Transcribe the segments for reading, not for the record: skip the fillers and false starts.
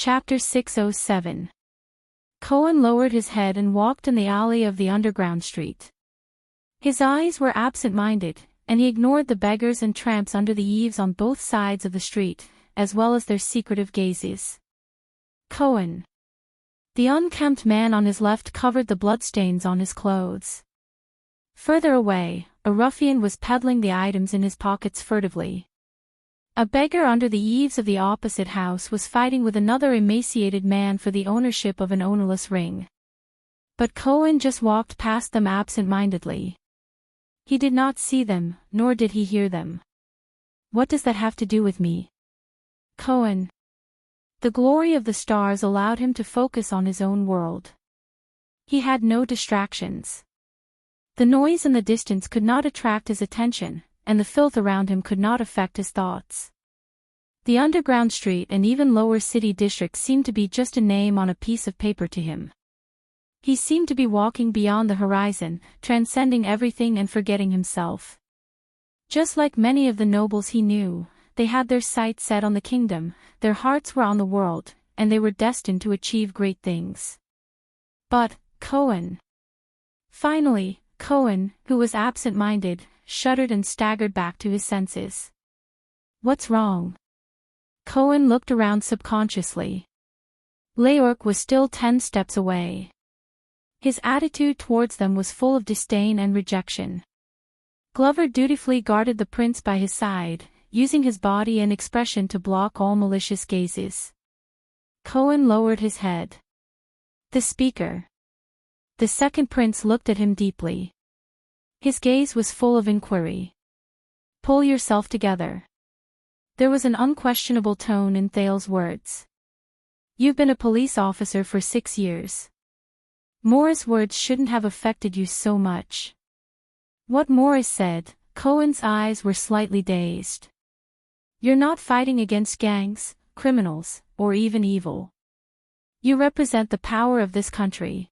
Chapter 607. Cohen lowered his head and walked in the alley of the underground street. His eyes were absent-minded, and he ignored the beggars and tramps under the eaves on both sides of the street, as well as their secretive gazes. Cohen. The unkempt man on his left covered the bloodstains on his clothes. Further away, a ruffian was peddling the items in his pockets furtively. A beggar under the eaves of the opposite house was fighting with another emaciated man for the ownership of an ownerless ring. But Cohen just walked past them absent-mindedly. He did not see them, nor did he hear them. What does that have to do with me? Cohen. The glory of the stars allowed him to focus on his own world. He had no distractions. The noise in the distance could not attract his attention, and the filth around him could not affect his thoughts. The underground street and even lower city districts seemed to be just a name on a piece of paper to him. He seemed to be walking beyond the horizon, transcending everything and forgetting himself. Just like many of the nobles he knew, they had their sights set on the kingdom, their hearts were on the world, and they were destined to achieve great things. But, Cohen. Finally, Cohen, who was absent-minded, shuddered and staggered back to his senses. What's wrong? Cohen looked around subconsciously. Leorc was still 10 steps away. His attitude towards them was full of disdain and rejection. Glover dutifully guarded the prince by his side, using his body and expression to block all malicious gazes. Cohen lowered his head. The speaker. The second prince looked at him deeply. His gaze was full of inquiry. Pull yourself together. There was an unquestionable tone in Thales's words. You've been a police officer for 6 years. Morris' words shouldn't have affected you so much. What Morris said, Cohen's eyes were slightly dazed. You're not fighting against gangs, criminals, or even evil. You represent the power of this country.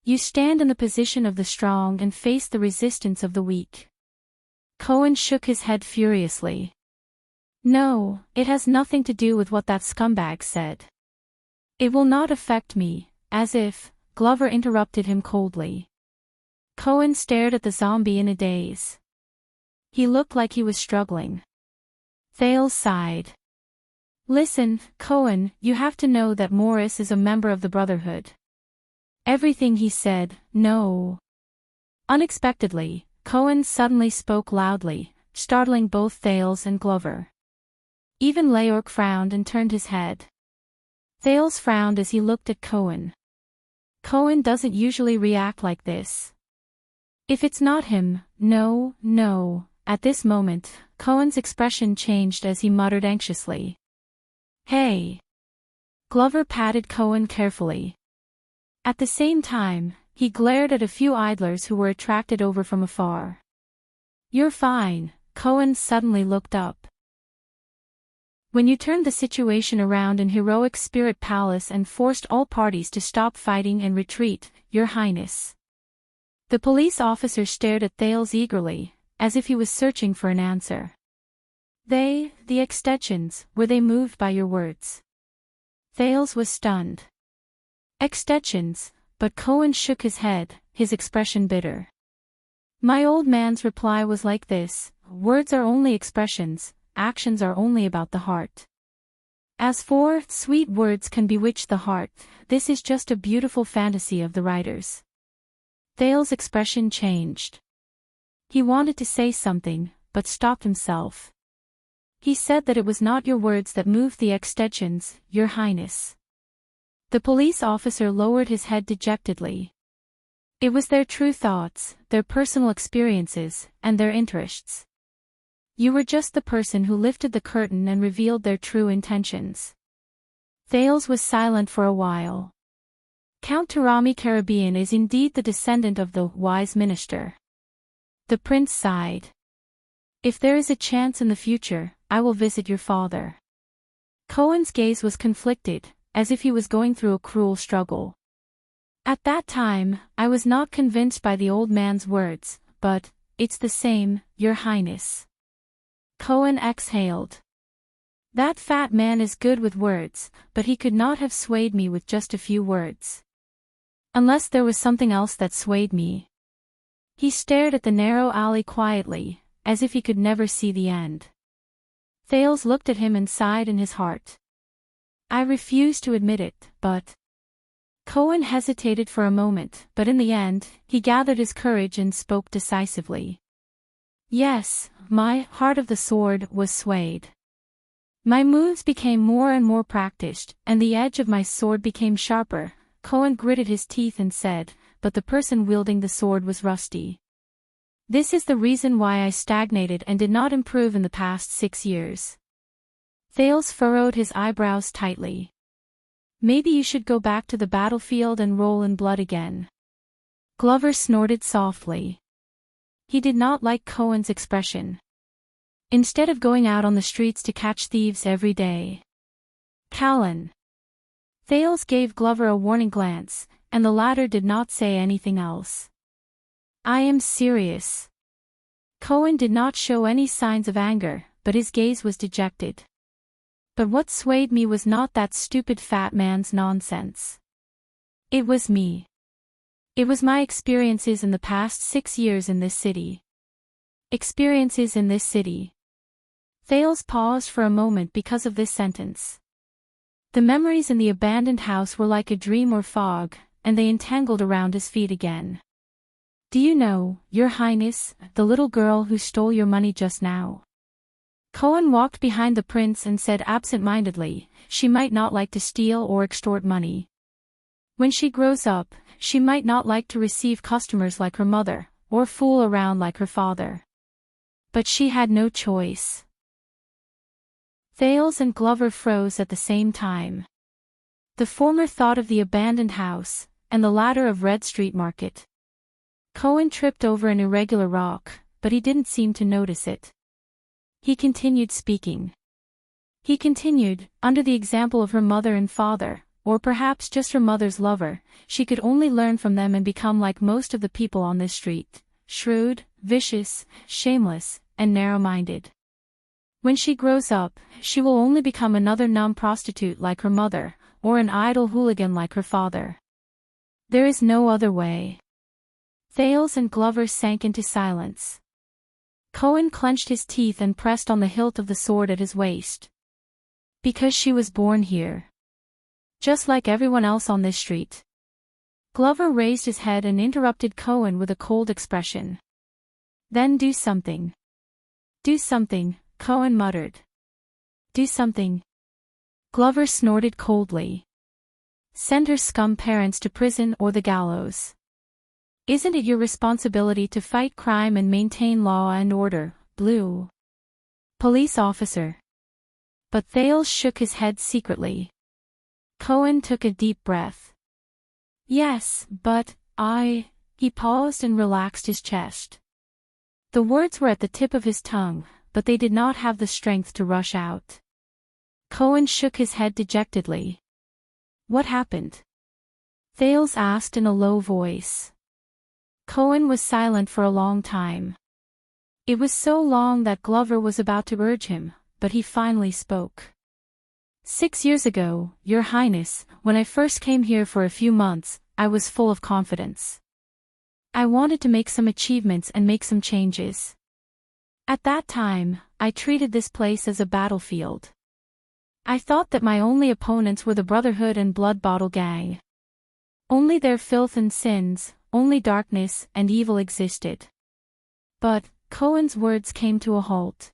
You stand in the position of the strong and face the resistance of the weak. Cohen shook his head furiously. No, it has nothing to do with what that scumbag said. It will not affect me, as if, Glover interrupted him coldly. Cohen stared at the zombie in a daze. He looked like he was struggling. Thales sighed. Listen, Cohen, you have to know that Morris is a member of the Brotherhood. Everything he said, no. Unexpectedly, Cohen suddenly spoke loudly, startling both Thales and Glover. Even Leorc frowned and turned his head. Thales frowned as he looked at Cohen. Cohen doesn't usually react like this. If it's not him, no. At this moment, Cohen's expression changed as he muttered anxiously. Hey. Glover patted Cohen carefully. At the same time, he glared at a few idlers who were attracted over from afar. You're fine, Cohen suddenly looked up. When you turned the situation around in heroic Spirit Palace and forced all parties to stop fighting and retreat, Your Highness. The police officer stared at Thales eagerly, as if he was searching for an answer. The extensions, were they moved by your words? Thales was stunned. Extensions, but Cohen shook his head, his expression bitter. My old man's reply was like this, words are only expressions, actions are only about the heart. As for, sweet words can bewitch the heart, this is just a beautiful fantasy of the writers. Thales' expression changed. He wanted to say something, but stopped himself. He said that it was not your words that moved the extensions, Your Highness. The police officer lowered his head dejectedly. It was their true thoughts, their personal experiences, and their interests. You were just the person who lifted the curtain and revealed their true intentions. Thales was silent for a while. Count Tarami Caribbean is indeed the descendant of the wise minister. The prince sighed. If there is a chance in the future, I will visit your father. Cohen's gaze was conflicted, as if he was going through a cruel struggle. At that time, I was not convinced by the old man's words, but, it's the same, Your Highness. Cohen exhaled. That fat man is good with words, but he could not have swayed me with just a few words. Unless there was something else that swayed me. He stared at the narrow alley quietly, as if he could never see the end. Thales looked at him and sighed in his heart. I refused to admit it, but... Cohen hesitated for a moment, but in the end, he gathered his courage and spoke decisively. Yes, my heart of the sword was swayed. My moves became more and more practiced, and the edge of my sword became sharper. Cohen gritted his teeth and said, but the person wielding the sword was rusty. This is the reason why I stagnated and did not improve in the past 6 years. Thales furrowed his eyebrows tightly. Maybe you should go back to the battlefield and roll in blood again. Glover snorted softly. He did not like Cohen's expression. Instead of going out on the streets to catch thieves every day. Callan. Thales gave Glover a warning glance, and the latter did not say anything else. I am serious. Cohen did not show any signs of anger, but his gaze was dejected. But what swayed me was not that stupid fat man's nonsense. It was me. It was my experiences in the past 6 years in this city. Experiences in this city. Thales paused for a moment because of this sentence. The memories in the abandoned house were like a dream or fog, and they entangled around his feet again. Do you know, Your Highness, the little girl who stole your money just now? Cohen walked behind the prince and said absent-mindedly, she might not like to steal or extort money. When she grows up, she might not like to receive customers like her mother, or fool around like her father. But she had no choice. Thales and Glover froze at the same time. The former thought of the abandoned house, and the latter of Red Street Market. Cohen tripped over an irregular rock, but he didn't seem to notice it. He continued speaking. He continued, under the example of her mother and father, or perhaps just her mother's lover, she could only learn from them and become like most of the people on this street, shrewd, vicious, shameless, and narrow-minded. When she grows up, she will only become another numb prostitute like her mother, or an idle hooligan like her father. There is no other way. Thales and Glover sank into silence. Cohen clenched his teeth and pressed on the hilt of the sword at his waist. Because she was born here. Just like everyone else on this street. Glover raised his head and interrupted Cohen with a cold expression. Then do something. Do something, Cohen muttered. Do something. Glover snorted coldly. Send her scum parents to prison or the gallows. Isn't it your responsibility to fight crime and maintain law and order, Blue Police officer? But Thales shook his head secretly. Cohen took a deep breath. Yes, but he paused and relaxed his chest. The words were at the tip of his tongue, but they did not have the strength to rush out. Cohen shook his head dejectedly. What happened? Thales asked in a low voice. Cohen was silent for a long time. It was so long that Glover was about to urge him, but he finally spoke. 6 years ago, Your Highness, when I first came here for a few months, I was full of confidence. I wanted to make some achievements and make some changes. At that time, I treated this place as a battlefield. I thought that my only opponents were the Brotherhood and Blood Bottle Gang. Only their filth and sins, only darkness and evil existed. But, Cohen's words came to a halt.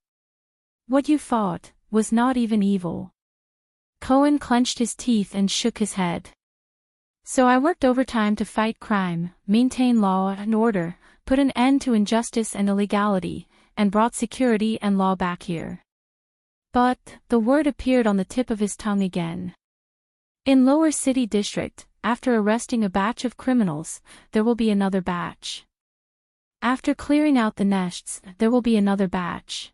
What you fought was not even evil. Cohen clenched his teeth and shook his head. So I worked overtime to fight crime, maintain law and order, put an end to injustice and illegality, and brought security and law back here. But, the word appeared on the tip of his tongue again. In Lower City District, after arresting a batch of criminals, there will be another batch. After clearing out the nests, there will be another batch.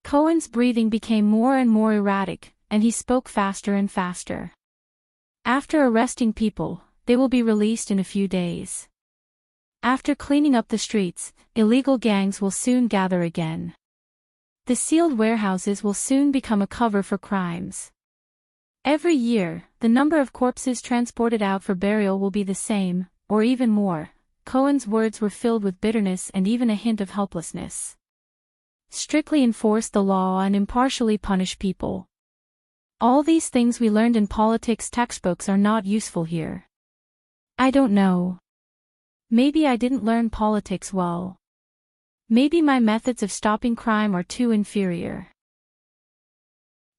Cohen's breathing became more and more erratic, and he spoke faster and faster. After arresting people, they will be released in a few days. After cleaning up the streets, illegal gangs will soon gather again. The sealed warehouses will soon become a cover for crimes. Every year, the number of corpses transported out for burial will be the same, or even more. Cohen's words were filled with bitterness and even a hint of helplessness. Strictly enforce the law and impartially punish people. All these things we learned in politics textbooks are not useful here. I don't know. Maybe I didn't learn politics well. Maybe my methods of stopping crime are too inferior.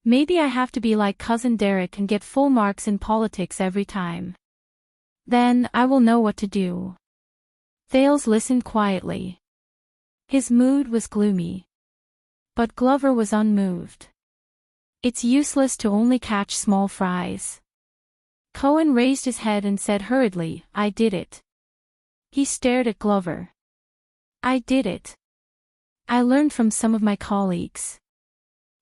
Maybe I have to be like Cousin Derek and get full marks in politics every time. Then, I will know what to do. Thales listened quietly. His mood was gloomy. But Glover was unmoved. It's useless to only catch small fries. Cohen raised his head and said hurriedly, I did it. He stared at Glover. I did it. I learned from some of my colleagues.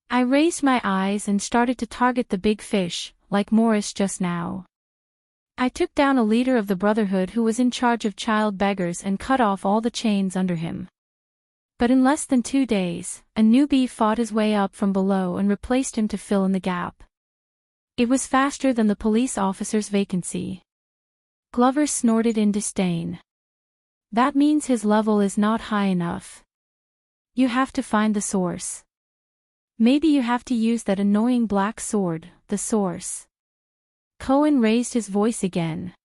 I raised my eyes and started to target the big fish, like Morris just now. I took down a leader of the Brotherhood who was in charge of child beggars and cut off all the chains under him. But in less than 2 days, a newbie fought his way up from below and replaced him to fill in the gap. It was faster than the police officer's vacancy. Glover snorted in disdain. That means his level is not high enough. You have to find the source. Maybe you have to use that annoying black sword, the source. Cohen raised his voice again.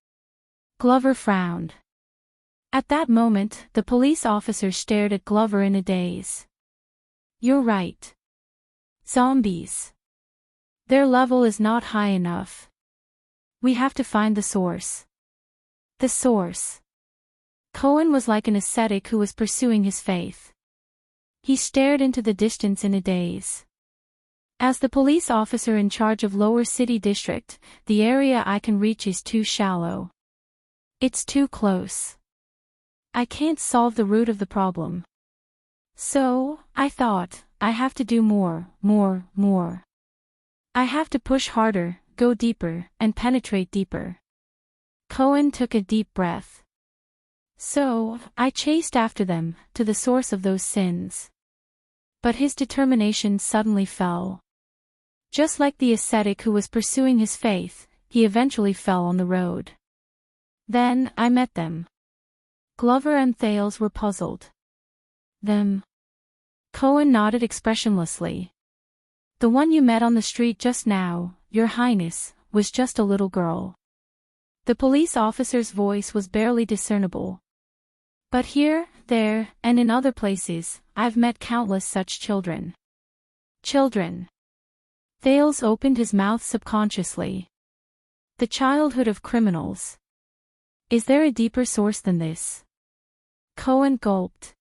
Glover frowned. At that moment, the police officer stared at Glover in a daze. You're right. Zombies. Their level is not high enough. We have to find the source. The source. Cohen was like an ascetic who was pursuing his faith. He stared into the distance in a daze. As the police officer in charge of Lower City District, the area I can reach is too shallow. It's too close. I can't solve the root of the problem. So, I thought, I have to do more. I have to push harder, go deeper, and penetrate deeper. Cohen took a deep breath. So, I chased after them, to the source of those sins. But his determination suddenly fell. Just like the ascetic who was pursuing his faith, he eventually fell on the road. Then, I met them. Glover and Thales were puzzled. Them? Cohen nodded expressionlessly. The one you met on the street just now, Your Highness, was just a little girl. The police officer's voice was barely discernible. But here, there, and in other places, I've met countless such children. Children. Thales opened his mouth subconsciously. The childhood of criminals. Is there a deeper source than this? Cohen gulped.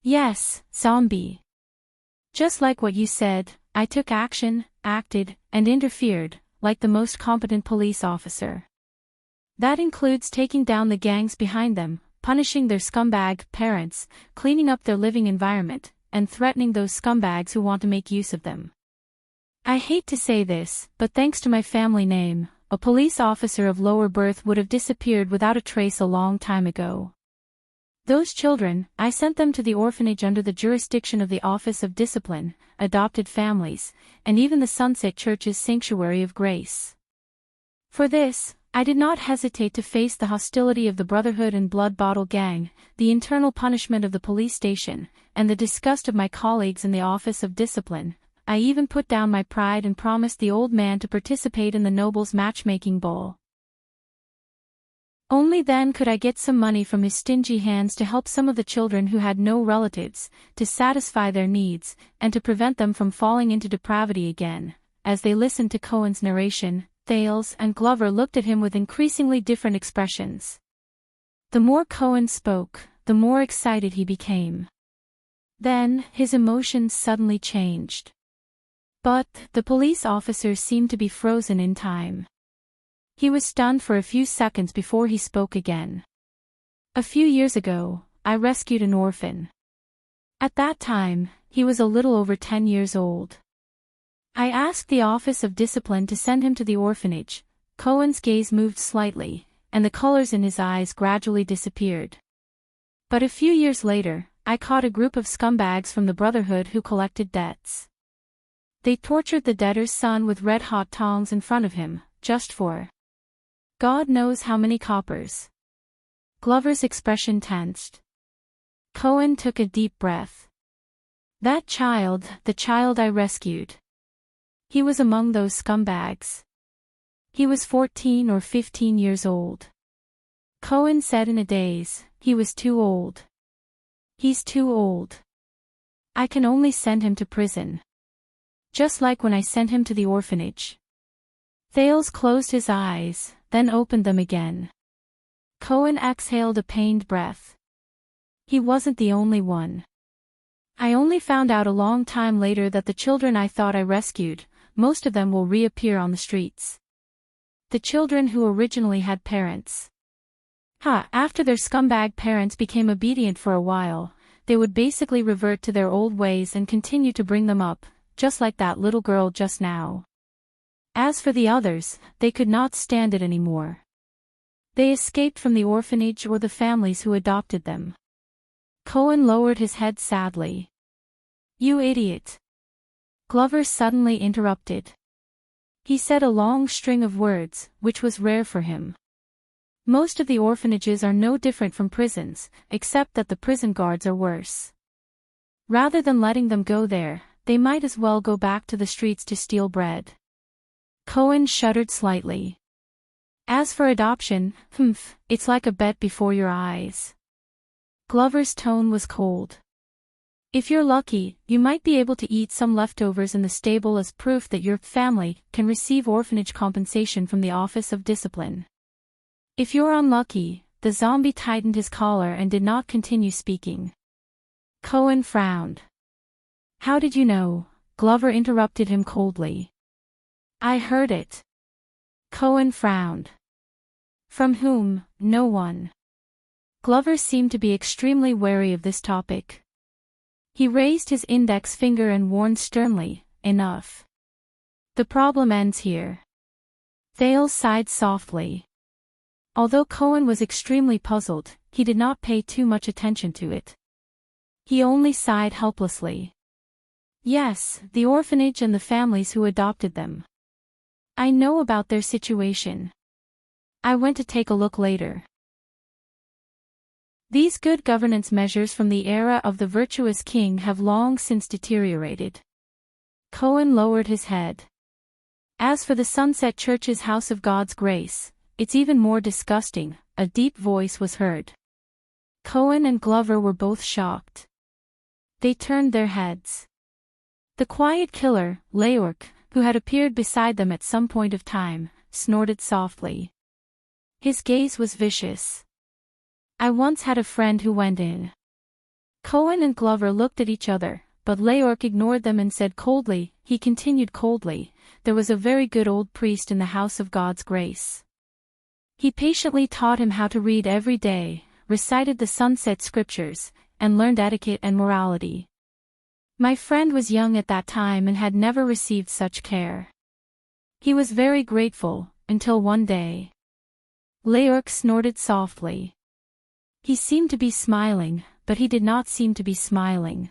Yes, zombie. Just like what you said, I took action, acted, and interfered, like the most competent police officer. That includes taking down the gangs behind them, punishing their scumbag parents, cleaning up their living environment, and threatening those scumbags who want to make use of them. I hate to say this, but thanks to my family name, a police officer of lower birth would have disappeared without a trace a long time ago. Those children, I sent them to the orphanage under the jurisdiction of the Office of Discipline, Adopted Families, and even the Sunset Church's Sanctuary of Grace. For this, I did not hesitate to face the hostility of the Brotherhood and Blood Bottle Gang, the internal punishment of the police station, and the disgust of my colleagues in the Office of Discipline. I even put down my pride and promised the old man to participate in the Nobles matchmaking bowl. Only then could I get some money from his stingy hands to help some of the children who had no relatives, to satisfy their needs, and to prevent them from falling into depravity again. As they listened to Cohen's narration, Thales and Glover looked at him with increasingly different expressions. The more Cohen spoke, the more excited he became. Then, his emotions suddenly changed. But, the police officer seemed to be frozen in time. He was stunned for a few seconds before he spoke again. A few years ago, I rescued an orphan. At that time, he was a little over 10 years old. I asked the Office of Discipline to send him to the orphanage. Cohen's gaze moved slightly, and the colors in his eyes gradually disappeared. But a few years later, I caught a group of scumbags from the Brotherhood who collected debts. They tortured the debtor's son with red-hot tongs in front of him, just for God knows how many coppers. Glover's expression tensed. Cohen took a deep breath. That child, the child I rescued. He was among those scumbags. He was 14 or 15 years old. Cohen said in a daze, he was too old. He's too old. I can only send him to prison. Just like when I sent him to the orphanage. Thales closed his eyes, then opened them again. Cohen exhaled a pained breath. He wasn't the only one. I only found out a long time later that the children I thought I rescued, most of them will reappear on the streets. The children who originally had parents. After their scumbag parents became obedient for a while, they would basically revert to their old ways and continue to bring them up, just like that little girl just now. As for the others, they could not stand it anymore. They escaped from the orphanage or the families who adopted them. Cohen lowered his head sadly. You idiot. Glover suddenly interrupted. He said a long string of words, which was rare for him. Most of the orphanages are no different from prisons, except that the prison guards are worse. Rather than letting them go there, they might as well go back to the streets to steal bread. Cohen shuddered slightly. As for adoption, it's like a bet before your eyes. Glover's tone was cold. If you're lucky, you might be able to eat some leftovers in the stable as proof that your family can receive orphanage compensation from the Office of Discipline. If you're unlucky, the zombie tightened his collar and did not continue speaking. Cohen frowned. How did you know? Glover interrupted him coldly. I heard it. Cohen frowned. From whom? No one. Glover seemed to be extremely wary of this topic. He raised his index finger and warned sternly, enough. The problem ends here. Thales sighed softly. Although Cohen was extremely puzzled, he did not pay too much attention to it. He only sighed helplessly. Yes, the orphanage and the families who adopted them. I know about their situation. I went to take a look later. These good governance measures from the era of the virtuous king have long since deteriorated. Cohen lowered his head. As for the Sunset Church's House of God's Grace, it's even more disgusting, a deep voice was heard. Cohen and Glover were both shocked. They turned their heads. The quiet killer, Leork, who had appeared beside them at some point of time, snorted softly. His gaze was vicious. I once had a friend who went in. Cohen and Glover looked at each other, but Leork ignored them and said coldly, he continued coldly, there was a very good old priest in the House of God's Grace. He patiently taught him how to read every day, recited the sunset scriptures, and learned etiquette and morality. My friend was young at that time and had never received such care. He was very grateful, until one day. Leork snorted softly. He seemed to be smiling, but he did not seem to be smiling.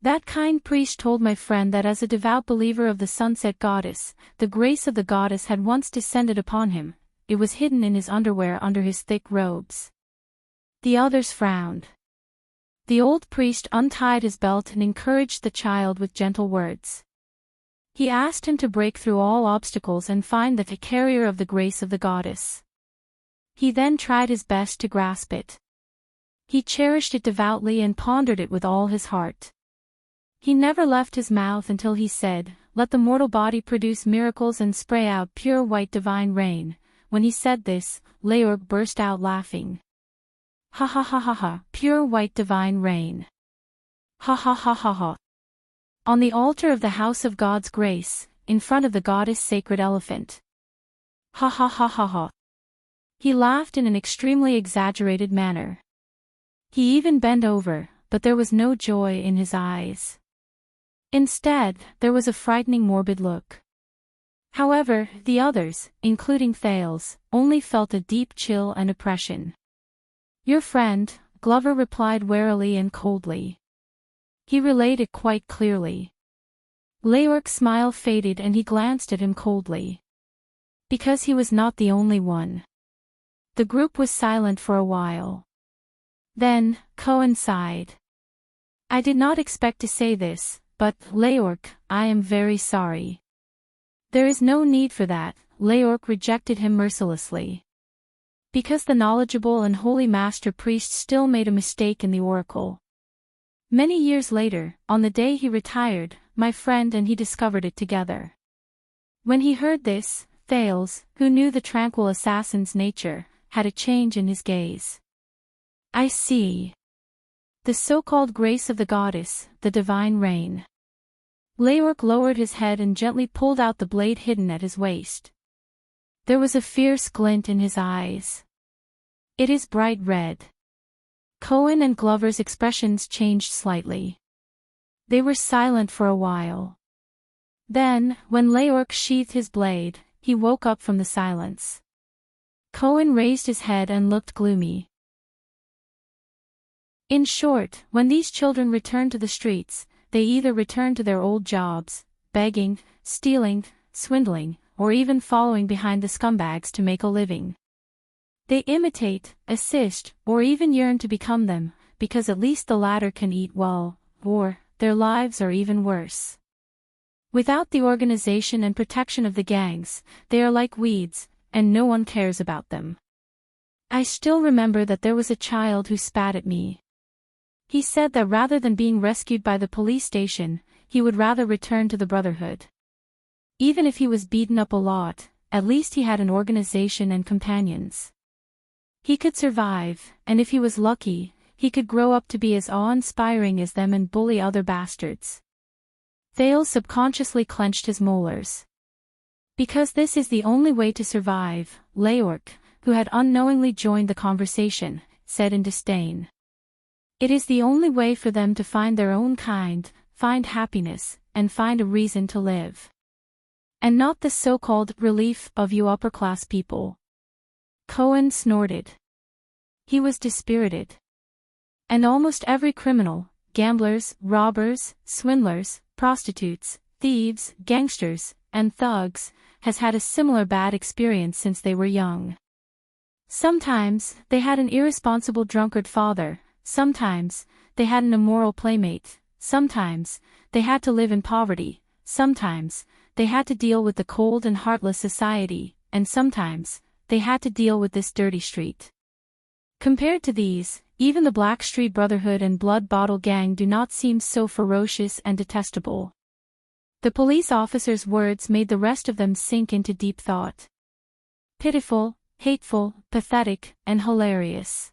That kind priest told my friend that as a devout believer of the sunset goddess, the grace of the goddess had once descended upon him. It was hidden in his underwear under his thick robes. The others frowned. The old priest untied his belt and encouraged the child with gentle words. He asked him to break through all obstacles and find the carrier of the grace of the goddess. He then tried his best to grasp it. He cherished it devoutly and pondered it with all his heart. He never left his mouth until he said, "Let the mortal body produce miracles and spray out pure white divine rain." When he said this, Leork burst out laughing. Ha ha ha ha ha, pure white divine rain. Ha ha ha ha ha. On the altar of the House of God's Grace, in front of the goddess' sacred elephant. Ha ha ha ha ha. He laughed in an extremely exaggerated manner. He even bent over, but there was no joy in his eyes. Instead, there was a frightening morbid look. However, the others, including Thales, only felt a deep chill and oppression. Your friend, Glover replied warily and coldly. He relayed it quite clearly. Leorc's smile faded and he glanced at him coldly. Because he was not the only one. The group was silent for a while. Then, Cohen sighed. I did not expect to say this, but, Leorc, I am very sorry. There is no need for that, Leorc rejected him mercilessly. Because the knowledgeable and holy master priest still made a mistake in the oracle. Many years later, on the day he retired, my friend and he discovered it together. When he heard this, Thales, who knew the tranquil assassin's nature, had a change in his gaze. I see. The so-called grace of the goddess, the divine rain. Leorc lowered his head and gently pulled out the blade hidden at his waist. There was a fierce glint in his eyes. It is bright red. Cohen and Glover's expressions changed slightly. They were silent for a while. Then, when Leorc sheathed his blade, he woke up from the silence. Cohen raised his head and looked gloomy. In short, when these children return to the streets, they either return to their old jobs, begging, stealing, swindling, or even following behind the scumbags to make a living. They imitate, assist, or even yearn to become them, because at least the latter can eat well, or, their lives are even worse. Without the organization and protection of the gangs, they are like weeds, and no one cares about them. I still remember that there was a child who spat at me. He said that rather than being rescued by the police station, he would rather return to the Brotherhood. Even if he was beaten up a lot, at least he had an organization and companions. He could survive, and if he was lucky, he could grow up to be as awe-inspiring as them and bully other bastards. Thales subconsciously clenched his molars. Because this is the only way to survive, Leorc, who had unknowingly joined the conversation, said in disdain. It is the only way for them to find their own kind, find happiness, and find a reason to live. And not the so-called relief of you upper-class people. Cohen snorted. He was dispirited. And almost every criminal, gamblers, robbers, swindlers, prostitutes, thieves, gangsters, and thugs, has had a similar bad experience since they were young. Sometimes, they had an irresponsible drunkard father, sometimes, they had an immoral playmate, sometimes, they had to live in poverty, sometimes, they had to deal with the cold and heartless society, and sometimes, they had to deal with this dirty street. Compared to these, even the Blackstreet Brotherhood and Blood Bottle Gang do not seem so ferocious and detestable. The police officer's words made the rest of them sink into deep thought. Pitiful, hateful, pathetic, and hilarious.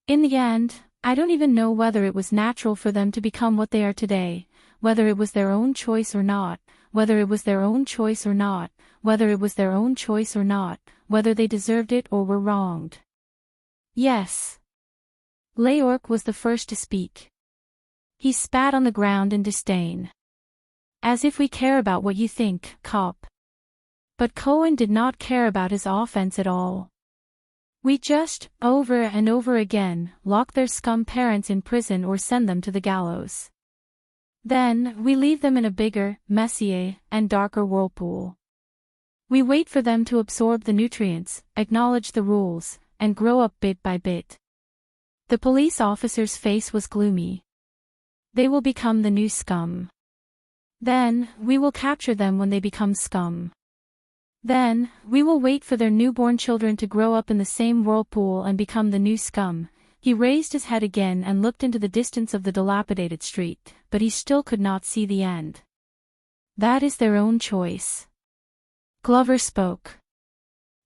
In the end, I don't even know whether it was natural for them to become what they are today, whether it was their own choice or not, whether it was their own choice or not, whether it was their own choice or not, whether they deserved it or were wronged. Yes. Leorc was the first to speak. He spat on the ground in disdain. As if we care about what you think, cop. But Cohen did not care about his offense at all. We just, over and over again, lock their scum parents in prison or send them to the gallows. Then, we leave them in a bigger, messier, and darker whirlpool. We wait for them to absorb the nutrients, acknowledge the rules, and grow up bit by bit. The police officer's face was gloomy. They will become the new scum. Then, we will capture them when they become scum. Then, we will wait for their newborn children to grow up in the same whirlpool and become the new scum. He raised his head again and looked into the distance of the dilapidated street, but he still could not see the end. That is their own choice. Glover spoke.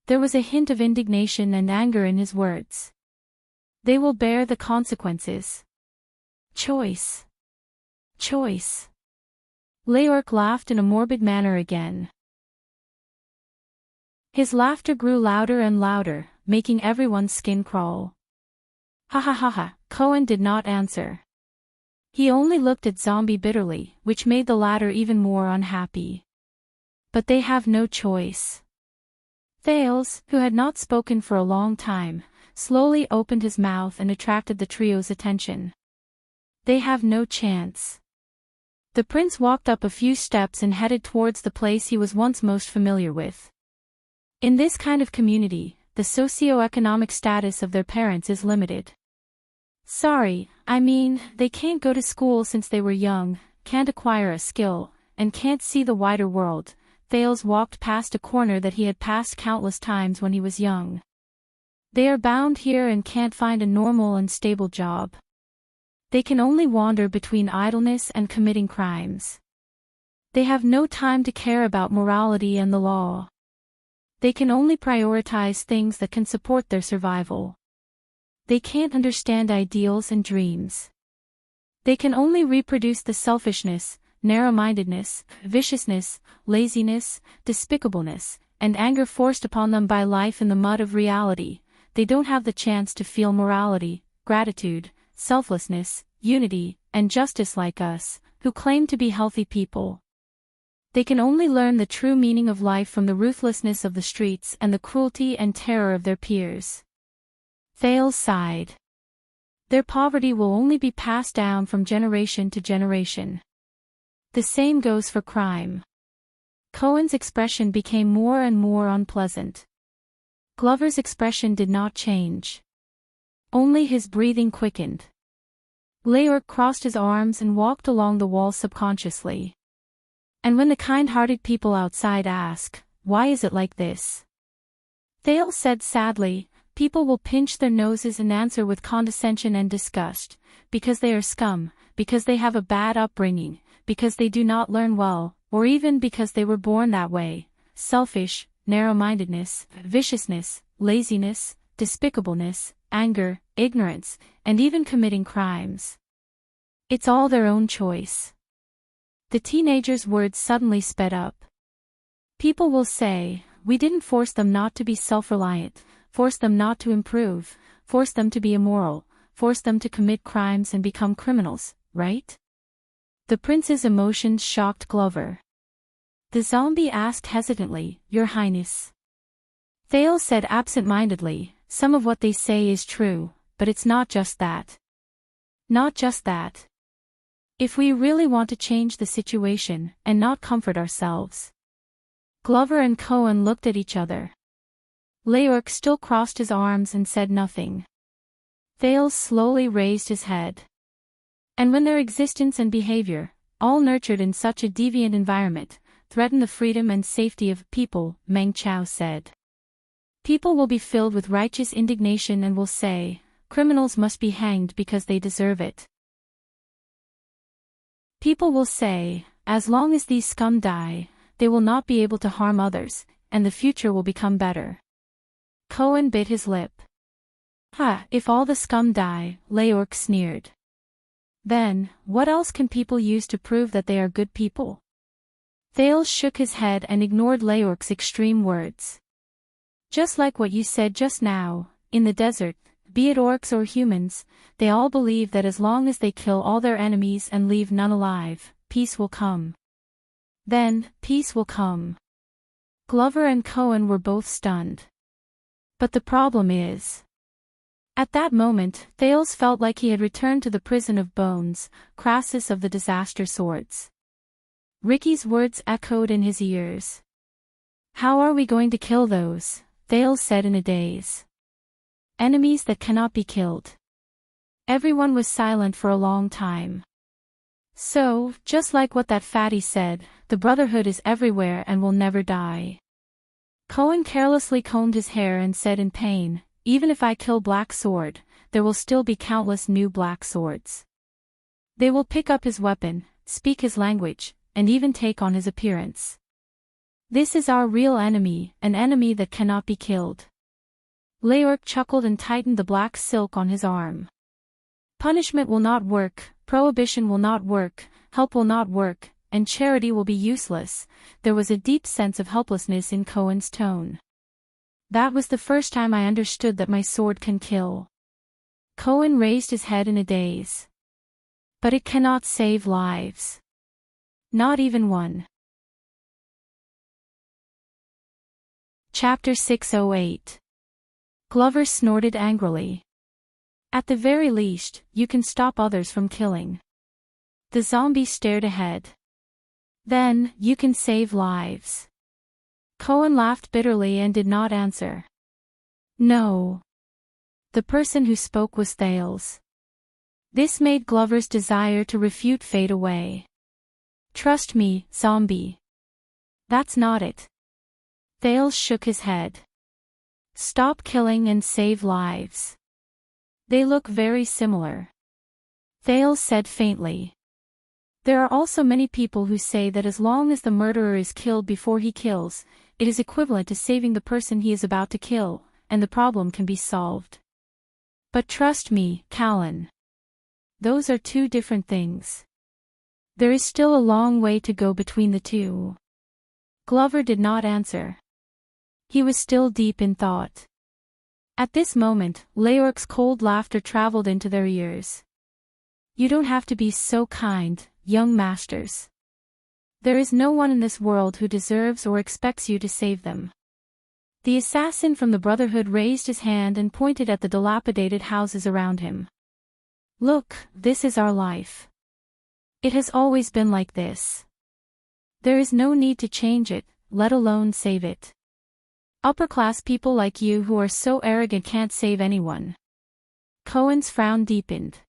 There was a hint of indignation and anger in his words. They will bear the consequences. Choice. Choice. Leorc laughed in a morbid manner again. His laughter grew louder and louder, making everyone's skin crawl. Ha ha ha ha, Cohen did not answer. He only looked at Zombie bitterly, which made the latter even more unhappy. But they have no choice. Thales, who had not spoken for a long time, slowly opened his mouth and attracted the trio's attention. They have no chance. The prince walked up a few steps and headed towards the place he was once most familiar with. In this kind of community, the socio-economic status of their parents is limited. Sorry, I mean, they can't go to school since they were young, can't acquire a skill, and can't see the wider world. Thales walked past a corner that he had passed countless times when he was young. They are bound here and can't find a normal and stable job. They can only wander between idleness and committing crimes. They have no time to care about morality and the law. They can only prioritize things that can support their survival. They can't understand ideals and dreams. They can only reproduce the selfishness, narrow-mindedness, viciousness, laziness, despicableness, and anger forced upon them by life in the mud of reality. They don't have the chance to feel morality, gratitude, selflessness, unity, and justice like us, who claim to be healthy people. They can only learn the true meaning of life from the ruthlessness of the streets and the cruelty and terror of their peers. Thales sighed. Their poverty will only be passed down from generation to generation. The same goes for crime. Cohen's expression became more and more unpleasant. Glover's expression did not change. Only his breathing quickened. Leoric crossed his arms and walked along the wall subconsciously. And when the kind-hearted people outside ask, "Why is it like this?" Thales said sadly, "People will pinch their noses and answer with condescension and disgust, because they are scum, because they have a bad upbringing, because they do not learn well, or even because they were born that way. Selfish, narrow-mindedness, viciousness, laziness, despicableness, anger, ignorance, and even committing crimes. It's all their own choice." The teenager's words suddenly sped up. People will say, "We didn't force them not to be self-reliant, force them not to improve, force them to be immoral, force them to commit crimes and become criminals, right?" The prince's emotions shocked Glover. The zombie asked hesitantly, "Your Highness." Thales said absent-mindedly, "Some of what they say is true, but it's not just that. Not just that. If we really want to change the situation, and not comfort ourselves." Glover and Cohen looked at each other. Leoric still crossed his arms and said nothing. Thales slowly raised his head. "And when their existence and behavior, all nurtured in such a deviant environment, threaten the freedom and safety of people," Meng Chao said. "People will be filled with righteous indignation and will say, criminals must be hanged because they deserve it. People will say, as long as these scum die, they will not be able to harm others, and the future will become better." Cohen bit his lip. If all the scum die," Leoric sneered. "Then, what else can people use to prove that they are good people?" Thales shook his head and ignored Leoric's extreme words. "Just like what you said just now, in the desert, be it orcs or humans, they all believe that as long as they kill all their enemies and leave none alive, peace will come. Then, peace will come." Glover and Cohen were both stunned. "But the problem is..." At that moment, Thales felt like he had returned to the prison of bones, Crassus of the disaster swords. Ricky's words echoed in his ears. "How are we going to kill those?" Thales said in a daze. "Enemies that cannot be killed." Everyone was silent for a long time. "So, just like what that fatty said, the Brotherhood is everywhere and will never die." Cohen carelessly combed his hair and said in pain, "Even if I kill Black Sword, there will still be countless new Black Swords. They will pick up his weapon, speak his language, and even take on his appearance. This is our real enemy, an enemy that cannot be killed." Leoric chuckled and tightened the black silk on his arm. "Punishment will not work, prohibition will not work, help will not work, and charity will be useless." There was a deep sense of helplessness in Cohen's tone. "That was the first time I understood that my sword can kill." Cohen raised his head in a daze. "But it cannot save lives. Not even one." Chapter 608. Glover snorted angrily. At the very least, you can stop others from killing. The zombie stared ahead. Then, you can save lives. Cohen laughed bitterly and did not answer. No. The person who spoke was Thales. This made Glover's desire to refute fade away. Trust me, zombie. That's not it. Thales shook his head. Stop killing and save lives. They look very similar. Thales said faintly. There are also many people who say that as long as the murderer is killed before he kills, it is equivalent to saving the person he is about to kill, and the problem can be solved. But trust me, Callan. Those are two different things. There is still a long way to go between the two. Glover did not answer. He was still deep in thought. At this moment, Leorc's cold laughter traveled into their ears. You don't have to be so kind, young masters. There is no one in this world who deserves or expects you to save them. The assassin from the Brotherhood raised his hand and pointed at the dilapidated houses around him. Look, this is our life. It has always been like this. There is no need to change it, let alone save it. Upper-class people like you who are so arrogant can't save anyone. Cohen's frown deepened.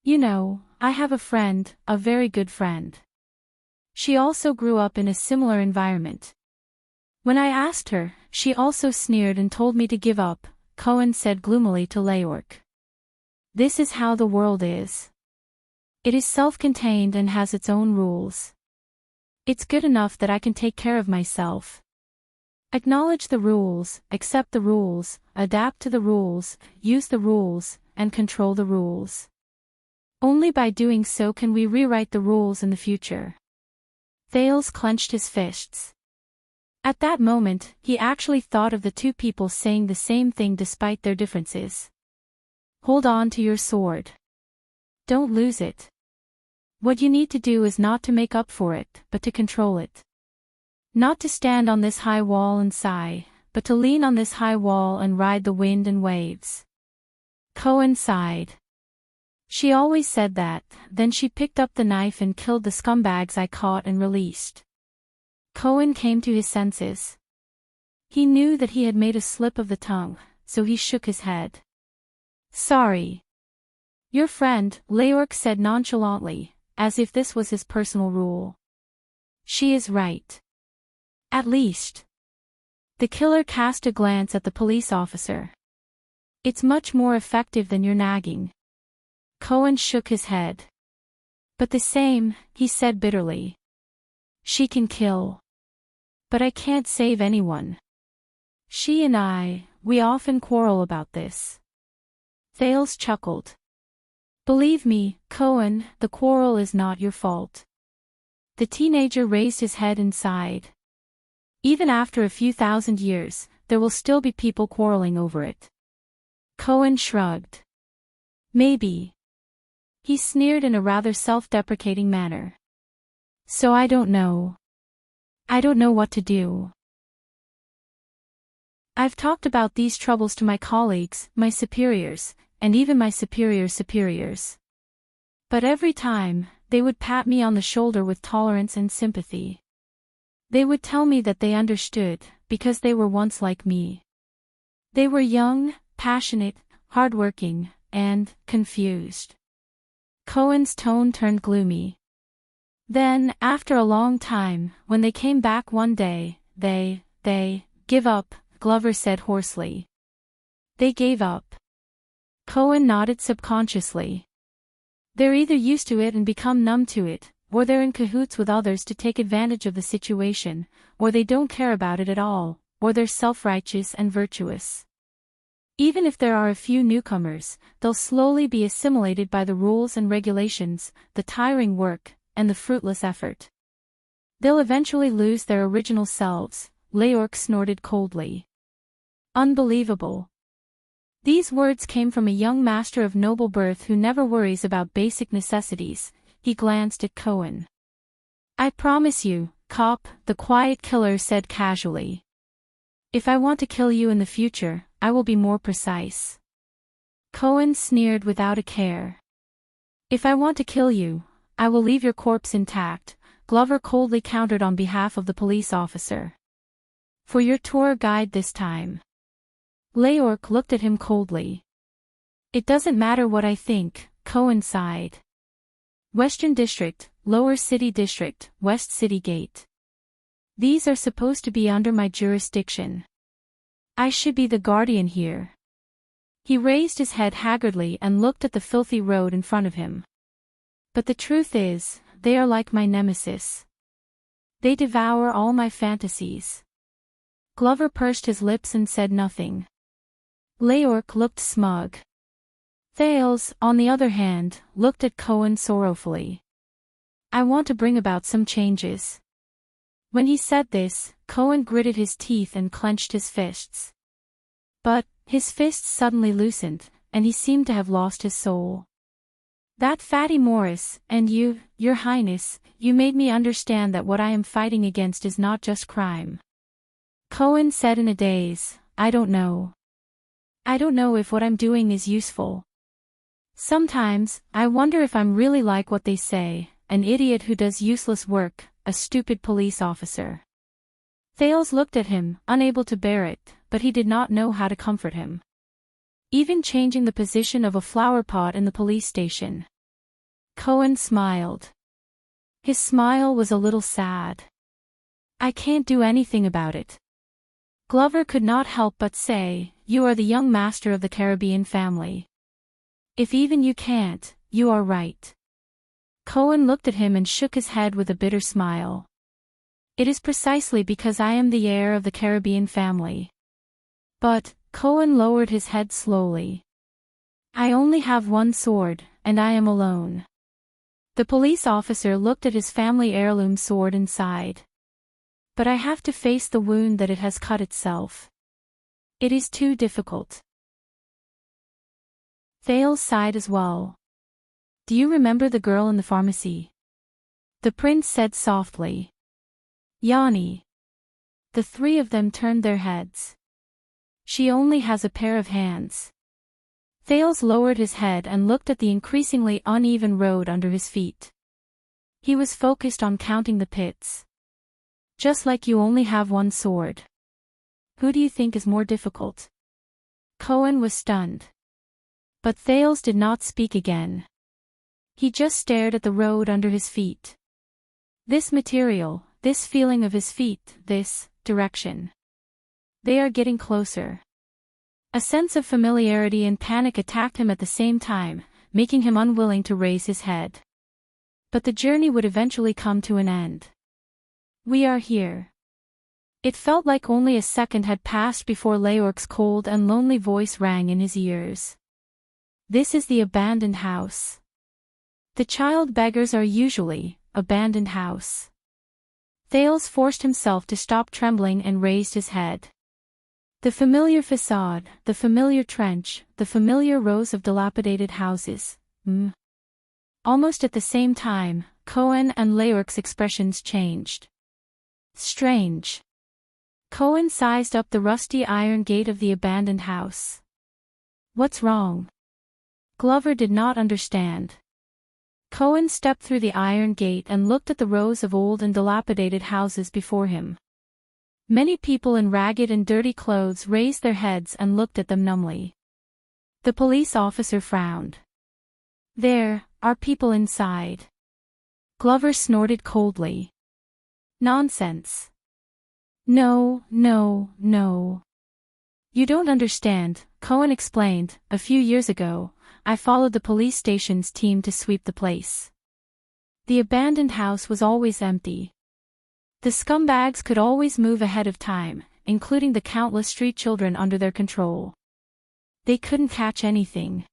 You know, I have a friend, a very good friend. She also grew up in a similar environment. When I asked her, she also sneered and told me to give up, Cohen said gloomily to Leorc. This is how the world is. It is self-contained and has its own rules. It's good enough that I can take care of myself. Acknowledge the rules, accept the rules, adapt to the rules, use the rules, and control the rules. Only by doing so can we rewrite the rules in the future. Thales clenched his fists. At that moment, he actually thought of the two people saying the same thing despite their differences. Hold on to your sword. Don't lose it. What you need to do is not to make up for it, but to control it. Not to stand on this high wall and sigh, but to lean on this high wall and ride the wind and waves. Cohen sighed. She always said that, then she picked up the knife and killed the scumbags I caught and released. Cohen came to his senses. He knew that he had made a slip of the tongue, so he shook his head. Sorry. Your friend, Leorc said nonchalantly, as if this was his personal rule. She is right. At least. The killer cast a glance at the police officer. It's much more effective than your nagging. Cohen shook his head. But the same, he said bitterly. She can kill. But I can't save anyone. She and I, we often quarrel about this. Thales chuckled. Believe me, Cohen, the quarrel is not your fault. The teenager raised his head and sighed. Even after a few thousand years, there will still be people quarreling over it. Cohen shrugged. Maybe. He sneered in a rather self-deprecating manner. So I don't know. I don't know what to do. I've talked about these troubles to my colleagues, my superiors, and even my superior's superiors. But every time, they would pat me on the shoulder with tolerance and sympathy. They would tell me that they understood, because they were once like me. They were young, passionate, hardworking, and confused. Cohen's tone turned gloomy. Then, after a long time, when they came back one day, they give up, Glover said hoarsely. They gave up. Cohen nodded subconsciously. They're either used to it and become numb to it, or they're in cahoots with others to take advantage of the situation, or they don't care about it at all, or they're self-righteous and virtuous. Even if there are a few newcomers, they'll slowly be assimilated by the rules and regulations, the tiring work, and the fruitless effort. They'll eventually lose their original selves, Leorc snorted coldly. Unbelievable. These words came from a young master of noble birth who never worries about basic necessities. He glanced at Cohen. I promise you, cop, the quiet killer said casually. If I want to kill you in the future, I will be more precise. Cohen sneered without a care. If I want to kill you, I will leave your corpse intact, Glover coldly countered on behalf of the police officer. For your tour guide this time. Leork looked at him coldly. It doesn't matter what I think, Cohen sighed. Western District, Lower City District, West City Gate. These are supposed to be under my jurisdiction. I should be the guardian here. He raised his head haggardly and looked at the filthy road in front of him. But the truth is, they are like my nemesis. They devour all my fantasies. Glover pursed his lips and said nothing. Leork looked smug. Thales, on the other hand, looked at Cohen sorrowfully. I want to bring about some changes. When he said this, Cohen gritted his teeth and clenched his fists. But, his fists suddenly loosened, and he seemed to have lost his soul. That fatty Morris, and you, your highness, you made me understand that what I am fighting against is not just crime. Cohen said in a daze, I don't know. I don't know if what I'm doing is useful. Sometimes, I wonder if I'm really like what they say, an idiot who does useless work, a stupid police officer. Thales looked at him, unable to bear it, but he did not know how to comfort him. Even changing the position of a flower pot in the police station. Cohen smiled. His smile was a little sad. I can't do anything about it. Glover could not help but say, you are the young master of the Caribbean family. If even you can't, you are right. Cohen looked at him and shook his head with a bitter smile. It is precisely because I am the heir of the Caribbean family. But, Cohen lowered his head slowly. I only have one sword, and I am alone. The police officer looked at his family heirloom sword and sighed. But I have to face the wound that it has cut itself. It is too difficult. Thales sighed as well. Do you remember the girl in the pharmacy? The prince said softly. Yanni. The three of them turned their heads. She only has a pair of hands. Thales lowered his head and looked at the increasingly uneven road under his feet. He was focused on counting the pits. Just like you only have one sword. Who do you think is more difficult? Cohen was stunned. But Thales did not speak again. He just stared at the road under his feet. This material, this feeling of his feet, this direction. They are getting closer. A sense of familiarity and panic attacked him at the same time, making him unwilling to raise his head. But the journey would eventually come to an end. We are here. It felt like only a second had passed before Leork's cold and lonely voice rang in his ears. This is the abandoned house. The child beggars are usually abandoned house. Thales forced himself to stop trembling and raised his head. The familiar facade, the familiar trench, the familiar rows of dilapidated houses. Almost at the same time, Cohen and Leork's expressions changed. Strange. Cohen sized up the rusty iron gate of the abandoned house. What's wrong? Glover did not understand. Cohen stepped through the iron gate and looked at the rows of old and dilapidated houses before him. Many people in ragged and dirty clothes raised their heads and looked at them numbly. The police officer frowned. There are people inside. Glover snorted coldly. Nonsense. No, no, no. You don't understand, Cohen explained. A few years ago, I followed the police station's team to sweep the place. The abandoned house was always empty. The scumbags could always move ahead of time, including the countless street children under their control. They couldn't catch anything.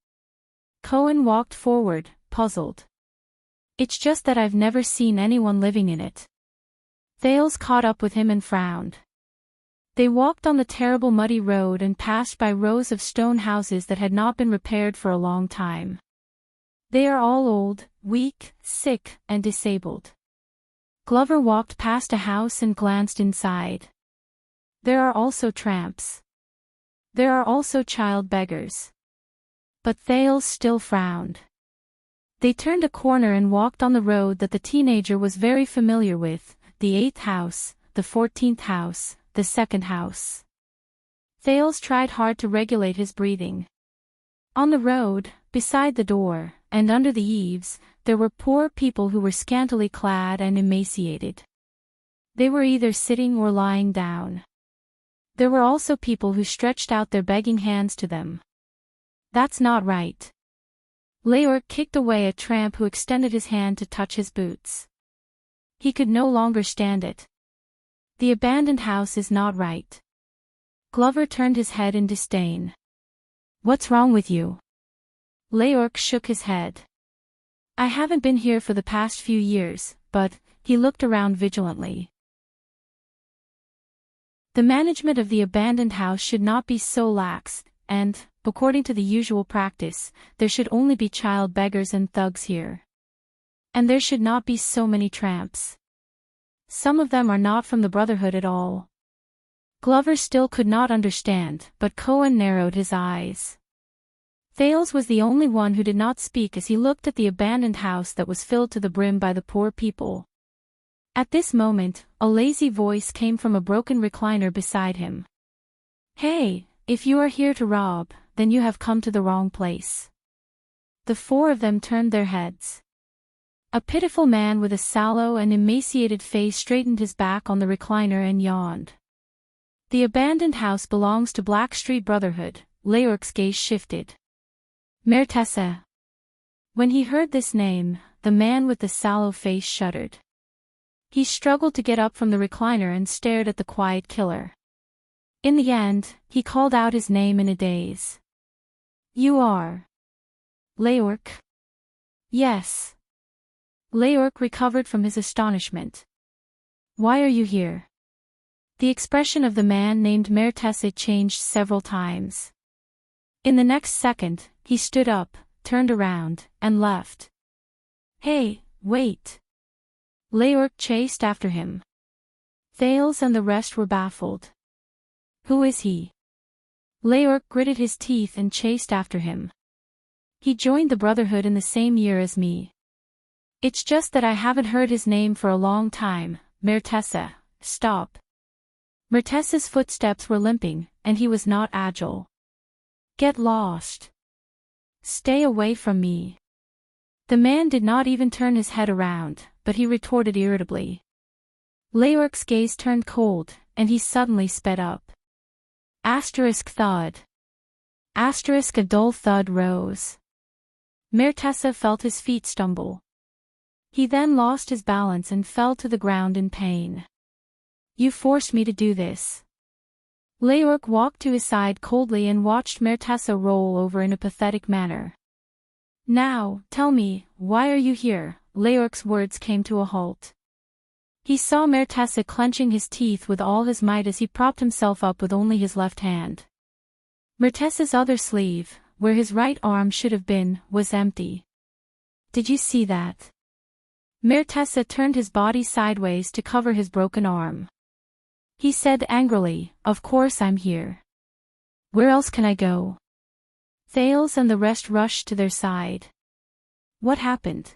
Cohen walked forward, puzzled. It's just that I've never seen anyone living in it. Thales caught up with him and frowned. They walked on the terrible muddy road and passed by rows of stone houses that had not been repaired for a long time. They are all old, weak, sick, and disabled. Glover walked past a house and glanced inside. There are also tramps. There are also child beggars. But Thales still frowned. They turned a corner and walked on the road that the teenager was very familiar with, the 8th house, the 14th house, the 2nd house. Thales tried hard to regulate his breathing. On the road, beside the door, and under the eaves, there were poor people who were scantily clad and emaciated. They were either sitting or lying down. There were also people who stretched out their begging hands to them. That's not right. Leorc kicked away a tramp who extended his hand to touch his boots. He could no longer stand it. The abandoned house is not right. Glover turned his head in disdain. What's wrong with you? Leorc shook his head. I haven't been here for the past few years, but, he looked around vigilantly. The management of the abandoned house should not be so lax, and, according to the usual practice, there should only be child beggars and thugs here. And there should not be so many tramps. Some of them are not from the Brotherhood at all. Glover still could not understand, but Cohen narrowed his eyes. Thales was the only one who did not speak as he looked at the abandoned house that was filled to the brim by the poor people. At this moment, a lazy voice came from a broken recliner beside him. Hey, if you are here to rob, then you have come to the wrong place. The four of them turned their heads. A pitiful man with a sallow and emaciated face straightened his back on the recliner and yawned. The abandoned house belongs to Blackstreet Brotherhood. Leorc's gaze shifted. Mertessa. When he heard this name, the man with the sallow face shuddered. He struggled to get up from the recliner and stared at the quiet killer. In the end, he called out his name in a daze. You are Leorc? Yes. Leorc recovered from his astonishment. Why are you here? The expression of the man named Mertessa changed several times. In the next second, he stood up, turned around, and left. Hey, wait! Leorc chased after him. Thales and the rest were baffled. Who is he? Leorc gritted his teeth and chased after him. He joined the Brotherhood in the same year as me. It's just that I haven't heard his name for a long time. Mertessa, stop. Mertessa's footsteps were limping, and he was not agile. Get lost. Stay away from me. The man did not even turn his head around, but he retorted irritably. Leorc's gaze turned cold, and he suddenly sped up. Asterisk thud. Asterisk a dull thud rose. Mertessa felt his feet stumble. He then lost his balance and fell to the ground in pain. You forced me to do this. Leorc walked to his side coldly and watched Mertessa roll over in a pathetic manner. Now, tell me, why are you here? Leorc's words came to a halt. He saw Mertessa clenching his teeth with all his might as he propped himself up with only his left hand. Mertessa's other sleeve, where his right arm should have been, was empty. Did you see that? Mertessa turned his body sideways to cover his broken arm. He said angrily, Of course I'm here. Where else can I go? Thales and the rest rushed to their side. What happened?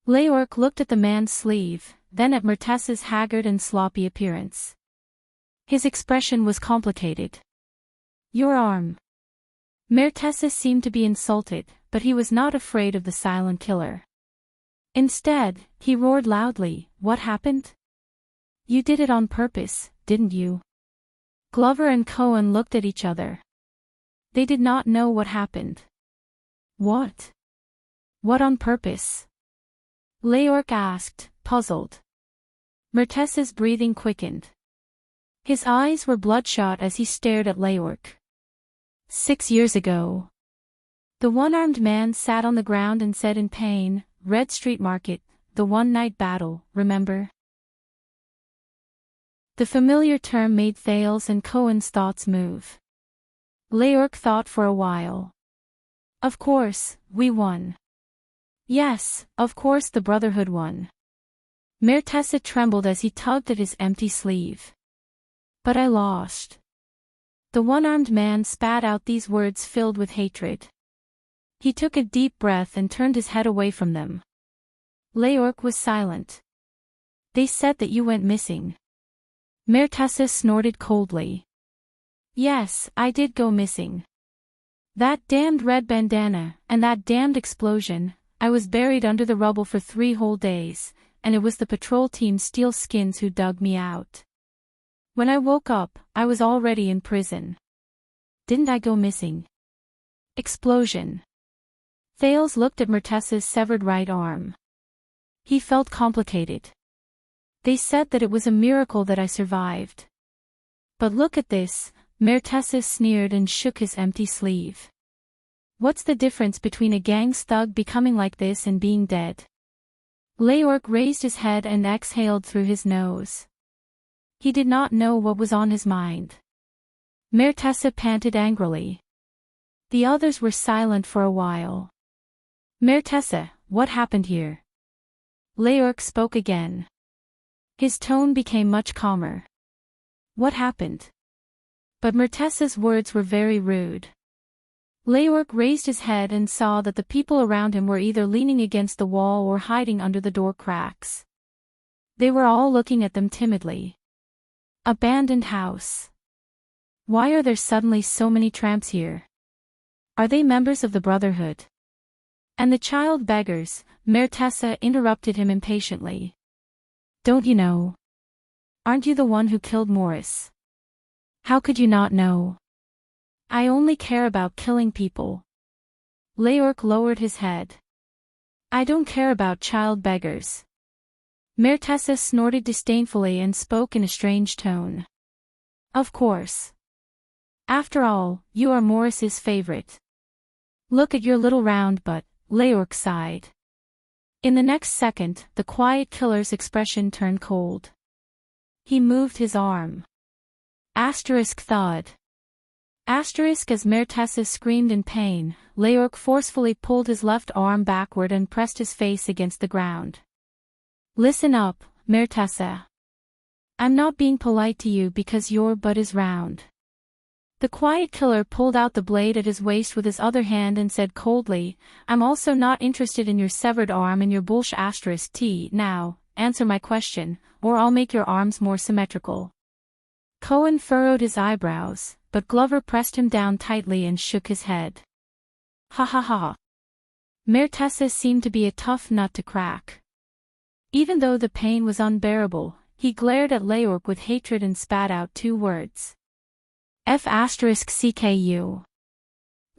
Leorc looked at the man's sleeve, then at Mertessa's haggard and sloppy appearance. His expression was complicated. Your arm. Mertessa seemed to be insulted, but he was not afraid of the silent killer. Instead, he roared loudly, What happened? You did it on purpose, didn't you? Glover and Cohen looked at each other. They did not know what happened. What? What on purpose? Leorc asked, puzzled. Mertessa's breathing quickened. His eyes were bloodshot as he stared at Leorc. 6 years ago. The one-armed man sat on the ground and said in pain, Red Street Market, the one-night battle, remember? The familiar term made Thales and Cohen's thoughts move. Leorc thought for a while. Of course, we won. Yes, of course the Brotherhood won. Mertessa trembled as he tugged at his empty sleeve. But I lost. The one-armed man spat out these words filled with hatred. He took a deep breath and turned his head away from them. Leorc was silent. They said that you went missing. Mertessa snorted coldly. Yes, I did go missing. That damned red bandana, and that damned explosion, I was buried under the rubble for 3 whole days, and it was the patrol team's steel skins who dug me out. When I woke up, I was already in prison. Didn't I go missing? Explosion. Thales looked at Mertessa's severed right arm. He felt complicated. They said that it was a miracle that I survived. But look at this, Mertessa sneered and shook his empty sleeve. What's the difference between a gang's thug becoming like this and being dead? Leorc raised his head and exhaled through his nose. He did not know what was on his mind. Mertessa panted angrily. The others were silent for a while. Mertessa, what happened here? Leorc spoke again. His tone became much calmer. What happened? But Mertessa's words were very rude. Leorc raised his head and saw that the people around him were either leaning against the wall or hiding under the door cracks. They were all looking at them timidly. Abandoned house. Why are there suddenly so many tramps here? Are they members of the Brotherhood? And the child beggars, Mertessa interrupted him impatiently. Don't you know? Aren't you the one who killed Morris? How could you not know? I only care about killing people. Leorc lowered his head. I don't care about child beggars. Mertessa snorted disdainfully and spoke in a strange tone. Of course. After all, you are Morris's favorite. Look at your little round butt, Leorc sighed. In the next second, the quiet killer's expression turned cold. He moved his arm. Asterisk thud. Asterisk as Mertessa screamed in pain, Leorc forcefully pulled his left arm backward and pressed his face against the ground. Listen up, Mertessa. I'm not being polite to you because your butt is round. The quiet killer pulled out the blade at his waist with his other hand and said coldly, I'm also not interested in your severed arm and your bullsh asterisk T. Now, answer my question, or I'll make your arms more symmetrical. Cohen furrowed his eyebrows, but Glover pressed him down tightly and shook his head. Ha ha ha. Mertessa seemed to be a tough nut to crack. Even though the pain was unbearable, he glared at Leorc with hatred and spat out 2 words. F***CKU.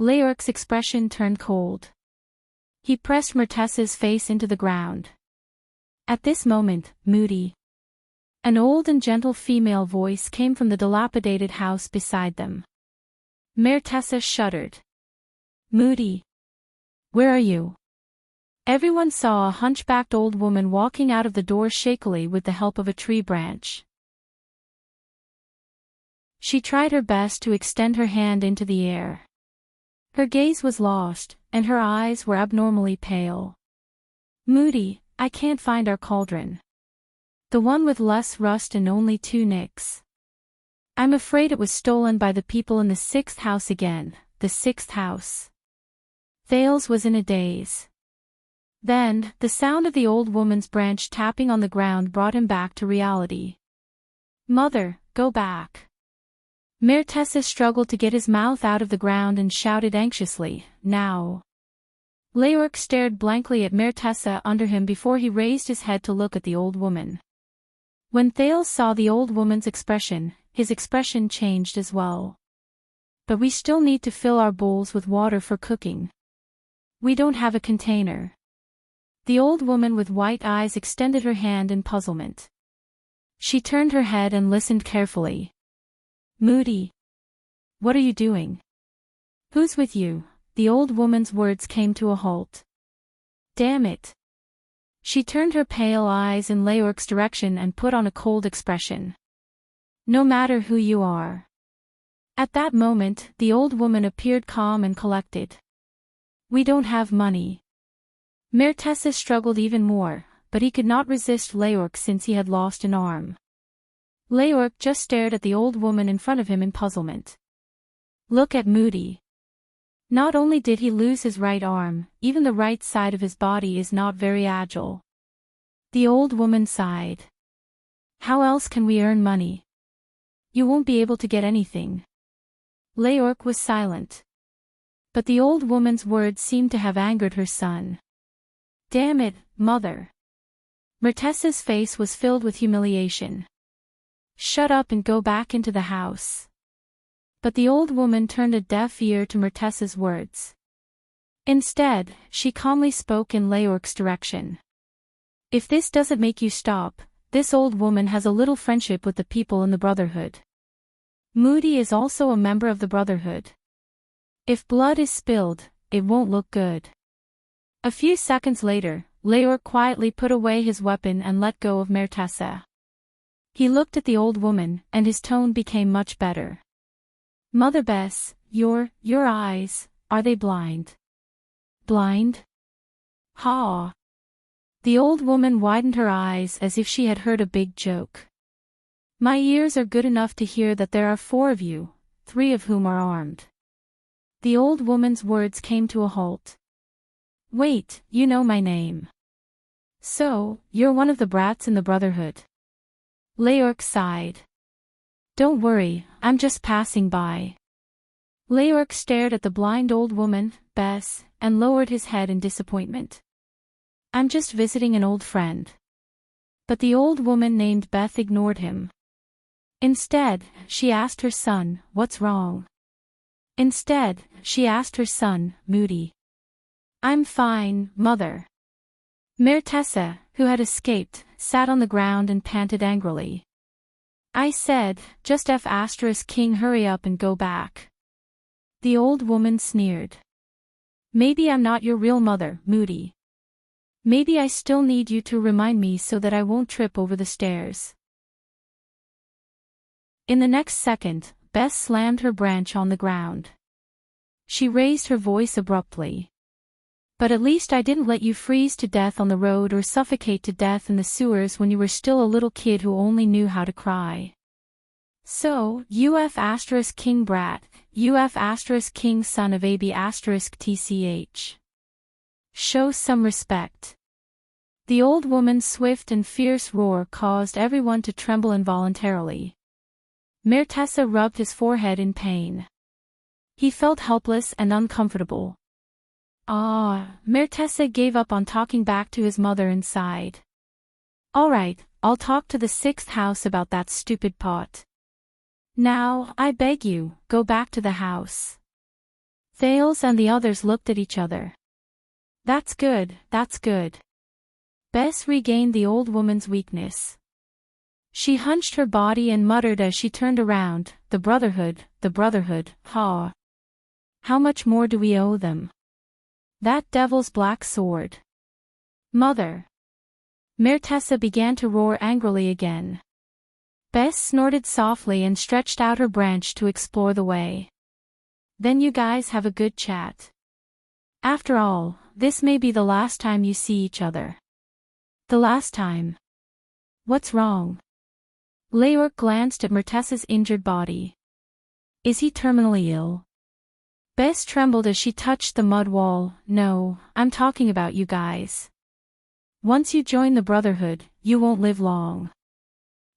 Leorc's expression turned cold. He pressed Mertessa's face into the ground. At this moment, Moody. An old and gentle female voice came from the dilapidated house beside them. Mertessa shuddered. Moody. Where are you? Everyone saw a hunchbacked old woman walking out of the door shakily with the help of a tree branch. She tried her best to extend her hand into the air. Her gaze was lost, and her eyes were abnormally pale. Moody, I can't find our cauldron. The one with less rust and only 2 nicks. I'm afraid it was stolen by the people in the 6th house again, the 6th house. Thales was in a daze. Then, the sound of the old woman's branch tapping on the ground brought him back to reality. Mother, go back. Mertessa struggled to get his mouth out of the ground and shouted anxiously, now. Leorc stared blankly at Mertessa under him before he raised his head to look at the old woman. When Thales saw the old woman's expression, his expression changed as well. But we still need to fill our bowls with water for cooking. We don't have a container. The old woman with white eyes extended her hand in puzzlement. She turned her head and listened carefully. Moody. What are you doing? Who's with you? The old woman's words came to a halt. Damn it. She turned her pale eyes in Leorc's direction and put on a cold expression. No matter who you are. At that moment, the old woman appeared calm and collected. We don't have money. Mertessa struggled even more, but he could not resist Leorc since he had lost an arm. Leorc just stared at the old woman in front of him in puzzlement. Look at Moody. Not only did he lose his right arm, even the right side of his body is not very agile. The old woman sighed. How else can we earn money? You won't be able to get anything. Leorc was silent. But the old woman's words seemed to have angered her son. Damn it, mother. Myrtessa's face was filled with humiliation. Shut up and go back into the house. But the old woman turned a deaf ear to Myrtessa's words. Instead, she calmly spoke in Leorc's direction. If this doesn't make you stop, this old woman has a little friendship with the people in the Brotherhood. Moody is also a member of the Brotherhood. If blood is spilled, it won't look good. A few seconds later, Leorc quietly put away his weapon and let go of Myrtessa. He looked at the old woman, and his tone became much better. Mother Bess, your eyes, are they blind? Blind? Ha! The old woman widened her eyes as if she had heard a big joke. My ears are good enough to hear that there are 4 of you, 3 of whom are armed. The old woman's words came to a halt. Wait, you know my name. So, you're one of the brats in the Brotherhood. Leorc sighed. Don't worry, I'm just passing by. Leorc stared at the blind old woman, Bess, and lowered his head in disappointment. I'm just visiting an old friend. But the old woman named Beth ignored him. Instead, she asked her son, what's wrong? Moody. I'm fine, mother. Myrtessa, who had escaped, sat on the ground and panted angrily. I said, just King, hurry up and go back. The old woman sneered. Maybe I'm not your real mother, Moody. Maybe I still need you to remind me so that I won't trip over the stairs. In the next second, Bess slammed her branch on the ground. She raised her voice abruptly. But at least I didn't let you freeze to death on the road or suffocate to death in the sewers when you were still a little kid who only knew how to cry. So, King brat, King son of AB TCH. Show some respect. The old woman's swift and fierce roar caused everyone to tremble involuntarily. Myrtessa rubbed his forehead in pain. He felt helpless and uncomfortable. Myrtessa gave up on talking back to his mother and sighed. All right, I'll talk to the 6th house about that stupid pot. Now, I beg you, go back to the house. Thales and the others looked at each other. That's good, that's good. Bess regained the old woman's weakness. She hunched her body and muttered as she turned around, the Brotherhood, ha. How much more do we owe them? That devil's black sword. Mother. Myrtessa began to roar angrily again. Bess snorted softly and stretched out her branch to explore the way. Then you guys have a good chat. After all, this may be the last time you see each other. The last time. What's wrong? Leorc glanced at Myrtessa's injured body. Is he terminally ill? Bess trembled as she touched the mud wall. No, I'm talking about you guys. Once you join the Brotherhood, you won't live long.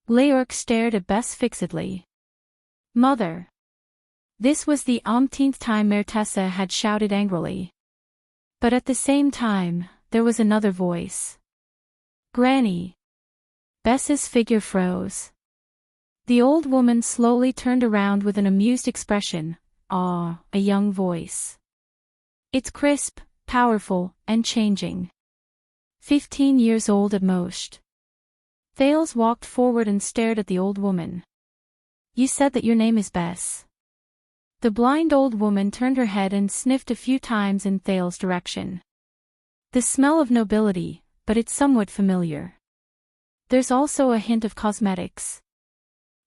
Leorc stared at Bess fixedly. Mother. This was the umpteenth time Myrtessa had shouted angrily. But at the same time, there was another voice. Granny. Bess's figure froze. The old woman slowly turned around with an amused expression. A young voice. It's crisp, powerful, and changing. 15 years old at most. Thales walked forward and stared at the old woman. You said that your name is Bess. The blind old woman turned her head and sniffed a few times in Thales' direction. The smell of nobility, but it's somewhat familiar. There's also a hint of cosmetics.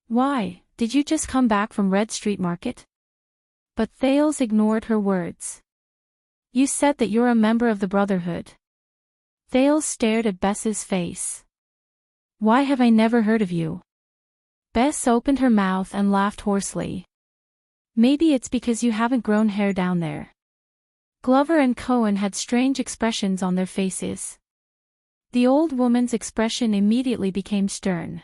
Why, did you just come back from Red Street Market? But Thales ignored her words. You said that you're a member of the Brotherhood. Thales stared at Bess's face. Why have I never heard of you? Bess opened her mouth and laughed hoarsely. Maybe it's because you haven't grown hair down there. Glover and Cohen had strange expressions on their faces. The old woman's expression immediately became stern.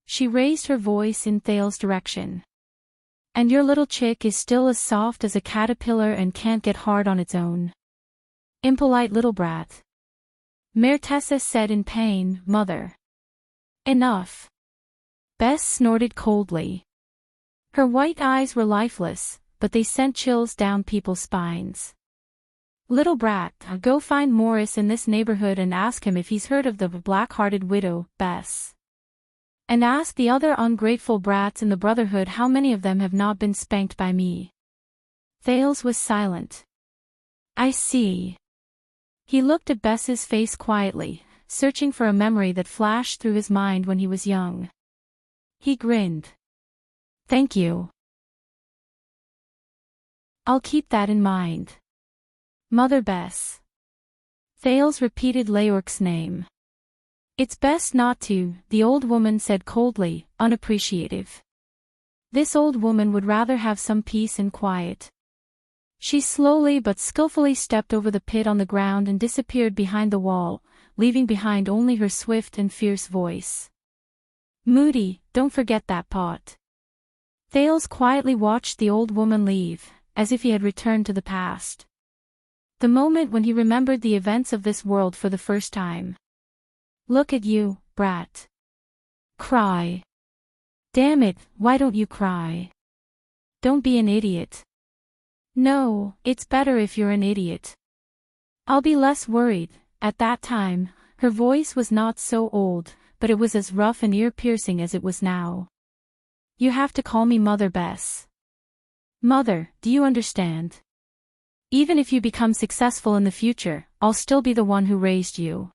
She raised her voice in Thale's direction. And your little chick is still as soft as a caterpillar and can't get hard on its own. Impolite little brat. Mère Tessa said in pain, Mother. Enough. Bess snorted coldly. Her white eyes were lifeless, but they sent chills down people's spines. Little brat, go find Morris in this neighborhood and ask him if he's heard of the black-hearted widow, Bess. And ask the other ungrateful brats in the Brotherhood how many of them have not been spanked by me. Thales was silent. I see. He looked at Bess's face quietly, searching for a memory that flashed through his mind when he was young. He grinned. Thank you. I'll keep that in mind. Mother Bess. Thales repeated Leorc's name. It's best not to, the old woman said coldly, unappreciative. This old woman would rather have some peace and quiet. She slowly but skillfully stepped over the pit on the ground and disappeared behind the wall, leaving behind only her swift and fierce voice. Moody, don't forget that pot. Thales quietly watched the old woman leave, as if he had returned to the past. The moment when he remembered the events of this world for the first time. Look at you, brat. Cry. Damn it, why don't you cry? Don't be an idiot. No, it's better if you're an idiot. I'll be less worried. At that time, her voice was not so old, but it was as rough and ear-piercing as it was now. You have to call me Mother Bess. Mother, do you understand? Even if you become successful in the future, I'll still be the one who raised you.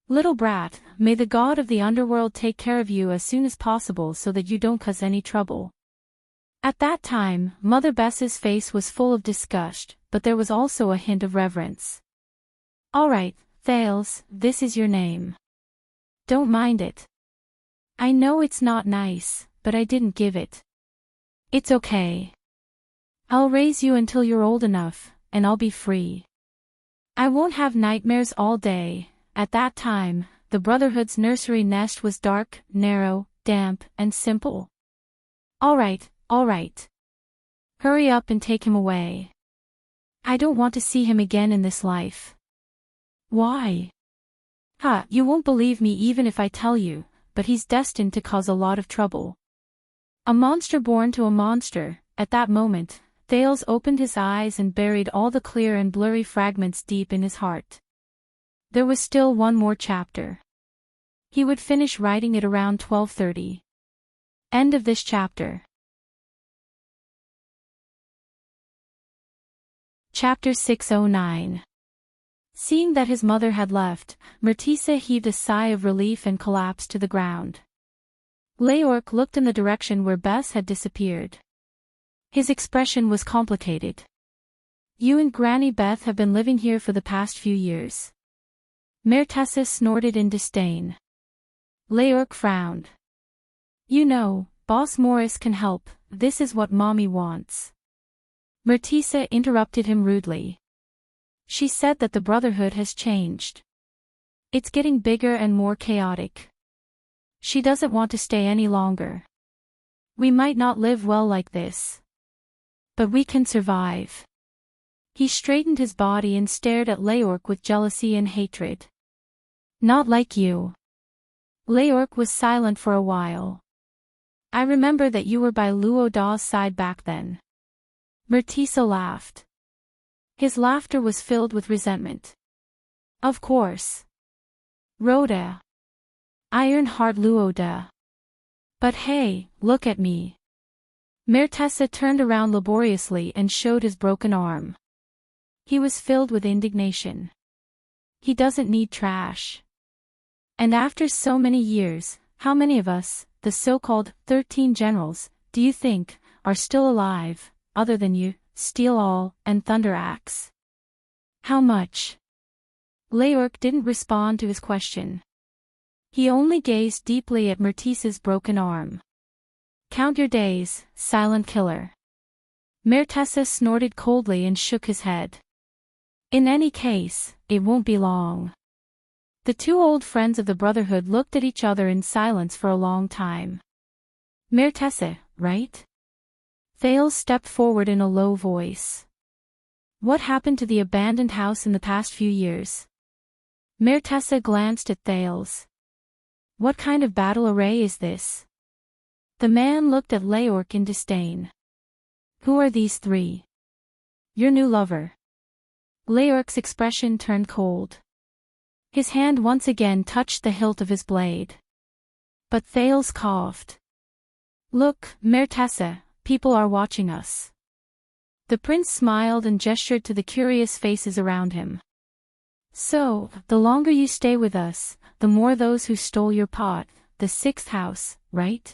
Little brat, may the god of the underworld take care of you as soon as possible so that you don't cause any trouble. At that time, Mother Bess's face was full of disgust, but there was also a hint of reverence. All right, Thales, this is your name. Don't mind it. I know it's not nice, but I didn't give it. It's okay. I'll raise you until you're old enough, and I'll be free. I won't have nightmares all day. At that time, the Brotherhood's nursery nest was dark, narrow, damp, and simple. All right. Hurry up and take him away. I don't want to see him again in this life. Why? You won't believe me even if I tell you, but he's destined to cause a lot of trouble. A monster born to a monster. At that moment, Thales opened his eyes and buried all the clear and blurry fragments deep in his heart. There was still one more chapter. He would finish writing it around 12:30. End of this chapter. Chapter 609. Seeing that his mother had left, Myrtisa heaved a sigh of relief and collapsed to the ground. Leorc looked in the direction where Bess had disappeared. His expression was complicated. You and Granny Beth have been living here for the past few years. Mère Tessa snorted in disdain. Leorc frowned. You know, Boss Morris can help, this is what Mommy wants. Myrtisa interrupted him rudely. She said that the Brotherhood has changed. It's getting bigger and more chaotic. She doesn't want to stay any longer. We might not live well like this. But we can survive. He straightened his body and stared at Leorc with jealousy and hatred. Not like you. Leorc was silent for a while. I remember that you were by Luo Da's side back then. Myrtisa laughed. His laughter was filled with resentment. Of course. Rhoda. Ironheart Luo Da. But hey, look at me. Mère Tessa turned around laboriously and showed his broken arm. He was filled with indignation. He doesn't need trash. And after so many years, how many of us, the so-called 13 generals, do you think, are still alive, other than you, Steel All, and Thunder Axe? How much? Leorc didn't respond to his question. He only gazed deeply at Myrtisa's broken arm. Count your days, silent killer. Mertessa snorted coldly and shook his head. In any case, it won't be long. The two old friends of the Brotherhood looked at each other in silence for a long time. Mertessa, right? Thales stepped forward in a low voice. What happened to the abandoned house in the past few years? Mertessa glanced at Thales. What kind of battle array is this? The man looked at Leorc in disdain. Who are these three? Your new lover. Leorc's expression turned cold. His hand once again touched the hilt of his blade. But Thales coughed. Look, Mertessa, people are watching us. The prince smiled and gestured to the curious faces around him. So, the longer you stay with us, the more those who stole your pot, the sixth house, right?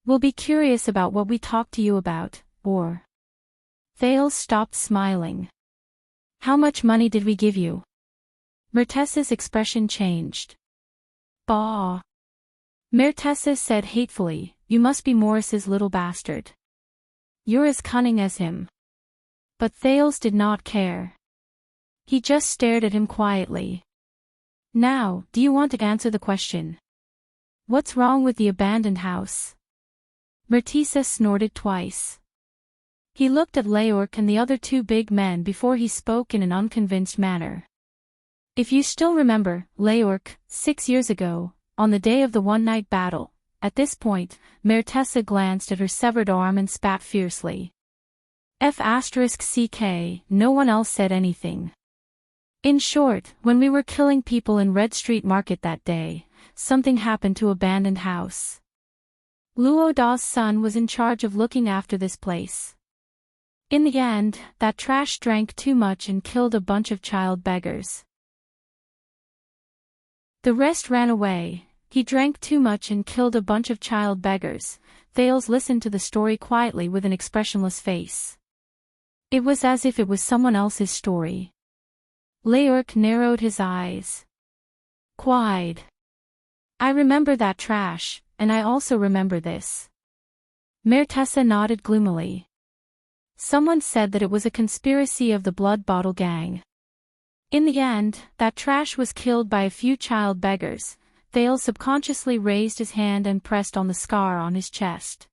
Will be curious about what we talked to you about, or... Thales stopped smiling. How much money did we give you? Mertessa's expression changed. Bah! Mertessa said hatefully, you must be Morris's little bastard. You're as cunning as him. But Thales did not care. He just stared at him quietly. Now, do you want to answer the question? What's wrong with the abandoned house? Mertessa snorted twice. He looked at Leorc and the other two big men before he spoke in an unconvinced manner. If you still remember, Leorc, 6 years ago, on the day of the one-night battle, at this point, Mertessa glanced at her severed arm and spat fiercely. F***ck, no one else said anything. In short, when we were killing people in Red Street Market that day, something happened to abandoned house. Luo Da's son was in charge of looking after this place. In the end, that trash drank too much and killed a bunch of child beggars. The rest ran away. He drank too much and killed a bunch of child beggars. Thales listened to the story quietly with an expressionless face. It was as if it was someone else's story. Leorc narrowed his eyes. Quide. I remember that trash, and I also remember this. Mertessa nodded gloomily. Someone said that it was a conspiracy of the Blood Bottle Gang. In the end, that trash was killed by a few child beggars. Thales subconsciously raised his hand and pressed on the scar on his chest.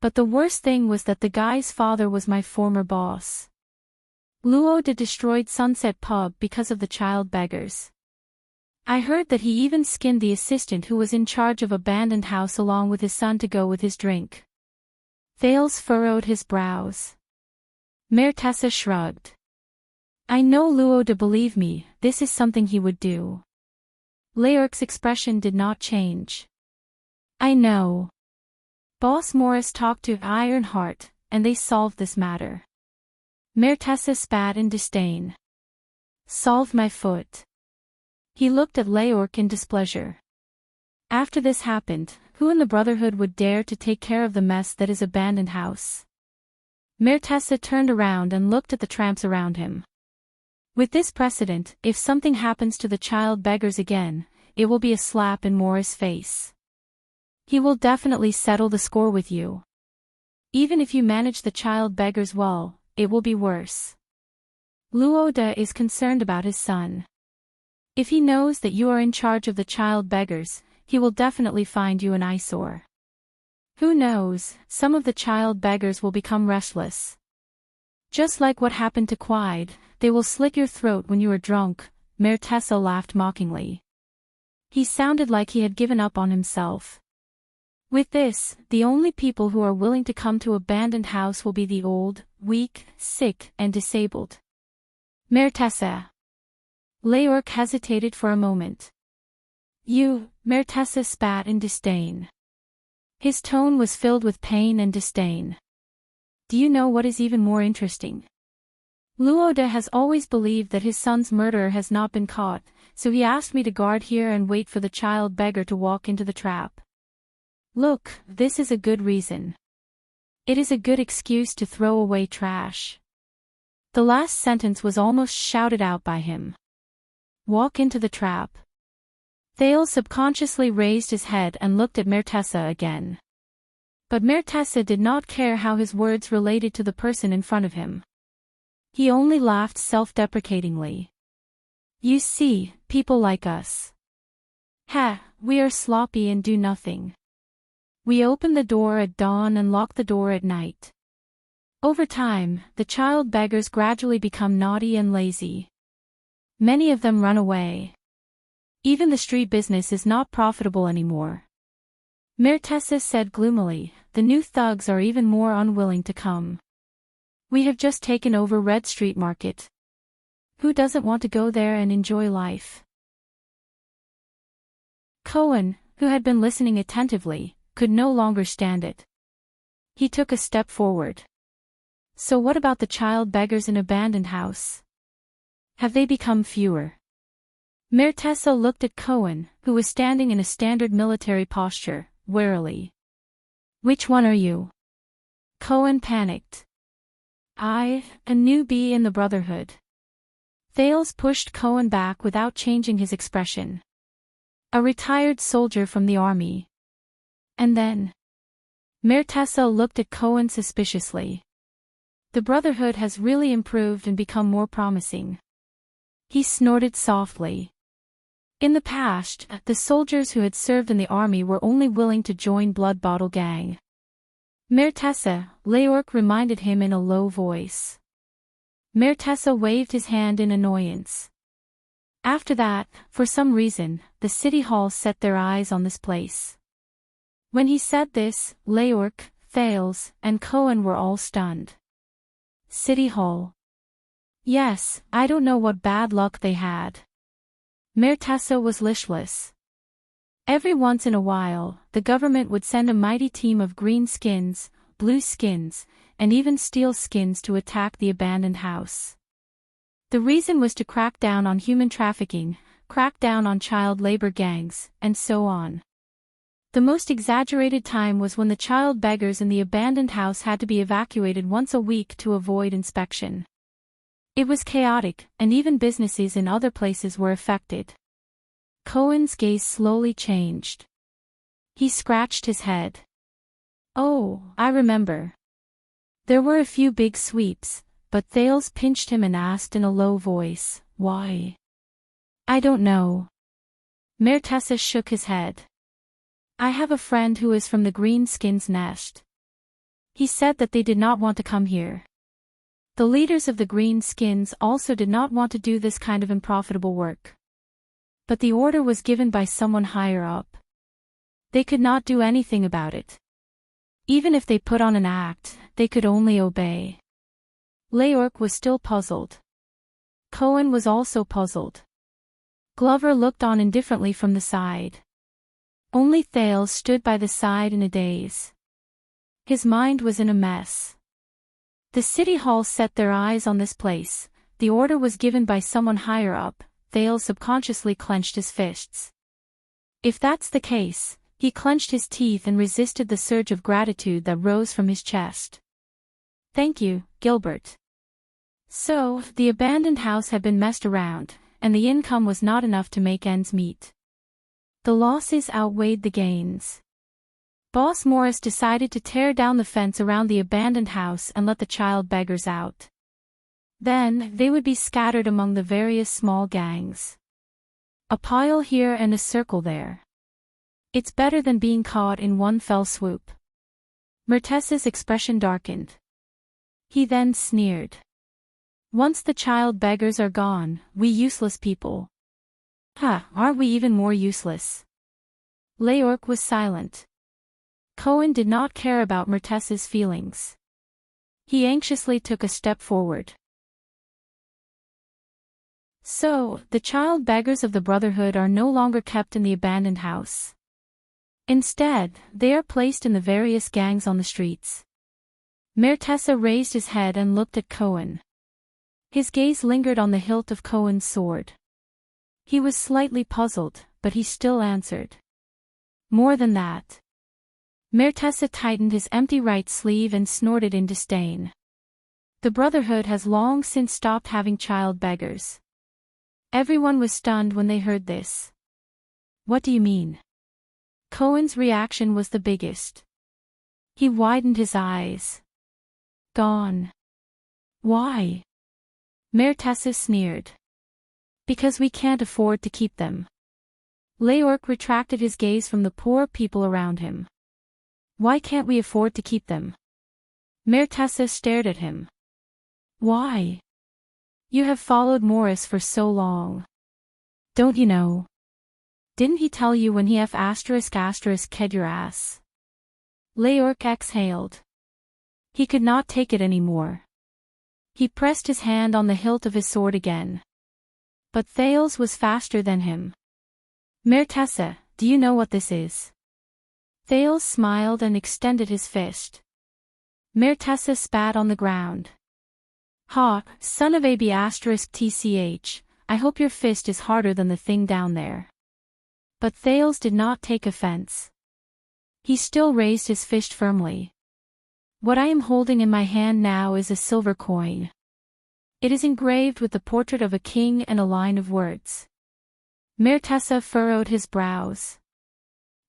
But the worst thing was that the guy's father was my former boss. Luo Da destroyed Sunset Pub because of the child beggars. I heard that he even skinned the assistant who was in charge of abandoned house along with his son to go with his drink. Thales furrowed his brows. Mertessa shrugged. I know Luo Da, believe me, this is something he would do. Leorc's expression did not change. I know. Boss Morris talked to Ironheart, and they solved this matter. Mertessa spat in disdain. Solved my foot. He looked at Leorc in displeasure. After this happened, who in the Brotherhood would dare to take care of the mess that is abandoned house? Mertessa turned around and looked at the tramps around him. With this precedent, if something happens to the child beggars again, it will be a slap in Morris' face. He will definitely settle the score with you. Even if you manage the child beggars well, it will be worse. Luo Da is concerned about his son. If he knows that you are in charge of the child beggars, he will definitely find you an eyesore. Who knows, some of the child beggars will become restless. Just like what happened to Quide, they will slit your throat when you are drunk. Mertessa laughed mockingly. He sounded like he had given up on himself. With this, the only people who are willing to come to abandoned house will be the old, weak, sick, and disabled. Mertessa. Leorc hesitated for a moment. You, Mertessa spat in disdain. His tone was filled with pain and disdain. Do you know what is even more interesting? Luo Da has always believed that his son's murderer has not been caught, so he asked me to guard here and wait for the child beggar to walk into the trap. Look, this is a good reason. It is a good excuse to throw away trash. The last sentence was almost shouted out by him. Walk into the trap. Thales subconsciously raised his head and looked at Mertessa again. But Mertessa did not care how his words related to the person in front of him. He only laughed self-deprecatingly. You see, people like us. Ha, we are sloppy and do nothing. We open the door at dawn and lock the door at night. Over time, the child beggars gradually become naughty and lazy. Many of them run away. Even the street business is not profitable anymore. Mertessa said gloomily, the new thugs are even more unwilling to come. We have just taken over Red Street Market. Who doesn't want to go there and enjoy life? Cohen, who had been listening attentively, could no longer stand it. He took a step forward. So what about the child beggars in Abandoned House? Have they become fewer? Mertessa looked at Cohen, who was standing in a standard military posture, warily. Which one are you? Cohen panicked. I, a newbie in the Brotherhood. Thales pushed Cohen back without changing his expression. A retired soldier from the army. And then? Mertessa looked at Cohen suspiciously. The Brotherhood has really improved and become more promising. He snorted softly. In the past, the soldiers who had served in the army were only willing to join Blood Bottle Gang. Mertessa, Leorc reminded him in a low voice. Mertessa waved his hand in annoyance. After that, for some reason, the city hall set their eyes on this place. When he said this, Leorc, Thales, and Cohen were all stunned. City hall. Yes, I don't know what bad luck they had. Mertessa was listless. Every once in a while, the government would send a mighty team of green skins, blue skins, and even steel skins to attack the abandoned house. The reason was to crack down on human trafficking, crack down on child labor gangs, and so on. The most exaggerated time was when the child beggars in the abandoned house had to be evacuated once a week to avoid inspection. It was chaotic, and even businesses in other places were affected. Cohen's gaze slowly changed. He scratched his head. Oh, I remember. There were a few big sweeps, but Thales pinched him and asked in a low voice, why? I don't know. Mertessa shook his head. I have a friend who is from the Green Skins Nest. He said that they did not want to come here. The leaders of the Green Skins also did not want to do this kind of unprofitable work. But the order was given by someone higher up. They could not do anything about it. Even if they put on an act, they could only obey. Leorc was still puzzled. Cohen was also puzzled. Glover looked on indifferently from the side. Only Thales stood by the side in a daze. His mind was in a mess. The city hall set their eyes on this place. The order was given by someone higher up. Thales subconsciously clenched his fists. If that's the case, he clenched his teeth and resisted the surge of gratitude that rose from his chest. Thank you, Gilbert. So, the abandoned house had been messed around, and the income was not enough to make ends meet. The losses outweighed the gains. Boss Morris decided to tear down the fence around the abandoned house and let the child beggars out. Then, they would be scattered among the various small gangs. A pile here and a circle there. It's better than being caught in one fell swoop. Mertessa's expression darkened. He then sneered. Once the child beggars are gone, we useless people. Aren't we even more useless? Leorc was silent. Cohen did not care about Mertessa's feelings. He anxiously took a step forward. So, the child beggars of the Brotherhood are no longer kept in the abandoned house. Instead, they are placed in the various gangs on the streets. Mertessa raised his head and looked at Cohen. His gaze lingered on the hilt of Cohen's sword. He was slightly puzzled, but he still answered. More than that. Mertessa tightened his empty right sleeve and snorted in disdain. The Brotherhood has long since stopped having child beggars. Everyone was stunned when they heard this. What do you mean? Cohen's reaction was the biggest. He widened his eyes. Gone. Why? Mère Tessa sneered. Because we can't afford to keep them. Leorc retracted his gaze from the poor people around him. Why can't we afford to keep them? Mère Tessa stared at him. Why? You have followed Morris for so long. Don't you know? Didn't he tell you when he ked your ass? Leorc exhaled. He could not take it anymore. He pressed his hand on the hilt of his sword again. But Thales was faster than him. Mère Tessa, do you know what this is? Thales smiled and extended his fist. Mère Tessa spat on the ground. Ha, son of a b*tch, I hope your fist is harder than the thing down there. But Thales did not take offense. He still raised his fist firmly. What I am holding in my hand now is a silver coin. It is engraved with the portrait of a king and a line of words. Mère Tessa furrowed his brows.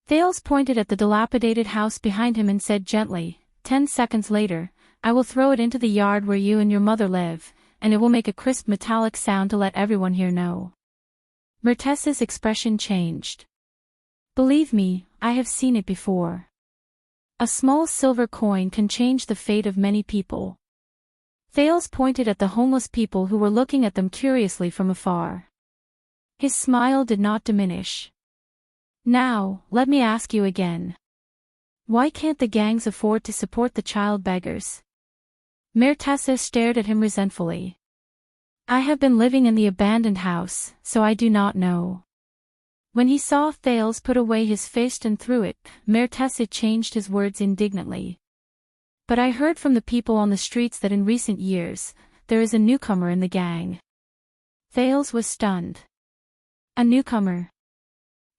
Thales pointed at the dilapidated house behind him and said gently, 10 seconds later, I will throw it into the yard where you and your mother live, and it will make a crisp metallic sound to let everyone here know. Mère Tessa's expression changed. Believe me, I have seen it before. A small silver coin can change the fate of many people. Thales pointed at the homeless people who were looking at them curiously from afar. His smile did not diminish. Now, let me ask you again. Why can't the gangs afford to support the child beggars? Mère Tessa stared at him resentfully. I have been living in the abandoned house, so I do not know. When he saw Thales put away his fist and threw it, Mère Tessa changed his words indignantly. But I heard from the people on the streets that in recent years, there is a newcomer in the gang. Thales was stunned. A newcomer?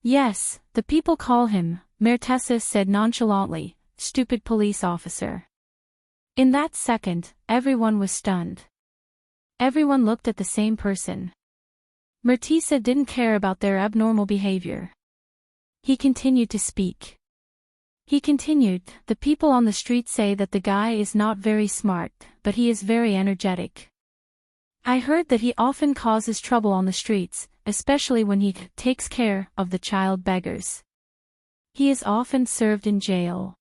Yes, the people call him, Mère Tessa said nonchalantly, stupid police officer. In that second, everyone was stunned. Everyone looked at the same person. Mère Tessa didn't care about their abnormal behavior. He continued to speak. He continued, the people on the street say that the guy is not very smart, but he is very energetic. I heard that he often causes trouble on the streets, especially when he takes care of the child beggars. He is often served in jail.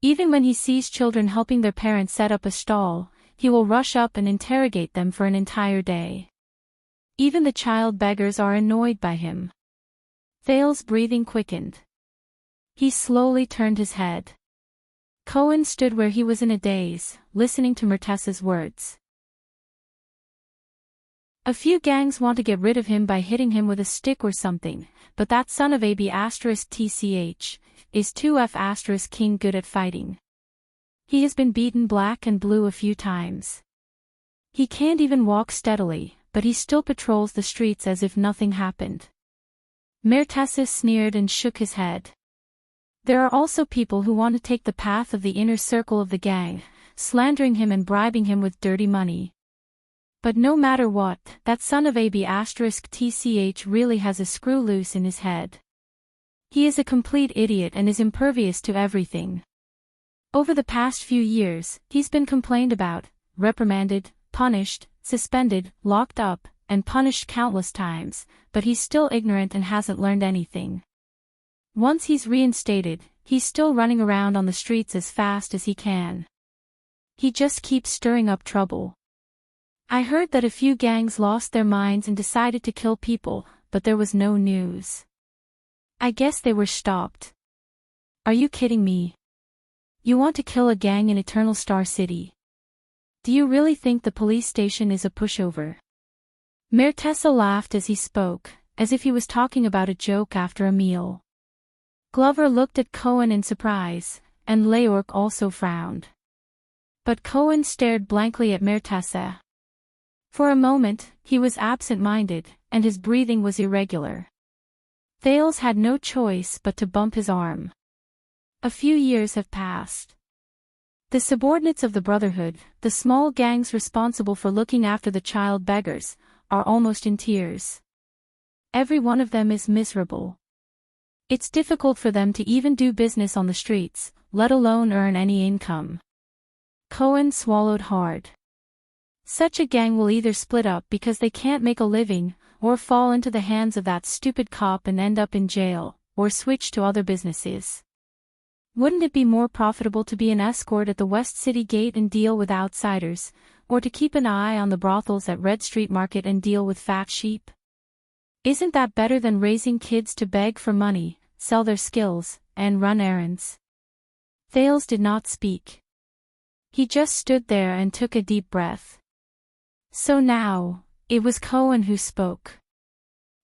Even when he sees children helping their parents set up a stall, he will rush up and interrogate them for an entire day. Even the child beggars are annoyed by him. Thales' breathing quickened. He slowly turned his head. Cohen stood where he was in a daze, listening to Mère Tessa's words. A few gangs want to get rid of him by hitting him with a stick or something, but that son of a b*tch is 2f* king good at fighting. He has been beaten black and blue a few times. He can't even walk steadily, but he still patrols the streets as if nothing happened. Mère Tessa sneered and shook his head. There are also people who want to take the path of the inner circle of the gang, slandering him and bribing him with dirty money. But no matter what, that son of a b*tch really has a screw loose in his head. He is a complete idiot and is impervious to everything. Over the past few years, he's been complained about, reprimanded, punished, suspended, locked up, and punished countless times, but he's still ignorant and hasn't learned anything. Once he's reinstated, he's still running around on the streets as fast as he can. He just keeps stirring up trouble. I heard that a few gangs lost their minds and decided to kill people, but there was no news. I guess they were stopped. Are you kidding me? You want to kill a gang in Eternal Star City? Do you really think the police station is a pushover? Mère Tessa laughed as he spoke, as if he was talking about a joke after a meal. Glover looked at Cohen in surprise, and Leorc also frowned. But Cohen stared blankly at Mère Tessa. For a moment, he was absent-minded, and his breathing was irregular. Thales had no choice but to bump his arm. A few years have passed. The subordinates of the Brotherhood, the small gangs responsible for looking after the child beggars, are almost in tears. Every one of them is miserable. It's difficult for them to even do business on the streets, let alone earn any income. Cohen swallowed hard. Such a gang will either split up because they can't make a living, or fall into the hands of that stupid cop and end up in jail, or switch to other businesses. Wouldn't it be more profitable to be an escort at the West City Gate and deal with outsiders, or to keep an eye on the brothels at Red Street Market and deal with fat sheep? Isn't that better than raising kids to beg for money, sell their skills, and run errands? Thales did not speak. He just stood there and took a deep breath. So now, it was Cohen who spoke.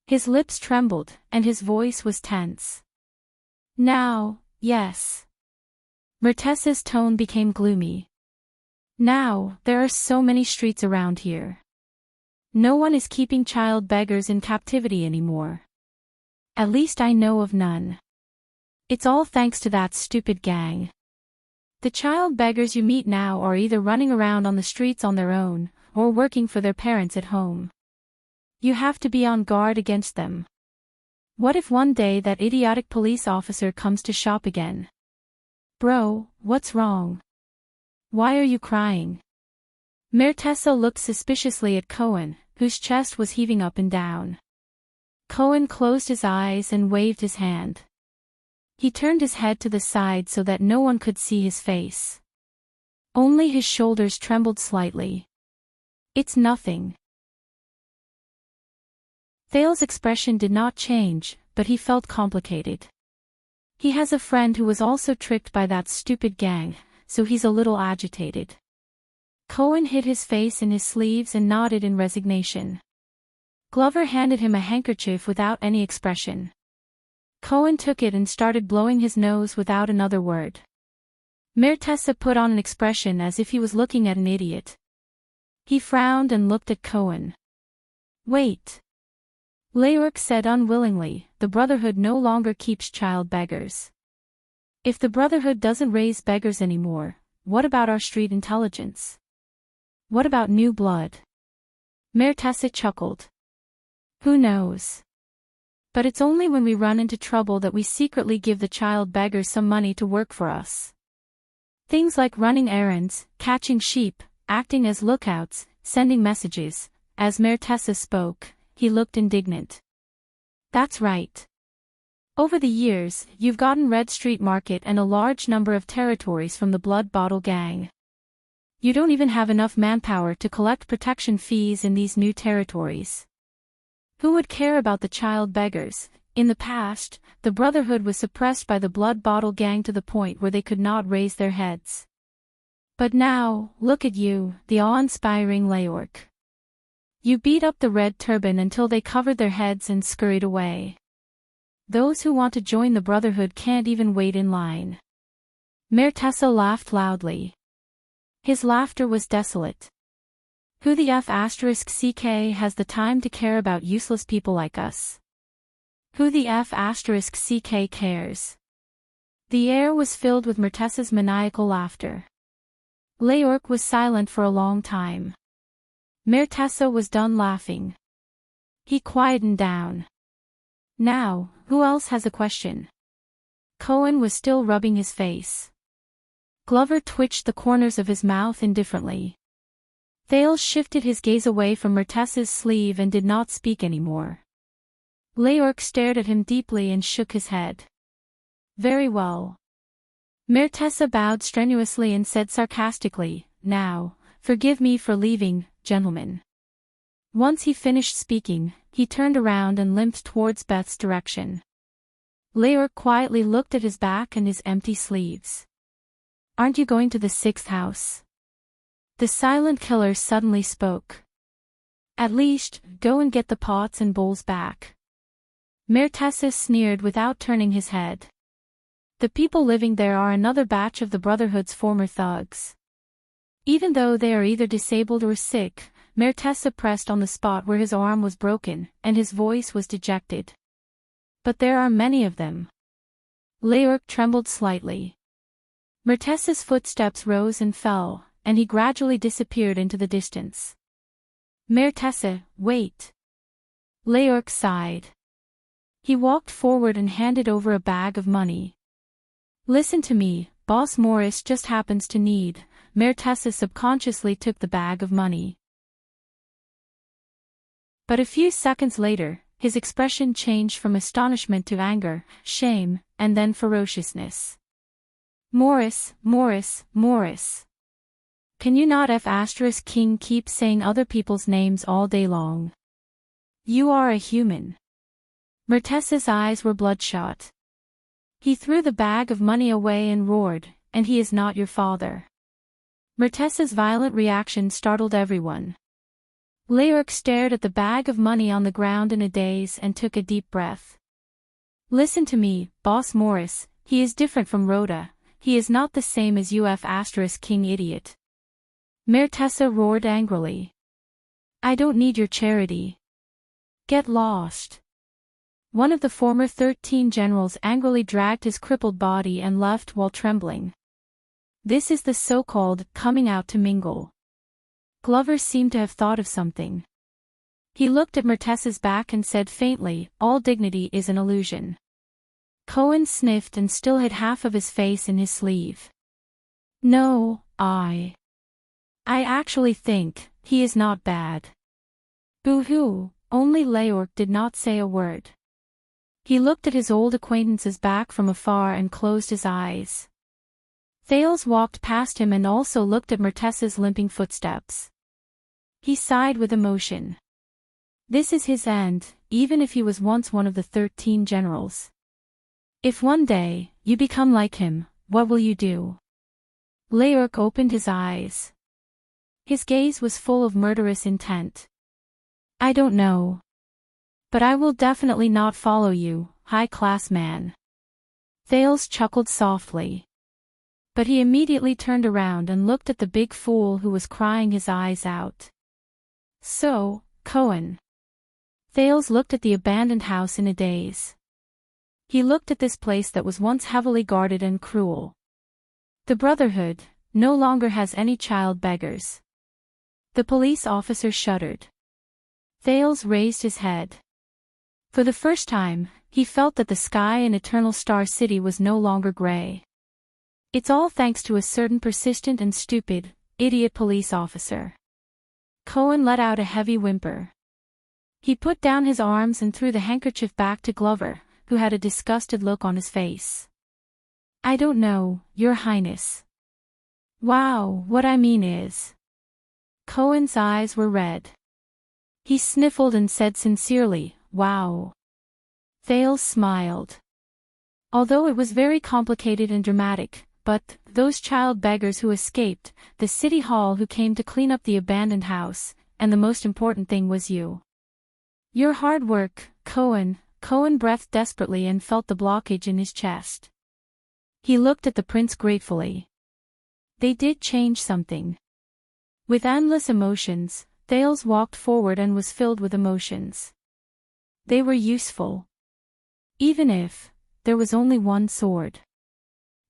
His lips trembled, and his voice was tense. Now, yes. Myrtessa's tone became gloomy. Now, there are so many streets around here. No one is keeping child beggars in captivity anymore. At least I know of none. It's all thanks to that stupid gang. The child beggars you meet now are either running around on the streets on their own, or working for their parents at home. You have to be on guard against them. What if one day that idiotic police officer comes to shop again? Bro, what's wrong? Why are you crying? Myrtessa looked suspiciously at Cohen, whose chest was heaving up and down. Cohen closed his eyes and waved his hand. He turned his head to the side so that no one could see his face. Only his shoulders trembled slightly. It's nothing. Thales' expression did not change, but he felt complicated. He has a friend who was also tricked by that stupid gang, so he's a little agitated. Cohen hid his face in his sleeves and nodded in resignation. Glover handed him a handkerchief without any expression. Cohen took it and started blowing his nose without another word. Myrtessa put on an expression as if he was looking at an idiot. He frowned and looked at Cohen. Wait. Leork said unwillingly, the Brotherhood no longer keeps child beggars. If the Brotherhood doesn't raise beggars anymore, what about our street intelligence? What about new blood? Myrtessa chuckled. Who knows? But it's only when we run into trouble that we secretly give the child beggars some money to work for us. Things like running errands, catching sheep, acting as lookouts, sending messages. As Myrtessa spoke, he looked indignant. That's right. Over the years, you've gotten Red Street Market and a large number of territories from the Blood Bottle Gang. You don't even have enough manpower to collect protection fees in these new territories. Who would care about the child beggars? In the past, the Brotherhood was suppressed by the Blood Bottle Gang to the point where they could not raise their heads. But now, look at you, the awe-inspiring Leork. You beat up the Red Turban until they covered their heads and scurried away. Those who want to join the Brotherhood can't even wait in line. Myrtessa laughed loudly. His laughter was desolate. Who the F***ck has the time to care about useless people like us? Who the F***ck cares? The air was filled with Myrtessa's maniacal laughter. Leork was silent for a long time. Myrtessa was done laughing. He quietened down. Now, who else has a question? Cohen was still rubbing his face. Glover twitched the corners of his mouth indifferently. Thales shifted his gaze away from Myrtessa's sleeve and did not speak anymore. Leork stared at him deeply and shook his head. Very well. Myrtessa bowed strenuously and said sarcastically, Now, forgive me for leaving, gentlemen. Once he finished speaking, he turned around and limped towards Beth's direction. Leork quietly looked at his back and his empty sleeves. Aren't you going to the 6th house? The silent killer suddenly spoke. At least, go and get the pots and bowls back. Myrtessa sneered without turning his head. The people living there are another batch of the Brotherhood's former thugs. Even though they are either disabled or sick, Myrtessa pressed on the spot where his arm was broken, and his voice was dejected. But there are many of them. Leork trembled slightly. Myrtessa's footsteps rose and fell, and he gradually disappeared into the distance. Myrtessa, wait. Leork sighed. He walked forward and handed over a bag of money. Listen to me, Boss Morris just happens to need. Mertessa subconsciously took the bag of money. But a few seconds later, his expression changed from astonishment to anger, shame, and then ferociousness. Morris, Morris, Morris. Can you not King keep saying other people's names all day long? You are a human. Mertessa's eyes were bloodshot. He threw the bag of money away and roared, and he is not your father. Mertessa's violent reaction startled everyone. Leoric stared at the bag of money on the ground in a daze and took a deep breath. Listen to me, Boss Morris, he is different from Rhoda, he is not the same as King idiot. Mertessa roared angrily. I don't need your charity. Get lost. One of the former 13 generals angrily dragged his crippled body and left while trembling. This is the so-called coming out to mingle. Glover seemed to have thought of something. He looked at Mertessa's back and said faintly, all dignity is an illusion. Cohen sniffed and still hid half of his face in his sleeve. No, I actually think, he is not bad. Boo-hoo, only Leoric did not say a word. He looked at his old acquaintance's back from afar and closed his eyes. Thales walked past him and also looked at Mertessa's limping footsteps. He sighed with emotion. This is his end, even if he was once one of the 13 generals. If one day, you become like him, what will you do? Leoric opened his eyes. His gaze was full of murderous intent. I don't know. But I will definitely not follow you, high-class man. Thales chuckled softly. But he immediately turned around and looked at the big fool who was crying his eyes out. So, Cohen. Thales looked at the abandoned house in a daze. He looked at this place that was once heavily guarded and cruel. The Brotherhood no longer has any child beggars. The police officer shuddered. Thales raised his head. For the first time, he felt that the sky in Eternal Star City was no longer gray. It's all thanks to a certain persistent and stupid, idiot police officer. Cohen let out a heavy whimper. He put down his arms and threw the handkerchief back to Glover, who had a disgusted look on his face. I don't know, Your Highness. Wow, what I mean is. Cohen's eyes were red. He sniffled and said sincerely, wow. Thales smiled. Although it was very complicated and dramatic, but, those child beggars who escaped, the city hall who came to clean up the abandoned house, and the most important thing was you. Your hard work, Cohen breathed desperately and felt the blockage in his chest. He looked at the prince gratefully. They did change something. With endless emotions, Thales walked forward and was filled with emotions. They were useful. Even if, there was only one sword.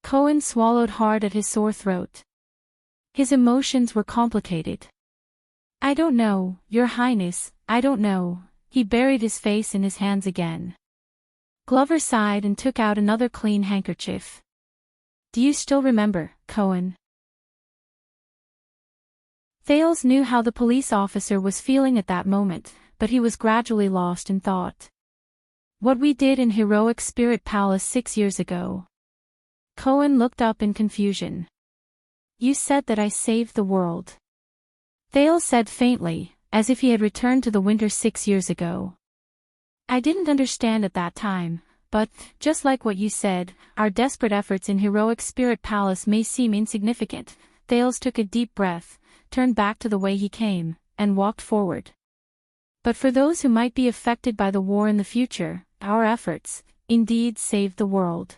Cohen swallowed hard at his sore throat. His emotions were complicated. I don't know, Your Highness, I don't know. He buried his face in his hands again. Glover sighed and took out another clean handkerchief. Do you still remember, Cohen? Thales knew how the police officer was feeling at that moment, but he was gradually lost in thought. What we did in Heroic Spirit Palace 6 years ago. Cohen looked up in confusion. You said that I saved the world. Thales said faintly, as if he had returned to the winter 6 years ago. I didn't understand at that time, but, just like what you said, our desperate efforts in Heroic Spirit Palace may seem insignificant. Thales took a deep breath, turned back to the way he came, and walked forward. But for those who might be affected by the war in the future, our efforts, indeed saved the world.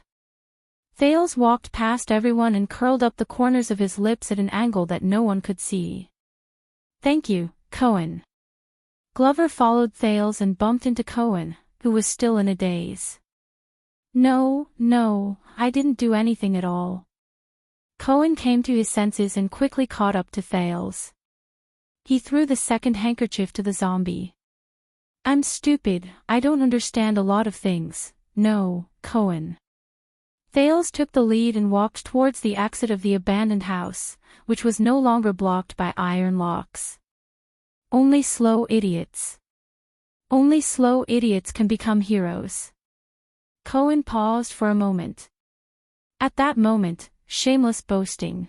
Thales walked past everyone and curled up the corners of his lips at an angle that no one could see. Thank you, Cohen. Glover followed Thales and bumped into Cohen, who was still in a daze. No, I didn't do anything at all. Cohen came to his senses and quickly caught up to Thales. He threw the second handkerchief to the zombie. I'm stupid, I don't understand a lot of things, no, Cohen. Thales took the lead and walked towards the exit of the abandoned house, which was no longer blocked by iron locks. Only slow idiots. Only slow idiots can become heroes. Cohen paused for a moment. At that moment, shameless boasting.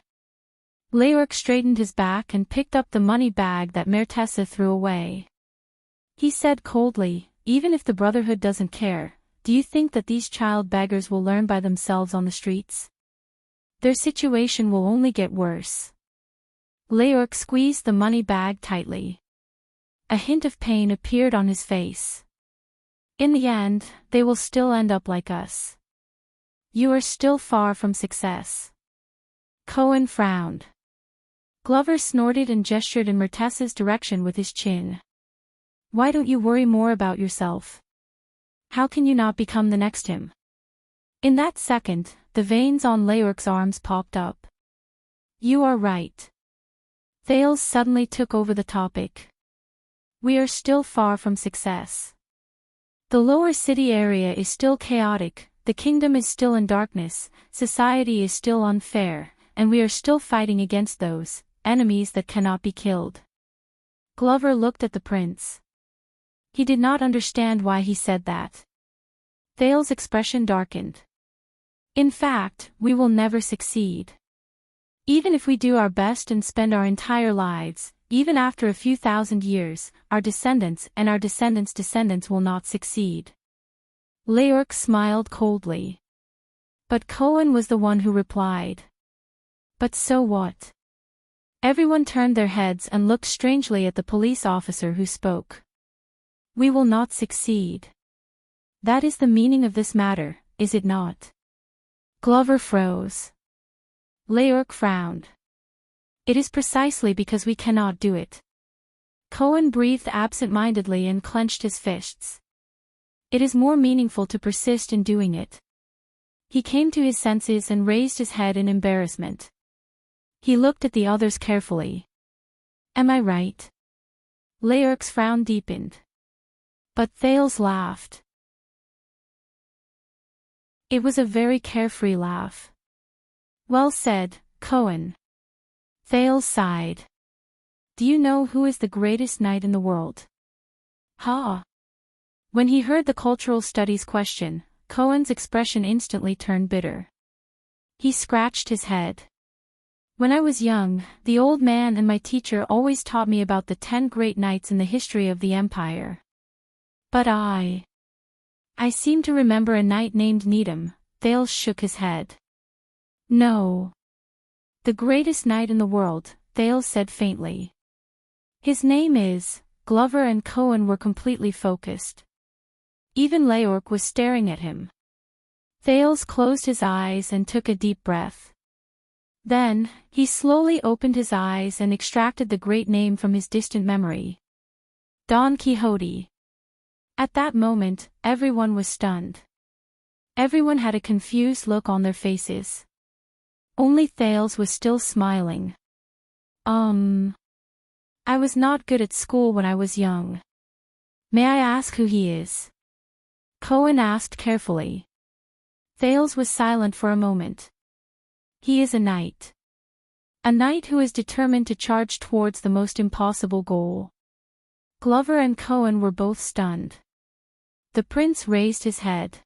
Leoric straightened his back and picked up the money bag that Mertessa threw away. He said coldly, "Even if the Brotherhood doesn't care, do you think that these child beggars will learn by themselves on the streets? Their situation will only get worse." Leoric squeezed the money bag tightly. A hint of pain appeared on his face. "In the end, they will still end up like us. You are still far from success." Cohen frowned. Glover snorted and gestured in Mertessa's direction with his chin. "Why don't you worry more about yourself? How can you not become the next him?" In that second, the veins on Leoric's arms popped up. "You are right." Thales suddenly took over the topic. "We are still far from success. The lower city area is still chaotic, the kingdom is still in darkness, society is still unfair, and we are still fighting against those enemies that cannot be killed." Glover looked at the prince. He did not understand why he said that. Thales' expression darkened. "In fact, we will never succeed. Even if we do our best and spend our entire lives, even after a few thousand years, our descendants and our descendants' descendants will not succeed." Leoric smiled coldly. But Cohen was the one who replied. "But so what?" Everyone turned their heads and looked strangely at the police officer who spoke. "We will not succeed. That is the meaning of this matter, is it not?" Glover froze. Leoric frowned. "It is precisely because we cannot do it." Cohen breathed absent-mindedly and clenched his fists. "It is more meaningful to persist in doing it." He came to his senses and raised his head in embarrassment. He looked at the others carefully. "Am I right?" Leoric's frown deepened. But Thales laughed. It was a very carefree laugh. "Well said, Cohen." Thales sighed. "Do you know who is the greatest knight in the world?" "Ha!" When he heard the cultural studies question, Cohen's expression instantly turned bitter. He scratched his head. "When I was young, the old man and my teacher always taught me about the 10 great knights in the history of the empire. But I seem to remember a knight named Needham." Thales shook his head. "No. The greatest knight in the world," Thales said faintly. "His name is..." Glover and Cohen were completely focused. Even Leoric was staring at him. Thales closed his eyes and took a deep breath. Then, he slowly opened his eyes and extracted the great name from his distant memory. Don Quixote. At that moment, everyone was stunned. Everyone had a confused look on their faces. Only Thales was still smiling. I was not good at school when I was young. May I ask who he is?" Cohen asked carefully. Thales was silent for a moment. "He is a knight. A knight who is determined to charge towards the most impossible goal." Glover and Cohen were both stunned. The prince raised his head.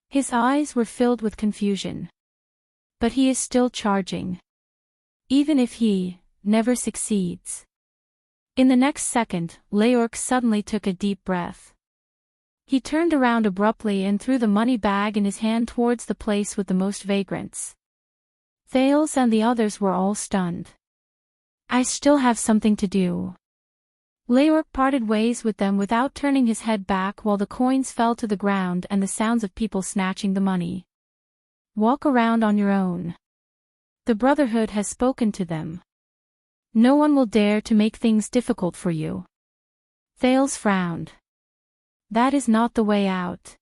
His eyes were filled with confusion. "But he is still charging. Even if he never succeeds." In the next second, Leoric suddenly took a deep breath. He turned around abruptly and threw the money bag in his hand towards the place with the most vagrants. Thales and the others were all stunned. "I still have something to do." Leoric parted ways with them without turning his head back while the coins fell to the ground and the sounds of people snatching the money. "Walk around on your own. The Brotherhood has spoken to them. No one will dare to make things difficult for you." Thales frowned. "That is not the way out."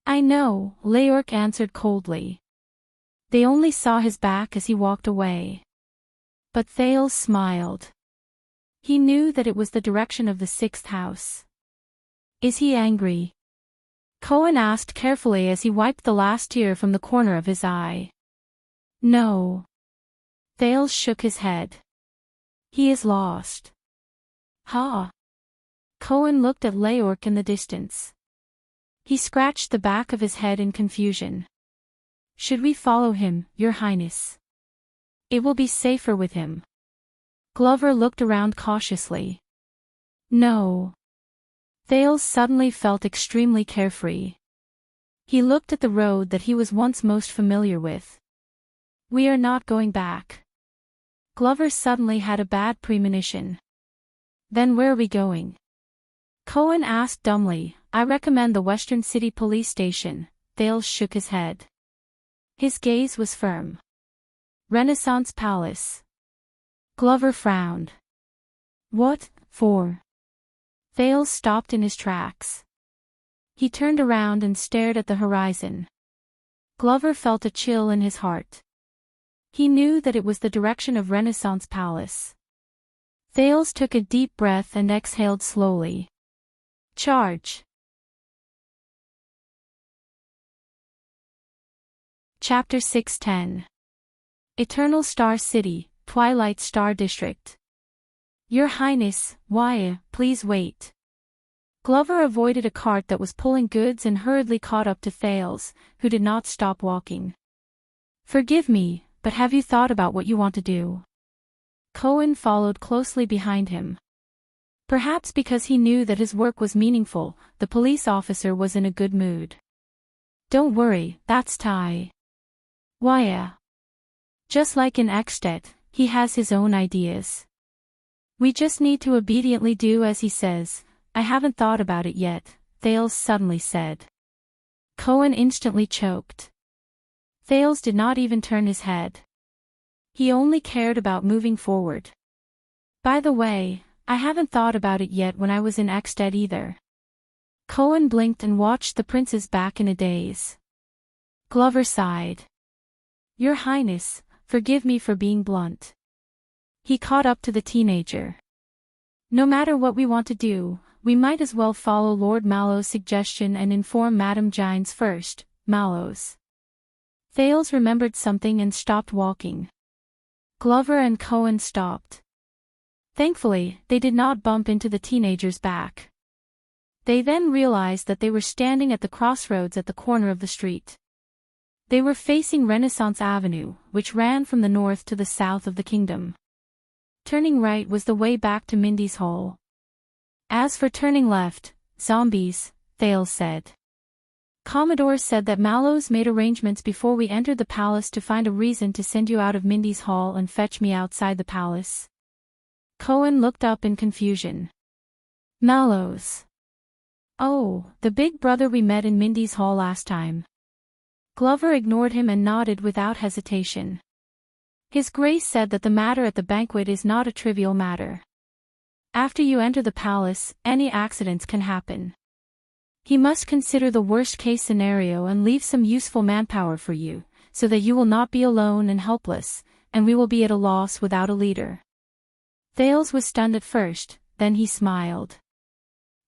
"I know," Leoric answered coldly. They only saw his back as he walked away. But Thales smiled. He knew that it was the direction of the 6th house. "Is he angry?" Cohen asked carefully as he wiped the last tear from the corner of his eye. No. Thales shook his head. He is lost. Ha! Cohen looked at Leorc in the distance. He scratched the back of his head in confusion. Should we follow him, Your Highness? It will be safer with him. Glover looked around cautiously. No. Thales suddenly felt extremely carefree. He looked at the road that he was once most familiar with. We are not going back. Glover suddenly had a bad premonition. Then where are we going? Cohen asked dumbly. I recommend the Western City Police Station. Thales shook his head. His gaze was firm. Renaissance Palace. Glover frowned. What for? Thales stopped in his tracks. He turned around and stared at the horizon. Glover felt a chill in his heart. He knew that it was the direction of Renaissance Palace. Thales took a deep breath and exhaled slowly. Charge. Chapter 610. Eternal Star City, Twilight Star District. Your Highness, why, please wait. Glover avoided a cart that was pulling goods and hurriedly caught up to Thales, who did not stop walking. Forgive me, but have you thought about what you want to do? Cohen followed closely behind him. Perhaps because he knew that his work was meaningful, the police officer was in a good mood. Don't worry, that's Ty. Why? Just like in Ekstedt, he has his own ideas. We just need to obediently do as he says. I haven't thought about it yet, Thales suddenly said. Cohen instantly choked. Thales did not even turn his head. He only cared about moving forward. By the way, I haven't thought about it yet when I was in Ekstedt either. Cohen blinked and watched the prince's back in a daze. Glover sighed. Your Highness, forgive me for being blunt. He caught up to the teenager. No matter what we want to do, we might as well follow Lord Mallow's suggestion and inform Madame Gines first, Mallows. Thales remembered something and stopped walking. Glover and Cohen stopped. Thankfully, they did not bump into the teenager's back. They then realized that they were standing at the crossroads at the corner of the street. They were facing Renaissance Avenue, which ran from the north to the south of the kingdom. Turning right was the way back to Mindy's Hall. As for turning left, zombies, Thales said. Commodore said that Mallows made arrangements before we entered the palace to find a reason to send you out of Mindy's Hall and fetch me outside the palace. Cohen looked up in confusion. Mallows. Oh, the big brother we met in Mindy's Hall last time. Glover ignored him and nodded without hesitation. His Grace said that the matter at the banquet is not a trivial matter. After you enter the palace, any accidents can happen. He must consider the worst-case scenario and leave some useful manpower for you, so that you will not be alone and helpless, and we will be at a loss without a leader. Thales was stunned at first, then he smiled.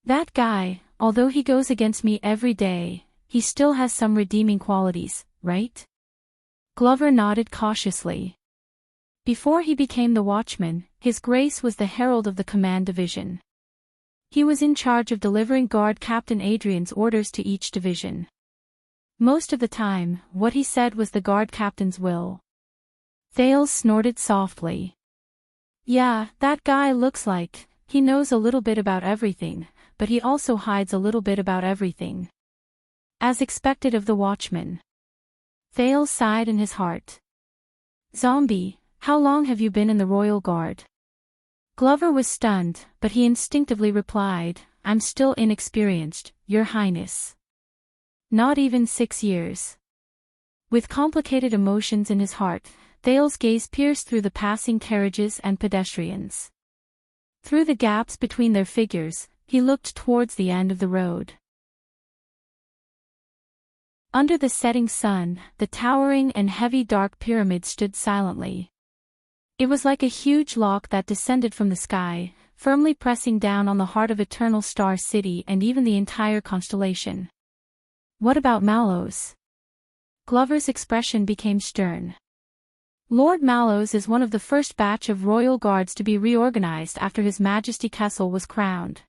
That guy, although he goes against me every day, he still has some redeeming qualities, right? Glover nodded cautiously. Before he became the watchman, His Grace was the herald of the command division. He was in charge of delivering Guard Captain Adrian's orders to each division. Most of the time, what he said was the Guard Captain's will. Thales snorted softly. Yeah, that guy looks like, he knows a little bit about everything, but he also hides a little bit about everything. As expected of the watchman. Thales sighed in his heart. Zombie, how long have you been in the Royal Guard? Glover was stunned, but he instinctively replied, I'm still inexperienced, Your Highness. Not even 6 years. With complicated emotions in his heart, Thales' gaze pierced through the passing carriages and pedestrians. Through the gaps between their figures, he looked towards the end of the road. Under the setting sun, the towering and heavy dark pyramid stood silently. It was like a huge lock that descended from the sky, firmly pressing down on the heart of Eternal Star City and even the entire constellation. What about Mallows? Glover's expression became stern. Lord Mallows is one of the first batch of royal guards to be reorganized after His Majesty Kessel was crowned.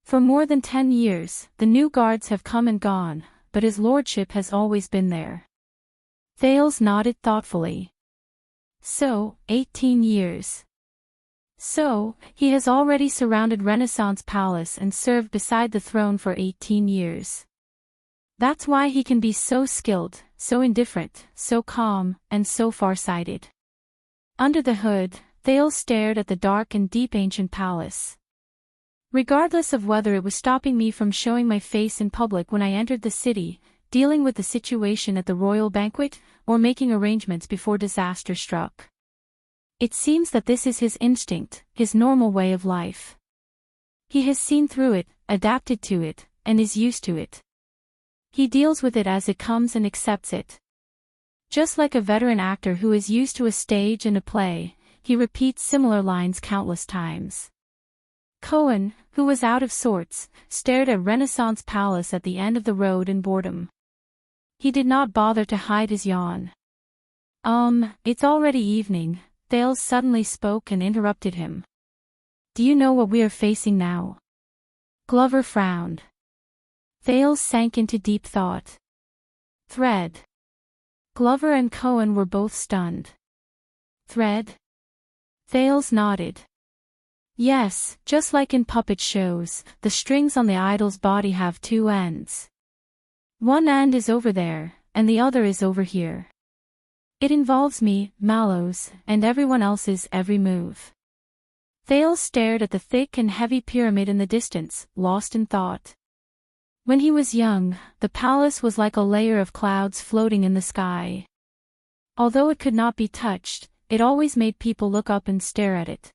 For more than 10 years, the new guards have come and gone, but his lordship has always been there. Thales nodded thoughtfully. So, 18 years. So, he has already surrounded Renaissance Palace and served beside the throne for 18 years. That's why he can be so skilled, so indifferent, so calm, and so far-sighted. Under the hood, Thales stared at the dark and deep ancient palace. Regardless of whether it was stopping me from showing my face in public when I entered the city, dealing with the situation at the royal banquet, or making arrangements before disaster struck. It seems that this is his instinct, his normal way of life. He has seen through it, adapted to it, and is used to it. He deals with it as it comes and accepts it. Just like a veteran actor who is used to a stage and a play, he repeats similar lines countless times. Cohen, who was out of sorts, stared at Renaissance Palace at the end of the road in boredom. He did not bother to hide his yawn. It's already evening, Thales suddenly spoke and interrupted him. Do you know what we are facing now? Glover frowned. Thales sank into deep thought. Thread. Glover and Cohen were both stunned. Thread? Thales nodded. Yes, just like in puppet shows, the strings on the idol's body have two ends. One end is over there, and the other is over here. It involves me, Mallows, and everyone else's every move. Thales stared at the thick and heavy pyramid in the distance, lost in thought. When he was young, the palace was like a layer of clouds floating in the sky. Although it could not be touched, it always made people look up and stare at it.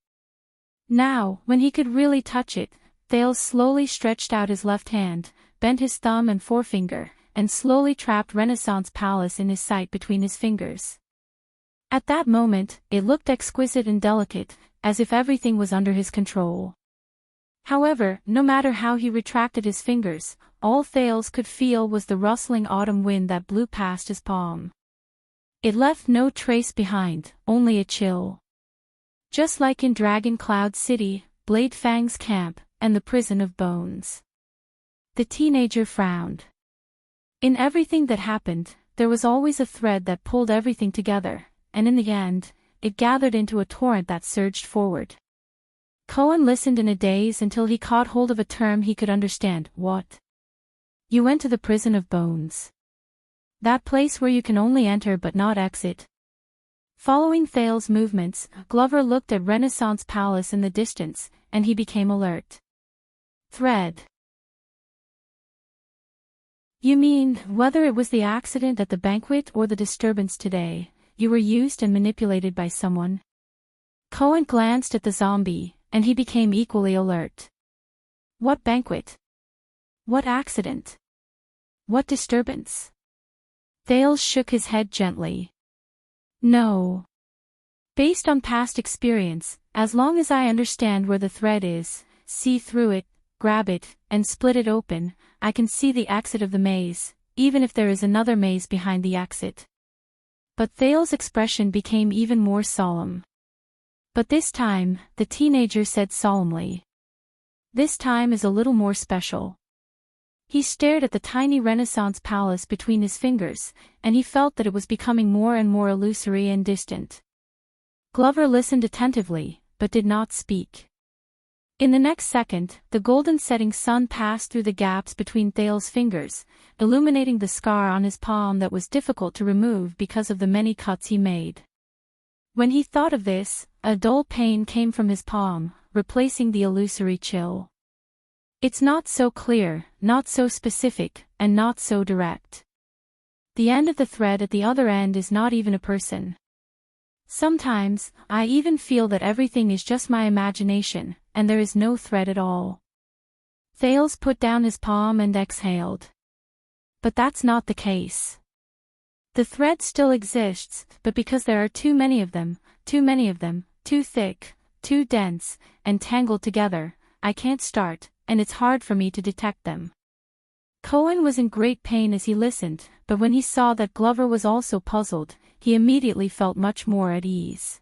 Now, when he could really touch it, Thales slowly stretched out his left hand, bent his thumb and forefinger, and slowly trapped Renaissance Palace in his sight between his fingers. At that moment, it looked exquisite and delicate, as if everything was under his control. However, no matter how he retracted his fingers, all Thales could feel was the rustling autumn wind that blew past his palm. It left no trace behind, only a chill. Just like in Dragon Cloud City, Blade Fang's camp, and the Prison of Bones. The teenager frowned. In everything that happened, there was always a thread that pulled everything together, and in the end, it gathered into a torrent that surged forward. Cohen listened in a daze until he caught hold of a term he could understand. What? You went to the Prison of Bones. That place where you can only enter but not exit. Following Thales' movements, Glover looked at Renaissance Palace in the distance, and he became alert. Thread. You mean, whether it was the accident at the banquet or the disturbance today, you were used and manipulated by someone? Cohen glanced at the zombie, and he became equally alert. What banquet? What accident? What disturbance? Thales shook his head gently. No. Based on past experience, as long as I understand where the thread is, see through it, grab it, and split it open, I can see the exit of the maze, even if there is another maze behind the exit. But Thales' expression became even more solemn. But this time, the teenager said solemnly. This time is a little more special. He stared at the tiny Renaissance Palace between his fingers, and he felt that it was becoming more and more illusory and distant. Glover listened attentively, but did not speak. In the next second, the golden setting sun passed through the gaps between Thales' fingers, illuminating the scar on his palm that was difficult to remove because of the many cuts he made. When he thought of this, a dull pain came from his palm, replacing the illusory chill. It's not so clear, not so specific, and not so direct. The end of the thread at the other end is not even a person. Sometimes, I even feel that everything is just my imagination, and there is no thread at all. Thales put down his palm and exhaled. But that's not the case. The thread still exists, but because there are too many of them, too thick, too dense, and tangled together, I can't start, and it's hard for me to detect them. Cohen was in great pain as he listened, but when he saw that Glover was also puzzled, he immediately felt much more at ease.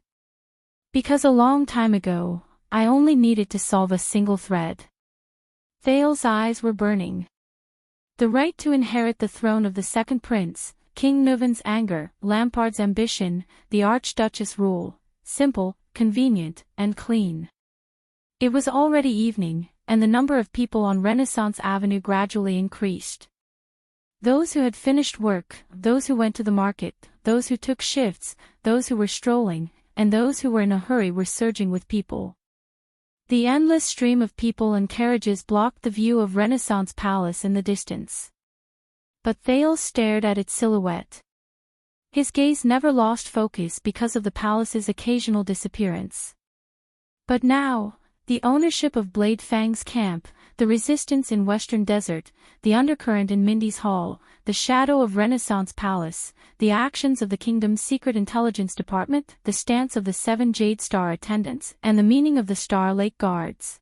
Because a long time ago, I only needed to solve a single thread. Thales's eyes were burning. The right to inherit the throne of the second prince, King Nuvan's anger, Lampard's ambition, the Archduchess' rule, simple, convenient, and clean. It was already evening, and the number of people on Renaissance Avenue gradually increased. Those who had finished work, those who went to the market, those who took shifts, those who were strolling, and those who were in a hurry were surging with people. The endless stream of people and carriages blocked the view of Renaissance Palace in the distance. But Thales stared at its silhouette. His gaze never lost focus because of the palace's occasional disappearance. But now, the ownership of Blade Fang's camp, the resistance in Western Desert, the undercurrent in Mindy's Hall, the shadow of Renaissance Palace, the actions of the kingdom's secret intelligence department, the stance of the 7 Jade Star attendants, and the meaning of the Star Lake Guards.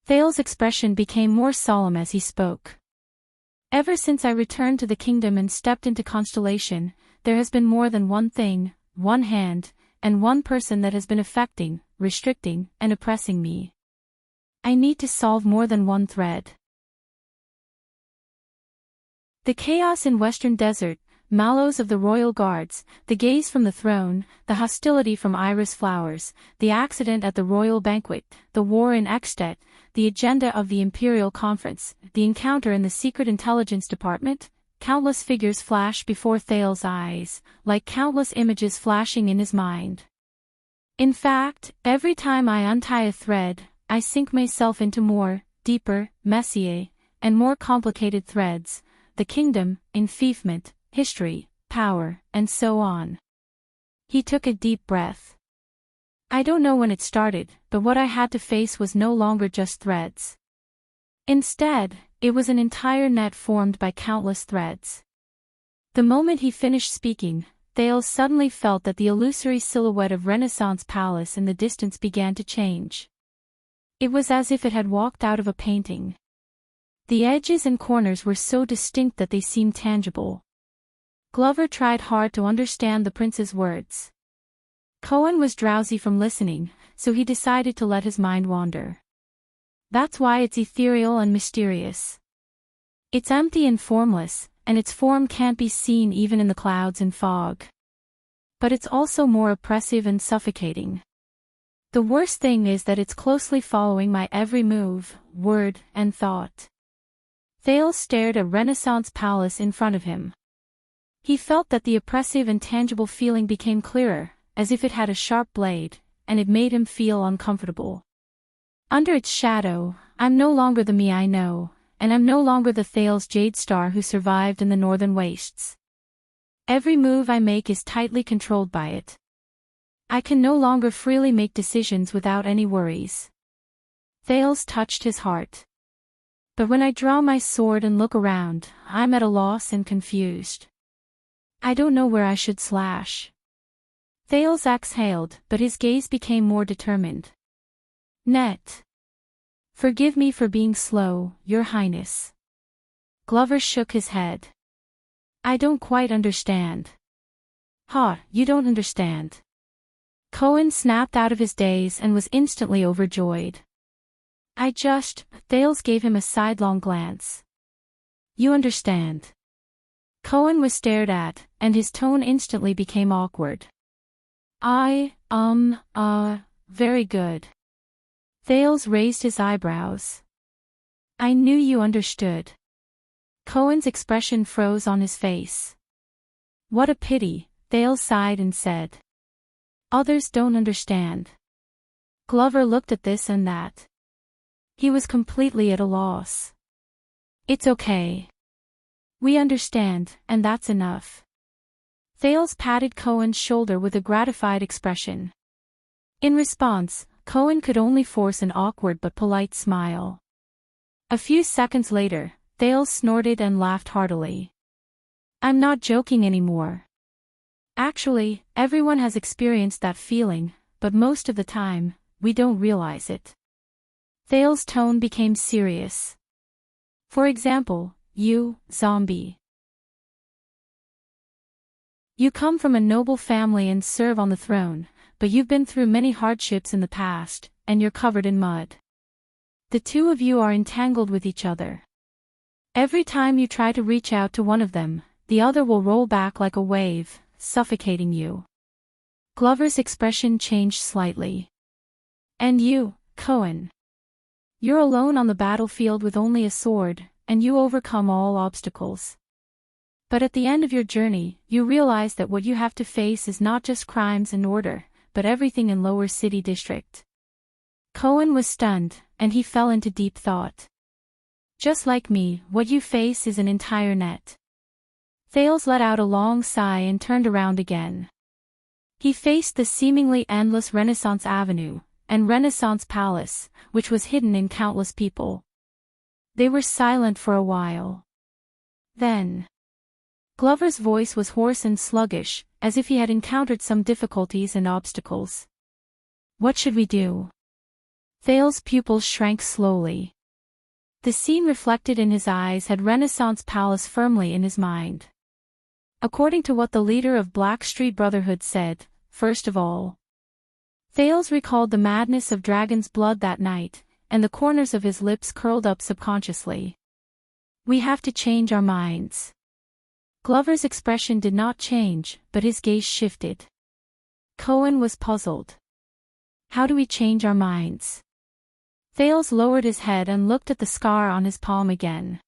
Thales's expression became more solemn as he spoke. Ever since I returned to the kingdom and stepped into Constellation, there has been more than one thing, one hand, and one person that has been affecting, restricting, and oppressing me. I need to solve more than one thread. The chaos in Western Desert, mallows of the royal guards, the gaze from the throne, the hostility from iris flowers, the accident at the royal banquet, the war in Ekstedt, the agenda of the imperial conference, the encounter in the secret intelligence department, countless figures flash before Thales's eyes, like countless images flashing in his mind. In fact, every time I untie a thread, I sink myself into more, deeper, messier, and more complicated threads, the kingdom, enfeoffment, history, power, and so on. He took a deep breath. I don't know when it started, but what I had to face was no longer just threads. Instead, it was an entire net formed by countless threads. The moment he finished speaking, Thales suddenly felt that the illusory silhouette of Renaissance Palace in the distance began to change. It was as if it had walked out of a painting. The edges and corners were so distinct that they seemed tangible. Glover tried hard to understand the prince's words. Cohen was drowsy from listening, so he decided to let his mind wander. That's why it's ethereal and mysterious. It's empty and formless, and its form can't be seen even in the clouds and fog. But it's also more oppressive and suffocating. The worst thing is that it's closely following my every move, word, and thought. Thales stared at Renaissance Palace in front of him. He felt that the oppressive and tangible feeling became clearer, as if it had a sharp blade, and it made him feel uncomfortable. Under its shadow, I'm no longer the me I know, and I'm no longer the Thales Jade Star who survived in the northern wastes. Every move I make is tightly controlled by it. I can no longer freely make decisions without any worries. Thales touched his heart. But when I draw my sword and look around, I'm at a loss and confused. I don't know where I should slash. Thales exhaled, but his gaze became more determined. Net. Forgive me for being slow, Your Highness. Glover shook his head. I don't quite understand. Ha, you don't understand. Cohen snapped out of his daze and was instantly overjoyed. Thales gave him a sidelong glance. You understand. Cohen was stared at, and his tone instantly became awkward. Very good. Thales raised his eyebrows. I knew you understood. Cohen's expression froze on his face. What a pity, Thales sighed and said. Others don't understand. Glover looked at this and that. He was completely at a loss. It's okay. We understand, and that's enough. Thales patted Cohen's shoulder with a gratified expression. In response, Cohen could only force an awkward but polite smile. A few seconds later, Thales snorted and laughed heartily. I'm not joking anymore. Actually, everyone has experienced that feeling, but most of the time, we don't realize it. Thales' tone became serious. For example, you, zombie. You come from a noble family and serve on the throne, but you've been through many hardships in the past, and you're covered in mud. The two of you are entangled with each other. Every time you try to reach out to one of them, the other will roll back like a wave, suffocating you. Glover's expression changed slightly. And you, Cohen. You're alone on the battlefield with only a sword, and you overcome all obstacles. But at the end of your journey, you realize that what you have to face is not just crimes and order, but everything in Lower City District. Cohen was stunned, and he fell into deep thought. Just like me, what you face is an entire net. Thales let out a long sigh and turned around again. He faced the seemingly endless Renaissance Avenue, and Renaissance Palace, which was hidden in countless people. They were silent for a while. Then, Glover's voice was hoarse and sluggish, as if he had encountered some difficulties and obstacles. What should we do? Thales' pupils shrank slowly. The scene reflected in his eyes had Renaissance Palace firmly in his mind. According to what the leader of Black Street Brotherhood said, first of all, Thales recalled the madness of Dragon's blood that night, and the corners of his lips curled up subconsciously. We have to change our minds. Glover's expression did not change, but his gaze shifted. Cohen was puzzled. How do we change our minds? Thales lowered his head and looked at the scar on his palm again.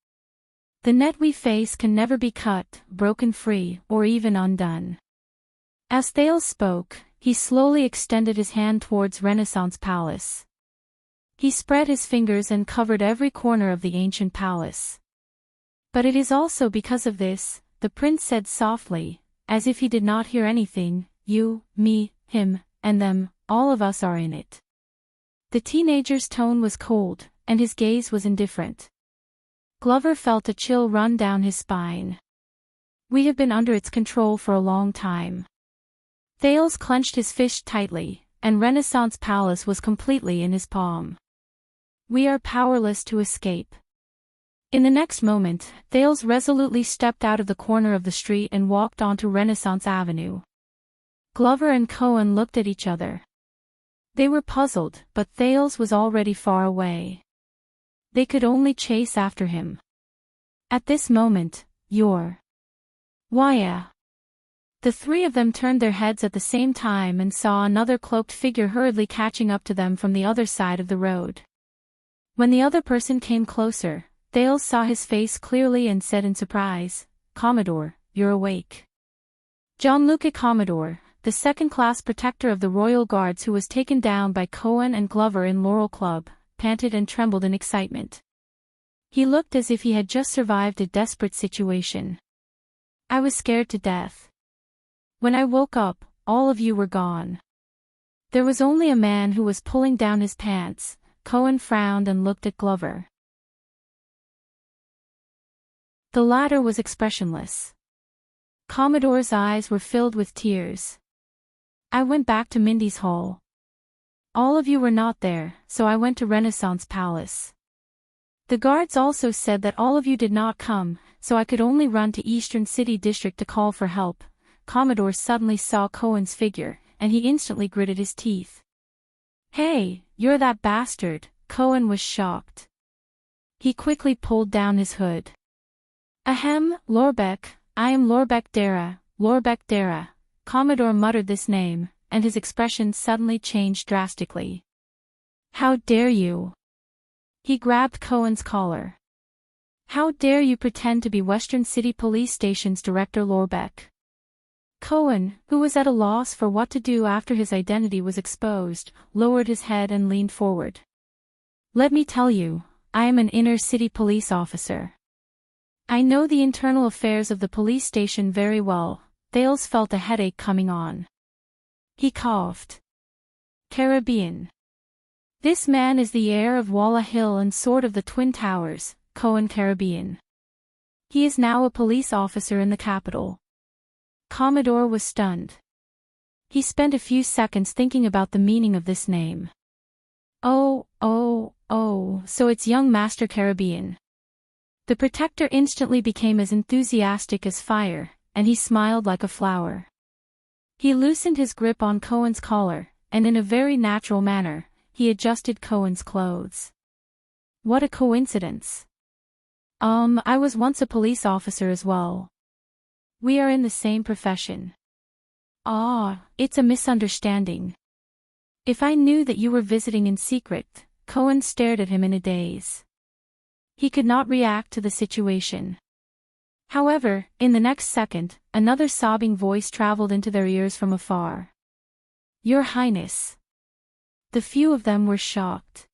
The net we face can never be cut, broken free, or even undone. As Thales spoke, he slowly extended his hand towards Renaissance Palace. He spread his fingers and covered every corner of the ancient palace. But it is also because of this, the prince said softly, as if he did not hear anything, you, me, him, and them, all of us are in it. The teenager's tone was cold, and his gaze was indifferent. Glover felt a chill run down his spine. We have been under its control for a long time. Thales clenched his fist tightly, and Renaissance Palace was completely in his palm. We are powerless to escape. In the next moment, Thales resolutely stepped out of the corner of the street and walked onto Renaissance Avenue. Glover and Cohen looked at each other. They were puzzled, but Thales was already far away. They could only chase after him. At this moment, Why? The three of them turned their heads at the same time and saw another cloaked figure hurriedly catching up to them from the other side of the road. When the other person came closer, Thales saw his face clearly and said in surprise, Commodore, you're awake. Gianluca Commodore, the second-class protector of the Royal Guards who was taken down by Cohen and Glover in Laurel Club, panted and trembled in excitement. He looked as if he had just survived a desperate situation. I was scared to death. When I woke up, all of you were gone. There was only a man who was pulling down his pants. Cohen frowned and looked at Glover. The latter was expressionless. Commodore's eyes were filled with tears. I went back to Mindy's Hall. All of you were not there, so I went to Renaissance Palace. The guards also said that all of you did not come, so I could only run to Eastern City District to call for help. Commodore suddenly saw Cohen's figure, and he instantly gritted his teeth. Hey, you're that bastard, Cohen was shocked. He quickly pulled down his hood. Ahem, Lorbeck, I am Lorbeck Dara, Commodore muttered this name, and his expression suddenly changed drastically. How dare you? He grabbed Cohen's collar. How dare you pretend to be Western City Police Station's Director Lorbeck? Cohen, who was at a loss for what to do after his identity was exposed, lowered his head and leaned forward. Let me tell you, I am an inner city police officer. I know the internal affairs of the police station very well. Thales felt a headache coming on. He coughed. Caribbean. This man is the heir of Walla Hill and Sword of the Twin Towers, Cohen Caribbean. He is now a police officer in the capital. Commodore was stunned. He spent a few seconds thinking about the meaning of this name. Oh, so it's young Master Caribbean. The protector instantly became as enthusiastic as fire, and he smiled like a flower. He loosened his grip on Cohen's collar, and in a very natural manner, he adjusted Cohen's clothes. What a coincidence. I was once a police officer as well. We are in the same profession. Ah, it's a misunderstanding. If I knew that you were visiting in secret, Cohen stared at him in a daze. He could not react to the situation. However, in the next second, another sobbing voice traveled into their ears from afar. Your Highness. The few of them were shocked.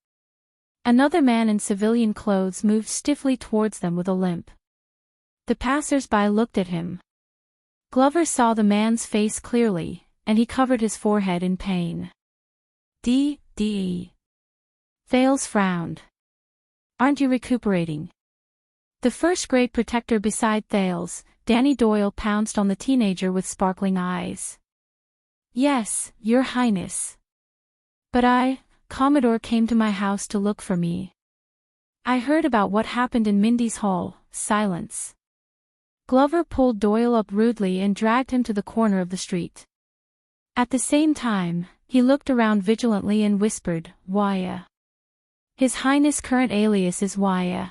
Another man in civilian clothes moved stiffly towards them with a limp. The passers-by looked at him. Glover saw the man's face clearly, and he covered his forehead in pain. Thales frowned. Aren't you recuperating? The first great protector beside Thales, Danny Doyle pounced on the teenager with sparkling eyes. Yes, Your Highness. But Commodore came to my house to look for me. I heard about what happened in Mindy's hall. Silence. Glover pulled Doyle up rudely and dragged him to the corner of the street. At the same time, he looked around vigilantly and whispered, Waya. His Highness' current alias is Waya.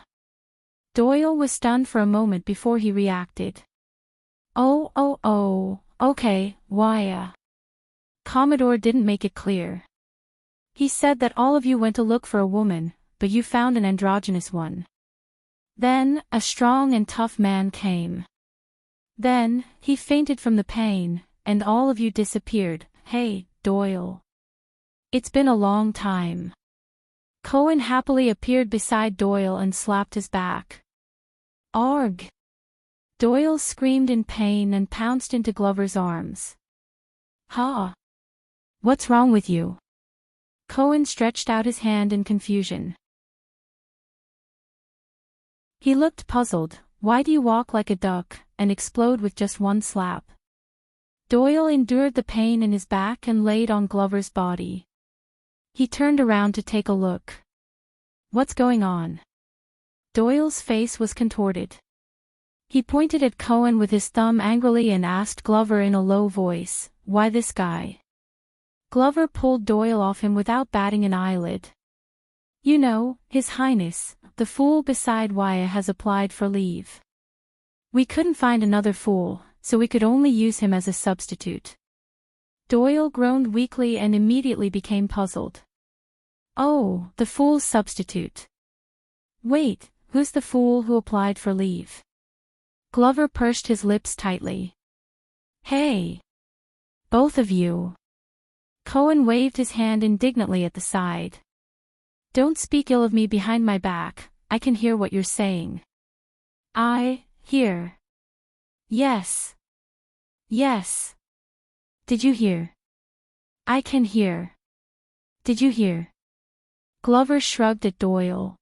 Doyle was stunned for a moment before he reacted. Okay, Waya. Commodore didn't make it clear. He said that all of you went to look for a woman, but you found an androgynous one. Then, a strong and tough man came. Then, he fainted from the pain, and all of you disappeared. Hey, Doyle. It's been a long time. Cohen happily appeared beside Doyle and slapped his back. Arg! Doyle screamed in pain and pounced into Glover's arms. Ha! What's wrong with you? Cohen stretched out his hand in confusion. He looked puzzled. Why do you walk like a duck, and explode with just one slap? Doyle endured the pain in his back and laid on Glover's body. He turned around to take a look. What's going on? Doyle's face was contorted. He pointed at Cohen with his thumb angrily and asked Glover in a low voice, why this guy? Glover pulled Doyle off him without batting an eyelid. You know, His Highness, the fool beside Waya has applied for leave. We couldn't find another fool, so we could only use him as a substitute. Doyle groaned weakly and immediately became puzzled. Oh, the fool's substitute. Wait, who's the fool who applied for leave? Glover pursed his lips tightly. Hey! Both of you! Cohen waved his hand indignantly at the side. Don't speak ill of me behind my back, I can hear what you're saying. I hear. Yes. Yes. Did you hear? I can hear. Did you hear? Glover shrugged at Doyle.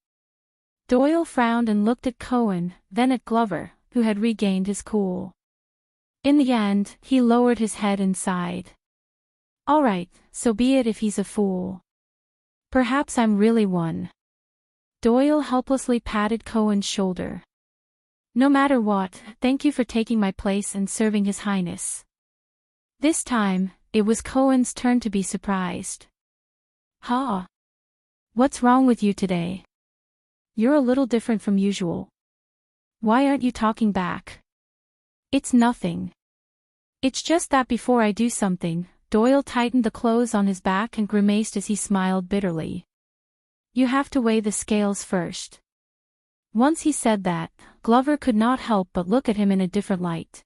Doyle frowned and looked at Cohen, then at Glover, who had regained his cool. In the end, he lowered his head and sighed. All right, so be it if he's a fool. Perhaps I'm really one. Doyle helplessly patted Cohen's shoulder. No matter what, thank you for taking my place and serving His Highness. This time, it was Cohen's turn to be surprised. Ha! What's wrong with you today? You're a little different from usual. Why aren't you talking back? It's nothing. It's just that before I do something, Doyle tightened the clothes on his back and grimaced as he smiled bitterly. You have to weigh the scales first. Once he said that, Glover could not help but look at him in a different light.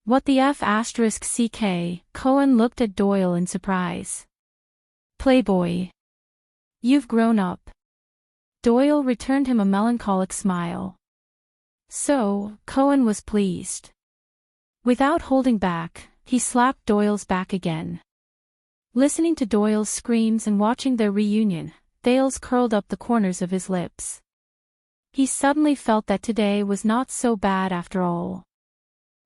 What the F***ck? Cohen looked at Doyle in surprise. Playboy. You've grown up. Doyle returned him a melancholic smile. So, Cohen was pleased. Without holding back, he slapped Doyle's back again. Listening to Doyle's screams and watching their reunion, Thales curled up the corners of his lips. He suddenly felt that today was not so bad after all.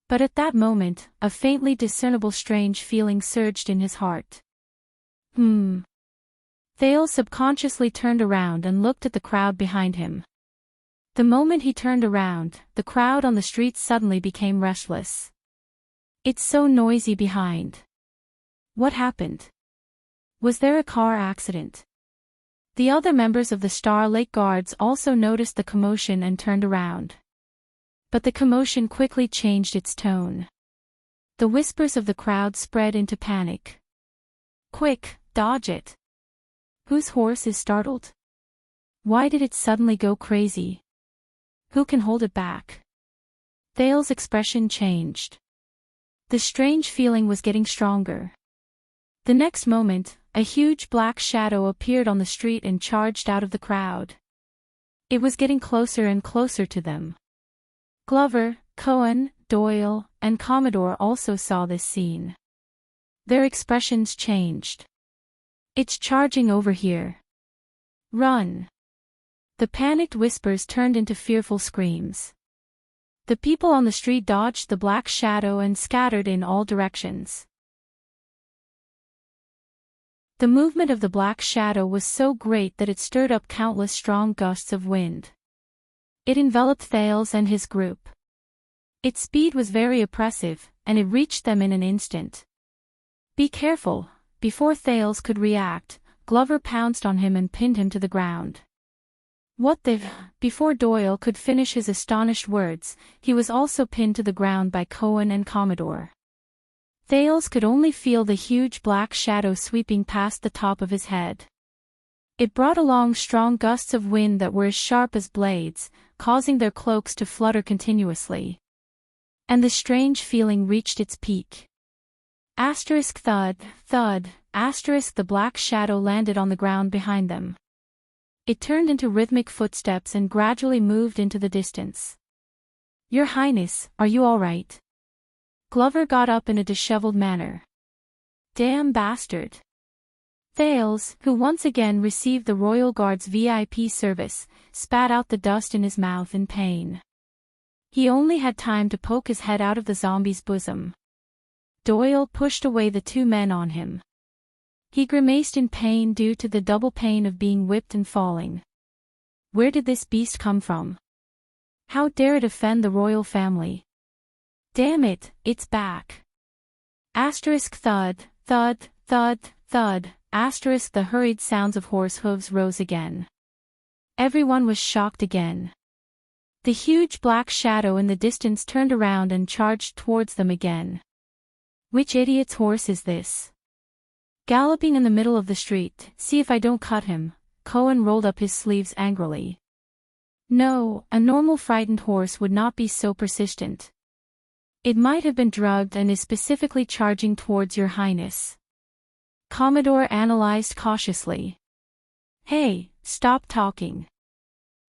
But at that moment, a faintly discernible strange feeling surged in his heart. Thales subconsciously turned around and looked at the crowd behind him. The moment he turned around, the crowd on the street suddenly became restless. It's so noisy behind. What happened? Was there a car accident? The other members of the Star Lake Guards also noticed the commotion and turned around. But the commotion quickly changed its tone. The whispers of the crowd spread into panic. Quick, dodge it. Whose horse is startled? Why did it suddenly go crazy? Who can hold it back? Thale's expression changed. The strange feeling was getting stronger. The next moment, a huge black shadow appeared on the street and charged out of the crowd. It was getting closer and closer to them. Glover, Cohen, Doyle, and Commodore also saw this scene. Their expressions changed. It's charging over here. Run! The panicked whispers turned into fearful screams. The people on the street dodged the black shadow and scattered in all directions. The movement of the black shadow was so great that it stirred up countless strong gusts of wind. It enveloped Thales and his group. Its speed was very oppressive, and it reached them in an instant. Be careful! Before Thales could react, Glover pounced on him and pinned him to the ground. What the? Before Doyle could finish his astonished words, he was also pinned to the ground by Cohen and Commodore. Thales could only feel the huge black shadow sweeping past the top of his head. It brought along strong gusts of wind that were as sharp as blades, causing their cloaks to flutter continuously. And the strange feeling reached its peak. Asterisk thud, thud, asterisk the black shadow landed on the ground behind them. It turned into rhythmic footsteps and gradually moved into the distance. Your Highness, are you all right? Glover got up in a disheveled manner. Damn bastard. Thales, who once again received the Royal Guard's VIP service, spat out the dust in his mouth in pain. He only had time to poke his head out of the zombie's bosom. Doyle pushed away the two men on him. He grimaced in pain due to the double pain of being whipped and falling. Where did this beast come from? How dare it offend the royal family? Damn it, it's back. Asterisk thud, thud, thud, thud, asterisk the hurried sounds of horse hooves rose again. Everyone was shocked again. The huge black shadow in the distance turned around and charged towards them again. Which idiot's horse is this? Galloping in the middle of the street, see if I don't cut him. Cohen rolled up his sleeves angrily. No, a normal frightened horse would not be so persistent. It might have been drugged and is specifically charging towards your highness. Commodore analyzed cautiously. Hey, stop talking.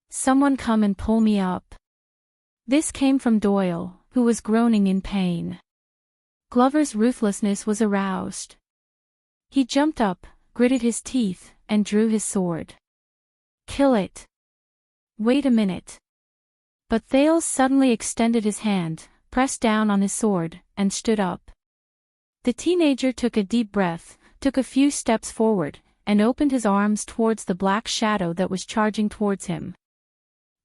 Someone come and pull me up. This came from Doyle, who was groaning in pain. Glover's ruthlessness was aroused. He jumped up, gritted his teeth, and drew his sword. Kill it. Wait a minute. But Thales suddenly extended his hand, pressed down on his sword, and stood up. The teenager took a deep breath, took a few steps forward, and opened his arms towards the black shadow that was charging towards him.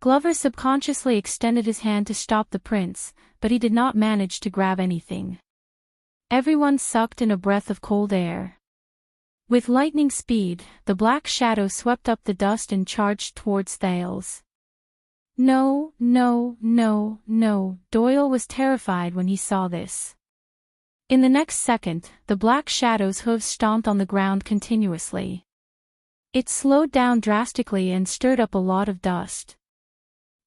Glover subconsciously extended his hand to stop the prince, but he did not manage to grab anything. Everyone sucked in a breath of cold air. With lightning speed, the black shadow swept up the dust and charged towards Thales. No, no, no, no, Doyle was terrified when he saw this. In the next second, the black shadow's hooves stomped on the ground continuously. It slowed down drastically and stirred up a lot of dust.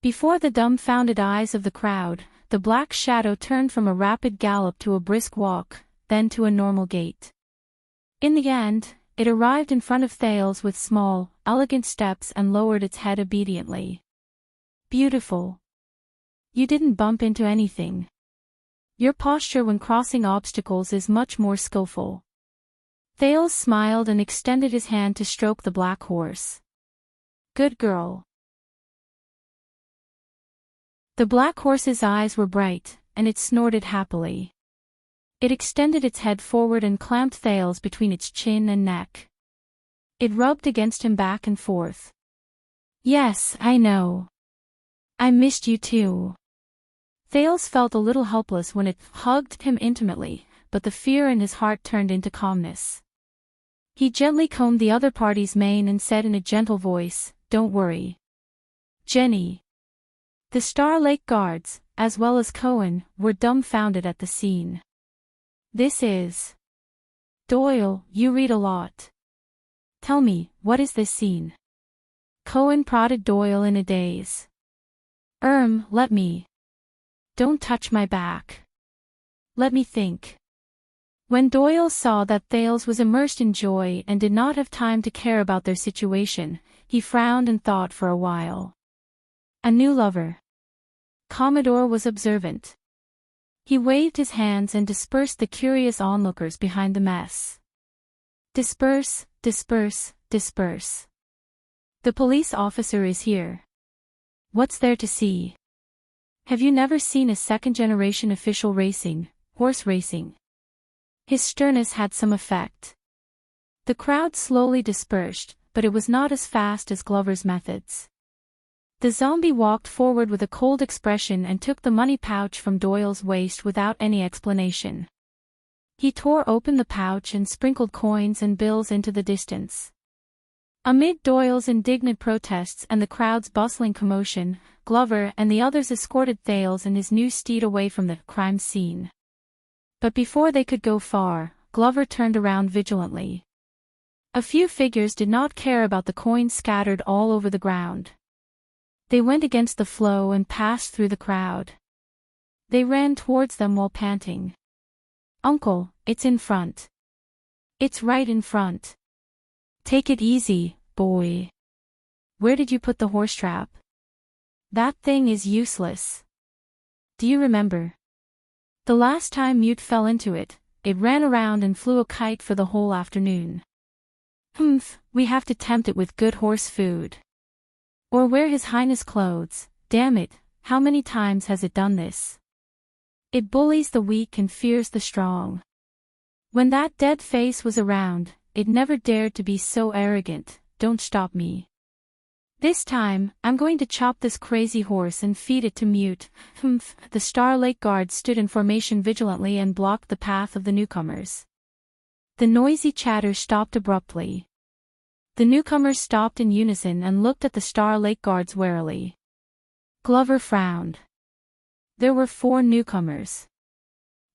Before the dumbfounded eyes of the crowd, the black shadow turned from a rapid gallop to a brisk walk, then to a normal gait. In the end, it arrived in front of Thales with small, elegant steps and lowered its head obediently. Beautiful. You didn't bump into anything. Your posture when crossing obstacles is much more skillful. Thales smiled and extended his hand to stroke the black horse. Good girl. The black horse's eyes were bright, and it snorted happily. It extended its head forward and clamped Thales between its chin and neck. It rubbed against him back and forth. Yes, I know. I missed you too. Thales felt a little helpless when it hugged him intimately, but the fear in his heart turned into calmness. He gently combed the other party's mane and said in a gentle voice, "Don't worry, Jenny." The Star Lake guards, as well as Cohen, were dumbfounded at the scene. This is Doyle, you read a lot. Tell me, what is this scene? Cohen prodded Doyle in a daze. Let me. Don't touch my back. Let me think. When Doyle saw that Thales was immersed in joy and did not have time to care about their situation, he frowned and thought for a while. A new lover. Commodore was observant. He waved his hands and dispersed the curious onlookers behind the mess. Disperse, disperse, disperse. The police officer is here. What's there to see? Have you never seen a second-generation official racing, horse racing? His sternness had some effect. The crowd slowly dispersed, but it was not as fast as Glover's methods. The zombie walked forward with a cold expression and took the money pouch from Doyle's waist without any explanation. He tore open the pouch and sprinkled coins and bills into the distance. Amid Doyle's indignant protests and the crowd's bustling commotion, Glover and the others escorted Thales and his new steed away from the crime scene. But before they could go far, Glover turned around vigilantly. A few figures did not care about the coins scattered all over the ground. They went against the flow and passed through the crowd. They ran towards them while panting. "Uncle, it's in front. It's right in front. Take it easy, boy. Where did you put the horse trap? That thing is useless. Do you remember? The last time Mute fell into it, it ran around and flew a kite for the whole afternoon. We have to tempt it with good horse food. Or wear His Highness clothes. Damn it, how many times has it done this? It bullies the weak and fears the strong. When that dead face was around, it never dared to be so arrogant. Don't stop me. This time, I'm going to chop this crazy horse and feed it to Mute." The Star Lake guards stood in formation vigilantly and blocked the path of the newcomers. The noisy chatter stopped abruptly. The newcomers stopped in unison and looked at the Star Lake guards warily. Glover frowned. There were 4 newcomers.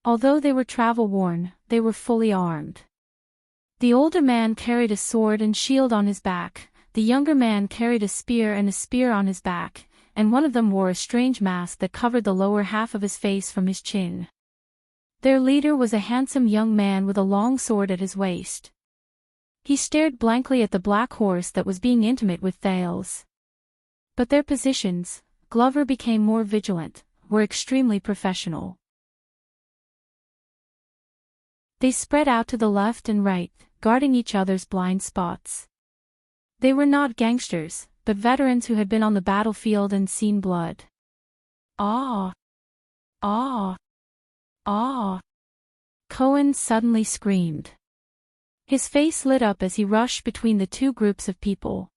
Although they were travel-worn, they were fully armed. The older man carried a sword and shield on his back, the younger man carried a spear and a spear on his back, and one of them wore a strange mask that covered the lower half of his face from his chin. Their leader was a handsome young man with a long sword at his waist. He stared blankly at the black horse that was being intimate with Thales. But their positions, Glover became more vigilant, were extremely professional. They spread out to the left and right, guarding each other's blind spots. They were not gangsters, but veterans who had been on the battlefield and seen blood. "Ah! Ah! Ah!" Cohen suddenly screamed. His face lit up as he rushed between the 2 groups of people.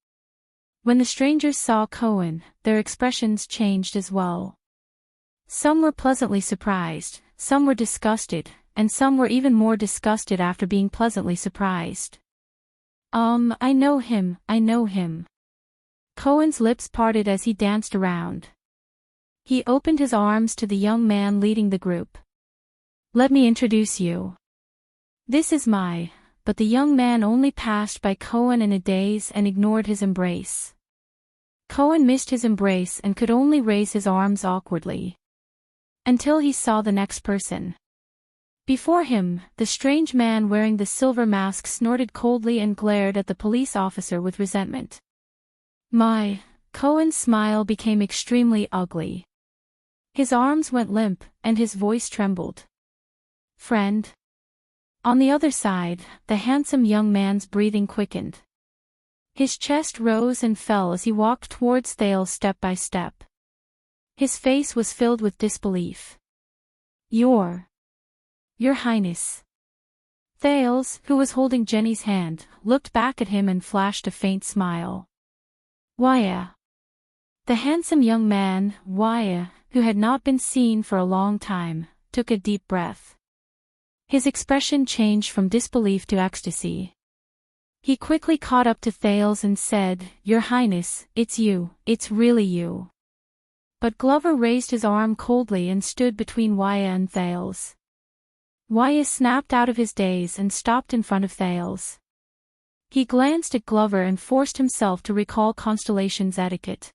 When the strangers saw Cohen, their expressions changed as well. Some were pleasantly surprised, some were disgusted, and some were even more disgusted after being pleasantly surprised. I know him, I know him." Cohen's lips parted as he danced around. He opened his arms to the young man leading the group. "Let me introduce you. This is my..." But the young man only passed by Cohen in a daze and ignored his embrace. Cohen missed his embrace and could only raise his arms awkwardly. Until he saw the next person. Before him, the strange man wearing the silver mask snorted coldly and glared at the police officer with resentment. Cohen's smile became extremely ugly. His arms went limp, and his voice trembled. "Friend?" On the other side, the handsome young man's breathing quickened. His chest rose and fell as he walked towards Thales step by step. His face was filled with disbelief. Your Highness." Thales, who was holding Jenny's hand, looked back at him and flashed a faint smile. "Why, The handsome young man, Waya, who had not been seen for a long time, took a deep breath. His expression changed from disbelief to ecstasy. He quickly caught up to Thales and said, "Your Highness, it's you, it's really you." But Glover raised his arm coldly and stood between Waya and Thales. Waya snapped out of his daze and stopped in front of Thales. He glanced at Glover and forced himself to recall Constellation's etiquette.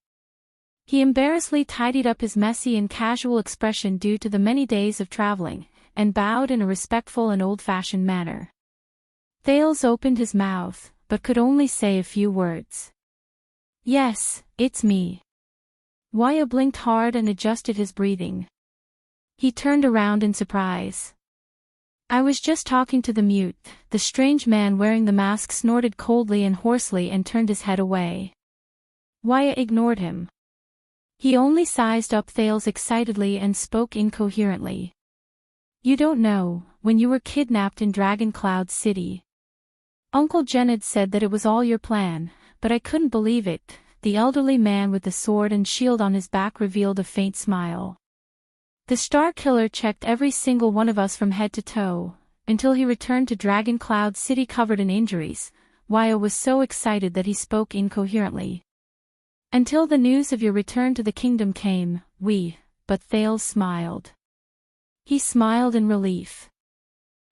He embarrassedly tidied up his messy and casual expression due to the many days of traveling, and bowed in a respectful and old-fashioned manner. Thales opened his mouth, but could only say a few words. "Yes, it's me." Waya blinked hard and adjusted his breathing. He turned around in surprise. "I was just talking to the mute." The strange man wearing the mask snorted coldly and hoarsely and turned his head away. Waya ignored him. He only sized up Thales excitedly and spoke incoherently. "You don't know, when you were kidnapped in Dragon Cloud City. Uncle Gened said that it was all your plan, but I couldn't believe it." The elderly man with the sword and shield on his back revealed a faint smile. "The Star Killer checked every single one of us from head to toe, until he returned to Dragon Cloud City covered in injuries." Waya was so excited that he spoke incoherently. "Until the news of your return to the kingdom came, but Thales smiled. He smiled in relief.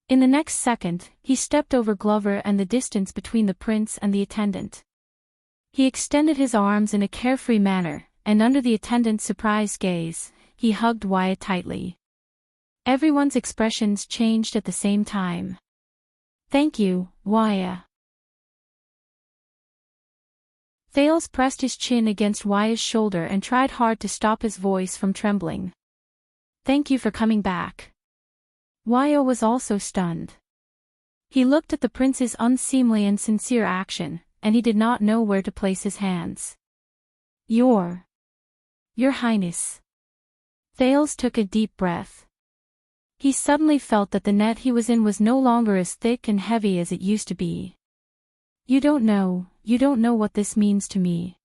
In the next second, he stepped over Glover and the distance between the prince and the attendant. He extended his arms in a carefree manner, and under the attendant's surprised gaze, he hugged Waya tightly. Everyone's expressions changed at the same time. "Thank you, Waya." Thales pressed his chin against Waya's shoulder and tried hard to stop his voice from trembling. "Thank you for coming back." Waya was also stunned. He looked at the prince's unseemly and sincere action, and he did not know where to place his hands. Your Highness." Thales took a deep breath. He suddenly felt that the net he was in was no longer as thick and heavy as it used to be. You don't know what this means to me."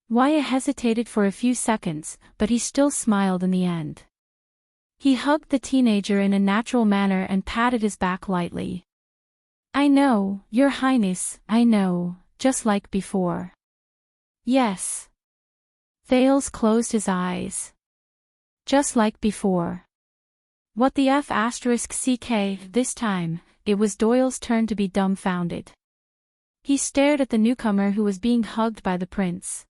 Waya hesitated for a few seconds, but he still smiled in the end. He hugged the teenager in a natural manner and patted his back lightly. "I know, Your Highness, I know, just like before." "Yes." Thales closed his eyes. "Just like before." What the F***CK, this time, it was Doyle's turn to be dumbfounded. He stared at the newcomer who was being hugged by the prince.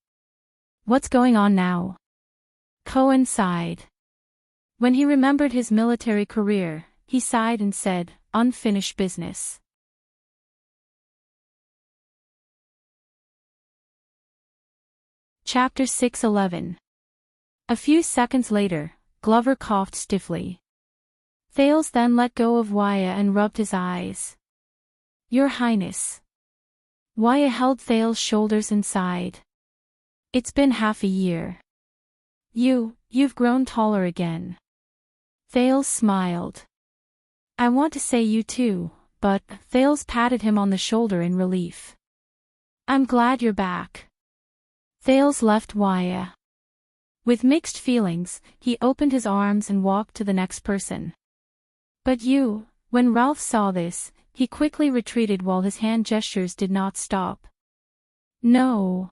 "What's going on now?" Cohen sighed. When he remembered his military career, he sighed and said, "Unfinished business." Chapter 6:11. A few seconds later, Glover coughed stiffly. Thales then let go of Waya and rubbed his eyes. "Your Highness." Waya held Thales' shoulders and sighed. "It's been half a year. You've grown taller again." Thales smiled. "I want to say you too, but..." Thales patted him on the shoulder in relief. "I'm glad you're back." Thales left Waya. With mixed feelings, he opened his arms and walked to the next person. "But you..." When Ralph saw this, he quickly retreated while his hand gestures did not stop. "No."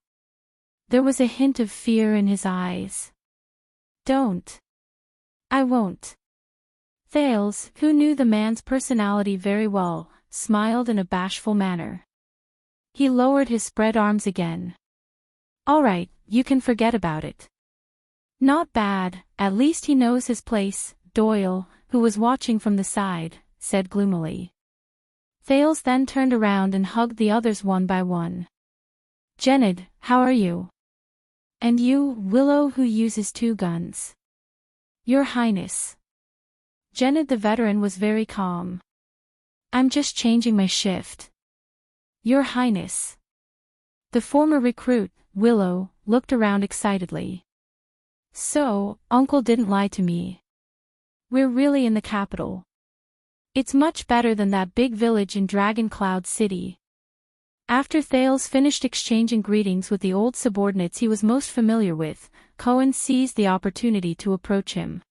There was a hint of fear in his eyes. "Don't." "I won't." Thales, who knew the man's personality very well, smiled in a bashful manner. He lowered his spread arms again. "All right, you can forget about it." "Not bad, at least he knows his place," Doyle, who was watching from the side, said gloomily. Thales then turned around and hugged the others one by one. "Gened, how are you? And you, Willow who uses 2 guns?" "Your Highness." Gened the veteran was very calm. "I'm just changing my shift." "Your Highness." The former recruit, Willow, looked around excitedly. "So, Uncle didn't lie to me. We're really in the capital. It's much better than that big village in Dragon Cloud City." After Thales finished exchanging greetings with the old subordinates he was most familiar with, Cohen seized the opportunity to approach him.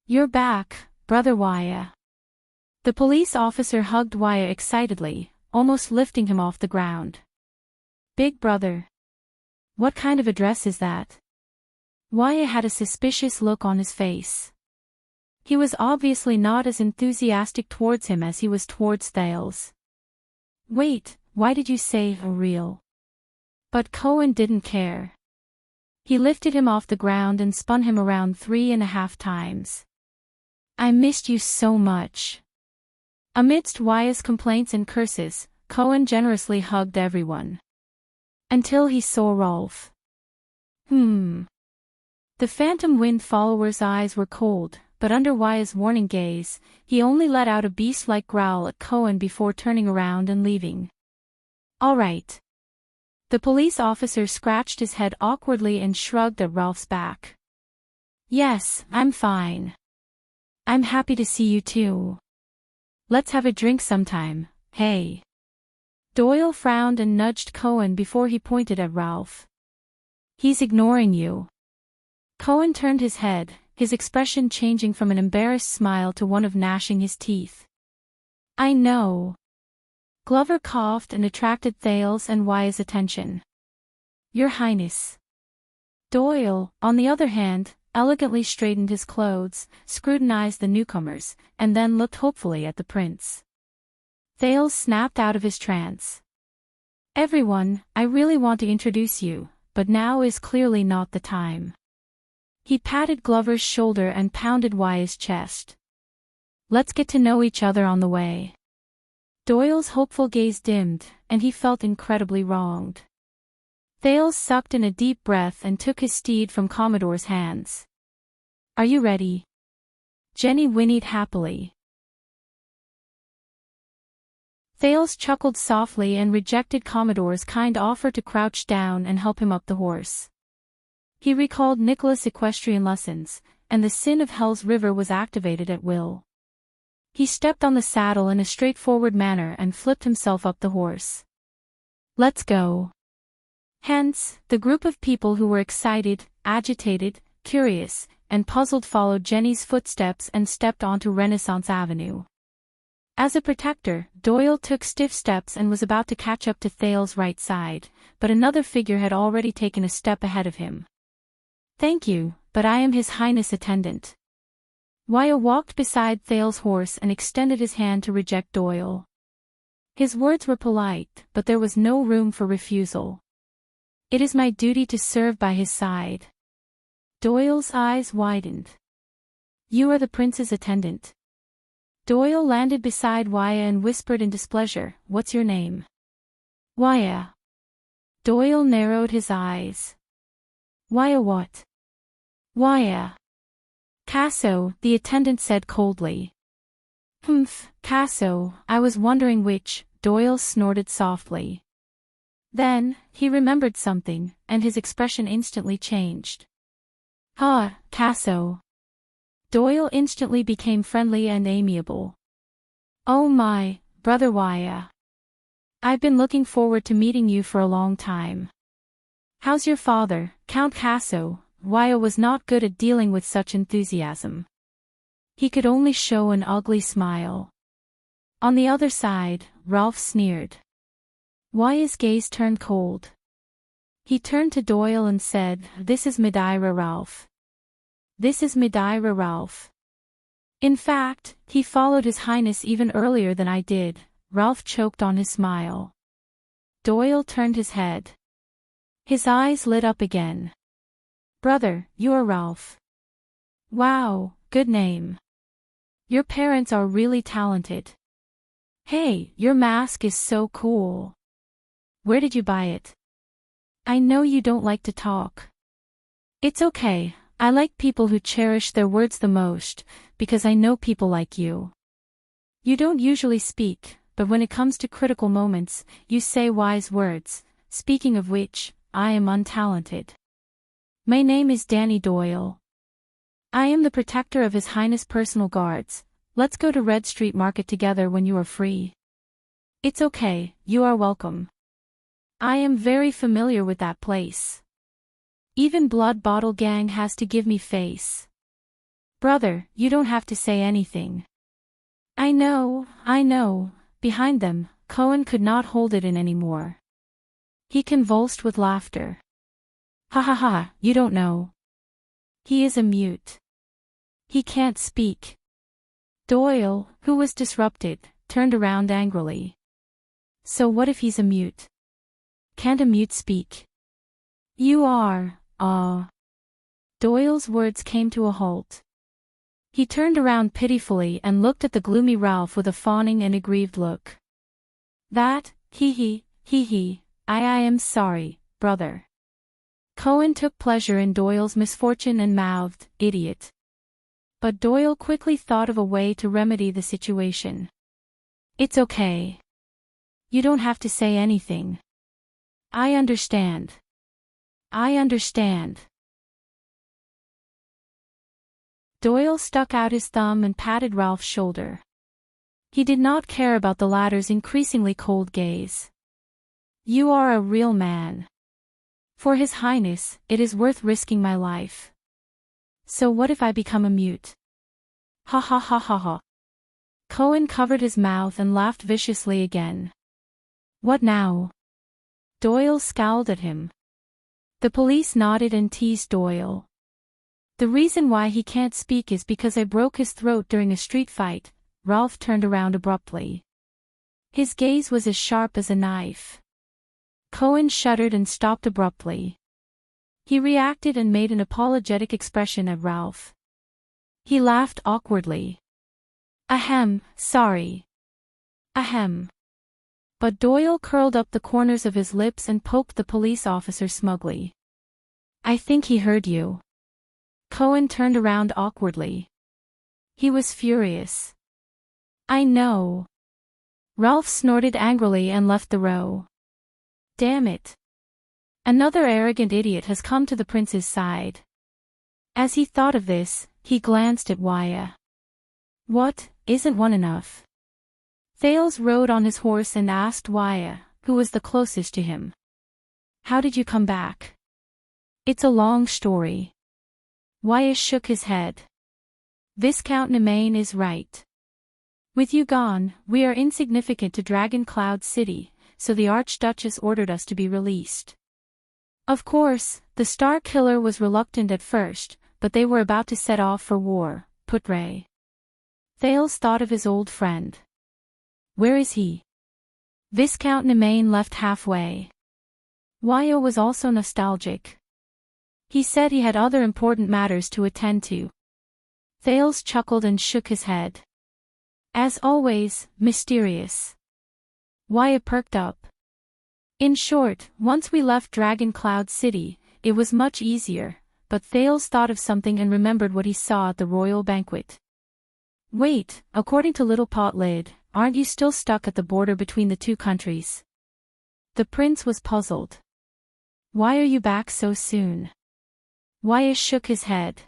"You're back, Brother Wyatt." The police officer hugged Wyatt excitedly, almost lifting him off the ground. "Big brother. What kind of address is that?" Wyatt had a suspicious look on his face. He was obviously not as enthusiastic towards him as he was towards Thales. "Wait, why did you say real?" But Cohen didn't care. He lifted him off the ground and spun him around 3.5 times. "I missed you so much." Amidst Wyatt's complaints and curses, Cohen generously hugged everyone. Until he saw Rolf. The Phantom Wind follower's eyes were cold, but under Wyatt's warning gaze, he only let out a beast-like growl at Cohen before turning around and leaving. "All right." The police officer scratched his head awkwardly and shrugged at Rolf's back. "Yes, I'm fine. I'm happy to see you too. Let's have a drink sometime, hey?" Doyle frowned and nudged Cohen before he pointed at Rolf. "He's ignoring you." Cohen turned his head, his expression changing from an embarrassed smile to one of gnashing his teeth. "I know." Glover coughed and attracted Thales and Wyatt's attention. "Your Highness." Doyle, on the other hand, elegantly straightened his clothes, scrutinized the newcomers, and then looked hopefully at the prince. Thales snapped out of his trance. "Everyone, I really want to introduce you, but now is clearly not the time." He patted Glover's shoulder and pounded Wyatt's chest. "Let's get to know each other on the way." Doyle's hopeful gaze dimmed, and he felt incredibly wronged. Thales sucked in a deep breath and took his steed from Commodore's hands. "Are you ready?" Jenny whinnied happily. Thales chuckled softly and rejected Commodore's kind offer to crouch down and help him up the horse. He recalled Nicholas' equestrian lessons, and the sin of Hell's River was activated at will. He stepped on the saddle in a straightforward manner and flipped himself up the horse. "Let's go." Hence, the group of people who were excited, agitated, curious, and puzzled followed Jenny's footsteps and stepped onto Renaissance Avenue. As a protector, Doyle took stiff steps and was about to catch up to Thales' right side, but another figure had already taken a step ahead of him. "Thank you, but I am His Highness' attendant." Wyatt walked beside Thales' horse and extended his hand to reject Doyle. His words were polite, but there was no room for refusal. "It is my duty to serve by his side." Doyle's eyes widened. "You are the prince's attendant." Doyle landed beside Wyatt and whispered in displeasure, "What's your name?" "Wyatt." Doyle narrowed his eyes. "Wyatt what?" "Wyatt." "Casso," the attendant said coldly. Casso, I was wondering which," Doyle snorted softly. Then, he remembered something, and his expression instantly changed. Casso." Doyle instantly became friendly and amiable. "Oh my, Brother Wyatt. I've been looking forward to meeting you for a long time. How's your father, Count Casso?" Wyatt was not good at dealing with such enthusiasm. He could only show an ugly smile. On the other side, Rolf sneered. Wyatt's gaze turned cold. He turned to Doyle and said, "This is Madeira Rolf. This is Madeira Rolf." In fact, he followed His Highness even earlier than I did. Rolf choked on his smile. Doyle turned his head. His eyes lit up again. "Brother, you're Rolf. Wow, good name. Your parents are really talented. Hey, your mask is so cool. Where did you buy it? I know you don't like to talk." "It's okay, I like people who cherish their words the most, because I know people like you. You don't usually speak, but when it comes to critical moments, you say wise words, speaking of which, I am untalented. My name is Danny Doyle. I am the protector of His Highness' personal guards. Let's go to Red Street Market together when you are free." "It's okay, you are welcome." I am very familiar with that place. Even Blood Bottle Gang has to give me face. Brother, you don't have to say anything. I know. Behind them, Cohen could not hold it in anymore. He convulsed with laughter. Ha ha ha, you don't know. He is a mute. He can't speak. Doyle, who was disrupted, turned around angrily. So what if he's a mute? Can't a mute speak? You are, Doyle's words came to a halt. He turned around pitifully and looked at the gloomy Ralph with a fawning and aggrieved look. That, I am sorry, brother. Cohen took pleasure in Doyle's misfortune and mouthed, idiot. But Doyle quickly thought of a way to remedy the situation. It's okay. You don't have to say anything. I understand. Doyle stuck out his thumb and patted Ralph's shoulder. He did not care about the latter's increasingly cold gaze. You are a real man. For His Highness, it is worth risking my life. So what if I become a mute? Ha ha ha ha ha. Cohen covered his mouth and laughed viciously again. What now? Doyle scowled at him. The police nodded and teased Doyle. The reason why he can't speak is because I broke his throat during a street fight. Ralph turned around abruptly. His gaze was as sharp as a knife. Cohen shuddered and stopped abruptly. He reacted and made an apologetic expression at Ralph. He laughed awkwardly. Ahem, sorry. Ahem. But Doyle curled up the corners of his lips and poked the police officer smugly. I think he heard you. Cohen turned around awkwardly. He was furious. I know. Ralph snorted angrily and left the row. Damn it. Another arrogant idiot has come to the prince's side. As he thought of this, he glanced at Waya. What, isn't one enough? Thales rode on his horse and asked Waya, who was the closest to him. How did you come back? It's a long story. Waya shook his head. Viscount Nemain is right. With you gone, we are insignificant to Dragon Cloud City, so the Archduchess ordered us to be released. Of course, the Star Killer was reluctant at first, but they were about to set off for war, put Ray. Thales thought of his old friend. Where is he? Viscount Nemain left halfway. Waya was also nostalgic. He said he had other important matters to attend to. Thales chuckled and shook his head. As always, mysterious. Waya perked up. In short, once we left Dragon Cloud City, it was much easier, but Thales thought of something and remembered what he saw at the royal banquet. Wait, according to Little Pot Lid, aren't you still stuck at the border between the two countries? The prince was puzzled. Why are you back so soon? Waya shook his head.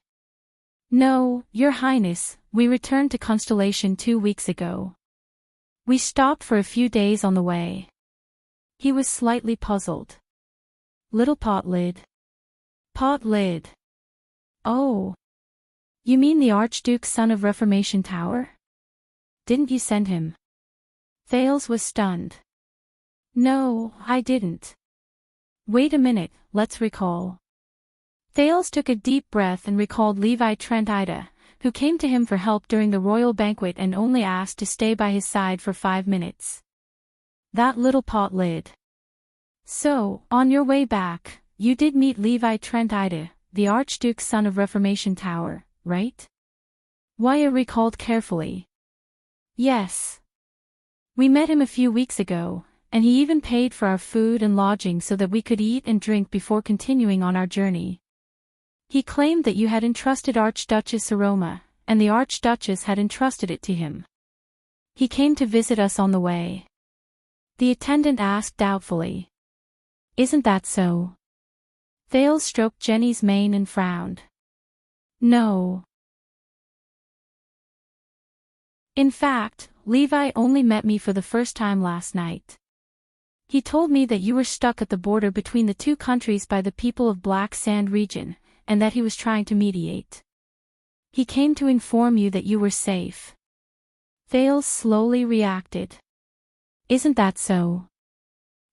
No, Your Highness, we returned to Constellation 2 weeks ago. We stopped for a few days on the way. He was slightly puzzled. Little Pot Lid. Pot Lid. Oh. You mean the Archduke's son of Reformation Tower? Didn't you send him? Thales was stunned. No, I didn't. Wait a minute, let's recall. Thales took a deep breath and recalled Levi Trent Ida, who came to him for help during the royal banquet and only asked to stay by his side for 5 minutes. That Little Pot Lid. So, on your way back, you did meet Levi Trent Ida, the Archduke's son of Reformation Tower, right? Waya recalled carefully. Yes. We met him a few weeks ago, and he even paid for our food and lodging so that we could eat and drink before continuing on our journey. He claimed that you had entrusted Archduchess Aroma, and the Archduchess had entrusted it to him. He came to visit us on the way. The attendant asked doubtfully. Isn't that so? Thales stroked Jenny's mane and frowned. No. In fact, Levi only met me for the first time last night. He told me that you were stuck at the border between the two countries by the people of Black Sand region, and that he was trying to mediate. He came to inform you that you were safe. Thales slowly reacted. Isn't that so?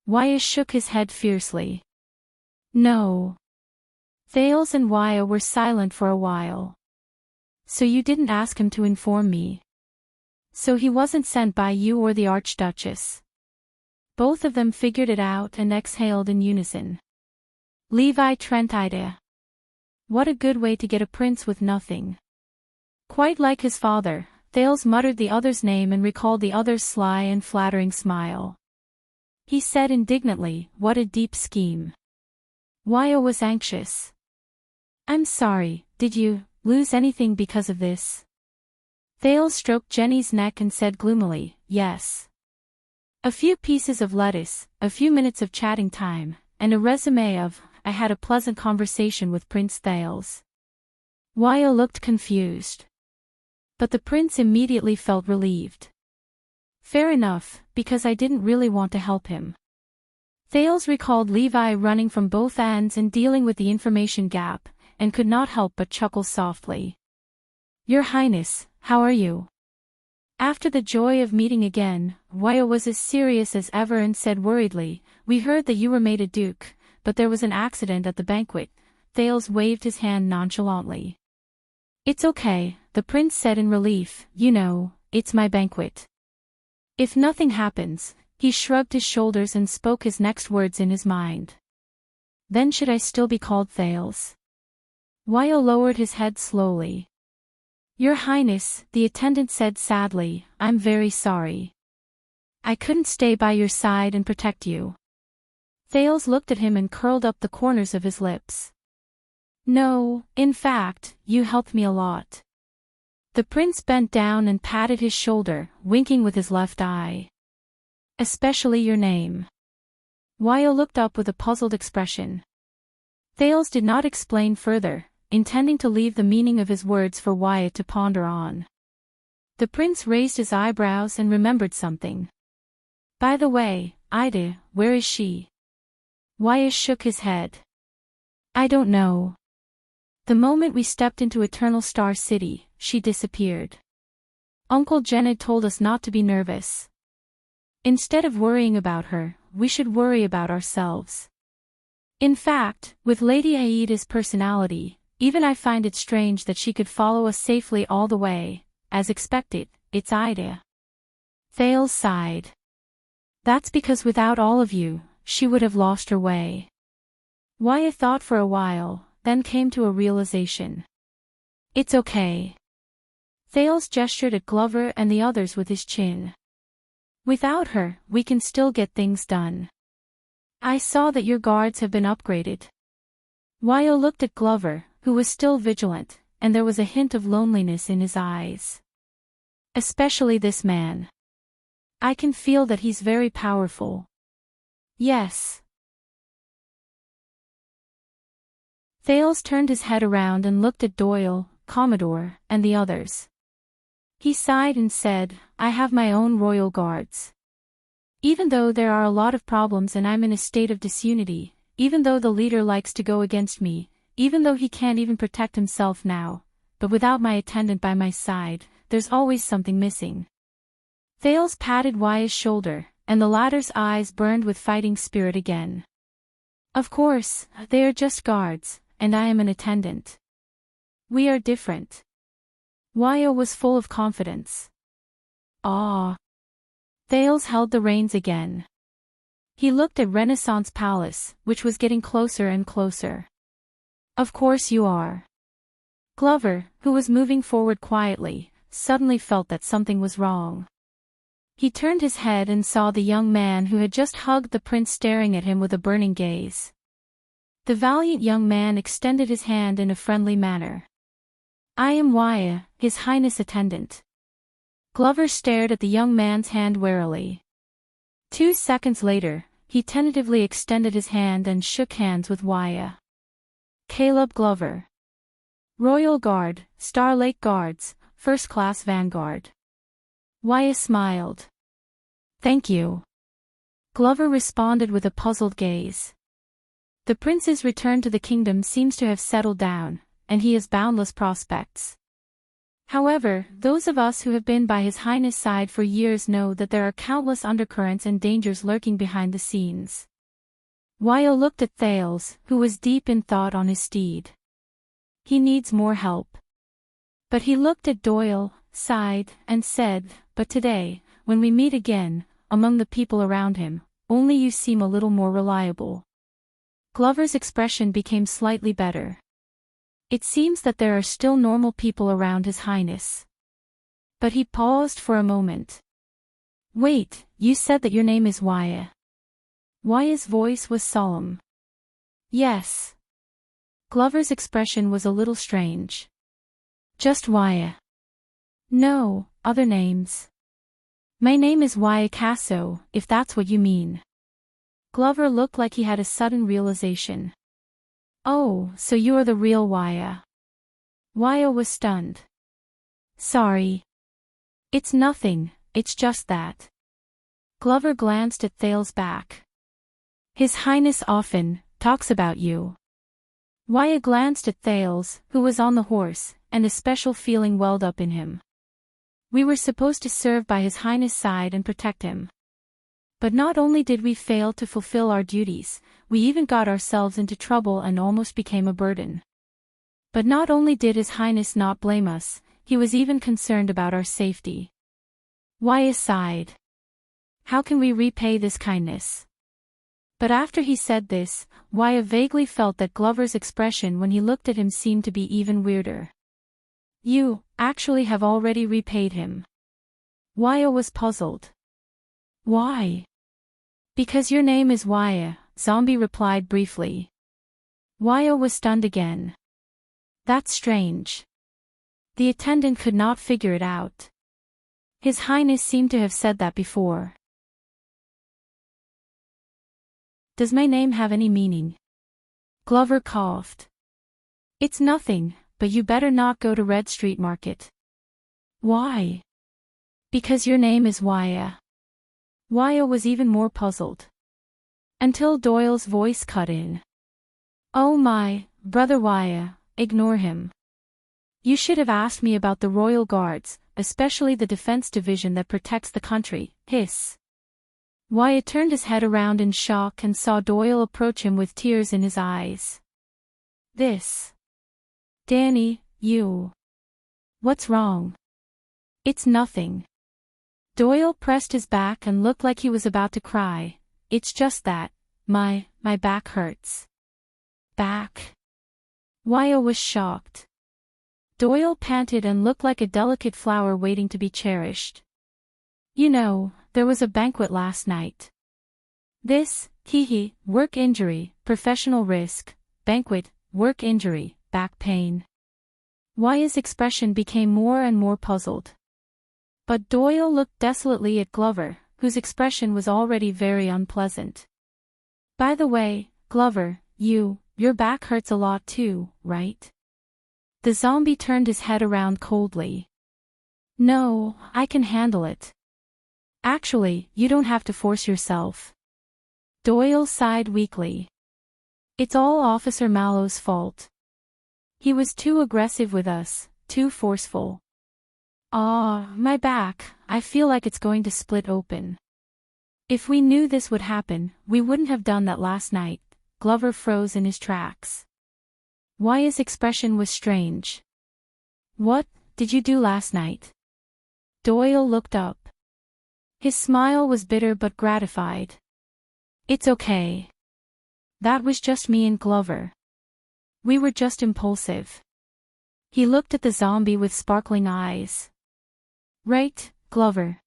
Waya shook his head fiercely. No. Thales and Waya were silent for a while. So you didn't ask him to inform me. So he wasn't sent by you or the Archduchess. Both of them figured it out and exhaled in unison. Levi Trent idea. What a good way to get a prince with nothing. Quite like his father, Thales muttered the other's name and recalled the other's sly and flattering smile. He said indignantly, what a deep scheme. Waya was anxious. I'm sorry, did you lose anything because of this? Thales stroked Jenny's neck and said gloomily, yes. A few pieces of lettuce, a few minutes of chatting time, and a resume of, I had a pleasant conversation with Prince Thales. Waya looked confused. But the prince immediately felt relieved. Fair enough, because I didn't really want to help him. Thales recalled Levi running from both ends and dealing with the information gap, and could not help but chuckle softly. Your Highness, how are you? After the joy of meeting again, Waya was as serious as ever and said worriedly, we heard that you were made a duke, but there was an accident at the banquet. Thales waved his hand nonchalantly. It's okay, the prince said in relief, you know, it's my banquet. If nothing happens, he shrugged his shoulders and spoke his next words in his mind. Then should I still be called Thales? Waya lowered his head slowly. Your Highness, the attendant said sadly, I'm very sorry. I couldn't stay by your side and protect you. Thales looked at him and curled up the corners of his lips. No, in fact, you helped me a lot. The prince bent down and patted his shoulder, winking with his left eye. Especially your name. Waya looked up with a puzzled expression. Thales did not explain further, intending to leave the meaning of his words for Waya to ponder on. The prince raised his eyebrows and remembered something. By the way, Ida, where is she? Waya shook his head. I don't know. The moment we stepped into Eternal Star City, she disappeared. Uncle Jenned told us not to be nervous. Instead of worrying about her, we should worry about ourselves. In fact, with Lady Aida's personality, even I find it strange that she could follow us safely all the way. As expected, it's Ida. Thales sighed. That's because without all of you, she would have lost her way. Waya thought for a while, then came to a realization. It's okay. Thales gestured at Glover and the others with his chin. Without her, we can still get things done. I saw that your guards have been upgraded. Waya looked at Glover, who was still vigilant, and there was a hint of loneliness in his eyes. Especially this man. I can feel that he's very powerful. Yes. Thales turned his head around and looked at Doyle, Commodore, and the others. He sighed and said, I have my own royal guards. Even though there are a lot of problems and I'm in a state of disunity, even though the leader likes to go against me, even though he can't even protect himself now, but without my attendant by my side, there's always something missing. Thales patted Waya's shoulder, and the latter's eyes burned with fighting spirit again. Of course, they are just guards, and I am an attendant. We are different. Waya was full of confidence. Ah. Thales held the reins again. He looked at Renaissance Palace, which was getting closer and closer. Of course you are. Glover, who was moving forward quietly, suddenly felt that something was wrong. He turned his head and saw the young man who had just hugged the prince staring at him with a burning gaze. The valiant young man extended his hand in a friendly manner. I am Waya, His Highness' attendant. Glover stared at the young man's hand warily. 2 seconds later, he tentatively extended his hand and shook hands with Waya. Caleb Glover. Royal Guard, Star Lake Guards, First Class Vanguard. Waya smiled. Thank you. Glover responded with a puzzled gaze. The prince's return to the kingdom seems to have settled down, and he has boundless prospects. However, those of us who have been by His Highness' side for years know that there are countless undercurrents and dangers lurking behind the scenes. Wyo looked at Thales, who was deep in thought on his steed. He needs more help. But he looked at Doyle, sighed, and said, "But today, when we meet again, among the people around him, only you seem a little more reliable." Glover's expression became slightly better. It seems that there are still normal people around His Highness. But he paused for a moment. "Wait, you said that your name is Waya." Waya's voice was solemn. "Yes." Glover's expression was a little strange. "Just Waya." "No, other names." "My name is Waya Casso, if that's what you mean." Glover looked like he had a sudden realization. "Oh, so you are the real Waya." Waya was stunned. "Sorry." "It's nothing, it's just that." Glover glanced at Thales' back. "His Highness often talks about you." Waya glanced at Thales, who was on the horse, and a special feeling welled up in him. We were supposed to serve by His Highness' side and protect him. But not only did we fail to fulfill our duties, we even got ourselves into trouble and almost became a burden. But not only did His Highness not blame us, he was even concerned about our safety. Waya sighed. "How can we repay this kindness?" But after he said this, Waya vaguely felt that Glover's expression when he looked at him seemed to be even weirder. "You, actually have already repaid him." Waya was puzzled. "Why?" "Because your name is Waya," Zombie replied briefly. Waya was stunned again. "That's strange." The attendant could not figure it out. His Highness seemed to have said that before. "Does my name have any meaning?" Glover coughed. "It's nothing, but you better not go to Red Street Market." "Why?" "Because your name is Waya." Waya was even more puzzled. Until Doyle's voice cut in. "Oh my, brother Waya, ignore him. You should have asked me about the Royal Guards, especially the defense division that protects the country." Hiss. Waya turned his head around in shock and saw Doyle approach him with tears in his eyes. "This. Danny, you. What's wrong?" "It's nothing." Doyle pressed his back and looked like he was about to cry. "It's just that, my back hurts." "Back?" Waya was shocked. Doyle panted and looked like a delicate flower waiting to be cherished. "You know, there was a banquet last night." "This, work injury, professional risk, banquet, work injury, back pain." Waya's expression became more and more puzzled. But Doyle looked desolately at Glover, whose expression was already very unpleasant. "By the way, Glover, your back hurts a lot too, right?" The zombie turned his head around coldly. "No, I can handle it." "Actually, you don't have to force yourself." Doyle sighed weakly. "It's all Officer Mallow's fault. He was too aggressive with us, too forceful." My back, I feel like it's going to split open." "If we knew this would happen, we wouldn't have done that last night." Glover froze in his tracks. Waya's expression was strange. "What did you do last night?" Doyle looked up. His smile was bitter but gratified. "It's okay. That was just me and Glover. We were just impulsive." He looked at the zombie with sparkling eyes. "Right, Glover.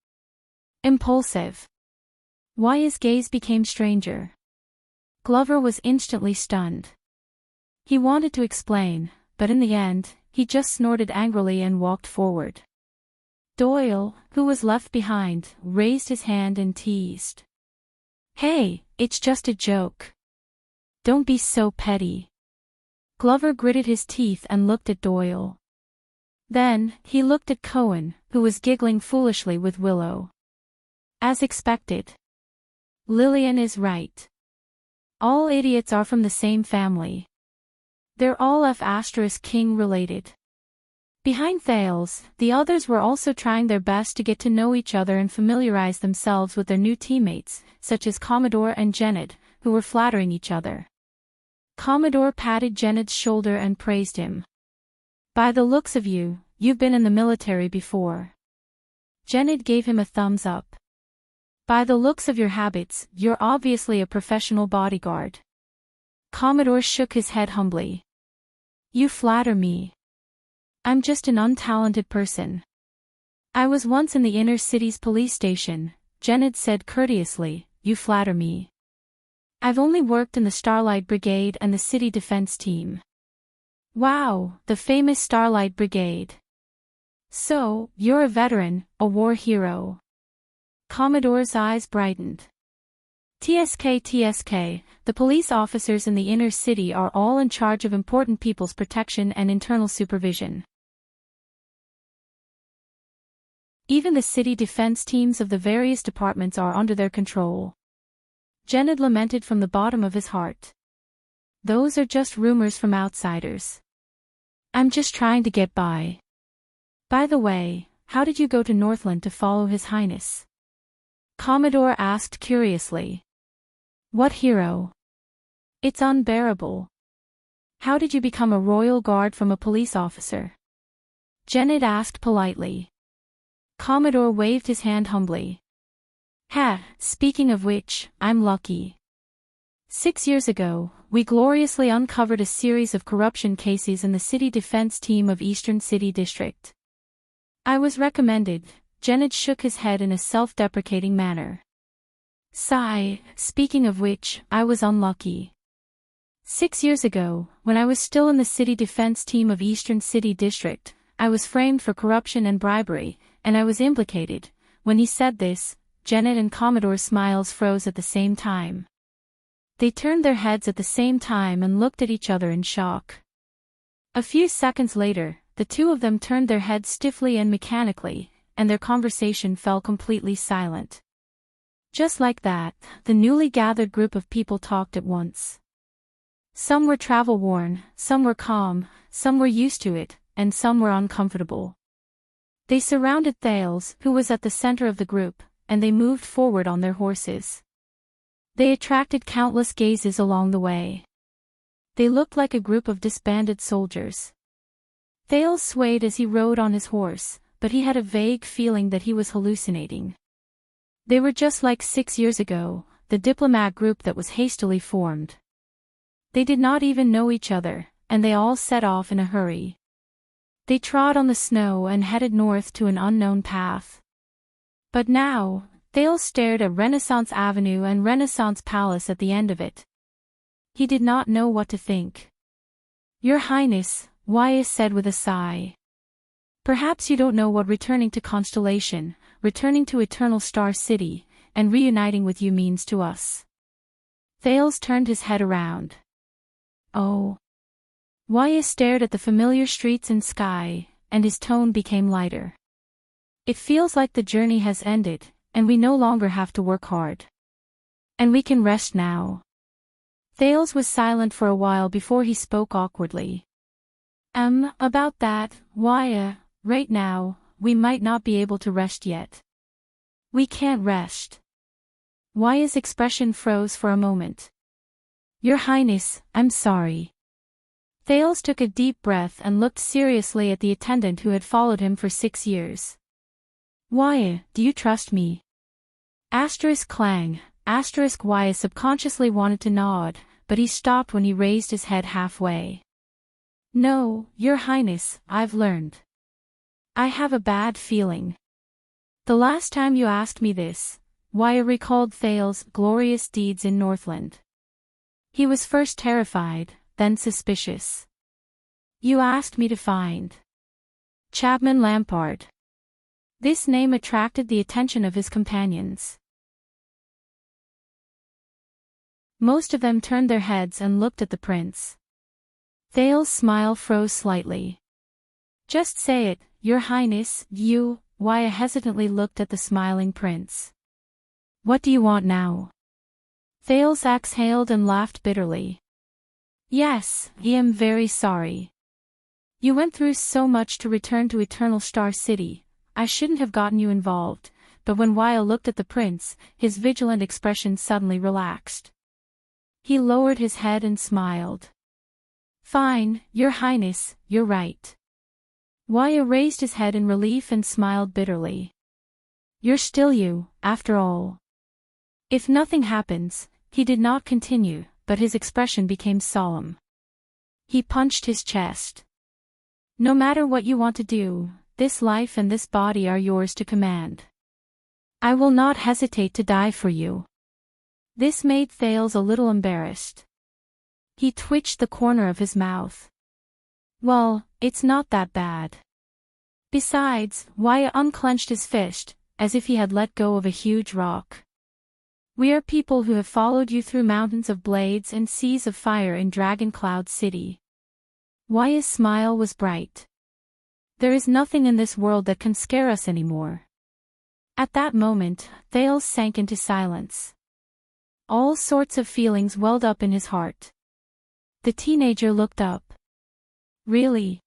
Impulsive." Waya's gaze became stranger. Glover was instantly stunned. He wanted to explain, but in the end, he just snorted angrily and walked forward. Doyle, who was left behind, raised his hand and teased. "Hey, it's just a joke. Don't be so petty." Glover gritted his teeth and looked at Doyle. Then, he looked at Cohen, who was giggling foolishly with Willow. As expected. Lillian is right. All idiots are from the same family. They're all F*King related. Behind Thales, the others were also trying their best to get to know each other and familiarize themselves with their new teammates, such as Commodore and Janet, who were flattering each other. Commodore patted Janet's shoulder and praised him. By the looks of you, you've been in the military before. Janet gave him a thumbs up. By the looks of your habits, you're obviously a professional bodyguard. Commodore shook his head humbly. You flatter me. I'm just an untalented person. I was once in the inner city's police station, Janet said courteously. You flatter me. I've only worked in the Starlight Brigade and the city defense team. Wow, the famous Starlight Brigade. So, you're a veteran, a war hero. Commodore's eyes brightened. TSK, the police officers in the inner city are all in charge of important people's protection and internal supervision. Even the city defense teams of the various departments are under their control. Janet lamented from the bottom of his heart. Those are just rumors from outsiders. I'm just trying to get by. By the way, how did you go to Northland to follow His Highness? Commodore asked curiously. What hero? It's unbearable. How did you become a royal guard from a police officer? Janet asked politely. Commodore waved his hand humbly. Speaking of which, I'm lucky. 6 years ago, we gloriously uncovered a series of corruption cases in the city defense team of Eastern City District. I was recommended. Janet shook his head in a self-deprecating manner. Sigh, speaking of which, I was unlucky. 6 years ago, when I was still in the city defense team of Eastern City District, I was framed for corruption and bribery, and I was implicated. When he said this, Janet and Commodore's smiles froze at the same time. They turned their heads at the same time and looked at each other in shock. A few seconds later, the two of them turned their heads stiffly and mechanically, and their conversation fell completely silent. Just like that, the newly gathered group of people talked at once. Some were travel-worn, some were calm, some were used to it, and some were uncomfortable. They surrounded Thales, who was at the center of the group, and they moved forward on their horses. They attracted countless gazes along the way. They looked like a group of disbanded soldiers. Thales swayed as he rode on his horse, but he had a vague feeling that he was hallucinating. They were just like 6 years ago, the diplomat group that was hastily formed. They did not even know each other, and they all set off in a hurry. They trod on the snow and headed north to an unknown path. But now, Thales stared at Renaissance Avenue and Renaissance Palace at the end of it. He did not know what to think. Your Highness, Wyatt said with a sigh. Perhaps you don't know what returning to Constellation, returning to Eternal Star City, and reuniting with you means to us. Thales turned his head around. Oh. Wyatt stared at the familiar streets and sky, and his tone became lighter. It feels like the journey has ended, and we no longer have to work hard. And we can rest now. Thales was silent for a while before he spoke awkwardly. About that, Wyatt, right now, we might not be able to rest yet. We can't rest. Wyatt's expression froze for a moment. Your Highness, I'm sorry. Thales took a deep breath and looked seriously at the attendant who had followed him for 6 years. Wyatt, do you trust me? Clang. Wyatt subconsciously wanted to nod, but he stopped when he raised his head halfway. No, Your Highness, I've learned. I have a bad feeling. The last time you asked me this, Wyatt recalled Thales' glorious deeds in Northland. He was first terrified, then suspicious. You asked me to find Chapman Lampard. This name attracted the attention of his companions. Most of them turned their heads and looked at the prince. Thales' smile froze slightly. Just say it, Your Highness, Wyatt hesitantly looked at the smiling prince. What do you want now? Thales exhaled and laughed bitterly. Yes, I am very sorry. You went through so much to return to Eternal Star City. I shouldn't have gotten you involved, but when Weil looked at the prince, his vigilant expression suddenly relaxed. He lowered his head and smiled. Fine, Your Highness, you're right. Weil raised his head in relief and smiled bitterly. You're still you, after all. If nothing happens, he did not continue, but his expression became solemn. He punched his chest. No matter what you want to do, this life and this body are yours to command. I will not hesitate to die for you. This made Thales a little embarrassed. He twitched the corner of his mouth. Well, it's not that bad. Besides, Wyatt unclenched his fist, as if he had let go of a huge rock. We are people who have followed you through mountains of blades and seas of fire in Dragon Cloud City. Wyatt's smile was bright. There is nothing in this world that can scare us anymore. At that moment, Thales sank into silence. All sorts of feelings welled up in his heart. The teenager looked up. Really?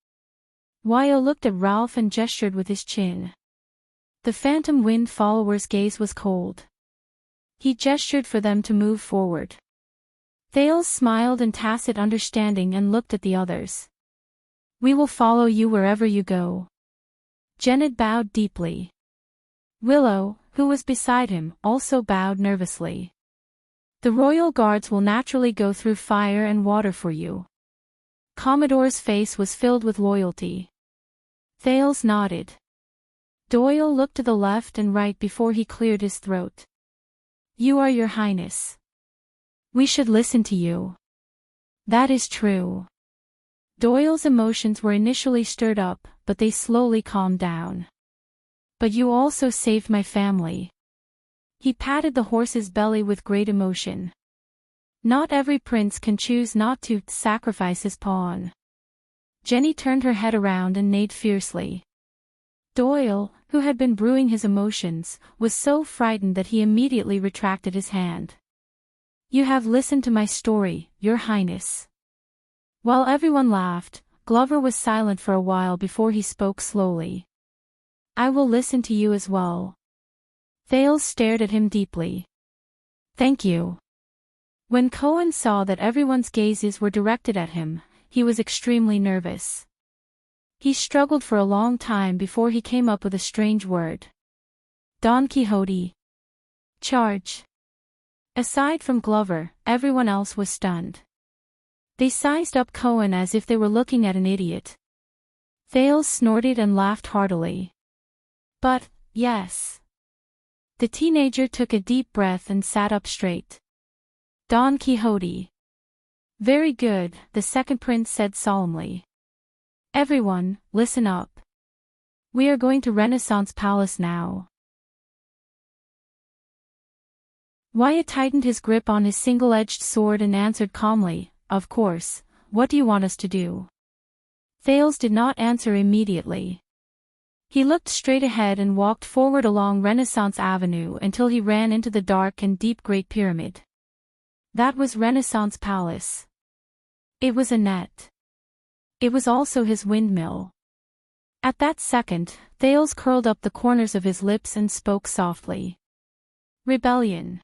Wyatt looked at Ralph and gestured with his chin. The Phantom Wind follower's gaze was cold. He gestured for them to move forward. Thales smiled in tacit understanding and looked at the others. We will follow you wherever you go. Janet bowed deeply. Willow, who was beside him, also bowed nervously. The royal guards will naturally go through fire and water for you. Commodore's face was filled with loyalty. Thales nodded. Doyle looked to the left and right before he cleared his throat. You are Your Highness. We should listen to you. That is true. Doyle's emotions were initially stirred up, but they slowly calmed down. But you also saved my family. He patted the horse's belly with great emotion. Not every prince can choose not to sacrifice his pawn. Jenny turned her head around and neighed fiercely. Doyle, who had been brewing his emotions, was so frightened that he immediately retracted his hand. You have listened to my story, Your Highness. While everyone laughed, Glover was silent for a while before he spoke slowly. I will listen to you as well. Thales stared at him deeply. Thank you. When Cohen saw that everyone's gazes were directed at him, he was extremely nervous. He struggled for a long time before he came up with a strange word. Don Quixote. Charge. Aside from Glover, everyone else was stunned. They sized up Cohen as if they were looking at an idiot. Thales snorted and laughed heartily. But, yes. The teenager took a deep breath and sat up straight. Don Quixote. Very good, the second prince said solemnly. Everyone, listen up. We are going to Renaissance Palace now. Wyatt tightened his grip on his single-edged sword and answered calmly, Of course, what do you want us to do? Thales did not answer immediately. He looked straight ahead and walked forward along Renaissance Avenue until he ran into the dark and deep Great Pyramid. That was Renaissance Palace. It was a net. It was also his windmill. At that second, Thales curled up the corners of his lips and spoke softly. Rebellion.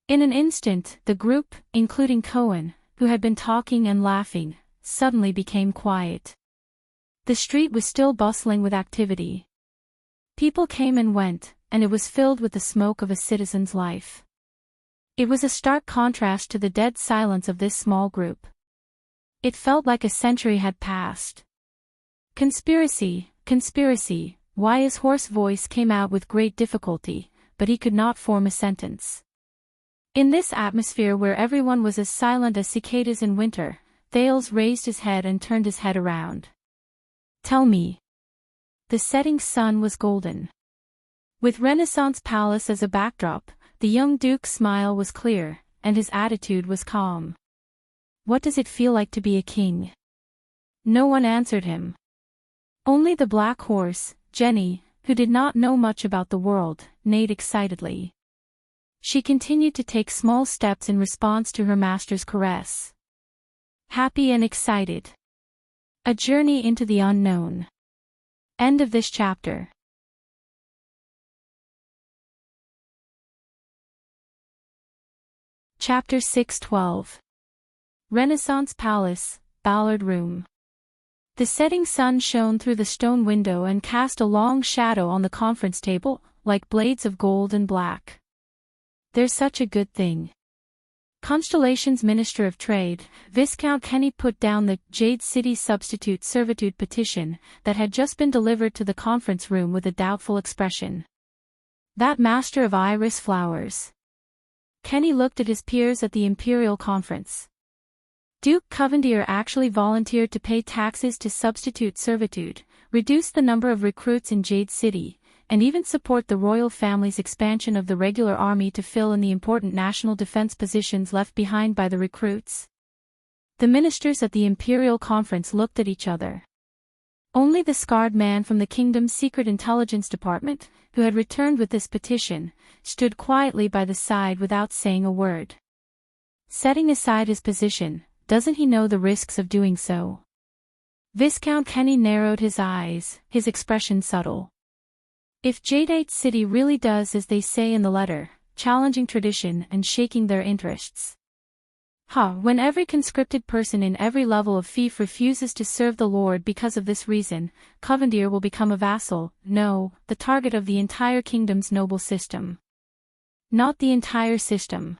In an instant, the group, including Cohen, who had been talking and laughing, suddenly became quiet. The street was still bustling with activity. People came and went, and it was filled with the smoke of a citizen's life. It was a stark contrast to the dead silence of this small group. It felt like a century had passed. Conspiracy, conspiracy, Wyatt's hoarse voice came out with great difficulty, but he could not form a sentence. In this atmosphere where everyone was as silent as cicadas in winter, Thales raised his head and turned his head around. Tell me. The setting sun was golden. With Renaissance Palace as a backdrop, the young duke's smile was clear, and his attitude was calm. What does it feel like to be a king? No one answered him. Only the black horse, Jenny, who did not know much about the world, neighed excitedly. She continued to take small steps in response to her master's caress. Happy and excited. A journey into the unknown. End of this chapter. Chapter 6:12. Renaissance Palace, Ballard Room. The setting sun shone through the stone window and cast a long shadow on the conference table, like blades of gold and black. There's such a good thing. Constellation's Minister of Trade, Viscount Kenny put down the Jade City Substitute Servitude petition that had just been delivered to the conference room with a doubtful expression. That master of iris flowers. Kenny looked at his peers at the Imperial Conference. Duke Covendier actually volunteered to pay taxes to substitute servitude, reduce the number of recruits in Jade City, and even support the royal family's expansion of the regular army to fill in the important national defense positions left behind by the recruits. The ministers at the Imperial Conference looked at each other. Only the scarred man from the kingdom's secret intelligence department, who had returned with this petition, stood quietly by the side without saying a word. Setting aside his position, doesn't he know the risks of doing so? Viscount Kenny narrowed his eyes, his expression subtle. If Jade City really does as they say in the letter, challenging tradition and shaking their interests. When every conscripted person in every level of fief refuses to serve the Lord because of this reason, Covendier will become a vassal, no, the target of the entire kingdom's noble system. Not the entire system.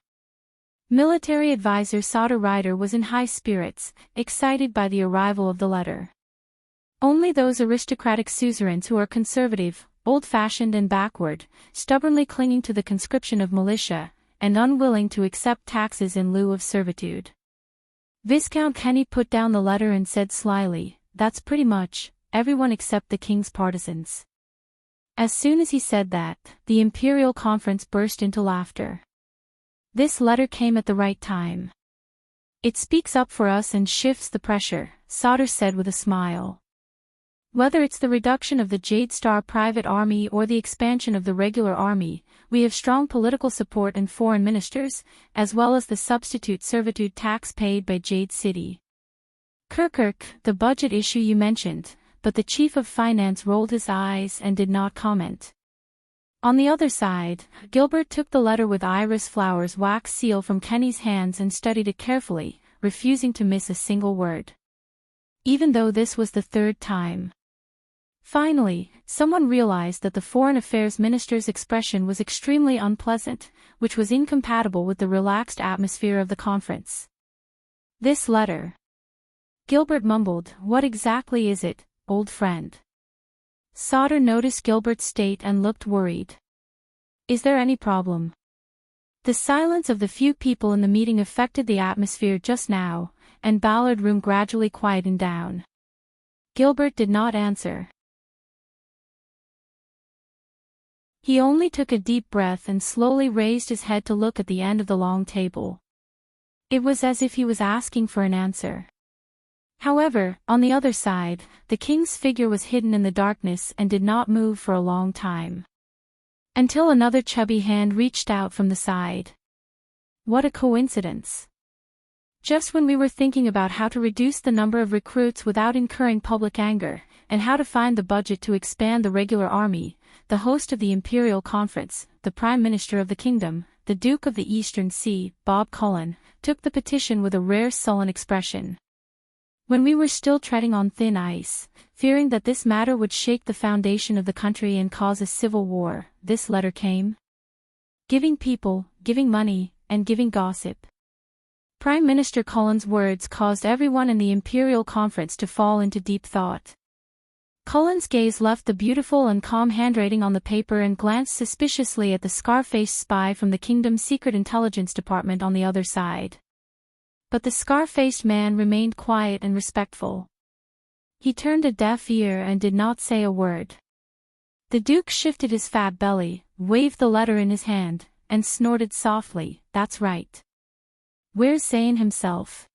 Military advisor Sauter Ryder was in high spirits, excited by the arrival of the letter. Only those aristocratic suzerains who are conservative, old-fashioned and backward, stubbornly clinging to the conscription of militia, and unwilling to accept taxes in lieu of servitude. Viscount Kenny put down the letter and said slyly, "That's pretty much everyone except the king's partisans." As soon as he said that, the Imperial Conference burst into laughter. This letter came at the right time. It speaks up for us and shifts the pressure, Sauter said with a smile. Whether it's the reduction of the Jade Star private army or the expansion of the regular army, we have strong political support and foreign ministers, as well as the substitute servitude tax paid by Jade City. Kirkirk, the budget issue you mentioned, but the chief of finance rolled his eyes and did not comment. On the other side, Gilbert took the letter with iris flowers wax seal from Kenny's hands and studied it carefully, refusing to miss a single word. Even though this was the third time. Finally, someone realized that the Foreign Affairs Minister's expression was extremely unpleasant, which was incompatible with the relaxed atmosphere of the conference. This letter. Gilbert mumbled, "What exactly is it, old friend?" Sauter noticed Gilbert's state and looked worried. "Is there any problem?" The silence of the few people in the meeting affected the atmosphere just now, and Ballard Room gradually quietened down. Gilbert did not answer. He only took a deep breath and slowly raised his head to look at the end of the long table. It was as if he was asking for an answer. However, on the other side, the king's figure was hidden in the darkness and did not move for a long time. Until another chubby hand reached out from the side. What a coincidence. Just when we were thinking about how to reduce the number of recruits without incurring public anger, and how to find the budget to expand the regular army, the host of the Imperial Conference, the Prime Minister of the Kingdom, the Duke of the Eastern Sea, Bob Cullen, took the petition with a rare sullen expression. When we were still treading on thin ice, fearing that this matter would shake the foundation of the country and cause a civil war, this letter came. Giving people, giving money, and giving gossip. Prime Minister Cullen's words caused everyone in the Imperial Conference to fall into deep thought. Cullen's gaze left the beautiful and calm handwriting on the paper and glanced suspiciously at the scar-faced spy from the kingdom's secret intelligence department on the other side. But the scar-faced man remained quiet and respectful. He turned a deaf ear and did not say a word. The Duke shifted his fat belly, waved the letter in his hand, and snorted softly, "That's right. Where's Zane himself?"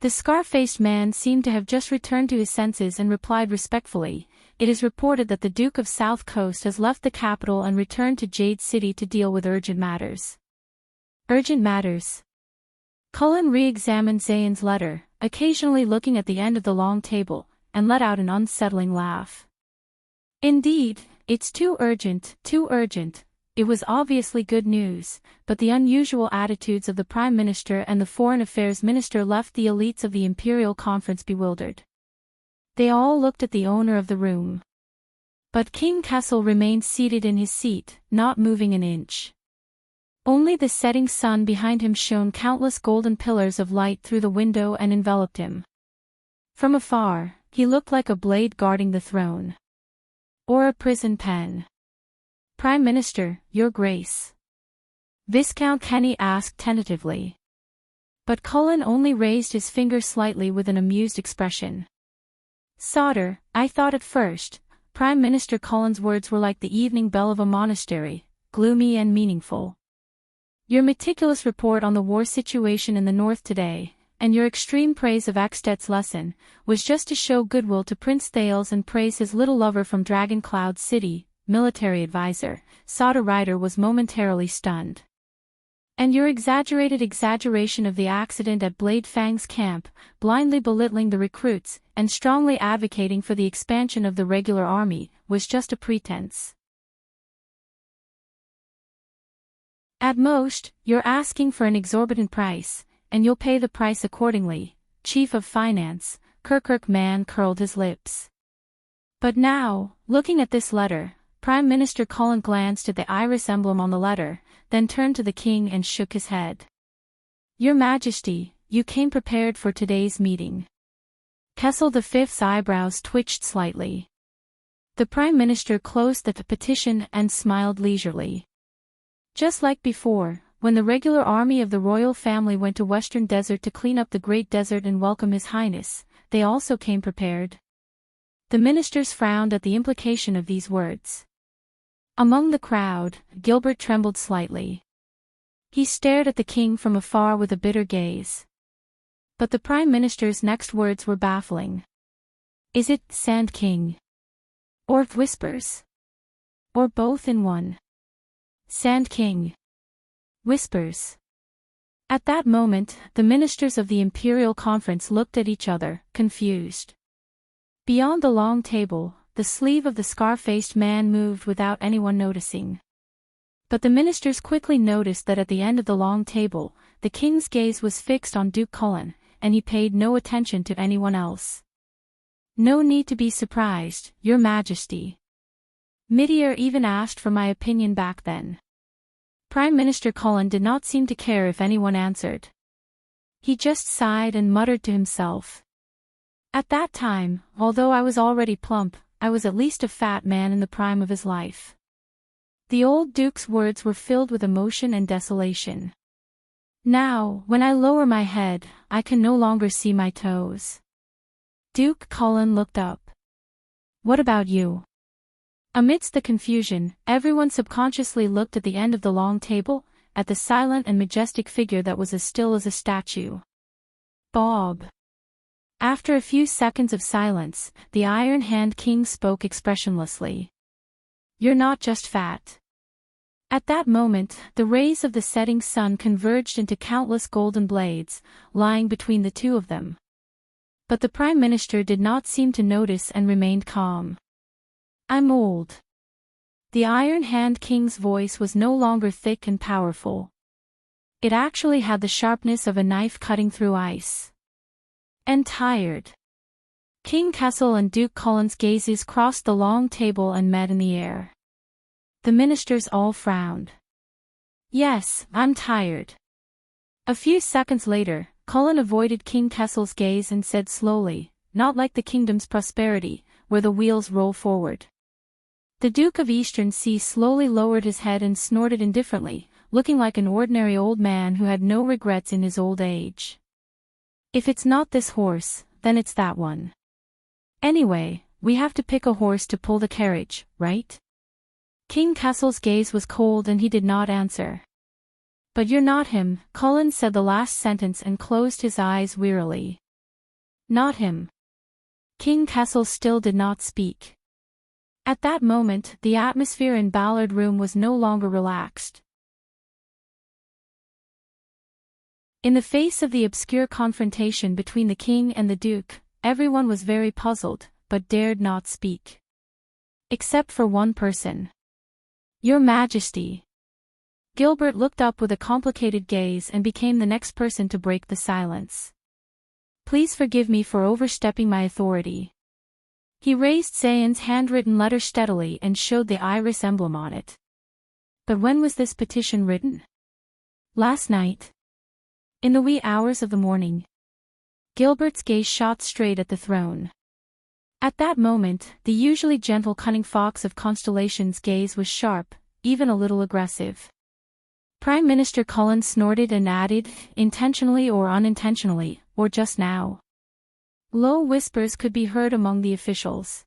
The scar-faced man seemed to have just returned to his senses and replied respectfully, it is reported that the Duke of South Coast has left the capital and returned to Jade City to deal with urgent matters. Urgent matters. Cullen re-examined Zayn's letter, occasionally looking at the end of the long table, and let out an unsettling laugh. Indeed, it's too urgent, too urgent. It was obviously good news, but the unusual attitudes of the Prime Minister and the Foreign Affairs Minister left the elites of the Imperial Conference bewildered. They all looked at the owner of the room. But King Kessel remained seated in his seat, not moving an inch. Only the setting sun behind him shone countless golden pillars of light through the window and enveloped him. From afar, he looked like a blade guarding the throne. Or a prison pen. "Prime Minister, Your Grace." Viscount Kenny asked tentatively. But Cullen only raised his finger slightly with an amused expression. "Sodder, I thought at first." Prime Minister Cullen's words were like the evening bell of a monastery, gloomy and meaningful. "Your meticulous report on the war situation in the north today, and your extreme praise of Axtet's lesson, was just to show goodwill to Prince Thales and praise his little lover from Dragon Cloud City." Military advisor, Sodder Ryder was momentarily stunned. "And your exaggerated exaggeration of the accident at Blade Fang's camp, blindly belittling the recruits, and strongly advocating for the expansion of the regular army, was just a pretense. At most, you're asking for an exorbitant price, and you'll pay the price accordingly." Chief of Finance, Kirkirk Man curled his lips. But now, looking at this letter, Prime Minister Cullen glanced at the iris emblem on the letter, then turned to the king and shook his head. "Your Majesty, you came prepared for today's meeting." Kessel V's eyebrows twitched slightly. The Prime Minister closed the petition and smiled leisurely. Just like before, when the regular army of the royal family went to Western Desert to clean up the Great Desert and welcome His Highness, they also came prepared. The ministers frowned at the implication of these words. Among the crowd, Gilbert trembled slightly. He stared at the king from afar with a bitter gaze. But the Prime Minister's next words were baffling. "Is it Sand King? Or whispers? Or both in one?" Sand King. Whispers. At that moment, the ministers of the Imperial Conference looked at each other, confused. Beyond the long table, the sleeve of the scar-faced man moved without anyone noticing. But the ministers quickly noticed that at the end of the long table, the king's gaze was fixed on Duke Cullen, and he paid no attention to anyone else. "No need to be surprised, Your Majesty. Midier even asked for my opinion back then." Prime Minister Cullen did not seem to care if anyone answered. He just sighed and muttered to himself. "At that time, although I was already plump, I was at least a fat man in the prime of his life." The old Duke's words were filled with emotion and desolation. "Now, when I lower my head, I can no longer see my toes." Duke Cullen looked up. "What about you?" Amidst the confusion, everyone subconsciously looked at the end of the long table, at the silent and majestic figure that was as still as a statue. "Bob." After a few seconds of silence, the Iron Hand King spoke expressionlessly. "You're not just fat." At that moment, the rays of the setting sun converged into countless golden blades, lying between the two of them. But the Prime Minister did not seem to notice and remained calm. "I'm old." The Iron Hand King's voice was no longer thick and powerful. It actually had the sharpness of a knife cutting through ice. "And tired." King Kessel and Duke Cullen's gazes crossed the long table and met in the air. The ministers all frowned. "Yes, I'm tired." A few seconds later, Cullen avoided King Kessel's gaze and said slowly, "Not like the kingdom's prosperity, where the wheels roll forward." The Duke of Eastern Sea slowly lowered his head and snorted indifferently, looking like an ordinary old man who had no regrets in his old age. "If it's not this horse, then it's that one. Anyway, we have to pick a horse to pull the carriage, right?" King Kessel's gaze was cold and he did not answer. "But you're not him," Cullen said the last sentence and closed his eyes wearily. "Not him." King Kessel still did not speak. At that moment, the atmosphere in Ballard Room was no longer relaxed. In the face of the obscure confrontation between the king and the duke, everyone was very puzzled, but dared not speak. Except for one person. Your Majesty. Gilbert looked up with a complicated gaze and became the next person to break the silence. Please forgive me for overstepping my authority. He raised Zayn's handwritten letter steadily and showed the iris emblem on it. But when was this petition written? Last night. In the wee hours of the morning. Gilbert's gaze shot straight at the throne. At that moment, the usually gentle cunning fox of Constellation's gaze was sharp, even a little aggressive. Prime Minister Cullen snorted and added, intentionally or unintentionally, or just now. Low whispers could be heard among the officials.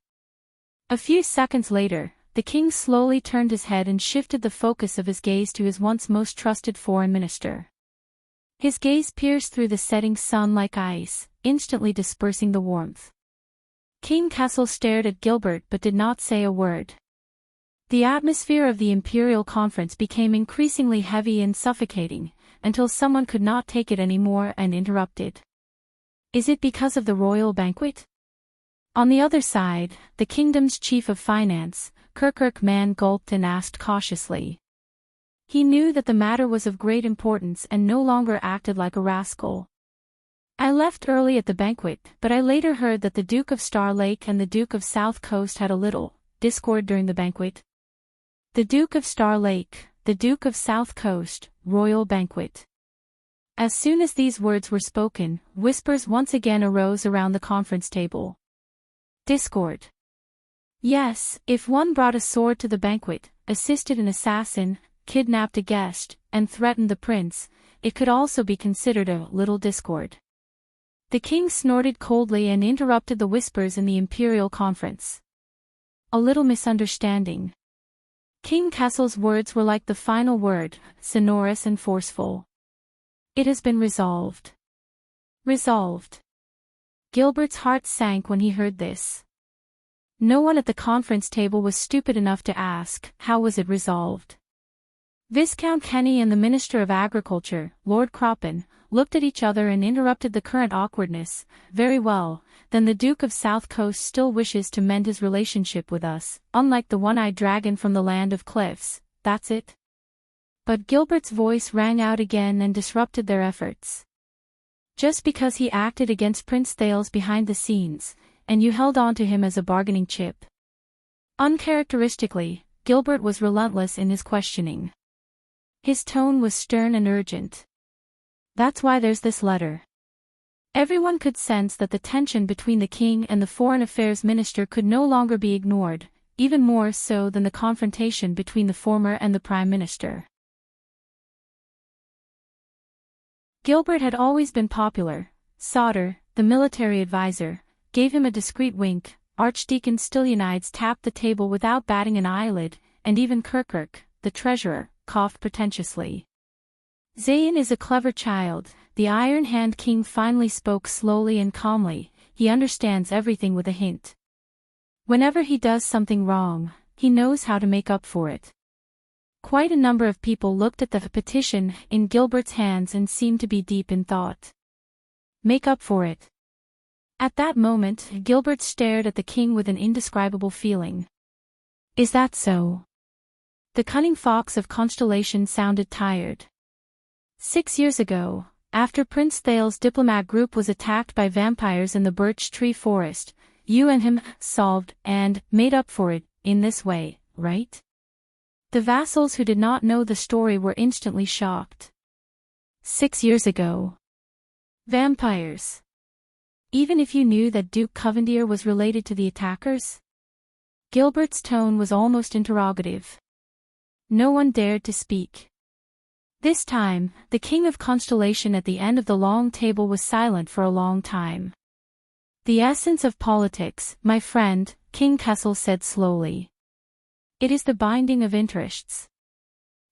A few seconds later, the king slowly turned his head and shifted the focus of his gaze to his once most trusted foreign minister. His gaze pierced through the setting sun like ice, instantly dispersing the warmth. King Kessel stared at Gilbert but did not say a word. The atmosphere of the imperial conference became increasingly heavy and suffocating, until someone could not take it anymore and interrupted. Is it because of the royal banquet? On the other side, the kingdom's chief of finance, Kirkirk Man, gulped and asked cautiously. He knew that the matter was of great importance and no longer acted like a rascal. I left early at the banquet, but I later heard that the Duke of Star Lake and the Duke of South Coast had a little discord during the banquet. The Duke of Star Lake, the Duke of South Coast, royal banquet. As soon as these words were spoken, whispers once again arose around the conference table. Discord. Yes, if one brought a sword to the banquet, assisted an assassin, kidnapped a guest, and threatened the prince, it could also be considered a little discord. The king snorted coldly and interrupted the whispers in the imperial conference. A little misunderstanding. King Kessel's words were like the final word, sonorous and forceful. It has been resolved. Resolved. Gilbert's heart sank when he heard this. No one at the conference table was stupid enough to ask, how was it resolved? Viscount Kenny and the Minister of Agriculture, Lord Croppen, looked at each other and interrupted the current awkwardness. Very well, then the Duke of South Coast still wishes to mend his relationship with us, unlike the one-eyed dragon from the land of cliffs, that's it? But Gilbert's voice rang out again and disrupted their efforts. Just because he acted against Prince Thales behind the scenes, and you held on to him as a bargaining chip. Uncharacteristically, Gilbert was relentless in his questioning. His tone was stern and urgent. That's why there's this letter. Everyone could sense that the tension between the king and the foreign affairs minister could no longer be ignored, even more so than the confrontation between the former and the prime minister. Gilbert had always been popular. Sauter, the military advisor, gave him a discreet wink. Archdeacon Stylianides tapped the table without batting an eyelid, and even Kirkirk, the treasurer, coughed pretentiously. Zayn is a clever child, the Iron Hand King finally spoke slowly and calmly. He understands everything with a hint. Whenever he does something wrong, he knows how to make up for it. Quite a number of people looked at the petition in Gilbert's hands and seemed to be deep in thought. Make up for it. At that moment, Gilbert stared at the king with an indescribable feeling. Is that so? The cunning fox of Constellation sounded tired. 6 years ago, after Prince Thales' diplomat group was attacked by vampires in the birch tree forest, you and him solved and made up for it in this way, right? The vassals who did not know the story were instantly shocked. 6 years ago. Vampires. Even if you knew that Duke Covendier was related to the attackers? Gilbert's tone was almost interrogative. No one dared to speak. This time, the king of Constellation at the end of the long table was silent for a long time. The essence of politics, my friend, King Kessel said slowly. It is the binding of interests.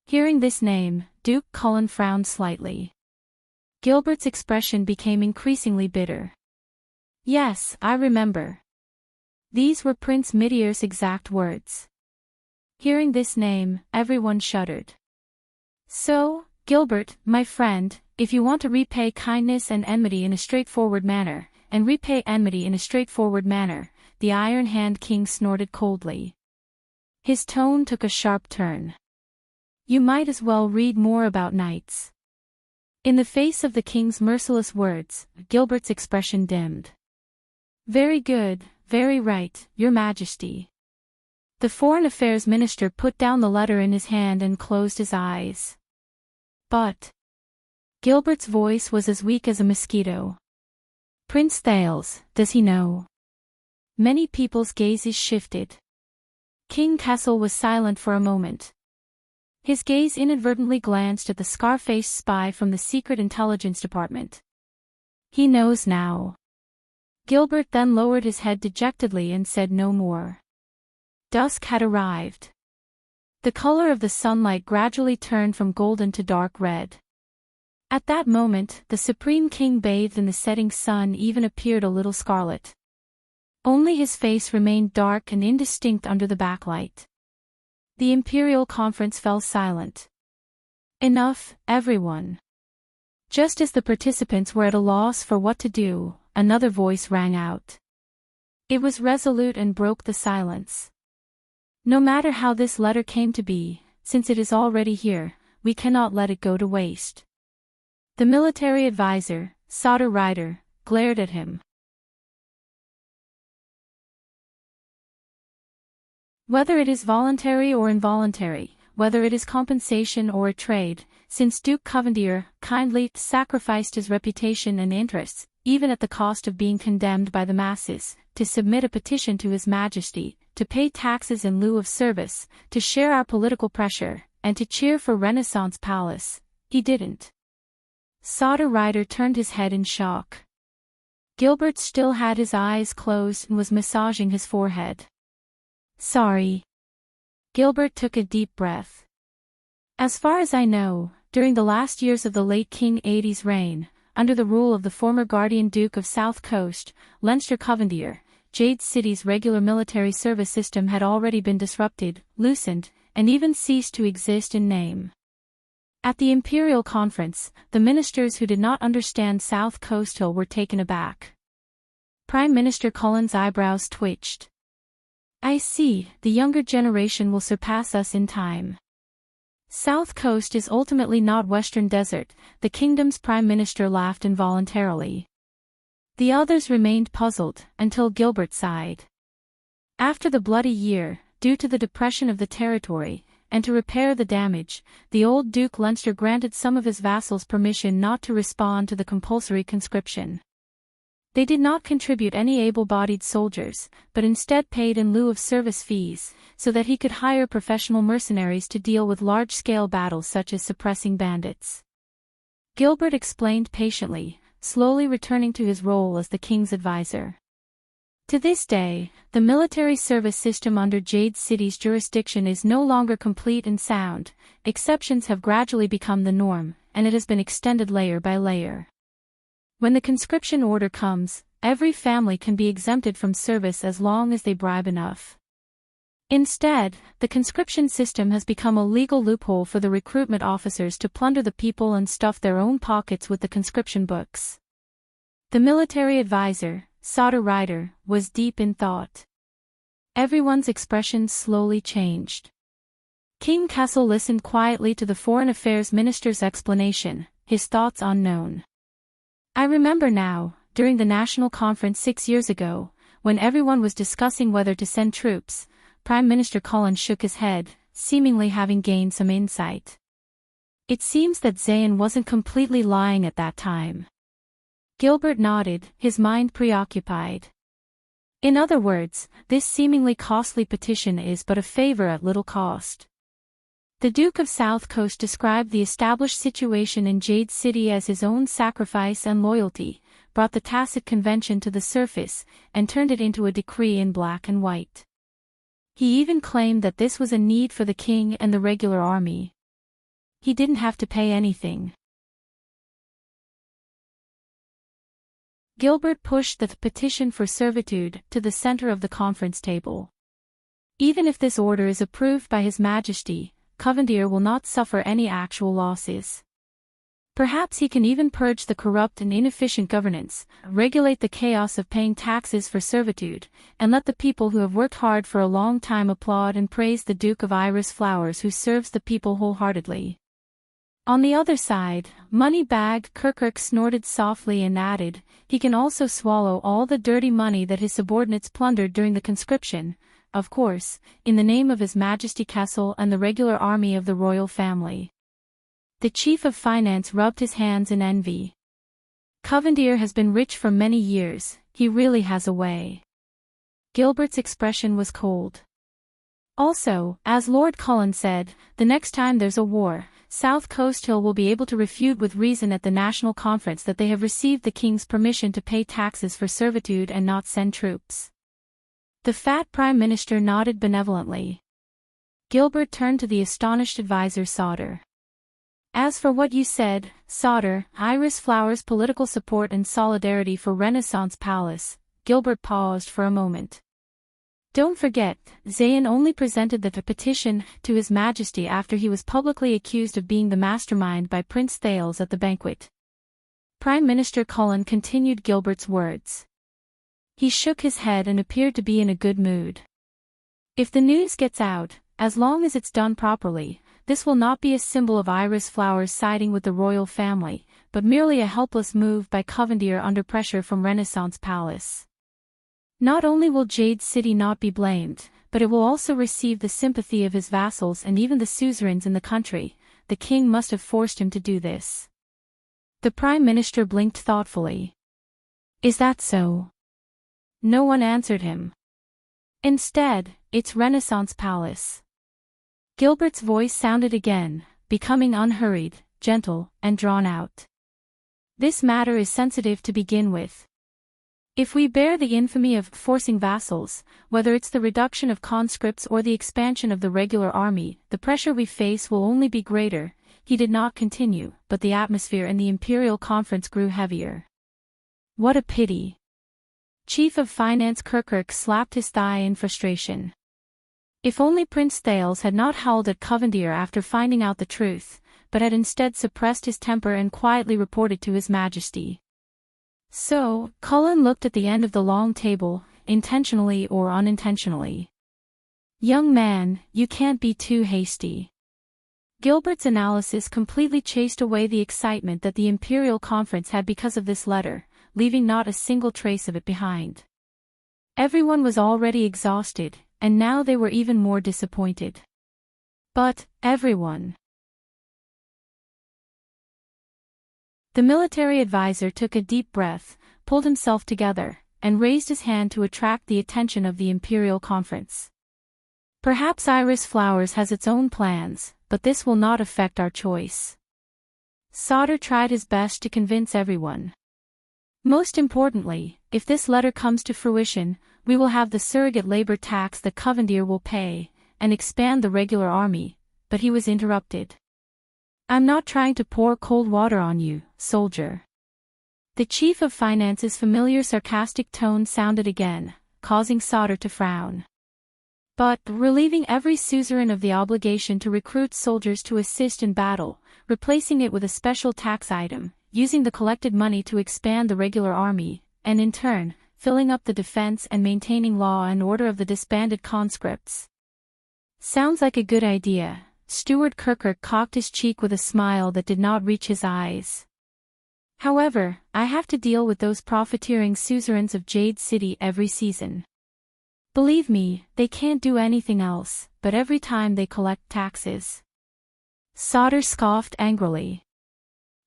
Hearing this name, Duke Cullen frowned slightly. Gilbert's expression became increasingly bitter. Yes, I remember. These were Prince Midier's exact words. Hearing this name, everyone shuddered. So, Gilbert, my friend, if you want to repay kindness and enmity in a straightforward manner, the Iron Hand King snorted coldly. His tone took a sharp turn. You might as well read more about knights. In the face of the king's merciless words, Gilbert's expression dimmed. Very good, very right, your majesty. The Foreign Affairs Minister put down the letter in his hand and closed his eyes. But Gilbert's voice was as weak as a mosquito. Prince Thales, does he know? Many people's gazes shifted. King Kessel was silent for a moment. His gaze inadvertently glanced at the scar-faced spy from the Secret Intelligence Department. He knows now. Gilbert then lowered his head dejectedly and said no more. Dusk had arrived. The color of the sunlight gradually turned from golden to dark red. At that moment, the Supreme King bathed in the setting sun even appeared a little scarlet. Only his face remained dark and indistinct under the backlight. The Imperial Conference fell silent. Enough, everyone. Just as the participants were at a loss for what to do, another voice rang out. It was resolute and broke the silence. No matter how this letter came to be, since it is already here, we cannot let it go to waste. The military advisor, Sauter Ryder, glared at him. Whether it is voluntary or involuntary, whether it is compensation or a trade, since Duke Covendier kindly sacrificed his reputation and interests, even at the cost of being condemned by the masses, to submit a petition to His Majesty, to pay taxes in lieu of service, to share our political pressure, and to cheer for Renaissance Palace, he didn't. Sauter Ryder turned his head in shock. Gilbert still had his eyes closed and was massaging his forehead. Sorry. Gilbert took a deep breath. As far as I know, during the last years of the late King Aedes' reign, under the rule of the former Guardian Duke of South Coast, Leinster Covendier, Jade City's regular military service system had already been disrupted, loosened, and even ceased to exist in name. At the Imperial Conference, the ministers who did not understand South Coastal were taken aback. Prime Minister Cullen's eyebrows twitched. I see, the younger generation will surpass us in time. South Coast is ultimately not Western Desert, the kingdom's prime minister laughed involuntarily. The others remained puzzled, until Gilbert sighed. After the bloody year, due to the depression of the territory, and to repair the damage, the old Duke Leinster granted some of his vassals permission not to respond to the compulsory conscription. They did not contribute any able-bodied soldiers, but instead paid in lieu of service fees, so that he could hire professional mercenaries to deal with large-scale battles such as suppressing bandits. Gilbert explained patiently, slowly returning to his role as the king's advisor. To this day, the military service system under Jade City's jurisdiction is no longer complete and sound, exceptions have gradually become the norm, and it has been extended layer by layer. When the conscription order comes, every family can be exempted from service as long as they bribe enough. Instead, the conscription system has become a legal loophole for the recruitment officers to plunder the people and stuff their own pockets with the conscription books. The military advisor, Sauter Ryder, was deep in thought. Everyone's expressions slowly changed. King Kessel listened quietly to the Foreign Affairs Minister's explanation, his thoughts unknown. I remember now, during the National Conference 6 years ago, when everyone was discussing whether to send troops, Prime Minister Cullen shook his head, seemingly having gained some insight. It seems that Zayn wasn't completely lying at that time. Gilbert nodded, his mind preoccupied. In other words, this seemingly costly petition is but a favor at little cost. The Duke of South Coast described the established situation in Jade City as his own sacrifice and loyalty, brought the tacit convention to the surface, and turned it into a decree in black and white. He even claimed that this was a need for the king and the regular army. He didn't have to pay anything. Gilbert pushed the petition for servitude to the center of the conference table. Even if this order is approved by His Majesty, Covendier will not suffer any actual losses. Perhaps he can even purge the corrupt and inefficient governance, regulate the chaos of paying taxes for servitude, and let the people who have worked hard for a long time applaud and praise the Duke of Iris Flowers who serves the people wholeheartedly. On the other side, money-bagged Kirkirk snorted softly and added, he can also swallow all the dirty money that his subordinates plundered during the conscription, of course, in the name of His Majesty Kessel and the regular army of the royal family. The Chief of Finance rubbed his hands in envy. Covendier has been rich for many years, he really has a way. Gilbert's expression was cold. Also, as Lord Cullen said, the next time there's a war, South Coast Hill will be able to refute with reason at the National Conference that they have received the King's permission to pay taxes for servitude and not send troops. The fat Prime Minister nodded benevolently. Gilbert turned to the astonished advisor Sauter. As for what you said, Sauter, Iris Flowers' political support and solidarity for Renaissance Palace, Gilbert paused for a moment. Don't forget, Zayn only presented the petition to His Majesty after he was publicly accused of being the mastermind by Prince Thales at the banquet. Prime Minister Cullen continued Gilbert's words. He shook his head and appeared to be in a good mood. If the news gets out, as long as it's done properly, this will not be a symbol of Iris Flowers siding with the royal family, but merely a helpless move by Covendier under pressure from Renaissance Palace. Not only will Jade City not be blamed, but it will also receive the sympathy of his vassals and even the suzerains in the country. The king must have forced him to do this. The Prime Minister blinked thoughtfully. Is that so? No one answered him. Instead, it's Renaissance Palace. Gilbert's voice sounded again, becoming unhurried, gentle, and drawn out. This matter is sensitive to begin with. If we bear the infamy of forcing vassals, whether it's the reduction of conscripts or the expansion of the regular army, the pressure we face will only be greater. He did not continue, but the atmosphere in the Imperial Conference grew heavier. What a pity. Chief of Finance Kirkirk slapped his thigh in frustration. If only Prince Thales had not howled at Covendier after finding out the truth, but had instead suppressed his temper and quietly reported to His Majesty. So, Cullen looked at the end of the long table, intentionally or unintentionally. Young man, you can't be too hasty. Gilbert's analysis completely chased away the excitement that the Imperial Conference had because of this letter, leaving not a single trace of it behind. Everyone was already exhausted, and now they were even more disappointed. But, everyone. The military advisor took a deep breath, pulled himself together, and raised his hand to attract the attention of the Imperial Conference. Perhaps Iris Flowers has its own plans, but this will not affect our choice. Sauter tried his best to convince everyone. Most importantly, if this letter comes to fruition, we will have the surrogate labor tax that Covendier will pay, and expand the regular army, but he was interrupted. I'm not trying to pour cold water on you, soldier. The Chief of Finance's familiar sarcastic tone sounded again, causing Sauter to frown. But, relieving every suzerain of the obligation to recruit soldiers to assist in battle, replacing it with a special tax item, using the collected money to expand the regular army, and in turn, filling up the defense and maintaining law and order of the disbanded conscripts. Sounds like a good idea. Steward Kirkirk cocked his cheek with a smile that did not reach his eyes. However, I have to deal with those profiteering suzerains of Jade City every season. Believe me, they can't do anything else, but every time they collect taxes. Sauter scoffed angrily.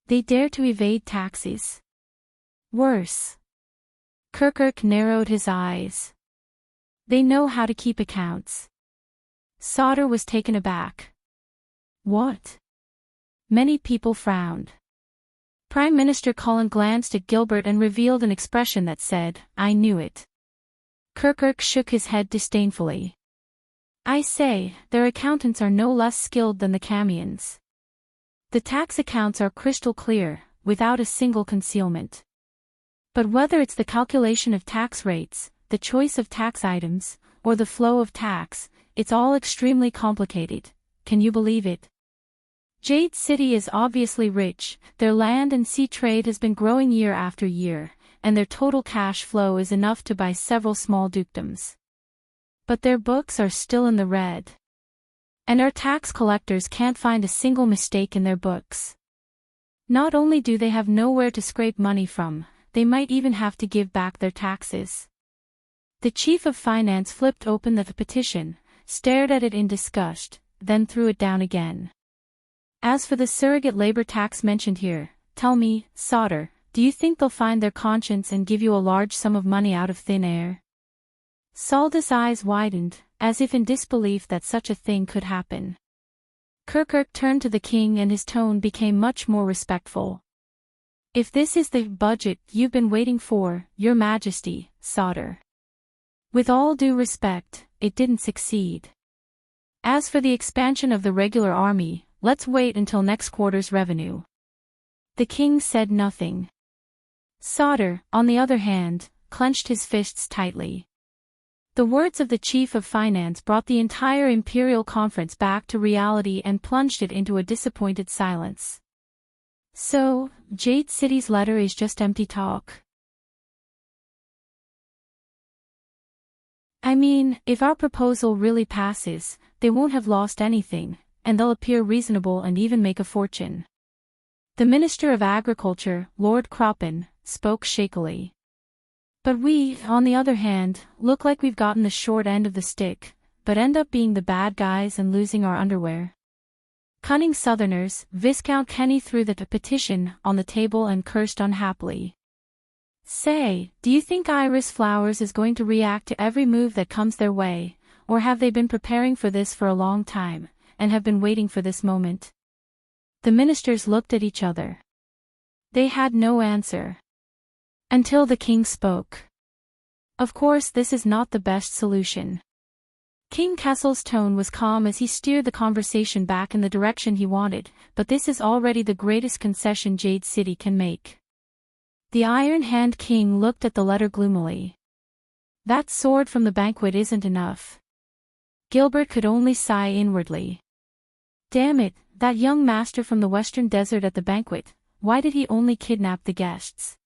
They dare to evade taxes. Worse. Kirkirk narrowed his eyes. They know how to keep accounts. Sauter was taken aback. What? Many people frowned. Prime Minister Cullen glanced at Gilbert and revealed an expression that said, I knew it. Kirkirk shook his head disdainfully. I say, their accountants are no less skilled than the Camions. The tax accounts are crystal clear, without a single concealment. But whether it's the calculation of tax rates, the choice of tax items, or the flow of tax, it's all extremely complicated. Can you believe it? Jade City is obviously rich, their land and sea trade has been growing year after year, and their total cash flow is enough to buy several small dukedoms. But their books are still in the red. And our tax collectors can't find a single mistake in their books. Not only do they have nowhere to scrape money from, they might even have to give back their taxes. The chief of finance flipped open the petition, stared at it in disgust, then threw it down again. As for the surrogate labor tax mentioned here, tell me, Sauter, do you think they'll find their conscience and give you a large sum of money out of thin air? Saldus' eyes widened, as if in disbelief that such a thing could happen. Kirkirk turned to the king and his tone became much more respectful. If this is the budget you've been waiting for, your majesty, Sauter. With all due respect, it didn't succeed. As for the expansion of the regular army, let's wait until next quarter's revenue. The king said nothing. Sauter, on the other hand, clenched his fists tightly. The words of the chief of finance brought the entire imperial conference back to reality and plunged it into a disappointed silence. So, Jade City's letter is just empty talk. I mean, if our proposal really passes, they won't have lost anything, and they'll appear reasonable and even make a fortune. The Minister of Agriculture, Lord Croppen, spoke shakily. But we, on the other hand, look like we've gotten the short end of the stick, but end up being the bad guys and losing our underwear. Cunning Southerners, Viscount Kenny threw the petition on the table and cursed unhappily. Say, do you think Iris Flowers is going to react to every move that comes their way, or have they been preparing for this for a long time, and have been waiting for this moment? The ministers looked at each other. They had no answer. Until the king spoke. Of course, this is not the best solution. King Kessel's tone was calm as he steered the conversation back in the direction he wanted, but this is already the greatest concession Jade City can make. The Iron Hand King looked at the letter gloomily. That sword from the banquet isn't enough. Gilbert could only sigh inwardly. Damn it, that young master from the western desert at the banquet, why did he only kidnap the guests?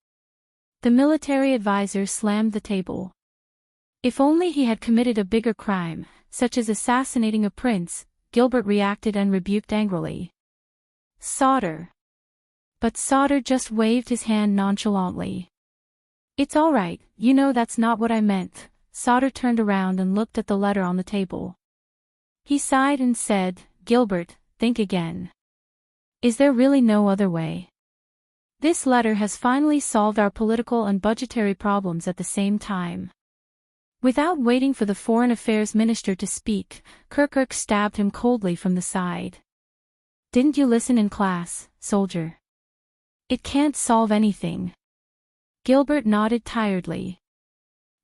The military advisor slammed the table. If only he had committed a bigger crime, such as assassinating a prince, Gilbert reacted and rebuked angrily. Sauter. But Sauter just waved his hand nonchalantly. It's all right, you know that's not what I meant. Sauter turned around and looked at the letter on the table. He sighed and said, Gilbert, think again. Is there really no other way? This letter has finally solved our political and budgetary problems at the same time. Without waiting for the Foreign Affairs Minister to speak, Kirkirk stabbed him coldly from the side. Didn't you listen in class, soldier? It can't solve anything. Gilbert nodded tiredly.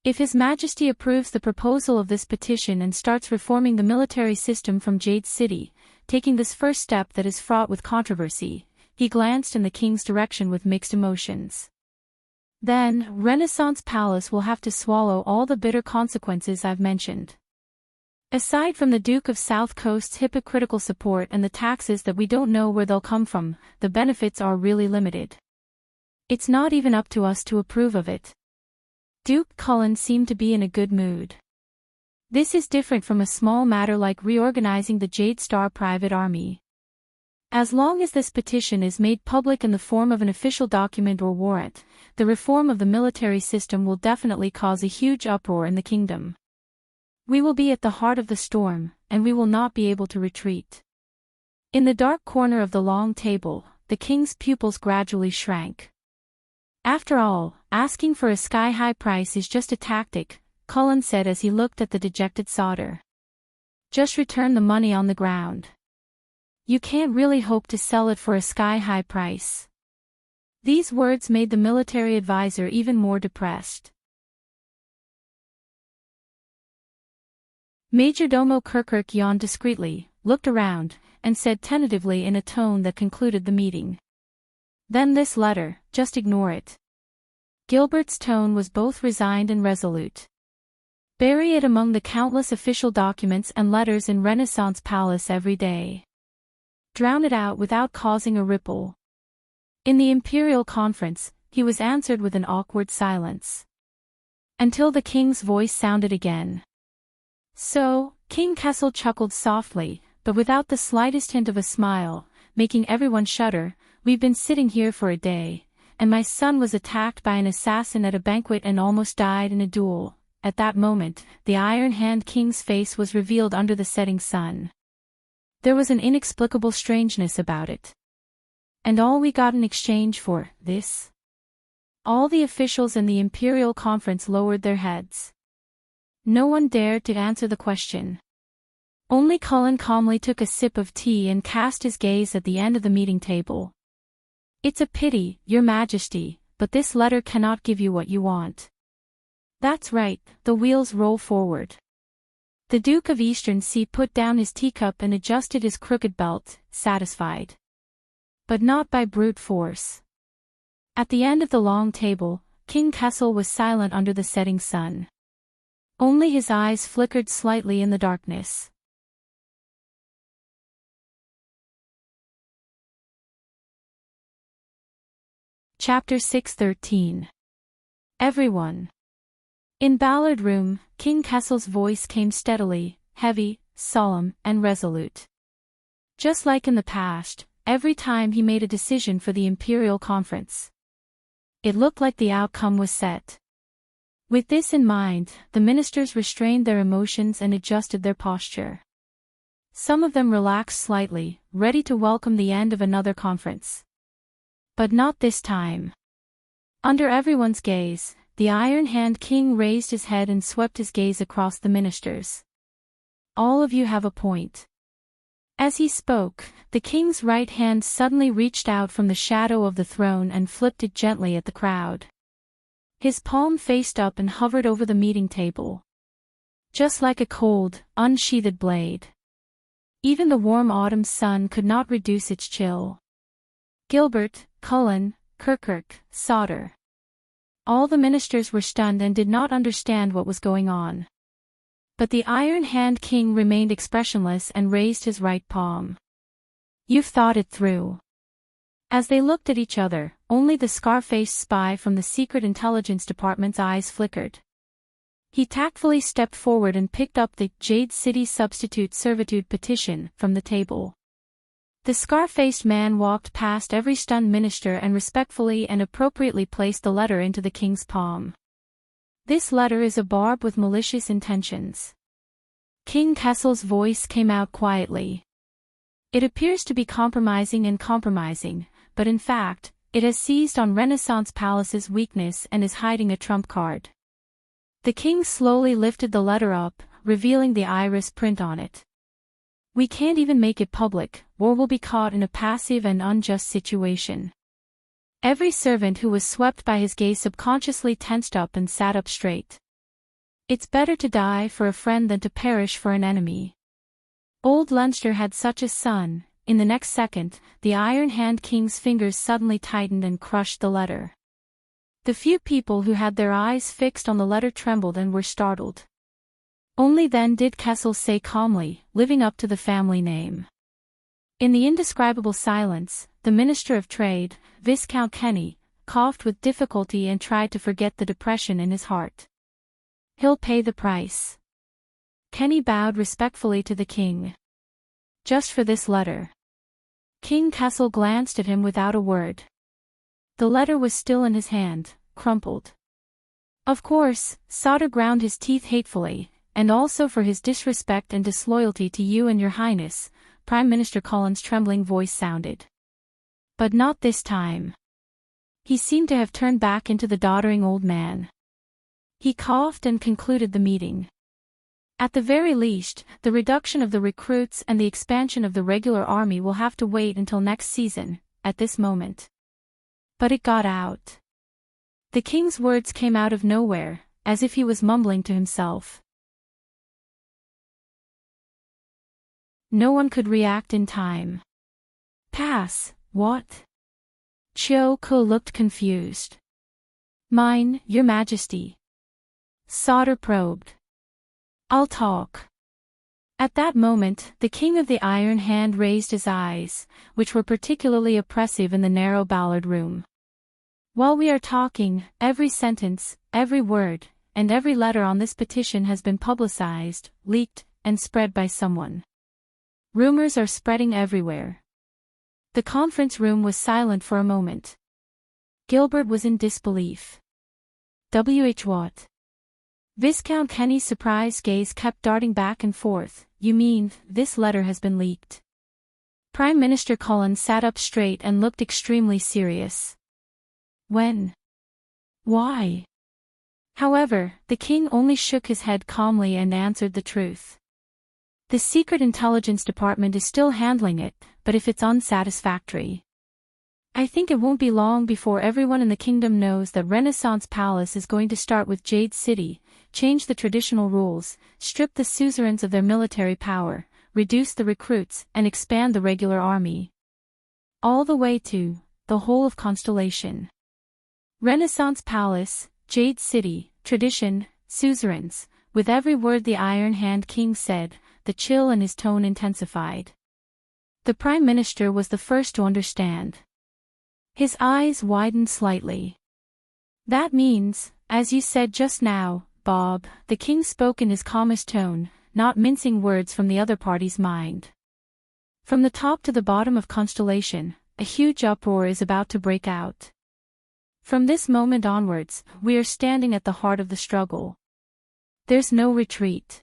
If His Majesty approves the proposal of this petition and starts reforming the military system from Jade City, taking this first step that is fraught with controversy, he glanced in the king's direction with mixed emotions. Then, Renaissance Palace will have to swallow all the bitter consequences I've mentioned. Aside from the Duke of South Coast's hypocritical support and the taxes that we don't know where they'll come from, the benefits are really limited. It's not even up to us to approve of it. Duke Cullen seemed to be in a good mood. This is different from a small matter like reorganizing the Jade Star private army. As long as this petition is made public in the form of an official document or warrant, the reform of the military system will definitely cause a huge uproar in the kingdom. We will be at the heart of the storm, and we will not be able to retreat. In the dark corner of the long table, the king's pupils gradually shrank. After all, asking for a sky-high price is just a tactic, Cullen said as he looked at the dejected Sauter. Just return the money on the ground. You can't really hope to sell it for a sky-high price. These words made the military advisor even more depressed. Majordomo Kirkirk yawned discreetly, looked around, and said tentatively in a tone that concluded the meeting. Then this letter, just ignore it. Gilbert's tone was both resigned and resolute. Bury it among the countless official documents and letters in Renaissance Palace every day. Drown it out without causing a ripple. In the Imperial Conference, he was answered with an awkward silence. Until the king's voice sounded again. So, King Kessel chuckled softly, but without the slightest hint of a smile, making everyone shudder. We've been sitting here for a day, and my son was attacked by an assassin at a banquet and almost died in a duel. At that moment, the Iron Hand King's face was revealed under the setting sun. There was an inexplicable strangeness about it. And all we got in exchange for this? All the officials in the Imperial Conference lowered their heads. No one dared to answer the question. Only Cullen calmly took a sip of tea and cast his gaze at the end of the meeting table. It's a pity, Your Majesty, but this letter cannot give you what you want. That's right, the wheels roll forward. The Duke of Eastern Sea put down his teacup and adjusted his crooked belt, satisfied. But not by brute force. At the end of the long table, King Kessel was silent under the setting sun. Only his eyes flickered slightly in the darkness. Chapter 6:13. Everyone. In Ballard Room, King Kessel's voice came steadily, heavy, solemn, and resolute. Just like in the past, every time he made a decision for the Imperial Conference, it looked like the outcome was set. With this in mind, the ministers restrained their emotions and adjusted their posture. Some of them relaxed slightly, ready to welcome the end of another conference. But not this time. Under everyone's gaze, the Iron Hand King raised his head and swept his gaze across the ministers. All of you have a point. As he spoke, the king's right hand suddenly reached out from the shadow of the throne and flipped it gently at the crowd. His palm faced up and hovered over the meeting table. Just like a cold, unsheathed blade. Even the warm autumn sun could not reduce its chill. Gilbert, Cullen, Kirkirk, Sauter. All the ministers were stunned and did not understand what was going on. But the Iron Hand King remained expressionless and raised his right palm. You've thought it through. As they looked at each other, only the scar-faced spy from the Secret Intelligence Department's eyes flickered. He tactfully stepped forward and picked up the Jade City Substitute Servitude petition from the table. The scar-faced man walked past every stunned minister and respectfully and appropriately placed the letter into the king's palm. This letter is a barb with malicious intentions. King Kessel's voice came out quietly. It appears to be compromising, but in fact, it has seized on Renaissance Palace's weakness and is hiding a trump card. The king slowly lifted the letter up, revealing the iris print on it. We can't even make it public, or we'll be caught in a passive and unjust situation. Every servant who was swept by his gaze subconsciously tensed up and sat up straight. It's better to die for a friend than to perish for an enemy. Old Leinster had such a son. In the next second, the Iron Hand King's fingers suddenly tightened and crushed the letter. The few people who had their eyes fixed on the letter trembled and were startled. Only then did Kessel say calmly, living up to the family name. In the indescribable silence, the Minister of Trade, Viscount Kenny, coughed with difficulty and tried to forget the depression in his heart. He'll pay the price. Kenny bowed respectfully to the king. Just for this letter. King Kessel glanced at him without a word. The letter was still in his hand, crumpled. Of course, Sauter ground his teeth hatefully, and also for his disrespect and disloyalty to you and your highness, Prime Minister Cullen's trembling voice sounded. But not this time. He seemed to have turned back into the doddering old man. He coughed and concluded the meeting. At the very least, the reduction of the recruits and the expansion of the regular army will have to wait until next season, at this moment. But it got out. The king's words came out of nowhere, as if he was mumbling to himself. No one could react in time. Pass, what? Chio Ko looked confused. Mine, your majesty. Sauter probed. I'll talk. At that moment, the king of the Iron Hand raised his eyes, which were particularly oppressive in the narrow Ballard room. While we are talking, every sentence, every word, and every letter on this petition has been publicized, leaked, and spread by someone. Rumors are spreading everywhere. The conference room was silent for a moment. Gilbert was in disbelief. What? Viscount Kenny's surprised gaze kept darting back and forth. You mean, this letter has been leaked? Prime Minister Cullen sat up straight and looked extremely serious. When? Why? However, the king only shook his head calmly and answered the truth. The Secret Intelligence Department is still handling it, but if it's unsatisfactory, I think it won't be long before everyone in the kingdom knows that Renaissance Palace is going to start with Jade City, change the traditional rules, strip the suzerains of their military power, reduce the recruits, and expand the regular army. All the way to the whole of Constellation. Renaissance Palace, Jade City, tradition, suzerains. With every word the Iron Hand King said, the chill in his tone intensified. The Prime Minister was the first to understand. His eyes widened slightly. That means, as you said just now, Bob, the king spoke in his calmest tone, not mincing words from the other party's mind. From the top to the bottom of Constellation, a huge uproar is about to break out. From this moment onwards, we are standing at the heart of the struggle. There's no retreat.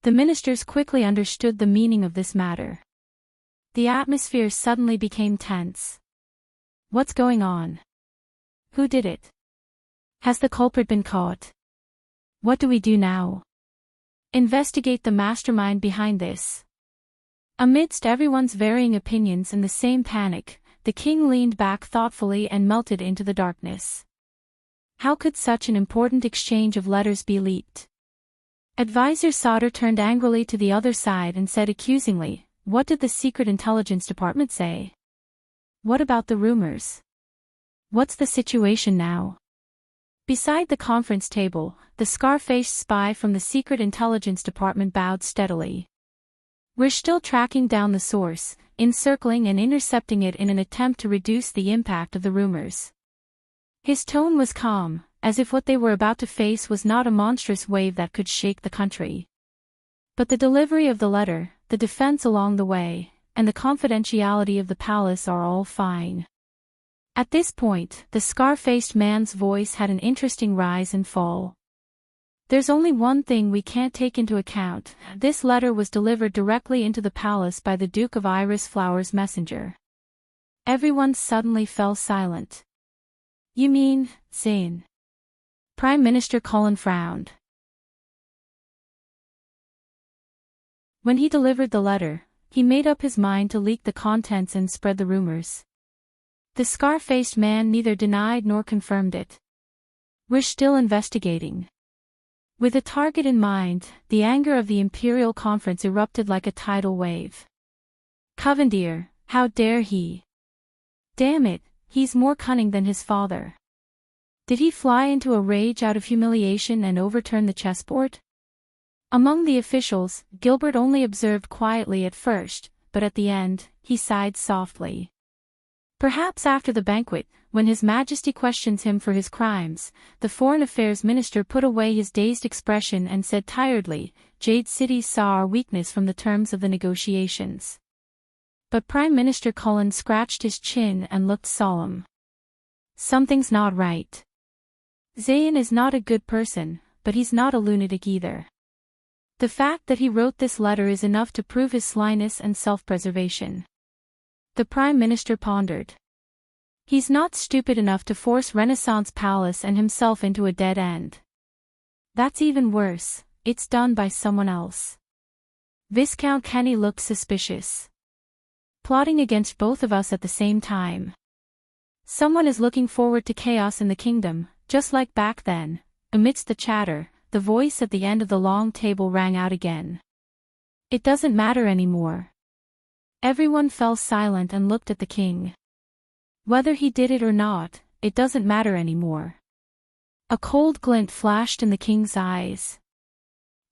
The ministers quickly understood the meaning of this matter. The atmosphere suddenly became tense. What's going on? Who did it? Has the culprit been caught? What do we do now? Investigate the mastermind behind this. Amidst everyone's varying opinions and the same panic, the king leaned back thoughtfully and melted into the darkness. How could such an important exchange of letters be leaked? Advisor Sauter turned angrily to the other side and said accusingly, "What did the Secret Intelligence Department say? What about the rumors? What's the situation now?" Beside the conference table, the scar-faced spy from the Secret Intelligence Department bowed steadily. "We're still tracking down the source, encircling and intercepting it in an attempt to reduce the impact of the rumors." His tone was calm, as if what they were about to face was not a monstrous wave that could shake the country. But the delivery of the letter, the defense along the way, and the confidentiality of the palace are all fine. At this point, the scar-faced man's voice had an interesting rise and fall. "There's only one thing we can't take into account. This letter was delivered directly into the palace by the Duke of Iris Flower's messenger." Everyone suddenly fell silent. "You mean, Zane?" Prime Minister Cullen frowned. When he delivered the letter, he made up his mind to leak the contents and spread the rumors. The scar-faced man neither denied nor confirmed it. "We're still investigating." With a target in mind, the anger of the Imperial Conference erupted like a tidal wave. "Covendier, how dare he? Damn it, he's more cunning than his father. Did he fly into a rage out of humiliation and overturn the chessboard?" Among the officials, Gilbert only observed quietly at first, but at the end, he sighed softly. Perhaps after the banquet, when His Majesty questions him for his crimes, the Foreign Affairs Minister put away his dazed expression and said tiredly, "Jade City saw our weakness from the terms of the negotiations." But Prime Minister Cullen scratched his chin and looked solemn. "Something's not right. Zayn is not a good person, but he's not a lunatic either. The fact that he wrote this letter is enough to prove his slyness and self-preservation." The Prime Minister pondered. "He's not stupid enough to force Renaissance Palace and himself into a dead end. That's even worse, it's done by someone else." Viscount Kenny looked suspicious. "Plotting against both of us at the same time. Someone is looking forward to chaos in the kingdom, just like back then." Amidst the chatter, the voice at the end of the long table rang out again. "It doesn't matter anymore." Everyone fell silent and looked at the king. "Whether he did it or not, it doesn't matter anymore. A cold glint flashed in the king's eyes.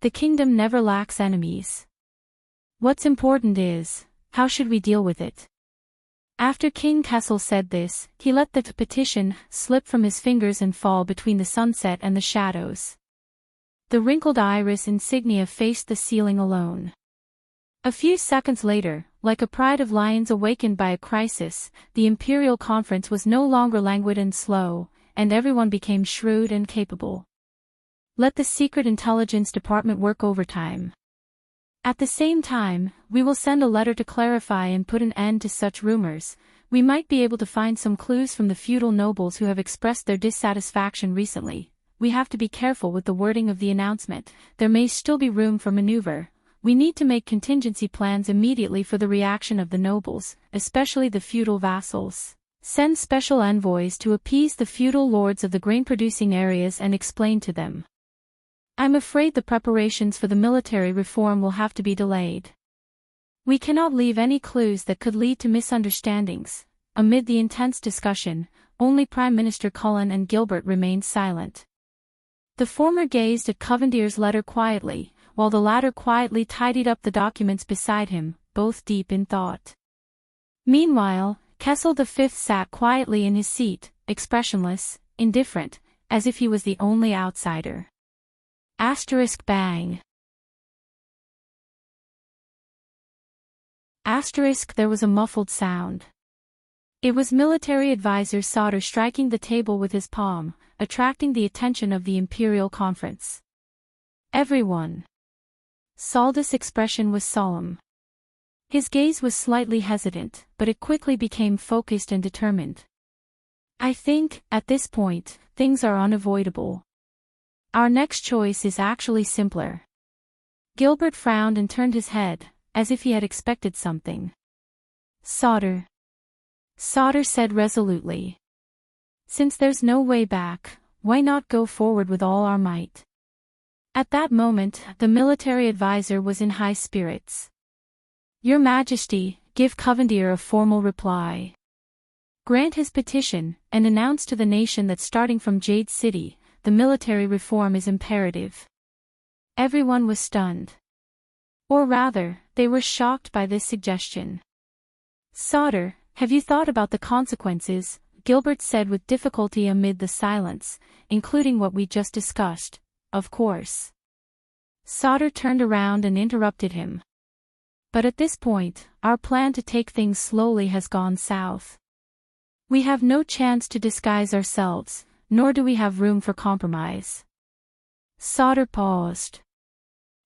The kingdom never lacks enemies. What's important is, how should we deal with it? After King Kessel said this, he let the petition slip from his fingers and fall between the sunset and the shadows. The wrinkled iris insignia faced the ceiling alone. A few seconds later, like a pride of lions awakened by a crisis, the Imperial Conference was no longer languid and slow, and everyone became shrewd and capable. Let the Secret Intelligence Department work overtime. At the same time, we will send a letter to clarify and put an end to such rumors. We might be able to find some clues from the feudal nobles who have expressed their dissatisfaction recently. We have to be careful with the wording of the announcement. There may still be room for maneuver. We need to make contingency plans immediately for the reaction of the nobles, especially the feudal vassals. Send special envoys to appease the feudal lords of the grain-producing areas and explain to them. I'm afraid the preparations for the military reform will have to be delayed. We cannot leave any clues that could lead to misunderstandings. Amid the intense discussion, only Prime Minister Cullen and Gilbert remained silent. The former gazed at Covendier's letter quietly, while the latter quietly tidied up the documents beside him, both deep in thought. Meanwhile, Kessel V sat quietly in his seat, expressionless, indifferent, as if he was the only outsider. Bang. There was a muffled sound. It was military advisor Sauter striking the table with his palm, attracting the attention of the Imperial Conference. Everyone. Saldus' expression was solemn. His gaze was slightly hesitant, but it quickly became focused and determined. I think, at this point, things are unavoidable. Our next choice is actually simpler. Gilbert frowned and turned his head, as if he had expected something. Sauter said resolutely. Since there's no way back, why not go forward with all our might? At that moment, the military advisor was in high spirits. Your Majesty, give Covendier a formal reply. Grant his petition, and announce to the nation that starting from Jade City, the military reform is imperative. Everyone was stunned. Or rather, they were shocked by this suggestion. Sauter, have you thought about the consequences? Gilbert said with difficulty amid the silence, including what we just discussed, of course. Sauter turned around and interrupted him. But at this point, our plan to take things slowly has gone south. We have no chance to disguise ourselves, nor do we have room for compromise. Sauter paused.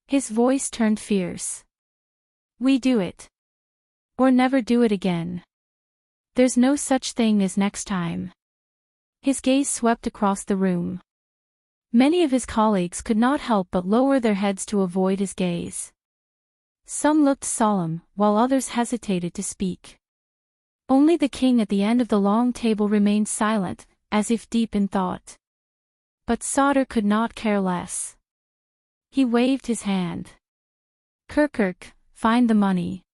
His voice turned fierce. We do it. Or never do it again. There's no such thing as next time. His gaze swept across the room. Many of his colleagues could not help but lower their heads to avoid his gaze. Some looked solemn, while others hesitated to speak. Only the king at the end of the long table remained silent, as if deep in thought. But Sauter could not care less. He waved his hand. Kirkirk, find the money.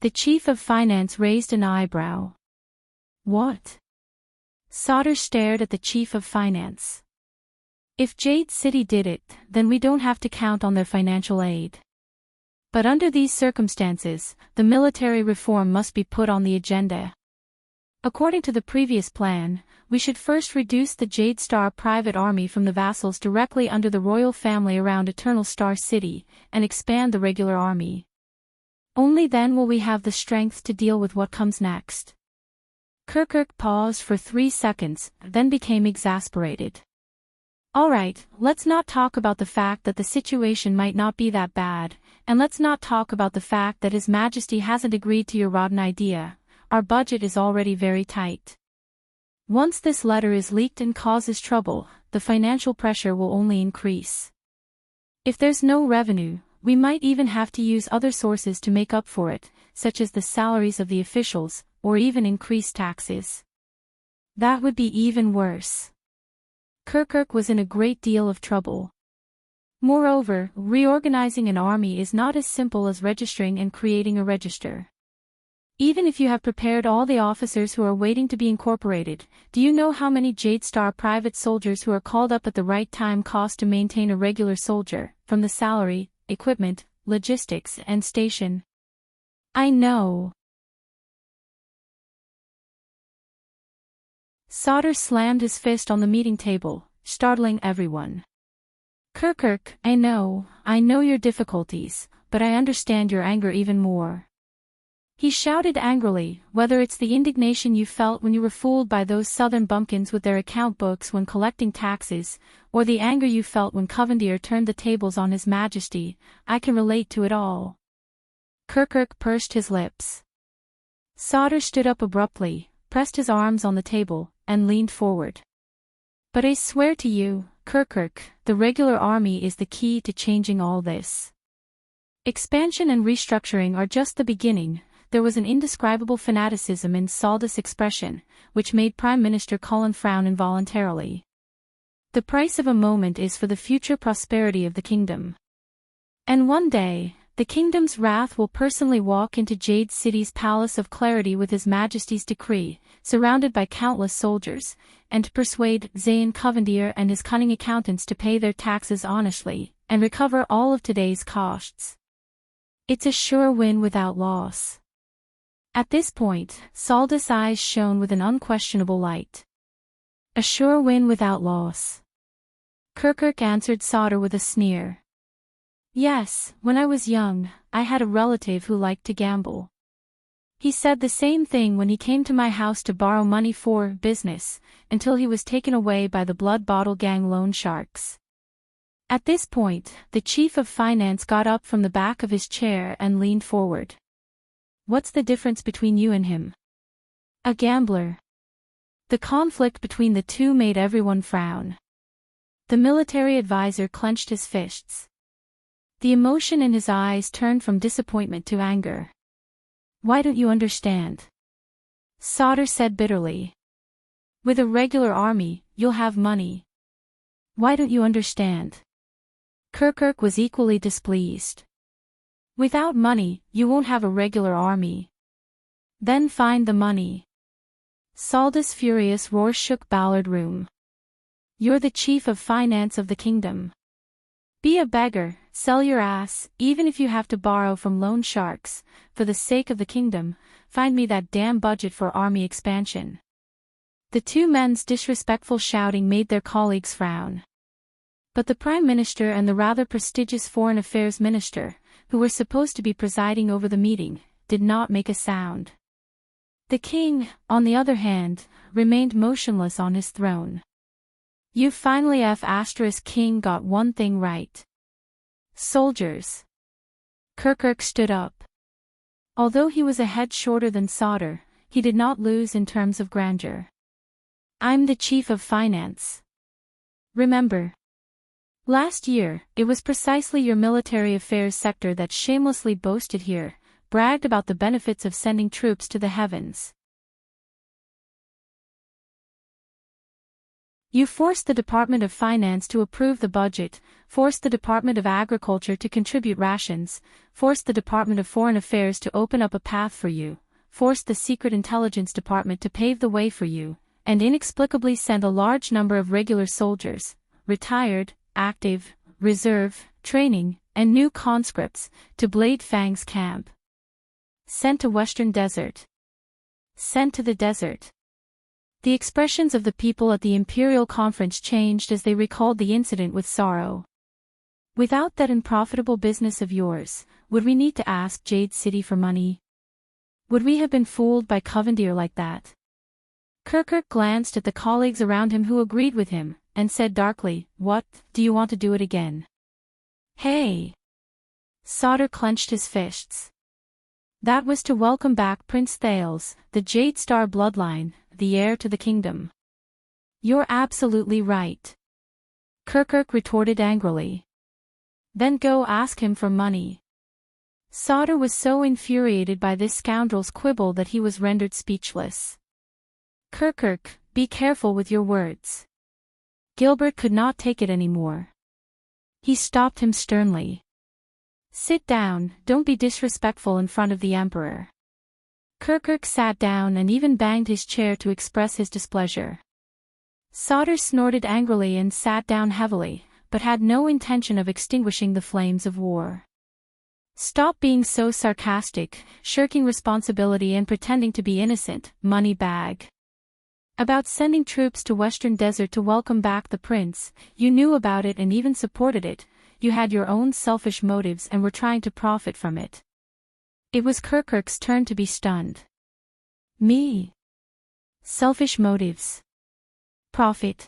The chief of finance raised an eyebrow. What? Sauter stared at the chief of finance. If Jade City did it, then we don't have to count on their financial aid. But under these circumstances, the military reform must be put on the agenda. According to the previous plan, we should first reduce the Jade Star private army from the vassals directly under the royal family around Eternal Star City, and expand the regular army. Only then will we have the strength to deal with what comes next. Kirkirk paused for 3 seconds, then became exasperated. Alright, let's not talk about the fact that the situation might not be that bad, and let's not talk about the fact that His Majesty hasn't agreed to your rotten idea. Our budget is already very tight. Once this letter is leaked and causes trouble, the financial pressure will only increase. If there's no revenue, we might even have to use other sources to make up for it, such as the salaries of the officials, or even increase taxes. That would be even worse. Kirkirk was in a great deal of trouble. Moreover, reorganizing an army is not as simple as registering and creating a register. Even if you have prepared all the officers who are waiting to be incorporated, do you know how many Jade Star private soldiers who are called up at the right time cost to maintain a regular soldier, from the salary, equipment, logistics, and station? I know. Sauter slammed his fist on the meeting table, startling everyone. Kirk, I know your difficulties, but I understand your anger even more. He shouted angrily, whether it's the indignation you felt when you were fooled by those southern bumpkins with their account books when collecting taxes, or the anger you felt when Covendier turned the tables on His Majesty, I can relate to it all. Kirk pursed his lips. Sauter stood up abruptly, pressed his arms on the table, and leaned forward. But I swear to you, Kirk, the regular army is the key to changing all this. Expansion and restructuring are just the beginning. There was an indescribable fanaticism in Saldus' expression, which made Prime Minister Cullen frown involuntarily. The price of a moment is for the future prosperity of the kingdom. And one day, the kingdom's wrath will personally walk into Jade City's Palace of Clarity with His Majesty's decree, surrounded by countless soldiers, and persuade Zayn Covendier and his cunning accountants to pay their taxes honestly, and recover all of today's costs. It's a sure win without loss. At this point, Saldus' eyes shone with an unquestionable light. A sure win without loss. Kirk answered Sauter with a sneer. Yes, when I was young, I had a relative who liked to gamble. He said the same thing when he came to my house to borrow money for business, until he was taken away by the Blood Bottle Gang loan sharks. At this point, the chief of finance got up from the back of his chair and leaned forward. What's the difference between you and him? A gambler. The conflict between the two made everyone frown. The military advisor clenched his fists. The emotion in his eyes turned from disappointment to anger. Why don't you understand? Sauter said bitterly. With a regular army, you'll have money. Why don't you understand? Kirk was equally displeased. Without money, you won't have a regular army. Then find the money. Saldus' furious roar shook Ballard Room. You're the chief of finance of the kingdom. Be a beggar, sell your ass, even if you have to borrow from loan sharks, for the sake of the kingdom, find me that damn budget for army expansion. The two men's disrespectful shouting made their colleagues frown. But the Prime Minister and the rather prestigious Foreign Affairs Minister, who were supposed to be presiding over the meeting, did not make a sound. The king, on the other hand, remained motionless on his throne. You finally King got one thing right. Soldiers. Kirk stood up. Although he was a head shorter than Sauter, he did not lose in terms of grandeur. I'm the chief of finance. Remember. Last year, it was precisely your military affairs sector that shamelessly boasted here, bragged about the benefits of sending troops to the heavens. You forced the Department of Finance to approve the budget, forced the Department of Agriculture to contribute rations, forced the Department of Foreign Affairs to open up a path for you, forced the Secret Intelligence Department to pave the way for you, and inexplicably sent a large number of regular soldiers, retired, active, reserve, training, and new conscripts, to Blade Fang's camp. Sent to Western Desert. Sent to the desert. The expressions of the people at the Imperial Conference changed as they recalled the incident with sorrow. Without that unprofitable business of yours, would we need to ask Jade City for money? Would we have been fooled by Covendier like that? Kirk glanced at the colleagues around him who agreed with him, and said darkly, What, do you want to do it again? Hey! Sauter clenched his fists. That was to welcome back Prince Thales, the Jade Star bloodline, the heir to the kingdom. You're absolutely right. Kirk retorted angrily. Then go ask him for money. Sauter was so infuriated by this scoundrel's quibble that he was rendered speechless. Kirk, be careful with your words. Gilbert could not take it anymore. He stopped him sternly. Sit down, don't be disrespectful in front of the Emperor. Kirkuk sat down and even banged his chair to express his displeasure. Sauter snorted angrily and sat down heavily, but had no intention of extinguishing the flames of war. Stop being so sarcastic, shirking responsibility and pretending to be innocent, money bag. About sending troops to Western Desert to welcome back the prince, you knew about it and even supported it. You had your own selfish motives and were trying to profit from it. It was Kirkuk's turn to be stunned. Me? Selfish motives. Profit.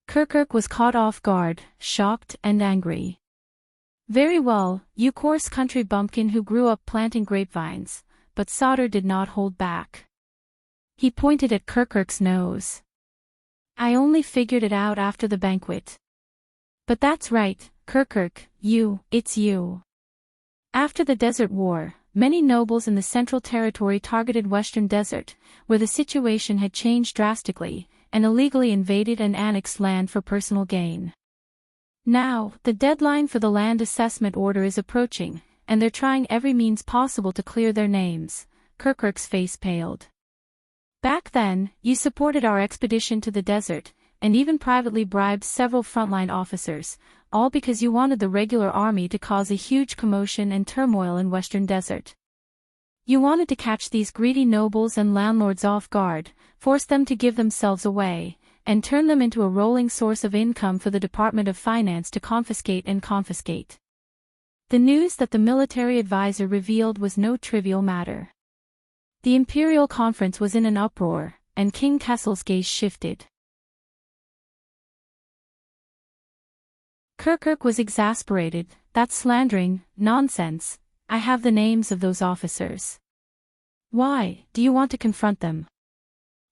Kirkuk was caught off guard, shocked and angry. Very well, you coarse country bumpkin who grew up planting grapevines, but Sauter did not hold back. He pointed at Kirkuk's nose. I only figured it out after the banquet. But that's right, Kirkuk, it's you. After the Desert War, many nobles in the Central Territory targeted Western Desert, where the situation had changed drastically, and illegally invaded and annexed land for personal gain. Now, the deadline for the land assessment order is approaching, and they're trying every means possible to clear their names. Kirkuk's face paled. Back then, you supported our expedition to the desert, and even privately bribed several frontline officers, all because you wanted the regular army to cause a huge commotion and turmoil in Western Desert. You wanted to catch these greedy nobles and landlords off guard, force them to give themselves away, and turn them into a rolling source of income for the Department of Finance to confiscate and confiscate. The news that the military advisor revealed was no trivial matter. The Imperial Conference was in an uproar, and King Kessel's gaze shifted. Kirkuk was exasperated. That's slandering, nonsense. I have the names of those officers. Why, do you want to confront them?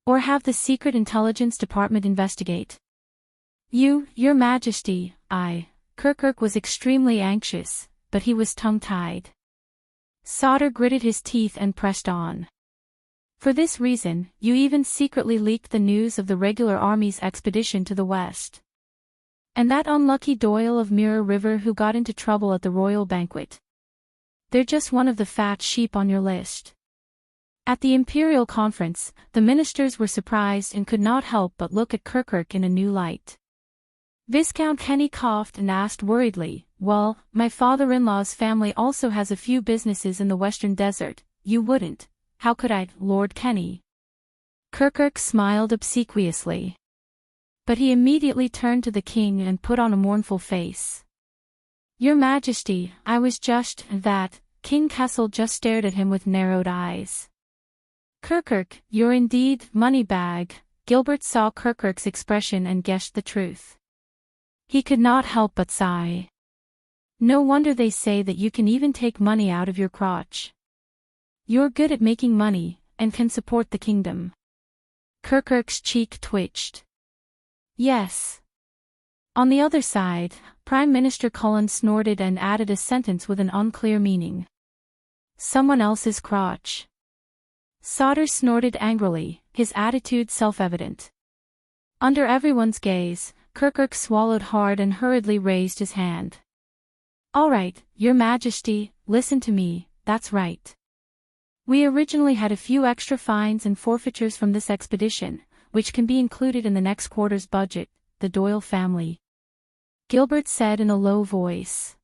Or have the Secret Intelligence Department investigate? Your Majesty, Kirkuk was extremely anxious, but he was tongue-tied. Sauter gritted his teeth and pressed on. For this reason, you even secretly leaked the news of the regular army's expedition to the west. And that unlucky Doyle of Mirror River who got into trouble at the royal banquet. They're just one of the fat sheep on your list. At the Imperial Conference, the ministers were surprised and could not help but look at Kirkuk in a new light. Viscount Kenny coughed and asked worriedly, well, my father-in-law's family also has a few businesses in the Western Desert. You wouldn't. How could I, Lord Kenny? Kirkuk smiled obsequiously. But he immediately turned to the king and put on a mournful face. Your Majesty, I was just that. King Kessel just stared at him with narrowed eyes. Kirkuk, you're indeed moneybag. Gilbert saw Kirkuk's expression and guessed the truth. He could not help but sigh. No wonder they say that you can even take money out of your crotch. You're good at making money, and can support the kingdom. Kirkuk's cheek twitched. Yes. On the other side, Prime Minister Cullen snorted and added a sentence with an unclear meaning. Someone else's crotch. Sauter snorted angrily, his attitude self-evident. Under everyone's gaze, Kirkuk swallowed hard and hurriedly raised his hand. All right, Your Majesty, listen to me, that's right. We originally had a few extra fines and forfeitures from this expedition, which can be included in the next quarter's budget, the Doyle family. Gilbert said in a low voice.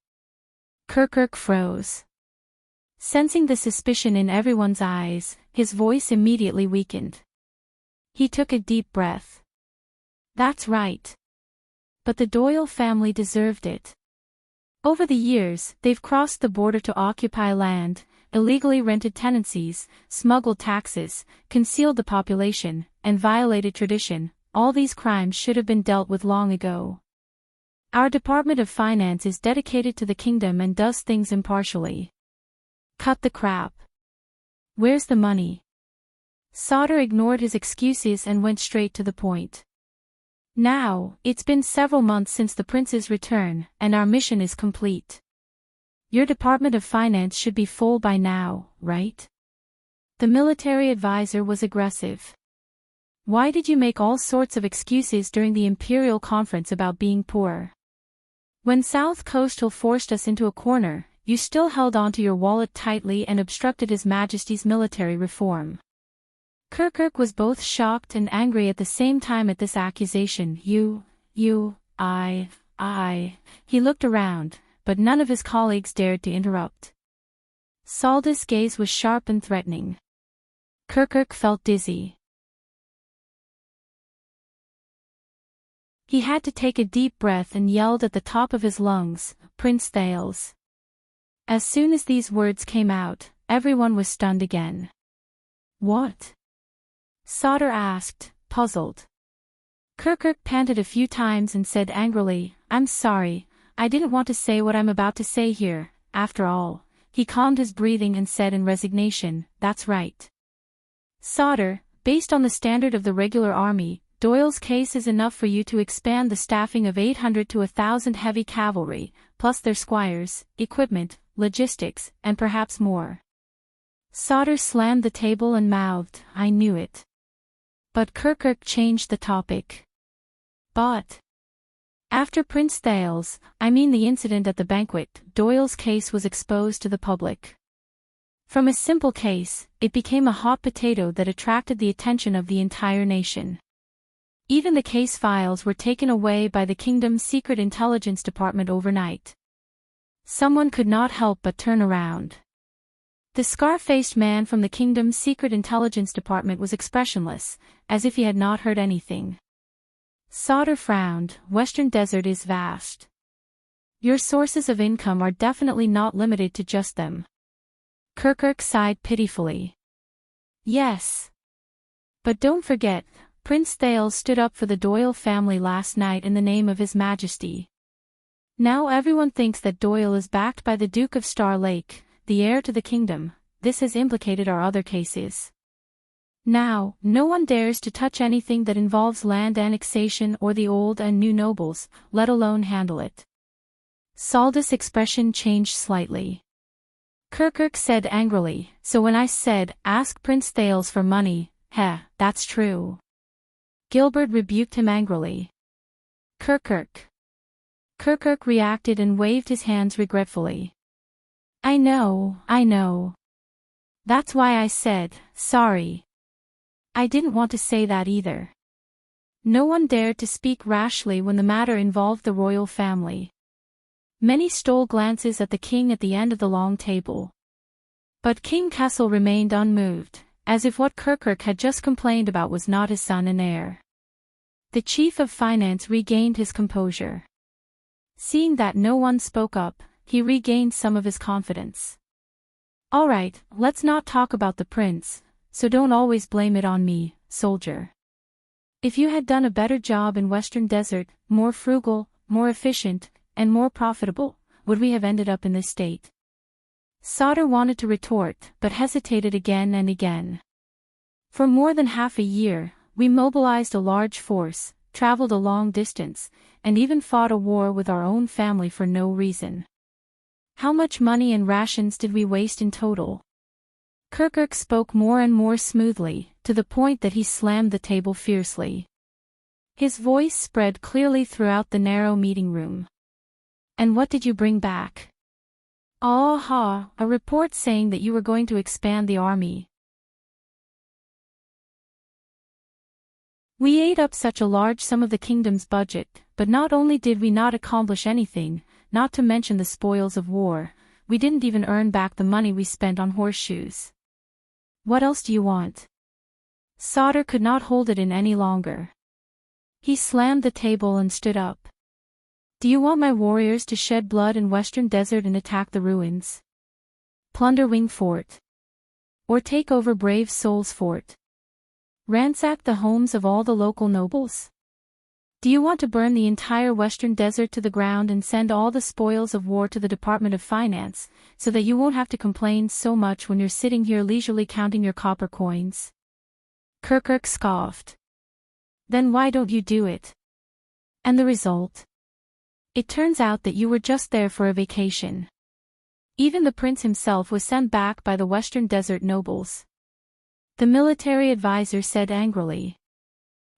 Kirkuk froze. Sensing the suspicion in everyone's eyes, his voice immediately weakened. He took a deep breath. That's right. But the Doyle family deserved it. Over the years, they've crossed the border to occupy land, illegally rented tenancies, smuggled taxes, concealed the population, and violated tradition. All these crimes should have been dealt with long ago. Our Department of Finance is dedicated to the kingdom and does things impartially. Cut the crap. Where's the money? Sauter ignored his excuses and went straight to the point. Now, it's been several months since the prince's return, and our mission is complete. Your Department of Finance should be full by now, right? The military advisor was aggressive. Why did you make all sorts of excuses during the Imperial Conference about being poor? When South Coastal forced us into a corner, you still held onto your wallet tightly and obstructed His Majesty's military reform. Kirkuk was both shocked and angry at the same time at this accusation. He looked around, but none of his colleagues dared to interrupt. Saldus' gaze was sharp and threatening. Kirkuk felt dizzy. He had to take a deep breath and yelled at the top of his lungs, "Prince Thales." As soon as these words came out, everyone was stunned again. "What?" Sauter asked, puzzled. Kirkuk panted a few times and said angrily, "I'm sorry, I didn't want to say what I'm about to say here, after all." He calmed his breathing and said in resignation, "That's right. Sauter, based on the standard of the regular army, Doyle's case is enough for you to expand the staffing of 800 to 1,000 heavy cavalry, plus their squires, equipment, logistics, and perhaps more." Sauter slammed the table and mouthed, "I knew it." But Kirkuk changed the topic. "But after Prince Thales, I mean the incident at the banquet, Doyle's case was exposed to the public. From a simple case, it became a hot potato that attracted the attention of the entire nation. Even the case files were taken away by the kingdom's secret intelligence department overnight. Someone could not help but turn around. The scar-faced man from the kingdom's secret intelligence department was expressionless, as if he had not heard anything. Sauter frowned. "Western Desert is vast. Your sources of income are definitely not limited to just them." Kirkuk sighed pitifully. "Yes. But don't forget, Prince Thales stood up for the Doyle family last night in the name of His Majesty. Now everyone thinks that Doyle is backed by the Duke of Star Lake, the heir to the kingdom. This has implicated our other cases. Now, no one dares to touch anything that involves land annexation or the old and new nobles, let alone handle it." Saldus' expression changed slightly. Kirkuk said angrily, "So when I said, ask Prince Thales for money, that's true." Gilbert rebuked him angrily. Kirkuk reacted and waved his hands regretfully. I know. That's why I said, sorry. I didn't want to say that either." No one dared to speak rashly when the matter involved the royal family. Many stole glances at the king at the end of the long table. But King Kessel remained unmoved, as if what Kirkuk had just complained about was not his son and heir. The chief of finance regained his composure. Seeing that no one spoke up, he regained some of his confidence. "All right, let's not talk about the prince, so don't always blame it on me, soldier. If you had done a better job in Western Desert, more frugal, more efficient, and more profitable, would we have ended up in this state?" Sauter wanted to retort, but hesitated again and again. "For more than half a year, we mobilized a large force, traveled a long distance, and even fought a war with our own family for no reason. How much money and rations did we waste in total?" Kirkuk spoke more and more smoothly, to the point that he slammed the table fiercely. His voice spread clearly throughout the narrow meeting room. "And what did you bring back?" "A report saying that you were going to expand the army." "We ate up such a large sum of the kingdom's budget, but not only did we not accomplish anything, not to mention the spoils of war, we didn't even earn back the money we spent on horseshoes. What else do you want?" Sauter could not hold it in any longer. He slammed the table and stood up. "Do you want my warriors to shed blood in Western Desert and attack the ruins? Plunder Wing Fort? Or take over Brave Souls Fort? Ransack the homes of all the local nobles? Do you want to burn the entire Western Desert to the ground and send all the spoils of war to the Department of Finance, so that you won't have to complain so much when you're sitting here leisurely counting your copper coins?" Kirkuk scoffed. "Then why don't you do it? And the result? It turns out that you were just there for a vacation. Even the prince himself was sent back by the Western Desert nobles." The military advisor said angrily.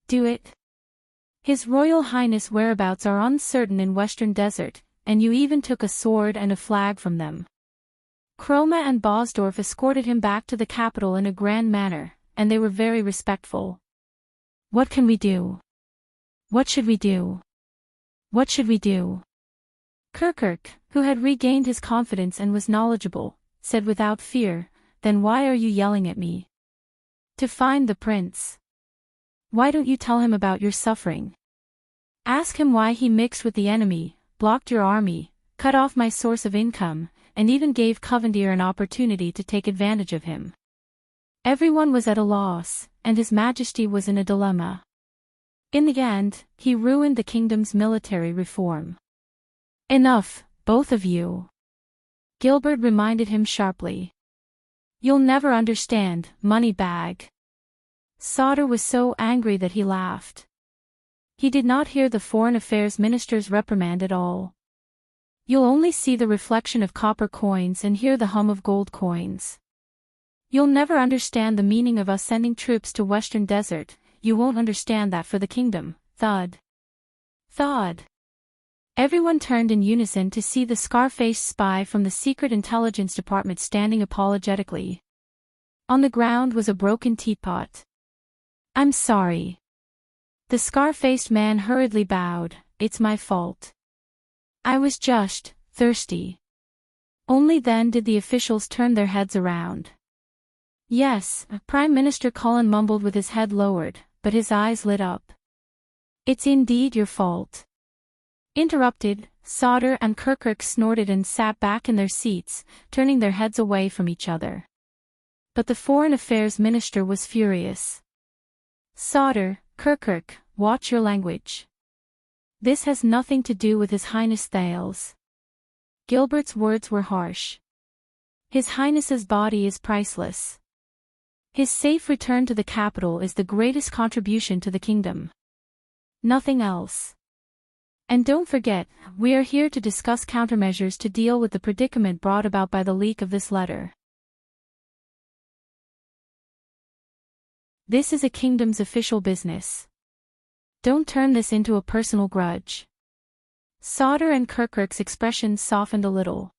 "Do it? His Royal Highness' whereabouts are uncertain in Western Desert, and you even took a sword and a flag from them." Chroma and Bosdorf escorted him back to the capital in a grand manner, and they were very respectful. "What can we do? What should we do? What should we do?" Kirkuk, who had regained his confidence and was knowledgeable, said without fear, "Then why are you yelling at me?" "To find the prince." "Why don't you tell him about your suffering? Ask him why he mixed with the enemy, blocked your army, cut off my source of income, and even gave Covendier an opportunity to take advantage of him." Everyone was at a loss, and His Majesty was in a dilemma. In the end, he ruined the kingdom's military reform. "Enough, both of you," Gilbert reminded him sharply. "You'll never understand, money bag." Sauter was so angry that he laughed. He did not hear the Foreign Affairs Minister's reprimand at all. "You'll only see the reflection of copper coins and hear the hum of gold coins. You'll never understand the meaning of us sending troops to Western Desert. You won't understand that for the kingdom." Thud. Thud. Everyone turned in unison to see the scar-faced spy from the Secret Intelligence Department standing apologetically. On the ground was a broken teapot. "I'm sorry." The scar-faced man hurriedly bowed. "It's my fault. I was just thirsty." Only then did the officials turn their heads around. "Yes," Prime Minister Cullen mumbled with his head lowered, but his eyes lit up. "It's indeed your fault." Interrupted, Sauter and Kirkuk snorted and sat back in their seats, turning their heads away from each other. But the Foreign Affairs Minister was furious. "Sauter, Kirkuk, watch your language. This has nothing to do with His Highness Thales." Gilbert's words were harsh. "His Highness's body is priceless. His safe return to the capital is the greatest contribution to the kingdom. Nothing else. And don't forget, we are here to discuss countermeasures to deal with the predicament brought about by the leak of this letter. This is a kingdom's official business. Don't turn this into a personal grudge." Sauter and Kirkuk's expressions softened a little.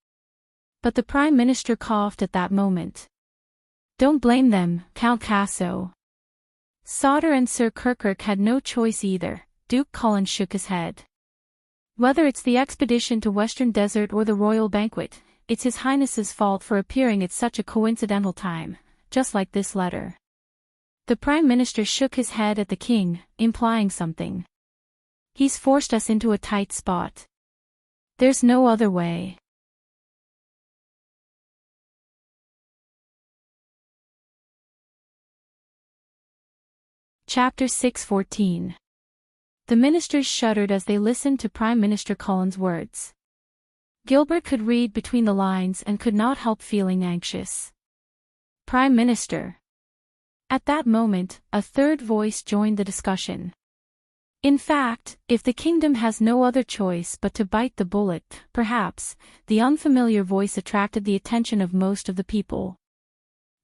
But the Prime Minister coughed at that moment. "Don't blame them, Count Casso." Sauter and Sir Kirkuk had no choice either. Duke Cullen shook his head. "Whether it's the expedition to Western Desert or the royal banquet, it's His Highness's fault for appearing at such a coincidental time, just like this letter." The Prime Minister shook his head at the king, implying something. "He's forced us into a tight spot. There's no other way." Chapter 6:14. The ministers shuddered as they listened to Prime Minister Cullen's words. Gilbert could read between the lines and could not help feeling anxious. "Prime Minister." At that moment, a third voice joined the discussion. "In fact, if the kingdom has no other choice but to bite the bullet, perhaps," the unfamiliar voice attracted the attention of most of the people.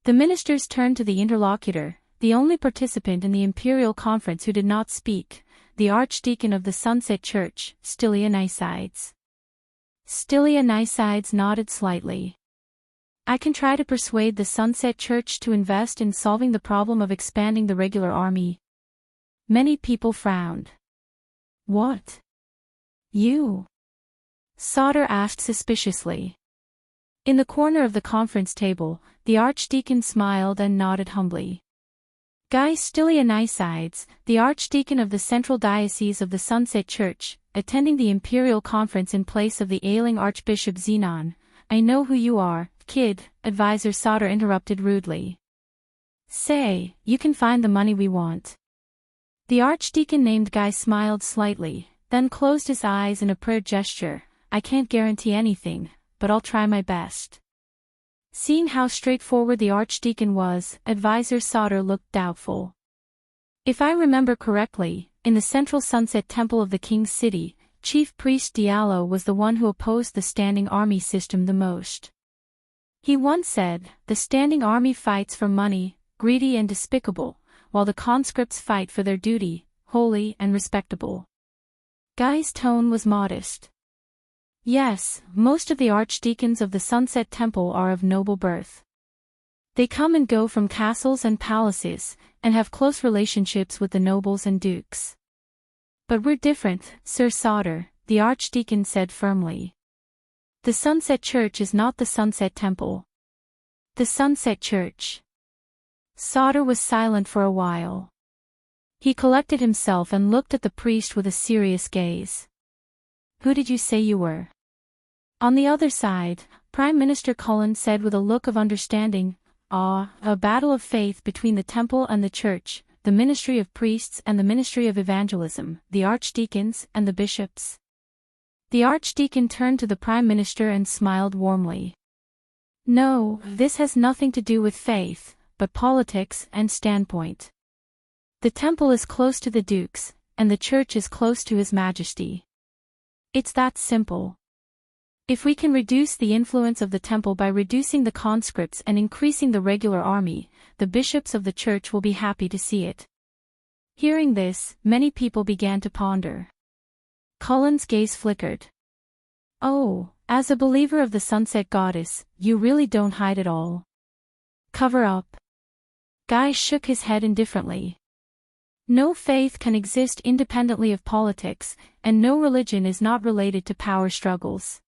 The ministers turned to the interlocutor, the only participant in the imperial conference who did not speak, the Archdeacon of the Sunset Church, Stylianides. Stylianides nodded slightly. "I can try to persuade the Sunset Church to invest in solving the problem of expanding the regular army." Many people frowned. "What? You?" Sauter asked suspiciously. In the corner of the conference table, the Archdeacon smiled and nodded humbly. Guy Stylianides, the Archdeacon of the Central Diocese of the Sunset Church, attending the imperial conference in place of the ailing Archbishop Zenon. "I know who you are, kid," Advisor Sauter interrupted rudely. "Say, you can find the money we want." The Archdeacon named Guy smiled slightly, then closed his eyes in a prayer gesture. "I can't guarantee anything, but I'll try my best." Seeing how straightforward the Archdeacon was, Advisor Sauter looked doubtful. "If I remember correctly, in the central Sunset Temple of the King's City, Chief Priest Diallo was the one who opposed the standing army system the most. He once said, 'The standing army fights for money, greedy and despicable, while the conscripts fight for their duty, holy and respectable.'" Guy's tone was modest. Yes, most of the archdeacons of the Sunset Temple are of noble birth. They come and go from castles and palaces, and have close relationships with the nobles and dukes. But we're different, Sir Sauter, the archdeacon said firmly. The Sunset Church is not the Sunset Temple. The Sunset Church. Sauter was silent for a while. He collected himself and looked at the priest with a serious gaze. Who did you say you were? On the other side, Prime Minister Cullen said with a look of understanding, a battle of faith between the temple and the church, the ministry of priests and the ministry of evangelism, the archdeacons and the bishops. The archdeacon turned to the Prime Minister and smiled warmly. No, this has nothing to do with faith, but politics and standpoint. The temple is close to the dukes, and the church is close to His Majesty. It's that simple. If we can reduce the influence of the temple by reducing the conscripts and increasing the regular army, the bishops of the church will be happy to see it. Hearing this, many people began to ponder. Cullen's gaze flickered. Oh, as a believer of the Sunset Goddess, you really don't hide it all. Cover up. Guy shook his head indifferently. No faith can exist independently of politics, and no religion is not related to power struggles.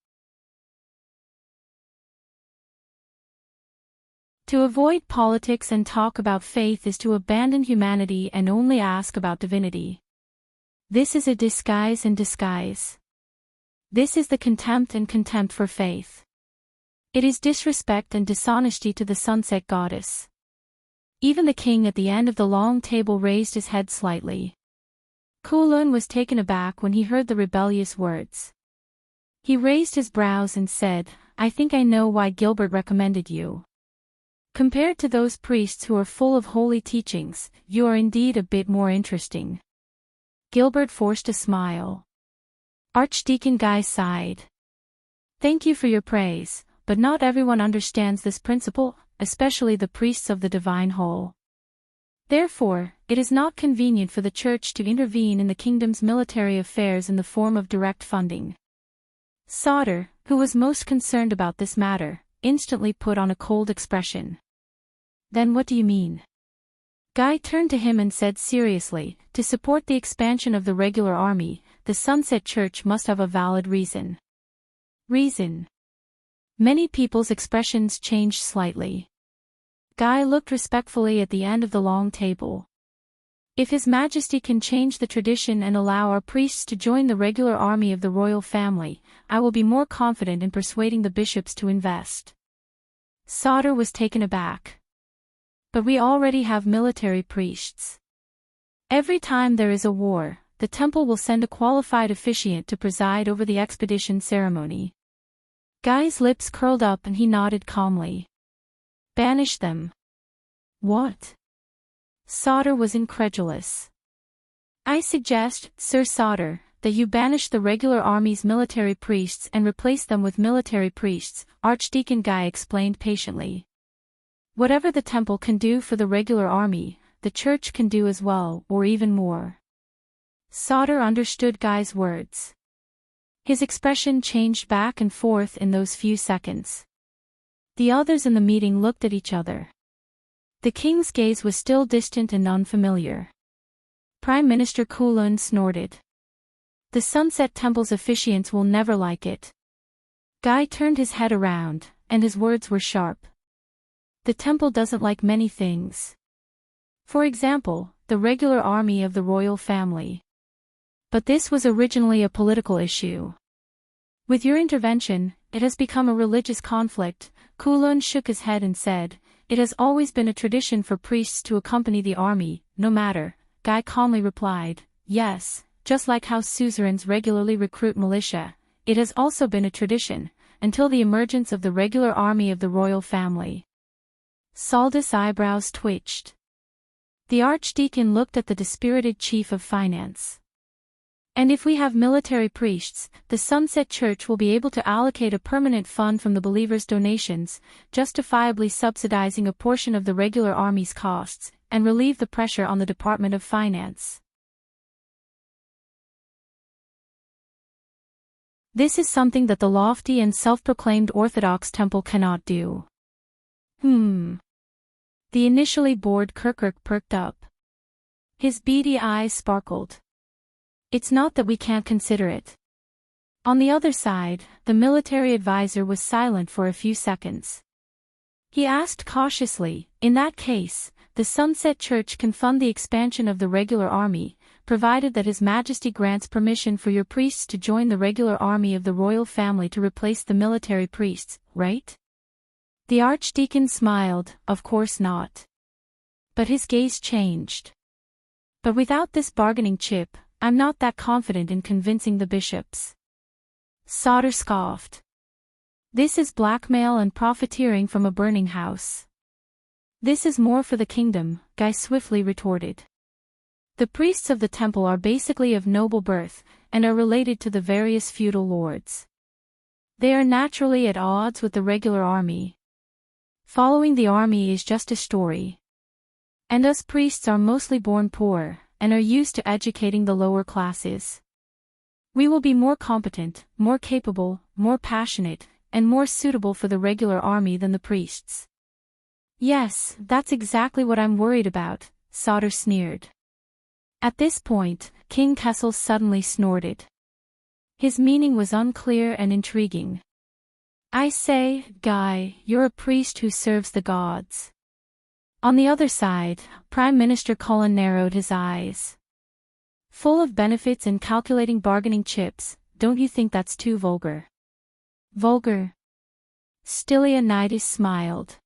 To avoid politics and talk about faith is to abandon humanity and only ask about divinity. This is a disguise in disguise. This is the contempt and contempt for faith. It is disrespect and dishonesty to the Sunset Goddess. Even the king at the end of the long table raised his head slightly. Kulun was taken aback when he heard the rebellious words. He raised his brows and said, I think I know why Gilbert recommended you. Compared to those priests who are full of holy teachings, you are indeed a bit more interesting. Gilbert forced a smile. Archdeacon Guy sighed. Thank you for your praise, but not everyone understands this principle, especially the priests of the divine whole. Therefore, it is not convenient for the Church to intervene in the kingdom's military affairs in the form of direct funding. Sauter, who was most concerned about this matter, instantly put on a cold expression. Then what do you mean? Guy turned to him and said seriously, to support the expansion of the regular army, the Sunset Church must have a valid reason. Reason. Many people's expressions changed slightly. Guy looked respectfully at the end of the long table. If His Majesty can change the tradition and allow our priests to join the regular army of the royal family, I will be more confident in persuading the bishops to invest. Sauter was taken aback. But we already have military priests. Every time there is a war, the temple will send a qualified officiant to preside over the expedition ceremony. Guy's lips curled up and he nodded calmly. Banish them. What? Sauter was incredulous. I suggest, Sir Sauter, that you banish the regular army's military priests and replace them with military priests, Archdeacon Guy explained patiently. Whatever the temple can do for the regular army, the church can do as well, or even more. Sauter understood Guy's words. His expression changed back and forth in those few seconds. The others in the meeting looked at each other. The king's gaze was still distant and unfamiliar. Prime Minister Kulun snorted. The Sunset Temple's officiants will never like it. Guy turned his head around, and his words were sharp. The temple doesn't like many things. For example, the regular army of the royal family. But this was originally a political issue. With your intervention, it has become a religious conflict. Kulun shook his head and said, it has always been a tradition for priests to accompany the army, no matter. Guy calmly replied, yes, just like how suzerains regularly recruit militia, it has also been a tradition, until the emergence of the regular army of the royal family. Saldus' eyebrows twitched. The archdeacon looked at the dispirited chief of finance. And if we have military priests, the Sunset Church will be able to allocate a permanent fund from the believers' donations, justifiably subsidizing a portion of the regular army's costs, and relieve the pressure on the Department of Finance. This is something that the lofty and self-proclaimed Orthodox temple cannot do. The initially bored Kirkuk perked up. His beady eyes sparkled. It's not that we can't consider it. On the other side, the military advisor was silent for a few seconds. He asked cautiously, in that case, the Sunset Church can fund the expansion of the regular army, provided that His Majesty grants permission for your priests to join the regular army of the royal family to replace the military priests, right? The archdeacon smiled, of course not. But his gaze changed. But without this bargaining chip, I'm not that confident in convincing the bishops. Sauter scoffed. This is blackmail and profiteering from a burning house. This is more for the kingdom, Guy swiftly retorted. The priests of the temple are basically of noble birth, and are related to the various feudal lords. They are naturally at odds with the regular army. Following the army is just a story. And us priests are mostly born poor, and are used to educating the lower classes. We will be more competent, more capable, more passionate, and more suitable for the regular army than the priests. Yes, that's exactly what I'm worried about, Sauter sneered. At this point, King Kessel suddenly snorted. His meaning was unclear and intriguing. I say, Guy, you're a priest who serves the gods. On the other side, Prime Minister Cullen narrowed his eyes. Full of benefits and calculating bargaining chips, don't you think that's too vulgar? Vulgar? Stylianides smiled.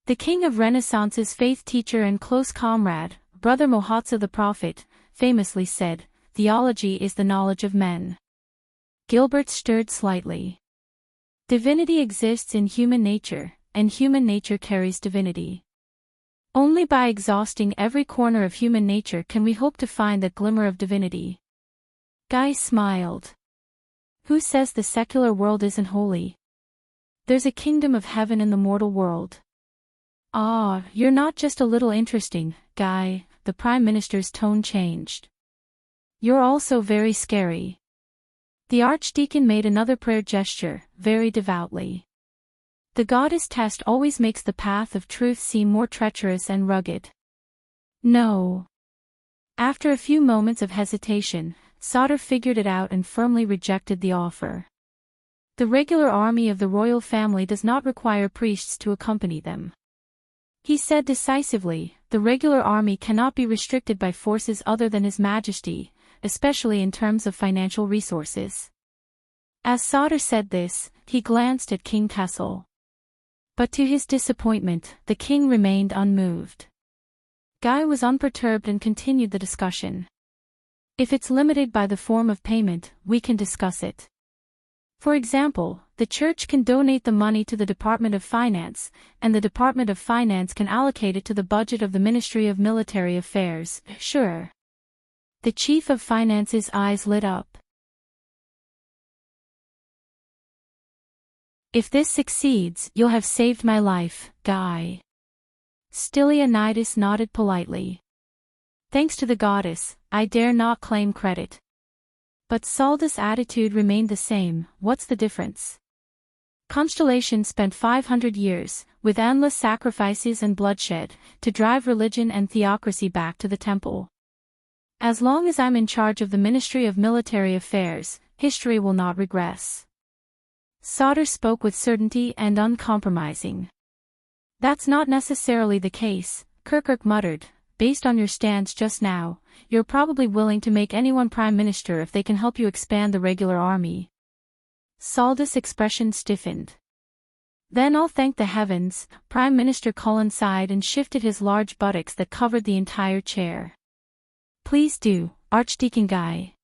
The king of Renaissance's faith teacher and close comrade, Brother Mohatsa the Prophet, famously said, "Theology is the knowledge of men." Gilbert stirred slightly. Divinity exists in human nature, and human nature carries divinity. Only by exhausting every corner of human nature can we hope to find that glimmer of divinity. Guy smiled. Who says the secular world isn't holy? There's a kingdom of heaven in the mortal world. Ah, you're not just a little interesting, Guy, the Prime Minister's tone changed. You're also very scary. The Archdeacon made another prayer gesture, very devoutly. The goddess Test always makes the path of truth seem more treacherous and rugged. No. After a few moments of hesitation, Sauter figured it out and firmly rejected the offer. The regular army of the royal family does not require priests to accompany them. He said decisively, the regular army cannot be restricted by forces other than His Majesty, especially in terms of financial resources. As Sauter said this, he glanced at King Kessel. But to his disappointment, the king remained unmoved. Guy was unperturbed and continued the discussion. If it's limited by the form of payment, we can discuss it. For example, the church can donate the money to the Department of Finance, and the Department of Finance can allocate it to the budget of the Ministry of Military Affairs, sure. The Chief of Finance's eyes lit up. If this succeeds, you'll have saved my life, Guy. Stylianides nodded politely. Thanks to the goddess, I dare not claim credit. But Saldus' attitude remained the same. What's the difference? Constellation spent 500 years, with endless sacrifices and bloodshed, to drive religion and theocracy back to the temple. As long as I'm in charge of the Ministry of Military Affairs, history will not regress. Sauter spoke with certainty and uncompromising. That's not necessarily the case, Kirkuk muttered. Based on your stance just now, you're probably willing to make anyone prime minister if they can help you expand the regular army. Saldus' expression stiffened. Then I'll thank the heavens. Prime Minister Cullen sighed and shifted his large buttocks that covered the entire chair. Please do, Archdeacon Guy.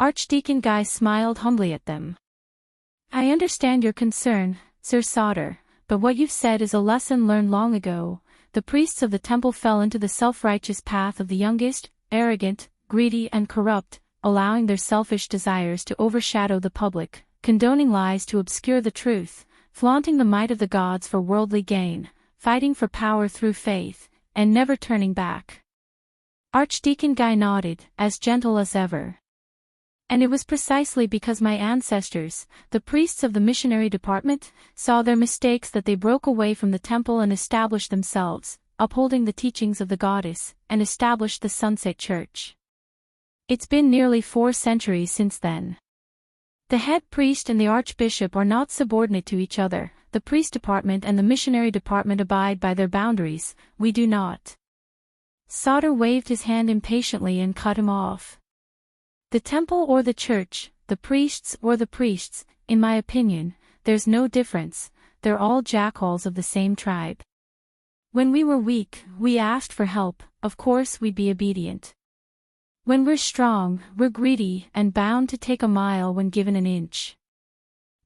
Archdeacon Guy smiled humbly at them. I understand your concern, Sir Sauter, but what you've said is a lesson learned long ago. The priests of the temple fell into the self-righteous path of the youngest, arrogant, greedy and corrupt, allowing their selfish desires to overshadow the public, condoning lies to obscure the truth, flaunting the might of the gods for worldly gain, fighting for power through faith, and never turning back. Archdeacon Guy nodded, as gentle as ever. And it was precisely because my ancestors, the priests of the missionary department, saw their mistakes that they broke away from the temple and established themselves, upholding the teachings of the goddess, and established the Sunset Church. It's been nearly 4 centuries since then. The head priest and the archbishop are not subordinate to each other. The priest department and the missionary department abide by their boundaries, we do not. Sauter waved his hand impatiently and cut him off. The temple or the church, the priests or the priests, in my opinion, there's no difference, they're all jackals of the same tribe. When we were weak, we asked for help, of course we'd be obedient. When we're strong, we're greedy and bound to take a mile when given an inch.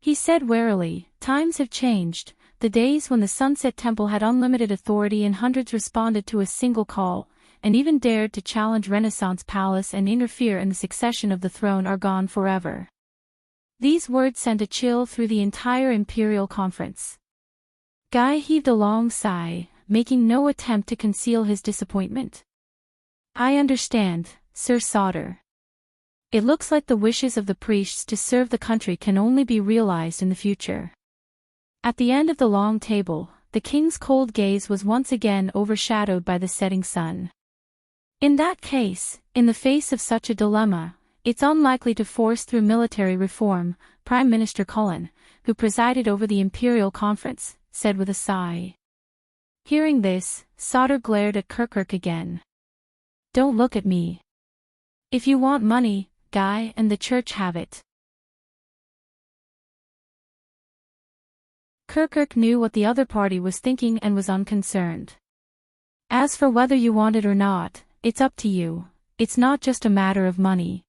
He said warily, times have changed, the days when the Sunset Temple had unlimited authority and hundreds responded to a single call, and even dared to challenge Renaissance Palace and interfere in the succession of the throne are gone forever. These words sent a chill through the entire Imperial Conference. Guy heaved a long sigh, making no attempt to conceal his disappointment. I understand, Sir Sauter. It looks like the wishes of the priests to serve the country can only be realized in the future. At the end of the long table, the king's cold gaze was once again overshadowed by the setting sun. In that case, in the face of such a dilemma, it's unlikely to force through military reform, Prime Minister Cullen, who presided over the Imperial Conference, said with a sigh. Hearing this, Sauter glared at Kirkirk again. Don't look at me. If you want money, Guy and the church have it. Kirkirk knew what the other party was thinking and was unconcerned. As for whether you want it or not, it's up to you, it's not just a matter of money.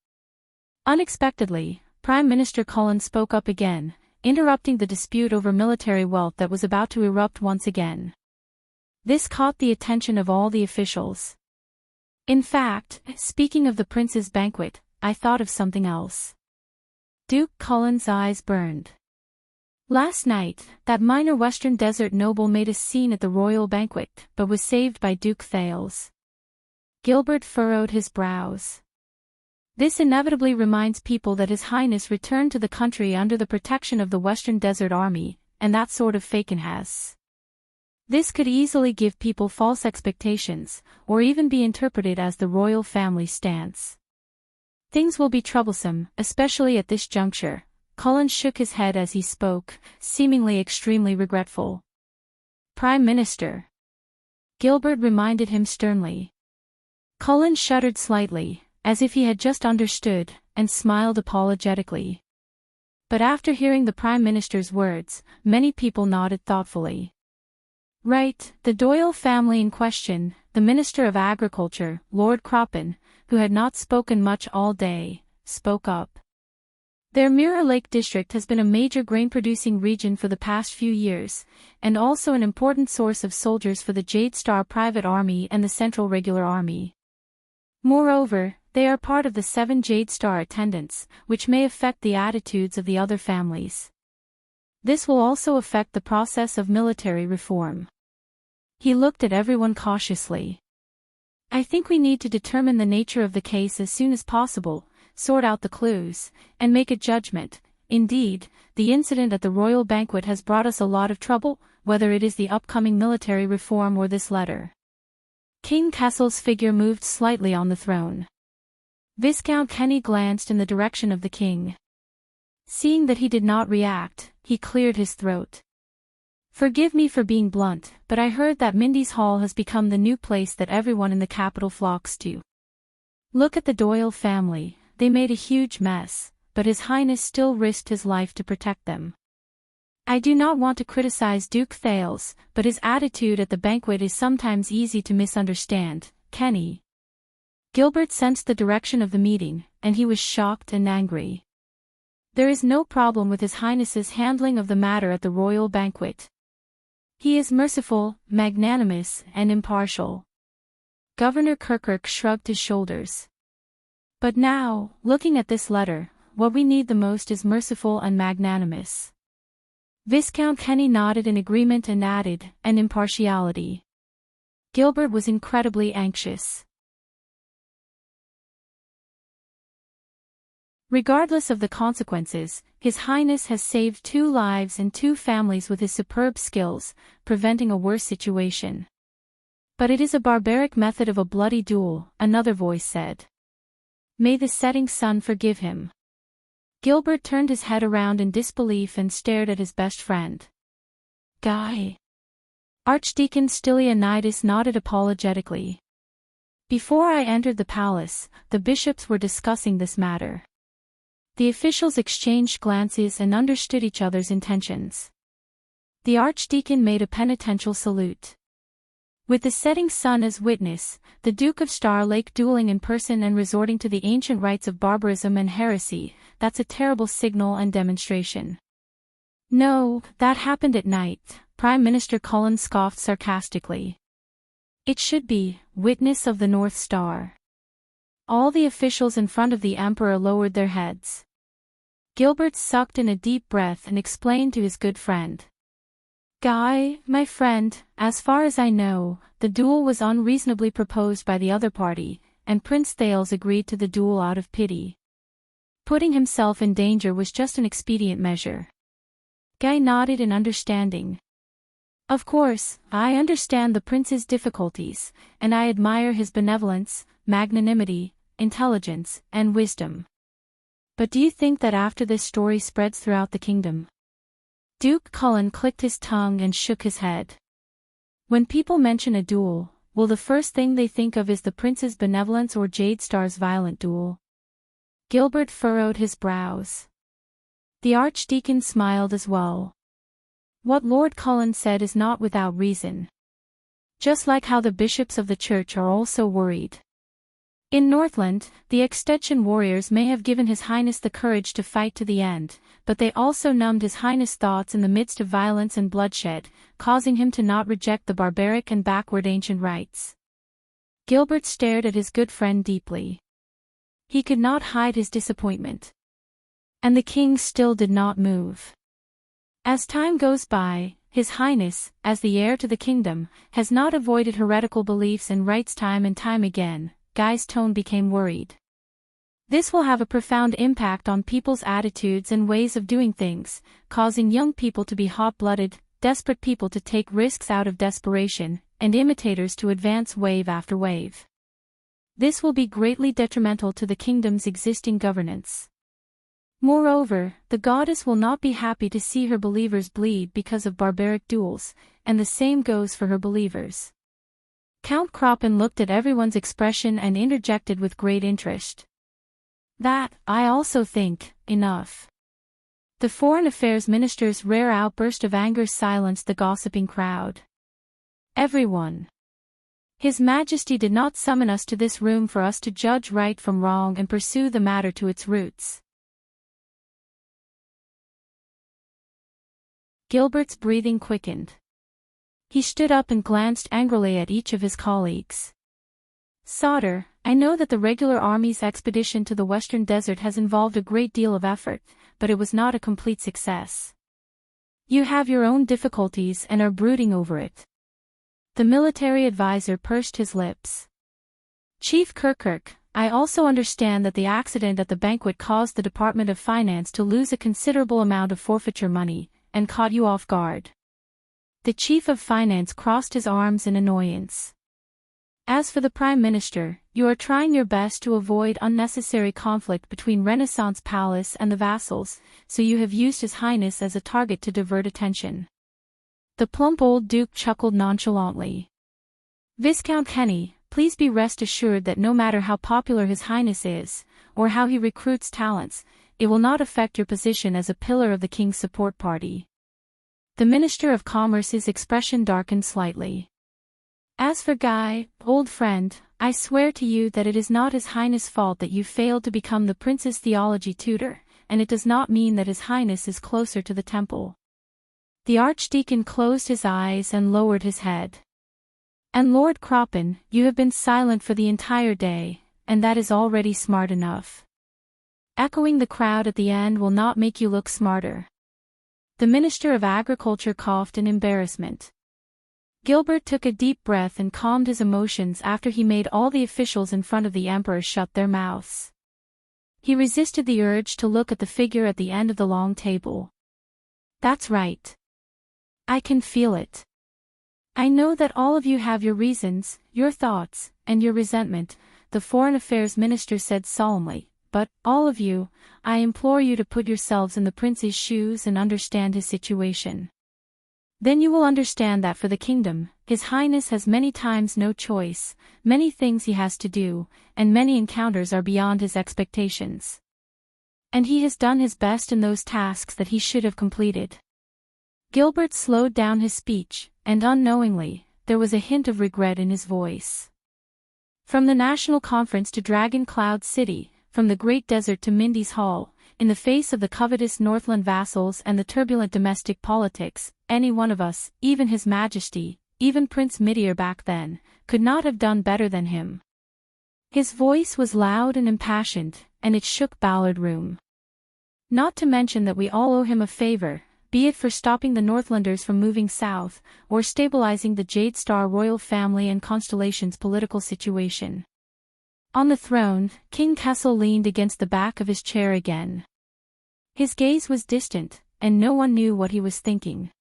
Unexpectedly, Prime Minister Cullen spoke up again, interrupting the dispute over military wealth that was about to erupt once again. This caught the attention of all the officials. In fact, speaking of the prince's banquet, I thought of something else. Duke Cullen's eyes burned. Last night, that minor Western Desert noble made a scene at the royal banquet, but was saved by Duke Thales. Gilbert furrowed his brows. This inevitably reminds people that His Highness returned to the country under the protection of the Western Desert Army, and that sort of fakin' has. This could easily give people false expectations, or even be interpreted as the royal family's stance. Things will be troublesome, especially at this juncture. Cullen shook his head as he spoke, seemingly extremely regretful. Prime Minister. Gilbert reminded him sternly. Cullen shuddered slightly, as if he had just understood, and smiled apologetically. But after hearing the Prime Minister's words, many people nodded thoughtfully. Right, the Doyle family in question, the Minister of Agriculture, Lord Croppen, who had not spoken much all day, spoke up. Their Mirror Lake district has been a major grain-producing region for the past few years, and also an important source of soldiers for the Jade Star Private Army and the Central Regular Army. Moreover, they are part of the 7 Jade Star attendants, which may affect the attitudes of the other families. This will also affect the process of military reform. He looked at everyone cautiously. I think we need to determine the nature of the case as soon as possible, sort out the clues, and make a judgment. Indeed, the incident at the royal banquet has brought us a lot of trouble, whether it is the upcoming military reform or this letter. King Kessel's figure moved slightly on the throne. Viscount Kenny glanced in the direction of the king. Seeing that he did not react, he cleared his throat. Forgive me for being blunt, but I heard that Mindy's Hall has become the new place that everyone in the capital flocks to. Look at the Doyle family, they made a huge mess, but His Highness still risked his life to protect them. I do not want to criticize Duke Thales, but his attitude at the banquet is sometimes easy to misunderstand, Kenny. Gilbert sensed the direction of the meeting, and he was shocked and angry. There is no problem with His Highness's handling of the matter at the royal banquet. He is merciful, magnanimous, and impartial. Governor Kirkirk shrugged his shoulders. But now, looking at this letter, what we need the most is merciful and magnanimous. Viscount Kenny nodded in agreement and added, and impartiality. Gilbert was incredibly anxious. Regardless of the consequences, His Highness has saved 2 lives and 2 families with his superb skills, preventing a worse situation. But it is a barbaric method of a bloody duel, another voice said. May the setting sun forgive him. Gilbert turned his head around in disbelief and stared at his best friend. Guy. Archdeacon Stylianides nodded apologetically. Before I entered the palace, the bishops were discussing this matter. The officials exchanged glances and understood each other's intentions. The archdeacon made a penitential salute. With the setting sun as witness, the Duke of Star Lake dueling in person and resorting to the ancient rites of barbarism and heresy, that's a terrible signal and demonstration. No, that happened at night, Prime Minister Cullen scoffed sarcastically. It should be, witness of the North Star. All the officials in front of the Emperor lowered their heads. Gilbert sucked in a deep breath and explained to his good friend. Guy, my friend, as far as I know, the duel was unreasonably proposed by the other party, and Prince Thales agreed to the duel out of pity. Putting himself in danger was just an expedient measure. Guy nodded in understanding. Of course, I understand the prince's difficulties, and I admire his benevolence, magnanimity, intelligence, and wisdom. But do you think that after this story spreads throughout the kingdom? Duke Cullen clicked his tongue and shook his head. When people mention a duel, will the first thing they think of is the prince's benevolence or Jade Star's violent duel? Gilbert furrowed his brows. The archdeacon smiled as well. What Lord Cullen said is not without reason. Just like how the bishops of the church are also worried. In Northland, the Extension warriors may have given His Highness the courage to fight to the end, but they also numbed His Highness' thoughts in the midst of violence and bloodshed, causing him to not reject the barbaric and backward ancient rites. Gilbert stared at his good friend deeply. He could not hide his disappointment. And the king still did not move. As time goes by, His Highness, as the heir to the kingdom, has not avoided heretical beliefs and rites time and time again. Guy's tone became worried. This will have a profound impact on people's attitudes and ways of doing things, causing young people to be hot-blooded, desperate people to take risks out of desperation, and imitators to advance wave after wave. This will be greatly detrimental to the kingdom's existing governance. Moreover, the goddess will not be happy to see her believers bleed because of barbaric duels, and the same goes for her believers. Count Kroppen looked at everyone's expression and interjected with great interest. That, I also think, enough. The Foreign Affairs Minister's rare outburst of anger silenced the gossiping crowd. Everyone. His Majesty did not summon us to this room for us to judge right from wrong and pursue the matter to its roots. Gilbert's breathing quickened. He stood up and glanced angrily at each of his colleagues. Sauter, I know that the regular army's expedition to the Western Desert has involved a great deal of effort, but it was not a complete success. You have your own difficulties and are brooding over it. The military advisor pursed his lips. Chief Kirkirk, I also understand that the accident at the banquet caused the Department of Finance to lose a considerable amount of forfeiture money, and caught you off guard. The Chief of Finance crossed his arms in annoyance. As for the Prime Minister, you are trying your best to avoid unnecessary conflict between Renaissance Palace and the vassals, so you have used His Highness as a target to divert attention. The plump old Duke chuckled nonchalantly. Viscount Kenny, please be rest assured that no matter how popular His Highness is, or how he recruits talents, it will not affect your position as a pillar of the King's support party. The Minister of Commerce's expression darkened slightly. As for Guy, old friend, I swear to you that it is not His Highness' fault that you failed to become the Prince's theology tutor, and it does not mean that His Highness is closer to the temple. The Archdeacon closed his eyes and lowered his head. And Lord Kroppen, you have been silent for the entire day, and that is already smart enough. Echoing the crowd at the end will not make you look smarter. The Minister of Agriculture coughed in embarrassment. Gilbert took a deep breath and calmed his emotions after he made all the officials in front of the Emperor shut their mouths. He resisted the urge to look at the figure at the end of the long table. That's right. I can feel it. I know that all of you have your reasons, your thoughts, and your resentment, the Foreign Affairs Minister said solemnly, but, all of you, I implore you to put yourselves in the prince's shoes and understand his situation. Then you will understand that for the kingdom, His Highness has many times no choice, many things he has to do, and many encounters are beyond his expectations. And he has done his best in those tasks that he should have completed. Gilbert slowed down his speech, and unknowingly, there was a hint of regret in his voice. From the National Conference to Dragon Cloud City, from the Great Desert to Mindy's Hall, in the face of the covetous Northland vassals and the turbulent domestic politics, any one of us, even His Majesty, even Prince Midir back then, could not have done better than him. His voice was loud and impassioned, and it shook Ballard Room. Not to mention that we all owe him a favor, be it for stopping the Northlanders from moving south, or stabilizing the Jade Star royal family and Constellation's political situation. On the throne, King Kessel leaned against the back of his chair again. His gaze was distant, and no one knew what he was thinking.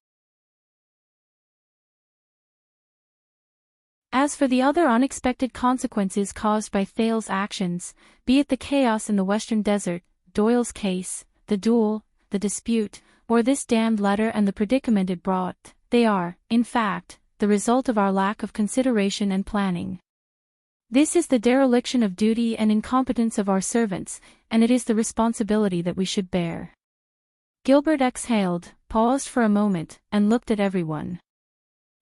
As for the other unexpected consequences caused by Thale's actions, be it the chaos in the Western Desert, Doyle's case, the duel, the dispute, or this damned letter and the predicament it brought, they are, in fact, the result of our lack of consideration and planning. This is the dereliction of duty and incompetence of our servants, and it is the responsibility that we should bear. Gilbert exhaled, paused for a moment, and looked at everyone.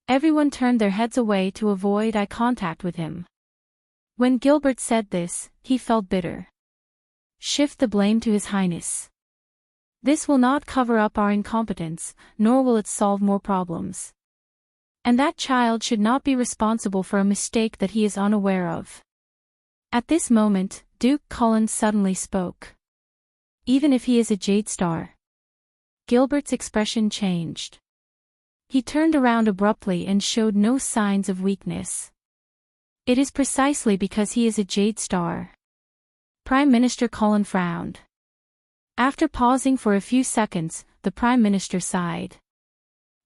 Everyone turned their heads away to avoid eye contact with him. When Gilbert said this, he felt bitter. Shift the blame to His Highness. This will not cover up our incompetence, nor will it solve more problems. And that child should not be responsible for a mistake that he is unaware of. At this moment, Duke Cullen suddenly spoke. Even if he is a Jade Star. Gilbert's expression changed. He turned around abruptly and showed no signs of weakness. It is precisely because he is a Jade Star. Prime Minister Cullen frowned. After pausing for a few seconds, the Prime Minister sighed.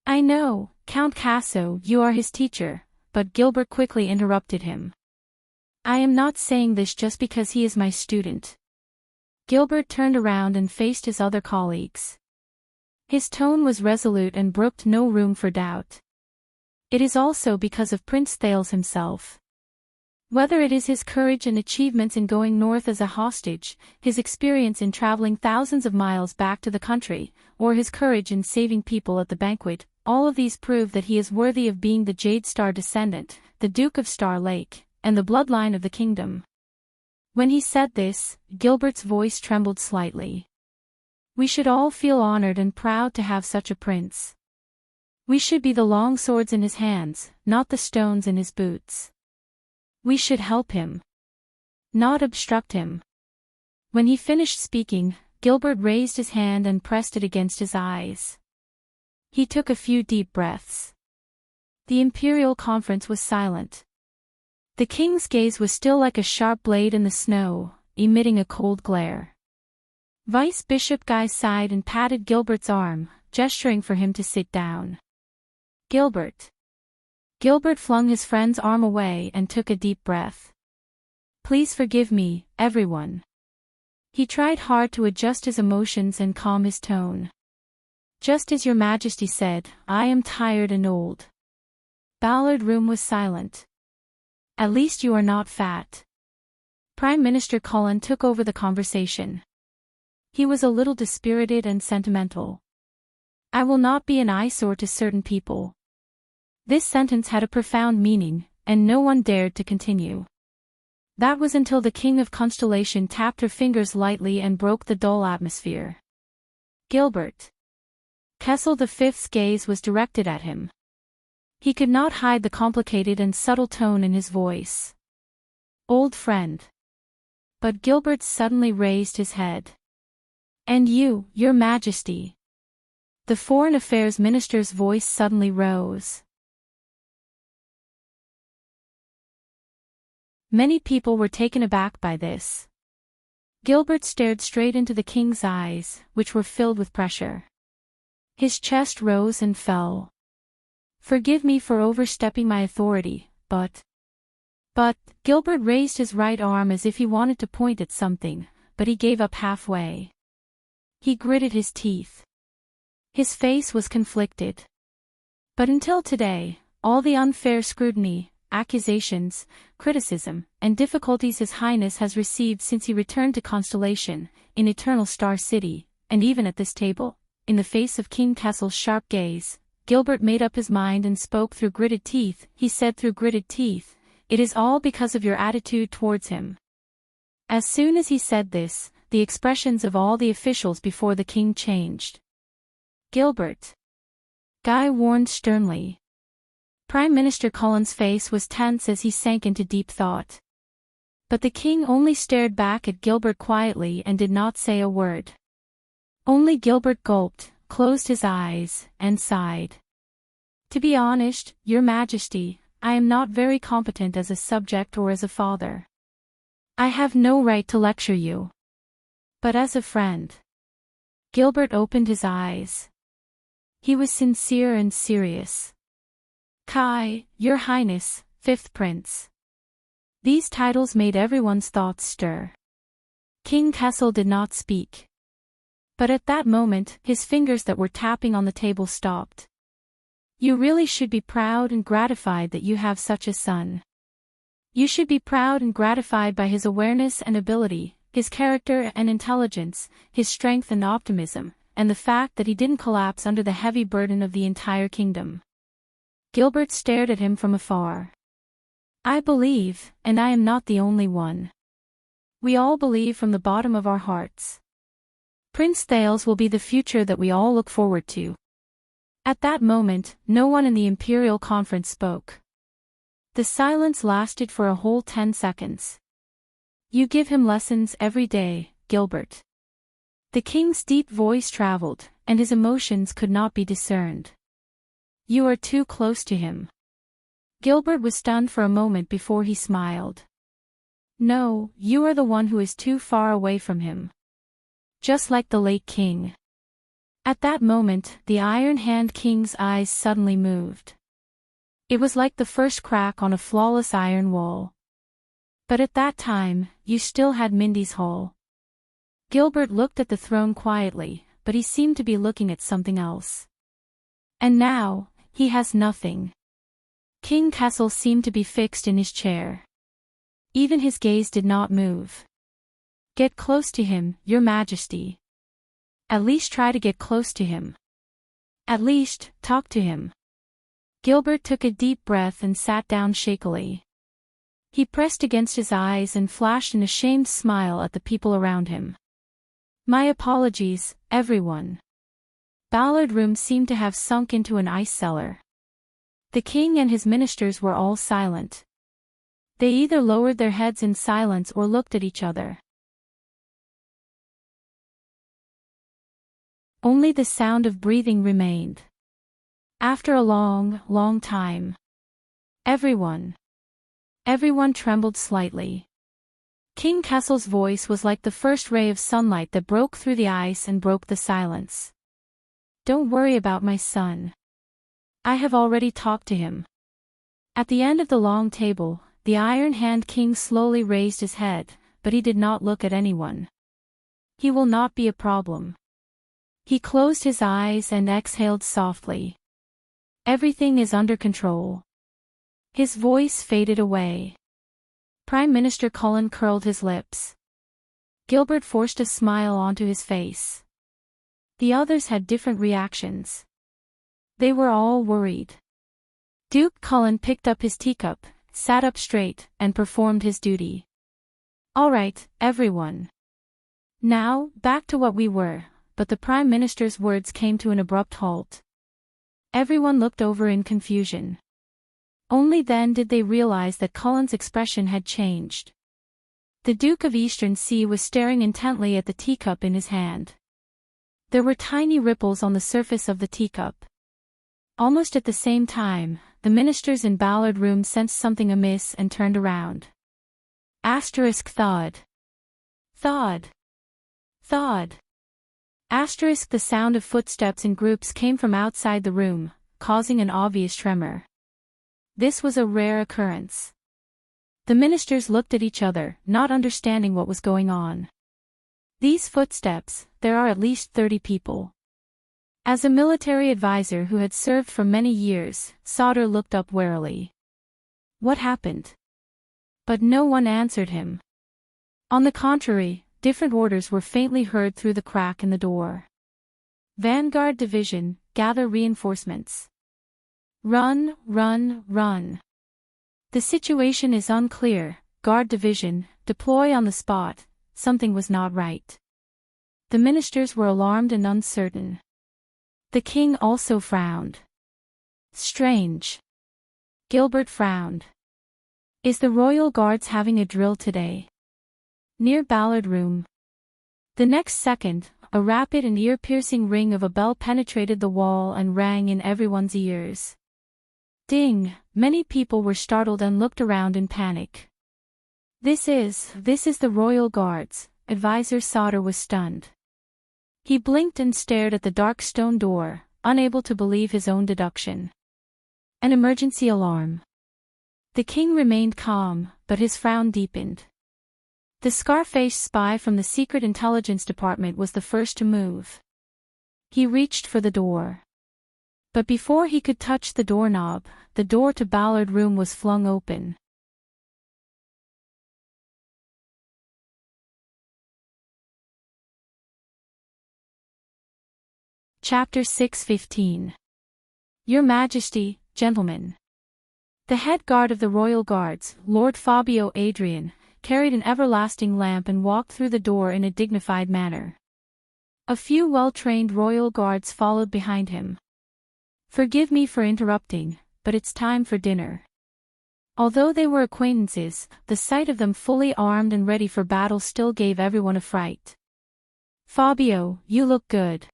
I know, Count Casso, you are his teacher, but Gilbert quickly interrupted him. I am not saying this just because he is my student. Gilbert turned around and faced his other colleagues. His tone was resolute and brooked no room for doubt. It is also because of Prince Thales himself. Whether it is his courage and achievements in going north as a hostage, his experience in traveling thousands of miles back to the country, or his courage in saving people at the banquet, all of these prove that he is worthy of being the Jade Star descendant, the Duke of Star Lake, and the bloodline of the kingdom. When he said this, Gilbert's voice trembled slightly. We should all feel honored and proud to have such a prince. We should be the long swords in his hands, not the stones in his boots. We should help him, not obstruct him. When he finished speaking, Gilbert raised his hand and pressed it against his eyes. He took a few deep breaths. The Imperial Conference was silent. The king's gaze was still like a sharp blade in the snow, emitting a cold glare. Vice Bishop Guy sighed and patted Gilbert's arm, gesturing for him to sit down. Gilbert. Gilbert flung his friend's arm away and took a deep breath. Please forgive me, everyone. He tried hard to adjust his emotions and calm his tone. Just as Your Majesty said, I am tired and old. Ballard Room was silent. At least you are not fat. Prime Minister Cullen took over the conversation. He was a little dispirited and sentimental. I will not be an eyesore to certain people. This sentence had a profound meaning, and no one dared to continue. That was until the King of Constellation tapped her fingers lightly and broke the dull atmosphere. Gilbert. Kessel V's gaze was directed at him. He could not hide the complicated and subtle tone in his voice. Old friend. But Gilbert suddenly raised his head. And you, Your Majesty. The Foreign Affairs Minister's voice suddenly rose. Many people were taken aback by this. Gilbert stared straight into the king's eyes, which were filled with pressure. His chest rose and fell. "Forgive me for overstepping my authority, but, Gilbert raised his right arm as if he wanted to point at something, but he gave up halfway. He gritted his teeth. His face was conflicted. But until today, all the unfair scrutiny, accusations, criticism, and difficulties His Highness has received since he returned to Constellation, in Eternal Star City, and even at this table, in the face of King Kessel's sharp gaze, Gilbert made up his mind and spoke through gritted teeth. He said through gritted teeth, "It is all because of your attitude towards him." As soon as he said this, the expressions of all the officials before the king changed. "Gilbert," Guy warned sternly. Prime Minister Cullen's face was tense as he sank into deep thought. But the king only stared back at Gilbert quietly and did not say a word. Only Gilbert gulped, closed his eyes, and sighed. "To be honest, Your Majesty, I am not very competent as a subject or as a father. I have no right to lecture you. But as a friend." Gilbert opened his eyes. He was sincere and serious. "Kai, Your Highness, Fifth Prince." These titles made everyone's thoughts stir. King Kessel did not speak. But at that moment, his fingers that were tapping on the table stopped. "You really should be proud and gratified that you have such a son. You should be proud and gratified by his awareness and ability, his character and intelligence, his strength and optimism, and the fact that he didn't collapse under the heavy burden of the entire kingdom." Gilbert stared at him from afar. "I believe, and I am not the only one. We all believe from the bottom of our hearts. Prince Thales will be the future that we all look forward to." At that moment, no one in the Imperial Conference spoke. The silence lasted for a whole 10 seconds. "You give him lessons every day, Gilbert." The king's deep voice traveled, and his emotions could not be discerned. "You are too close to him." Gilbert was stunned for a moment before he smiled. "No, you are the one who is too far away from him. Just like the late king." At that moment, the Iron Hand King's eyes suddenly moved. It was like the first crack on a flawless iron wall. "But at that time, you still had Mindy's Hall." Gilbert looked at the throne quietly, but he seemed to be looking at something else. "And now, he has nothing." King Kessel seemed to be fixed in his chair. Even his gaze did not move. "Get close to him, Your Majesty. At least try to get close to him. At least, talk to him." Gilbert took a deep breath and sat down shakily. He pressed against his eyes and flashed an ashamed smile at the people around him. "My apologies, everyone." Ballard Room seemed to have sunk into an ice cellar. The king and his ministers were all silent. They either lowered their heads in silence or looked at each other. Only the sound of breathing remained. After a long, long time. Everyone trembled slightly. King Kessel's voice was like the first ray of sunlight that broke through the ice and broke the silence. "Don't worry about my son. I have already talked to him." At the end of the long table, the Iron Hand King slowly raised his head, but he did not look at anyone. "He will not be a problem." He closed his eyes and exhaled softly. "Everything is under control." His voice faded away. Prime Minister Cullen curled his lips. Gilbert forced a smile onto his face. The others had different reactions. They were all worried. Duke Cullen picked up his teacup, sat up straight, and performed his duty. "All right, everyone. Now, back to what we were," but the Prime Minister's words came to an abrupt halt. Everyone looked over in confusion. Only then did they realize that Cullen's expression had changed. The Duke of Eastern Sea was staring intently at the teacup in his hand. There were tiny ripples on the surface of the teacup. Almost at the same time, the ministers in Ballard Room sensed something amiss and turned around. Thawed. Thud. Thud. Asterisk. The sound of footsteps in groups came from outside the room, causing an obvious tremor. This was a rare occurrence. The ministers looked at each other, not understanding what was going on. These footsteps, there are at least 30 people. As a military advisor who had served for many years, Sauter looked up warily. What happened? But no one answered him. On the contrary, different orders were faintly heard through the crack in the door. Vanguard Division, gather reinforcements. Run, run, run. The situation is unclear. Guard Division, deploy on the spot. Something was not right. The ministers were alarmed and uncertain. The king also frowned. Strange. Gilbert frowned. Is the Royal Guards having a drill today? Near Ballard Room. The next second, a rapid and ear-piercing ring of a bell penetrated the wall and rang in everyone's ears. Ding! Many people were startled and looked around in panic. This is the Royal Guards. Advisor Sauter was stunned. He blinked and stared at the dark stone door, unable to believe his own deduction. An emergency alarm. The king remained calm, but his frown deepened. The scar-faced spy from the Secret Intelligence Department was the first to move. He reached for the door. But before he could touch the doorknob, the door to Ballard Room was flung open. Chapter 6:15. Your Majesty, gentlemen. The head guard of the Royal Guards, Lord Fabio Adrian, carried an everlasting lamp and walked through the door in a dignified manner. A few well-trained Royal Guards followed behind him. Forgive me for interrupting, but it's time for dinner. Although they were acquaintances, the sight of them fully armed and ready for battle still gave everyone a fright. Fabio, you look good.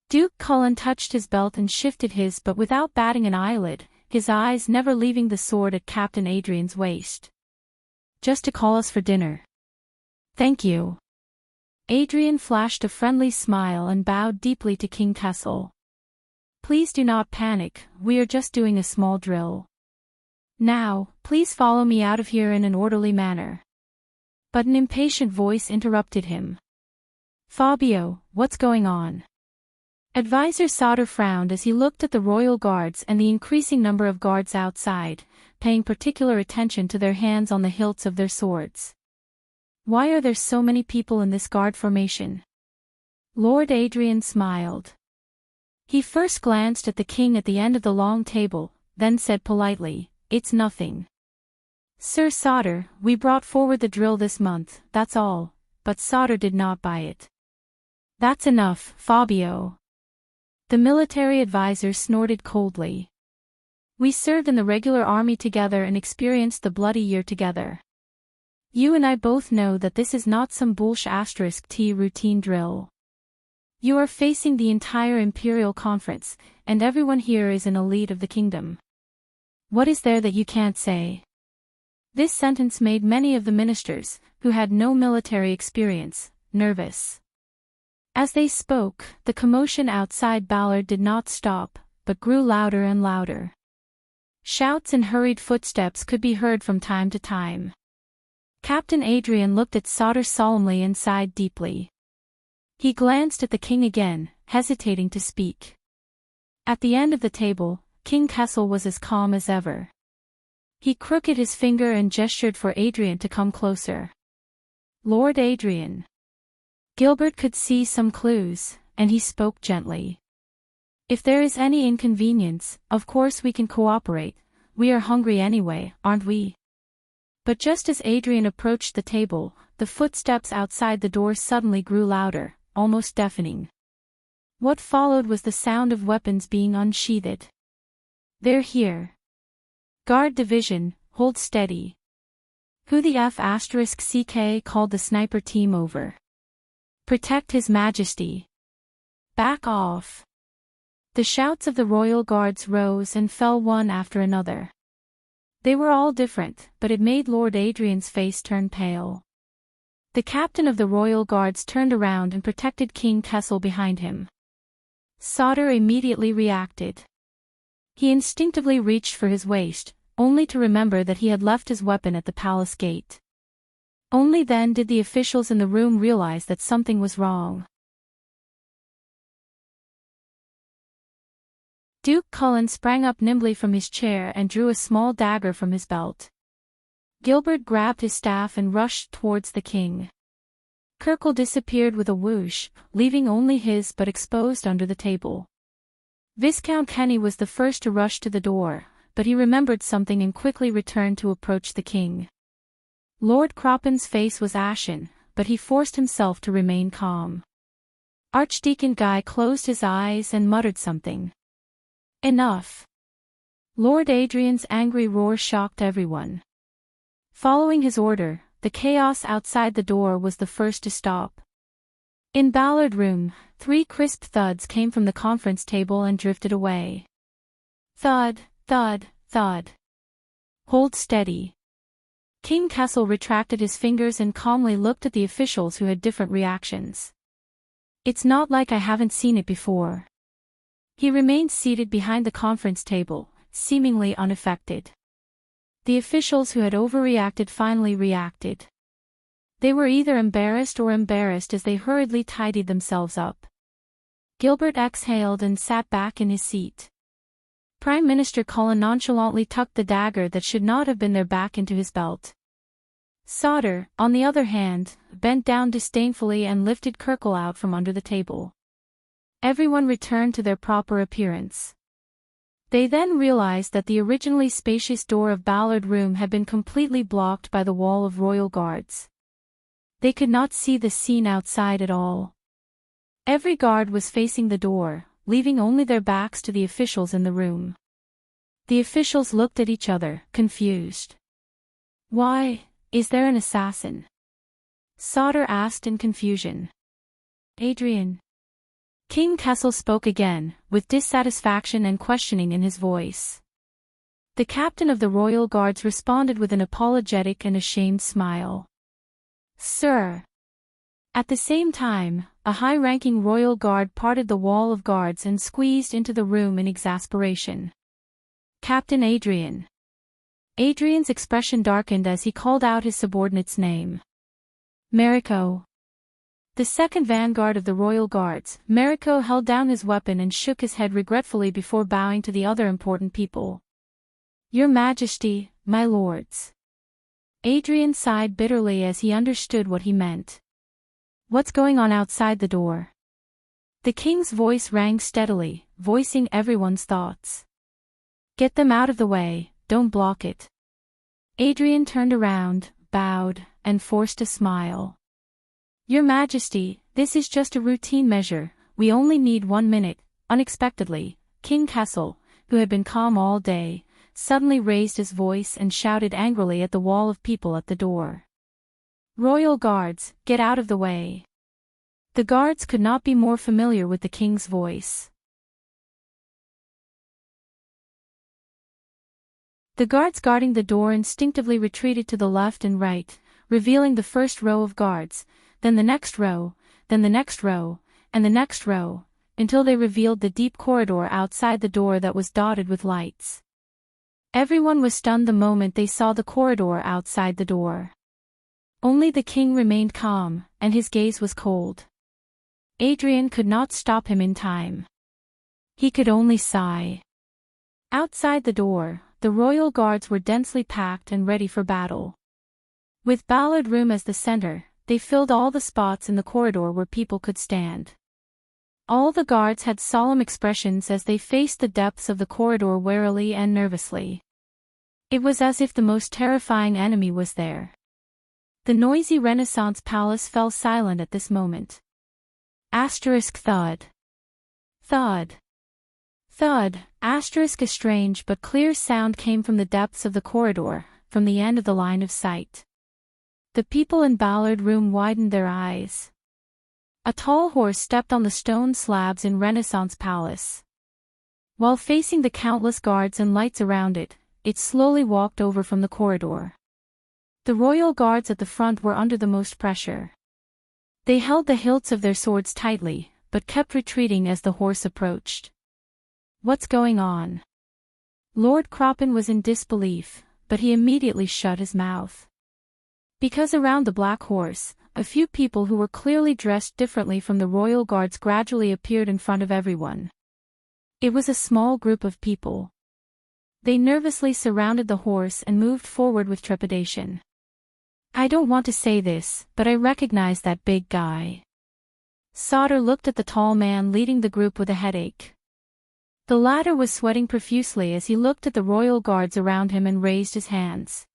Duke Cullen touched his belt and shifted his but without batting an eyelid, his eyes never leaving the sword at Captain Adrian's waist. Just to call us for dinner. Thank you. Adrian flashed a friendly smile and bowed deeply to King Kessel. Please do not panic, we are just doing a small drill. Now, please follow me out of here in an orderly manner. But an impatient voice interrupted him. Fabio, what's going on? Advisor Sauter frowned as he looked at the Royal Guards and the increasing number of guards outside, paying particular attention to their hands on the hilts of their swords. Why are there so many people in this guard formation? Lord Adrian smiled. He first glanced at the king at the end of the long table, then said politely, It's nothing. Sir Sauter, we brought forward the drill this month, that's all, but Sauter did not buy it. That's enough, Fabio. The military advisor snorted coldly. We served in the regular army together and experienced the bloody year together. You and I both know that this is not some **T routine drill. You are facing the entire Imperial Conference, and everyone here is an elite of the kingdom. What is there that you can't say? This sentence made many of the ministers, who had no military experience, nervous. As they spoke, the commotion outside Ballard did not stop, but grew louder and louder. Shouts and hurried footsteps could be heard from time to time. Captain Adrian looked at Sauter solemnly and sighed deeply. He glanced at the king again, hesitating to speak. At the end of the table, King Kessel was as calm as ever. He crooked his finger and gestured for Adrian to come closer. Lord Adrian. Gilbert could see some clues, and he spoke gently. If there is any inconvenience, of course we can cooperate. We are hungry anyway, aren't we? But just as Adrian approached the table, the footsteps outside the door suddenly grew louder, almost deafening. What followed was the sound of weapons being unsheathed. They're here. Guard Division, hold steady. Who the F***CK called the sniper team over? Protect His Majesty. Back off. The shouts of the Royal Guards rose and fell one after another. They were all different, but it made Lord Adrian's face turn pale. The captain of the royal guards turned around and protected King Kessel behind him. Sauter immediately reacted. He instinctively reached for his waist, only to remember that he had left his weapon at the palace gate. Only then did the officials in the room realize that something was wrong. Duke Cullen sprang up nimbly from his chair and drew a small dagger from his belt. Gilbert grabbed his staff and rushed towards the king. Kirkle disappeared with a whoosh, leaving only his but exposed under the table. Viscount Kenny was the first to rush to the door, but he remembered something and quickly returned to approach the king. Lord Croppen's face was ashen, but he forced himself to remain calm. Archdeacon Guy closed his eyes and muttered something. Enough! Lord Adrian's angry roar shocked everyone. Following his order, the chaos outside the door was the first to stop. In Ballard Room, 3 crisp thuds came from the conference table and drifted away. Thud, thud, thud. Hold steady. King Kessel retracted his fingers and calmly looked at the officials who had different reactions. It's not like I haven't seen it before. He remained seated behind the conference table, seemingly unaffected. The officials who had overreacted finally reacted. They were either embarrassed as they hurriedly tidied themselves up. Gilbert exhaled and sat back in his seat. Prime Minister Cullen nonchalantly tucked the dagger that should not have been there back into his belt. Sauter, on the other hand, bent down disdainfully and lifted Kirkle out from under the table. Everyone returned to their proper appearance. They then realized that the originally spacious door of Ballard Room had been completely blocked by the wall of royal guards. They could not see the scene outside at all. Every guard was facing the door, leaving only their backs to the officials in the room. The officials looked at each other, confused. Why, is there an assassin? Sauter asked in confusion. Adrian. King Kessel spoke again, with dissatisfaction and questioning in his voice. The captain of the royal guards responded with an apologetic and ashamed smile. Sir. At the same time, a high-ranking royal guard parted the wall of guards and squeezed into the room in exasperation. Captain Adrian. Adrian's expression darkened as he called out his subordinate's name. Mariko. The second vanguard of the royal guards, Mariko held down his weapon and shook his head regretfully before bowing to the other important people. Your Majesty, my lords. Adrian sighed bitterly as he understood what he meant. What's going on outside the door? The king's voice rang steadily, voicing everyone's thoughts. Get them out of the way, don't block it. Adrian turned around, bowed, and forced a smile. Your Majesty, this is just a routine measure, we only need 1 minute. Unexpectedly, King Kessel, who had been calm all day, suddenly raised his voice and shouted angrily at the wall of people at the door. Royal guards, get out of the way. The guards could not be more familiar with the king's voice. The guards guarding the door instinctively retreated to the left and right, revealing the first row of guards, then the next row, then the next row, and the next row, until they revealed the deep corridor outside the door that was dotted with lights. Everyone was stunned the moment they saw the corridor outside the door. Only the king remained calm, and his gaze was cold. Adrian could not stop him in time. He could only sigh. Outside the door, the royal guards were densely packed and ready for battle. With Ballard Room as the center, they filled all the spots in the corridor where people could stand. All the guards had solemn expressions as they faced the depths of the corridor warily and nervously. It was as if the most terrifying enemy was there. The noisy Renaissance palace fell silent at this moment. Thud. Thud. Thud. A strange but clear sound came from the depths of the corridor, from the end of the line of sight. The people in Ballard Room widened their eyes. A tall horse stepped on the stone slabs in Renaissance Palace. While facing the countless guards and lights around it, it slowly walked over from the corridor. The royal guards at the front were under the most pressure. They held the hilts of their swords tightly, but kept retreating as the horse approached. "What's going on?" Lord Croppen was in disbelief, but he immediately shut his mouth. Because around the black horse, a few people who were clearly dressed differently from the royal guards gradually appeared in front of everyone. It was a small group of people. They nervously surrounded the horse and moved forward with trepidation. "I don't want to say this, but I recognize that big guy." Sauter looked at the tall man leading the group with a headache. The latter was sweating profusely as he looked at the royal guards around him and raised his hands.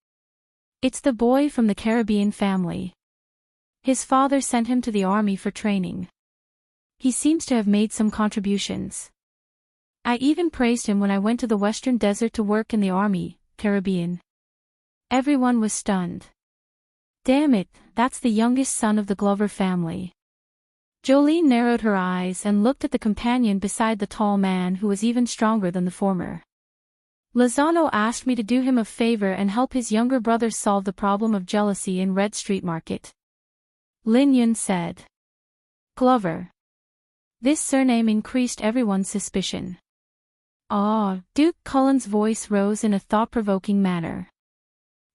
"It's the boy from the Caribbean family. His father sent him to the army for training. He seems to have made some contributions. I even praised him when I went to the Western Desert to work in the army, Caribbean." Everyone was stunned. "Damn it, that's the youngest son of the Glover family." Jolene narrowed her eyes and looked at the companion beside the tall man who was even stronger than the former. "Lozano asked me to do him a favor and help his younger brother solve the problem of jealousy in Red Street Market," Lin Yun said. Glover. This surname increased everyone's suspicion. "Ah," Duke Cullen's voice rose in a thought-provoking manner.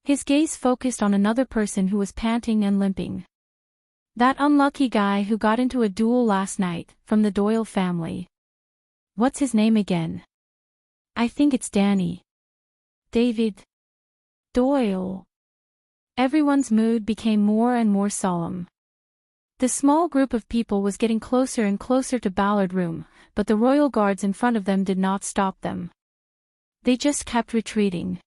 His gaze focused on another person who was panting and limping. "That unlucky guy who got into a duel last night, from the Doyle family. What's his name again?" "I think it's Danny." "David Doyle." Everyone's mood became more and more solemn. The small group of people was getting closer and closer to Ballard Room, but the royal guards in front of them did not stop them. They just kept retreating.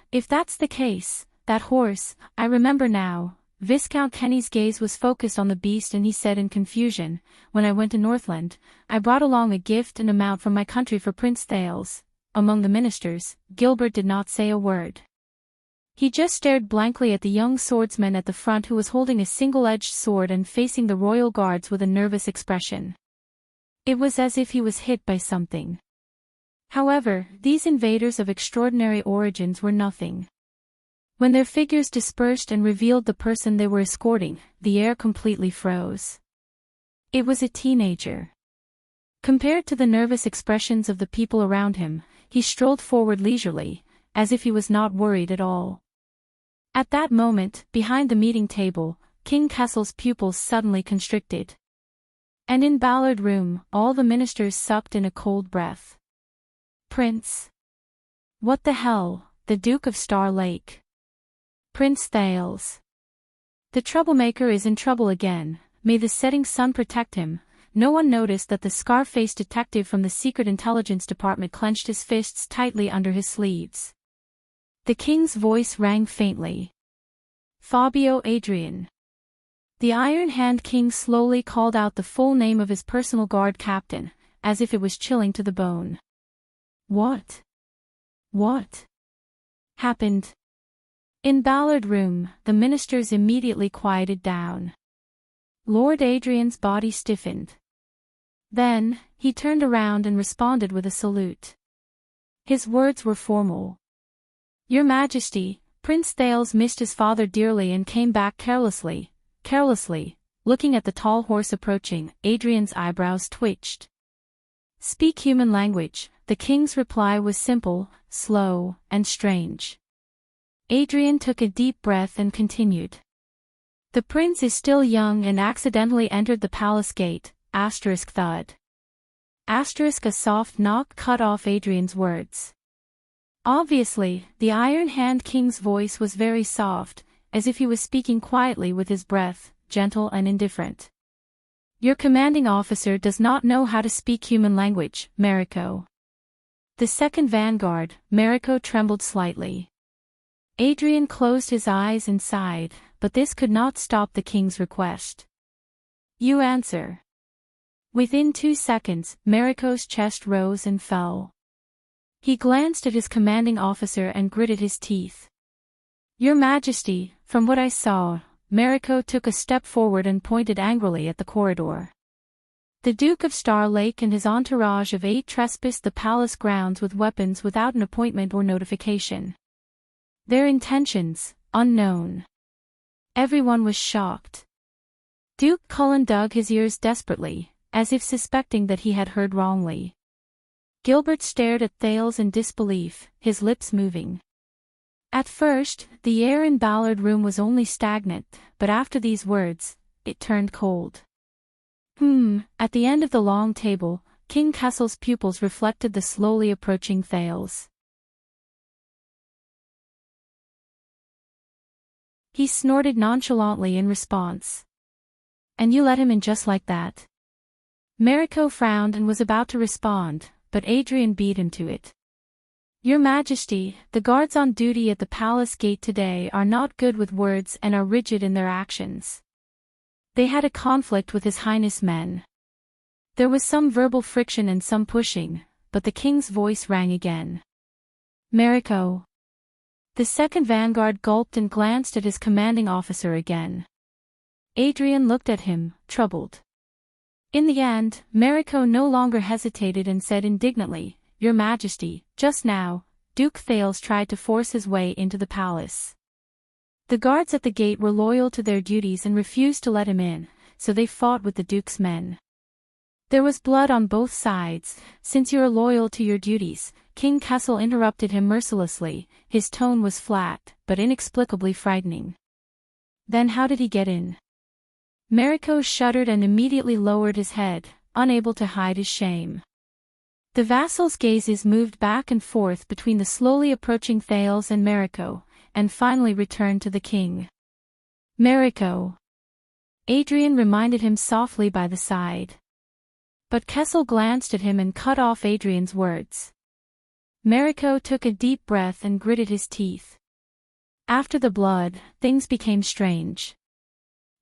If that's the case, that horse, I remember now." Viscount Kenny's gaze was focused on the beast and he said in confusion, "When I went to Northland, I brought along a gift and a mount from my country for Prince Thales." Among the ministers, Gilbert did not say a word. He just stared blankly at the young swordsman at the front who was holding a single-edged sword and facing the royal guards with a nervous expression. It was as if he was hit by something. However, these invaders of extraordinary origins were nothing. When their figures dispersed and revealed the person they were escorting, the air completely froze. It was a teenager. Compared to the nervous expressions of the people around him, he strolled forward leisurely, as if he was not worried at all. At that moment, behind the meeting table, King Kessel's pupils suddenly constricted. And in Ballard Room, all the ministers sucked in a cold breath. "Prince. What the hell, the Duke of Star Lake. Prince Thales. The troublemaker is in trouble again, may the setting sun protect him." No one noticed that the scar-faced detective from the Secret Intelligence Department clenched his fists tightly under his sleeves. The king's voice rang faintly. "Fabio Adrian." The Iron Hand King slowly called out the full name of his personal guard captain, as if it was chilling to the bone. What happened? In Ballard Room, the ministers immediately quieted down. Lord Adrian's body stiffened. Then, he turned around and responded with a salute. His words were formal. "Your Majesty, Prince Thales missed his father dearly and came back carelessly." Looking at the tall horse approaching, Adrian's eyebrows twitched. "Speak human language." The king's reply was simple, slow, and strange. Adrian took a deep breath and continued. "The prince is still young and accidentally entered the palace gate, thud. A soft knock cut off Adrian's words. Obviously, the Iron Hand King's voice was very soft, as if he was speaking quietly with his breath, gentle and indifferent. "Your commanding officer does not know how to speak human language, Mariko." The second vanguard, Mariko, trembled slightly. Adrian closed his eyes and sighed, but this could not stop the king's request. "You answer." Within 2 seconds, Mariko's chest rose and fell. He glanced at his commanding officer and gritted his teeth. "Your Majesty, from what I saw," Mariko took a step forward and pointed angrily at the corridor. The Duke of Star Lake and his entourage of 8 trespassed the palace grounds with weapons without an appointment or notification. Their intentions, unknown. Everyone was shocked. Duke Cullen dug his ears desperately, as if suspecting that he had heard wrongly. Gilbert stared at Thales in disbelief, his lips moving. At first, the air in Ballard Room was only stagnant, but after these words, it turned cold. At the end of the long table, King Kessel's pupils reflected the slowly approaching Thales. He snorted nonchalantly in response. "And you let him in just like that?" Mariko frowned and was about to respond, but Adrian beat him to it. "Your Majesty, the guards on duty at the palace gate today are not good with words and are rigid in their actions. They had a conflict with His Highness' men. There was some verbal friction and some pushing, but the king's voice rang again. Mariko." The second vanguard gulped and glanced at his commanding officer again. Adrian looked at him, troubled. In the end, Mariko no longer hesitated and said indignantly, "Your Majesty, just now, Duke Thales tried to force his way into the palace. The guards at the gate were loyal to their duties and refused to let him in, so they fought with the Duke's men. There was blood on both sides. Since you are loyal to your duties," King Kessel interrupted him mercilessly. His tone was flat, but inexplicably frightening. "Then how did he get in?" Mariko shuddered and immediately lowered his head, unable to hide his shame. The vassals' gazes moved back and forth between the slowly approaching Thales and Mariko, and finally returned to the king. "Mariko." Adrian reminded him softly by the side. But Kessel glanced at him and cut off Adrian's words. Mariko took a deep breath and gritted his teeth. After the blood, things became strange.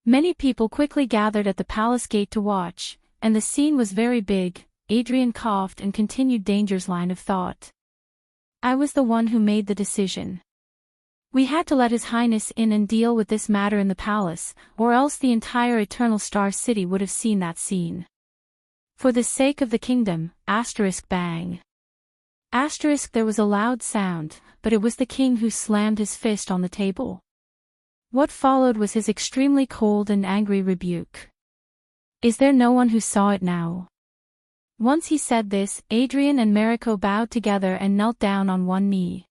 Many people quickly gathered at the palace gate to watch, and the scene was very big. Adrian coughed and continued Danger's line of thought. "I was the one who made the decision. We had to let His Highness in and deal with this matter in the palace, or else the entire Eternal Star City would have seen that scene. For the sake of the kingdom, bang. There was a loud sound, but it was the king who slammed his fist on the table. What followed was his extremely cold and angry rebuke. "Is there no one who saw it now?" Once he said this, Adrian and Mariko bowed together and knelt down on one knee.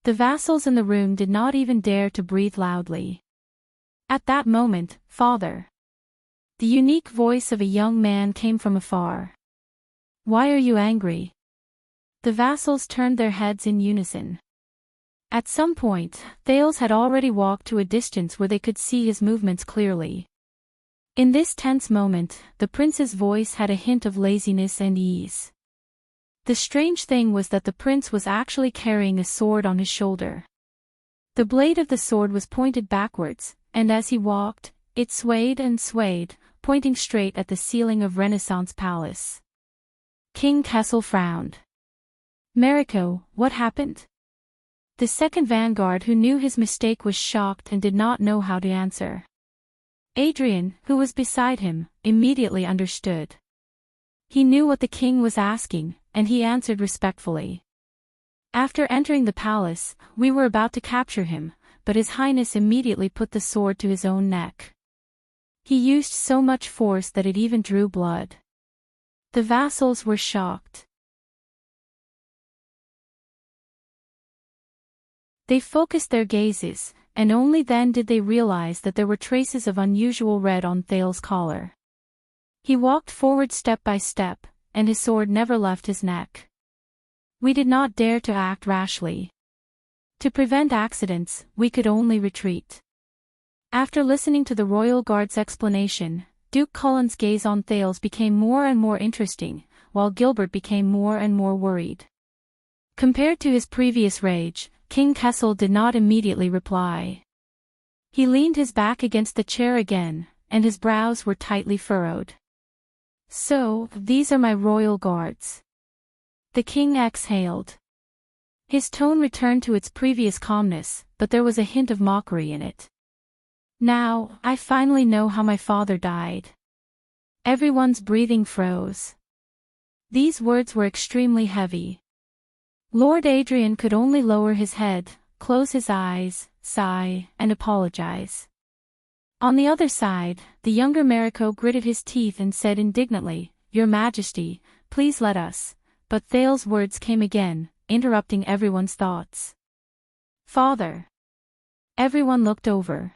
The vassals in the room did not even dare to breathe loudly. At that moment, "Father." The unique voice of a young man came from afar. "Why are you angry?" The vassals turned their heads in unison. At some point, Thales had already walked to a distance where they could see his movements clearly. In this tense moment, the prince's voice had a hint of laziness and ease. The strange thing was that the prince was actually carrying a sword on his shoulder. The blade of the sword was pointed backwards, and as he walked, it swayed and swayed, pointing straight at the ceiling of Renaissance Palace. King Kessel frowned. "Mariko, what happened?" The second vanguard, who knew his mistake, was shocked and did not know how to answer. Adrian, who was beside him, immediately understood. He knew what the king was asking, and he answered respectfully. "After entering the palace, we were about to capture him, but His Highness immediately put the sword to his own neck. He used so much force that it even drew blood." The vassals were shocked. They focused their gazes, and only then did they realize that there were traces of unusual red on Thales' collar. He walked forward step by step, and his sword never left his neck. "We did not dare to act rashly. To prevent accidents, we could only retreat." After listening to the royal guard's explanation, Duke Cullen's gaze on Thales became more and more interesting, while Gilbert became more and more worried. Compared to his previous rage, King Kessel did not immediately reply. He leaned his back against the chair again, and his brows were tightly furrowed. "So, these are my royal guards." The king exhaled. His tone returned to its previous calmness, but there was a hint of mockery in it. "Now, I finally know how my father died. Everyone's breathing froze. These words were extremely heavy. Lord Adrian could only lower his head, close his eyes, sigh, and apologize. On the other side, the younger Mariko gritted his teeth and said indignantly, "Your Majesty, please let us," but Thale's words came again, interrupting everyone's thoughts. "Father." Everyone looked over.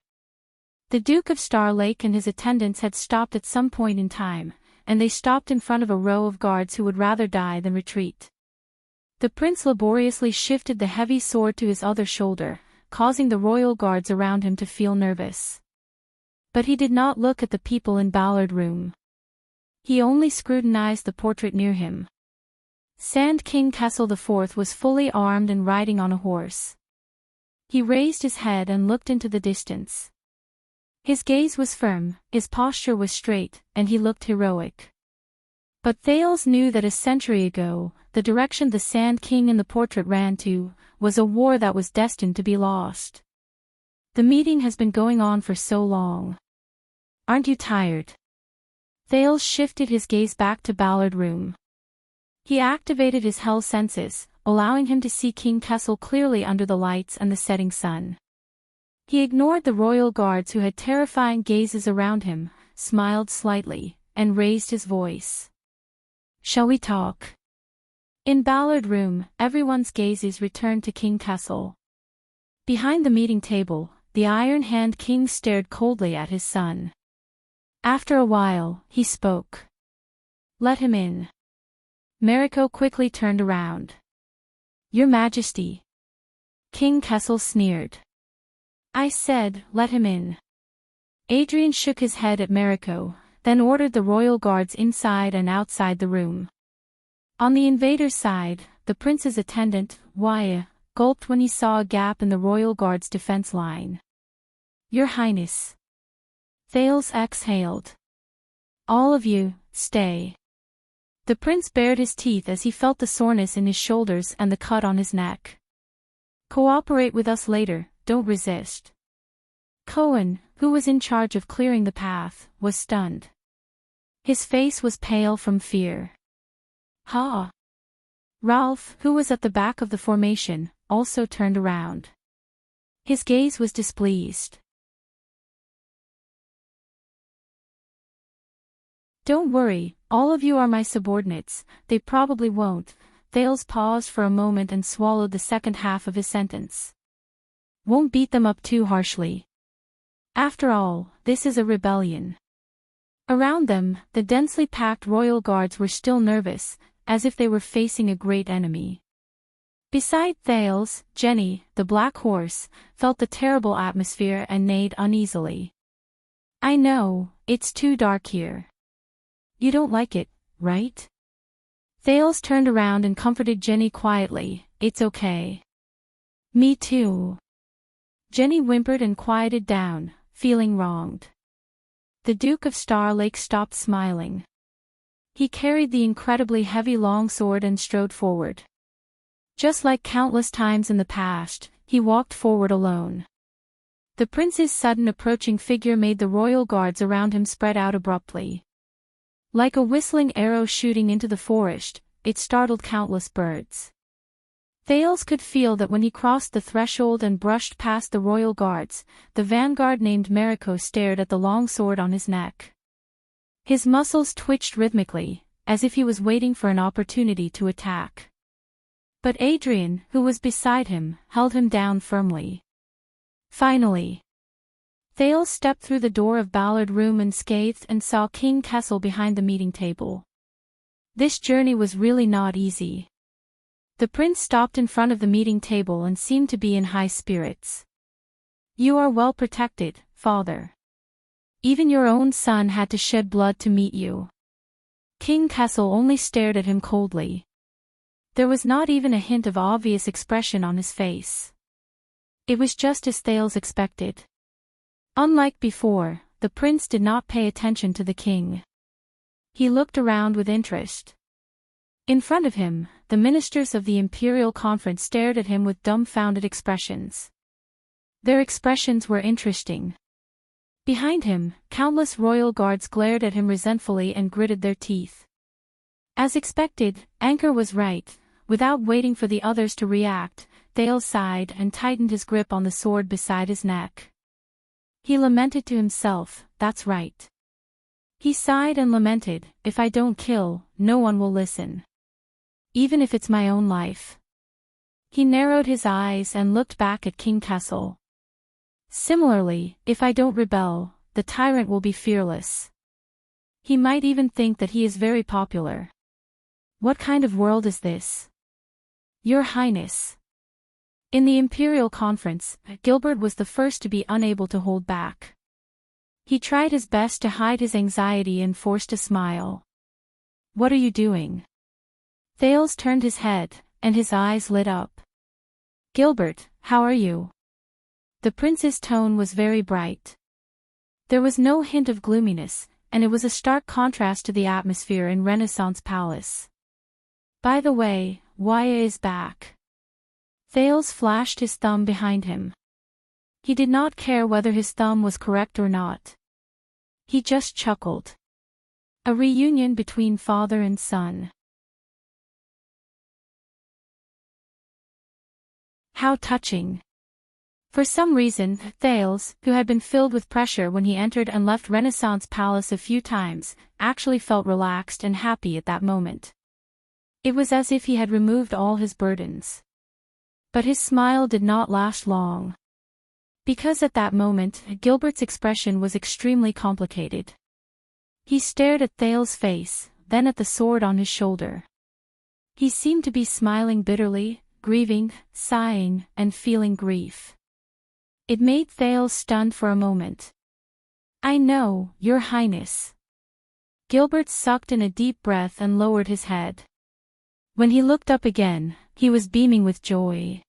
The Duke of Star Lake and his attendants had stopped at some point in time, and they stopped in front of a row of guards who would rather die than retreat. The prince laboriously shifted the heavy sword to his other shoulder, causing the royal guards around him to feel nervous. But he did not look at the people in Ballard Room. He only scrutinized the portrait near him. Sand King Kessel IV was fully armed and riding on a horse. He raised his head and looked into the distance. His gaze was firm, his posture was straight, and he looked heroic. But Thales knew that a century ago, the direction the Sand King in the portrait ran to, was a war that was destined to be lost. "The meeting has been going on for so long. Aren't you tired?" Thales shifted his gaze back to Ballard Room. He activated his hell senses, allowing him to see King Kessel clearly under the lights and the setting sun. He ignored the royal guards who had terrifying gazes around him, smiled slightly, and raised his voice. "Shall we talk?" In Ballard Room, everyone's gazes returned to King Kessel. Behind the meeting table, the Iron Hand King stared coldly at his son. After a while, he spoke. "Let him in." Mariko quickly turned around. "Your Majesty." King Kessel sneered. "I said, let him in." Adrian shook his head at Mariko, then ordered the royal guards inside and outside the room. On the invader's side, the prince's attendant, Waya, gulped when he saw a gap in the royal guard's defense line. "Your Highness." Thales exhaled. "All of you, stay." The prince bared his teeth as he felt the soreness in his shoulders and the cut on his neck. "Cooperate with us later, don't resist." Cohen, who was in charge of clearing the path, was stunned. His face was pale from fear. "Ha!" Ralph, who was at the back of the formation, also turned around. His gaze was displeased. "Don't worry, all of you are my subordinates, they probably won't." Thales paused for a moment and swallowed the second half of his sentence. "Won't beat them up too harshly. After all, this is a rebellion." Around them, the densely packed royal guards were still nervous, as if they were facing a great enemy. Beside Thales, Jenny, the black horse, felt the terrible atmosphere and neighed uneasily. "I know, it's too dark here. You don't like it, right?" Thales turned around and comforted Jenny quietly. "It's okay." "Me too." Jenny whimpered and quieted down, feeling wronged. The Duke of Star Lake stopped smiling. He carried the incredibly heavy longsword and strode forward. Just like countless times in the past, he walked forward alone. The prince's sudden approaching figure made the royal guards around him spread out abruptly. Like a whistling arrow shooting into the forest, it startled countless birds. Thales could feel that when he crossed the threshold and brushed past the royal guards, the vanguard named Mariko stared at the long sword on his neck. His muscles twitched rhythmically, as if he was waiting for an opportunity to attack. But Adrian, who was beside him, held him down firmly. Finally, Thales stepped through the door of Ballard Room unscathed and saw King Kessel behind the meeting table. This journey was really not easy. The prince stopped in front of the meeting table and seemed to be in high spirits. "You are well protected, father. Even your own son had to shed blood to meet you." King Kessel only stared at him coldly. There was not even a hint of obvious expression on his face. It was just as Thales expected. Unlike before, the prince did not pay attention to the king. He looked around with interest. In front of him, the ministers of the Imperial Conference stared at him with dumbfounded expressions. Their expressions were interesting. Behind him, countless royal guards glared at him resentfully and gritted their teeth. As expected, Anchor was right. Without waiting for the others to react, Thales sighed and tightened his grip on the sword beside his neck. He lamented to himself, "That's right." He sighed and lamented, "If I don't kill, no one will listen. Even if it's my own life." He narrowed his eyes and looked back at King Kessel. Similarly, if I don't rebel, the tyrant will be fearless. He might even think that he is very popular. What kind of world is this? Your Highness. In the Imperial Conference, Gilbert was the first to be unable to hold back. He tried his best to hide his anxiety and forced a smile. "What are you doing?" Thales turned his head, and his eyes lit up. "Gilbert, how are you?" The prince's tone was very bright. There was no hint of gloominess, and it was a stark contrast to the atmosphere in Renaissance Palace. "By the way, Waya is back." Thales flashed his thumb behind him. He did not care whether his thumb was correct or not. He just chuckled. A reunion between father and son. How touching. For some reason, Thales, who had been filled with pressure when he entered and left Renaissance Palace a few times, actually felt relaxed and happy at that moment. It was as if he had removed all his burdens. But his smile did not last long. Because at that moment, Gilbert's expression was extremely complicated. He stared at Thales' face, then at the sword on his shoulder. He seemed to be smiling bitterly, grieving, sighing, and feeling grief. It made Thales stunned for a moment. "I know, Your Highness." Gilbert sucked in a deep breath and lowered his head. When he looked up again, he was beaming with joy.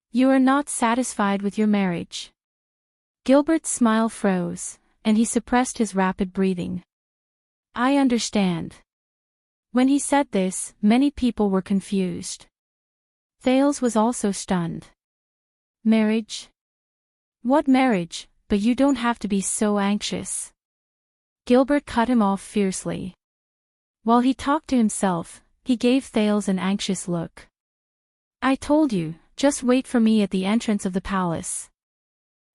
"You are not satisfied with your marriage." Gilbert's smile froze, and he suppressed his rapid breathing. "I understand." When he said this, many people were confused. Thales was also stunned. "Marriage? What marriage? But you don't have to be so anxious." Gilbert cut him off fiercely. While he talked to himself, he gave Thales an anxious look. "I told you, just wait for me at the entrance of the palace."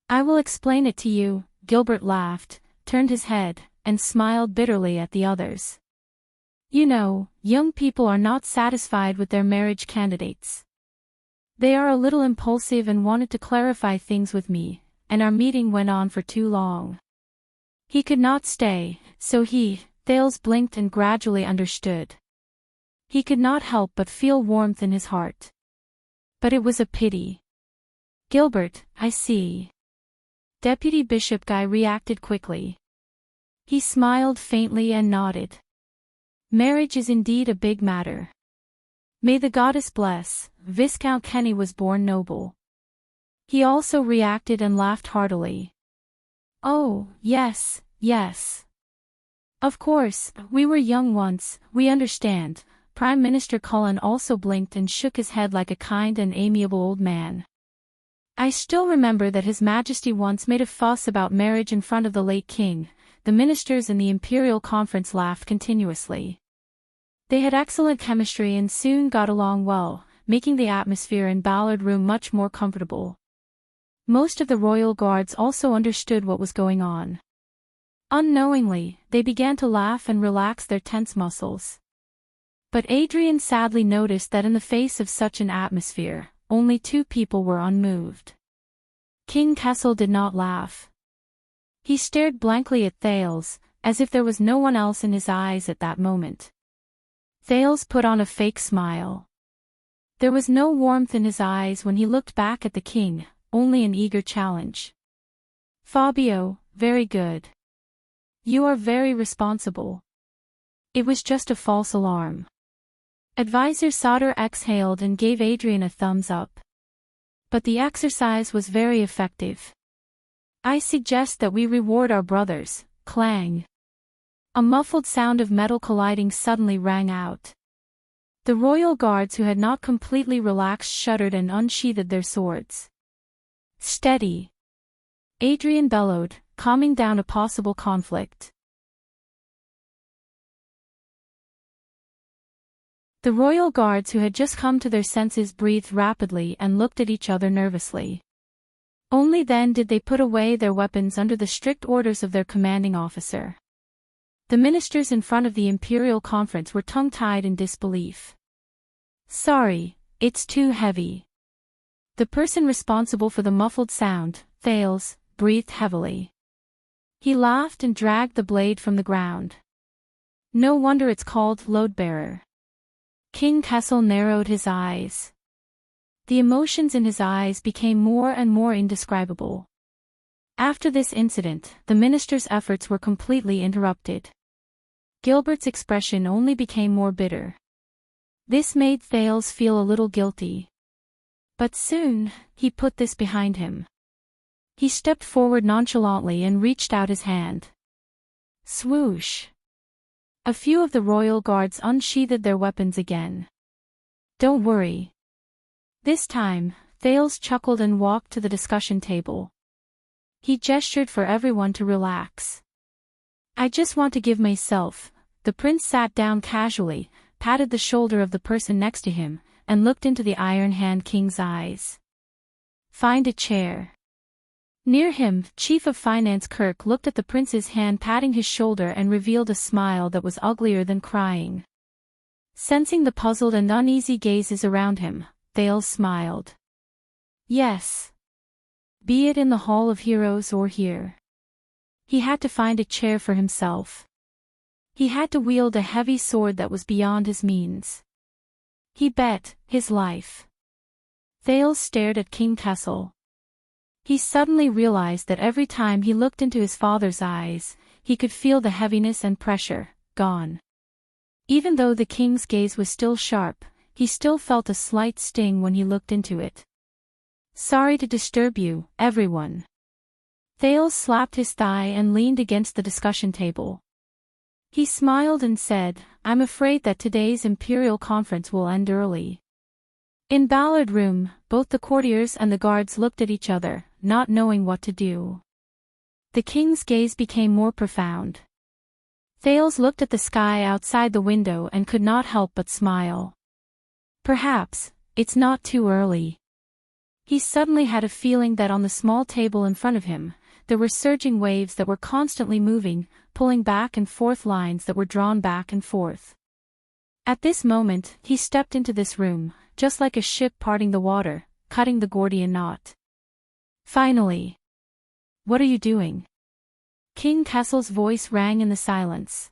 "I will explain it to you," Gilbert laughed, turned his head, and smiled bitterly at the others. "You know, young people are not satisfied with their marriage candidates. They are a little impulsive and wanted to clarify things with me, and our meeting went on for too long." He could not stay, so Thales blinked and gradually understood. He could not help but feel warmth in his heart. But it was a pity. "Gilbert, I see." Deputy Bishop Guy reacted quickly. He smiled faintly and nodded. "Marriage is indeed a big matter. May the goddess bless." Viscount Kenny was born noble. He also reacted and laughed heartily. "Oh, yes, yes. Of course, we were young once, we understand." Prime Minister Cullen also blinked and shook his head like a kind and amiable old man. "I still remember that His Majesty once made a fuss about marriage in front of the late king." The ministers in the Imperial Conference laughed continuously. They had excellent chemistry and soon got along well, making the atmosphere in Ballard Room much more comfortable. Most of the royal guards also understood what was going on. Unknowingly, they began to laugh and relax their tense muscles. But Adrian sadly noticed that in the face of such an atmosphere, only two people were unmoved. King Kessel did not laugh. He stared blankly at Thales, as if there was no one else in his eyes at that moment. Thales put on a fake smile. There was no warmth in his eyes when he looked back at the king, only an eager challenge. "Fabio, very good. You are very responsible." It was just a false alarm. Advisor Sauter exhaled and gave Adrian a thumbs up. But the exercise was very effective. "I suggest that we reward our brothers." Clang. A muffled sound of metal colliding suddenly rang out. The royal guards who had not completely relaxed shuddered and unsheathed their swords. "Steady!" Adrian bellowed, calming down a possible conflict. The royal guards who had just come to their senses breathed rapidly and looked at each other nervously. Only then did they put away their weapons under the strict orders of their commanding officer. The ministers in front of the imperial conference were tongue-tied in disbelief. "Sorry, it's too heavy." The person responsible for the muffled sound, Thales, breathed heavily. He laughed and dragged the blade from the ground. "No wonder it's called load-bearer." King Kessel narrowed his eyes. The emotions in his eyes became more and more indescribable. After this incident, the minister's efforts were completely interrupted. Gilbert's expression only became more bitter. This made Thales feel a little guilty. But soon, he put this behind him. He stepped forward nonchalantly and reached out his hand. Swoosh! A few of the royal guards unsheathed their weapons again. "Don't worry." This time, Thales chuckled and walked to the discussion table. He gestured for everyone to relax. "I just want to give myself." The prince sat down casually, patted the shoulder of the person next to him, and looked into the Iron Hand King's eyes. "Find a chair." Near him, Chief of Finance Kirk looked at the prince's hand patting his shoulder and revealed a smile that was uglier than crying. Sensing the puzzled and uneasy gazes around him, Thales smiled. "Yes. Be it in the Hall of Heroes or here." He had to find a chair for himself. He had to wield a heavy sword that was beyond his means. He bet his life. Thales stared at King Kessel. He suddenly realized that every time he looked into his father's eyes, he could feel the heaviness and pressure gone. Even though the king's gaze was still sharp, he still felt a slight sting when he looked into it. "Sorry to disturb you, everyone." Thales slapped his thigh and leaned against the discussion table. He smiled and said, "I'm afraid that today's imperial conference will end early." In Ballard Room, both the courtiers and the guards looked at each other, not knowing what to do. The king's gaze became more profound. Thales looked at the sky outside the window and could not help but smile. Perhaps, it's not too early. He suddenly had a feeling that on the small table in front of him, there were surging waves that were constantly moving, pulling back and forth lines that were drawn back and forth. At this moment, he stepped into this room, just like a ship parting the water, cutting the Gordian knot. Finally. "What are you doing?" King Kessel's voice rang in the silence.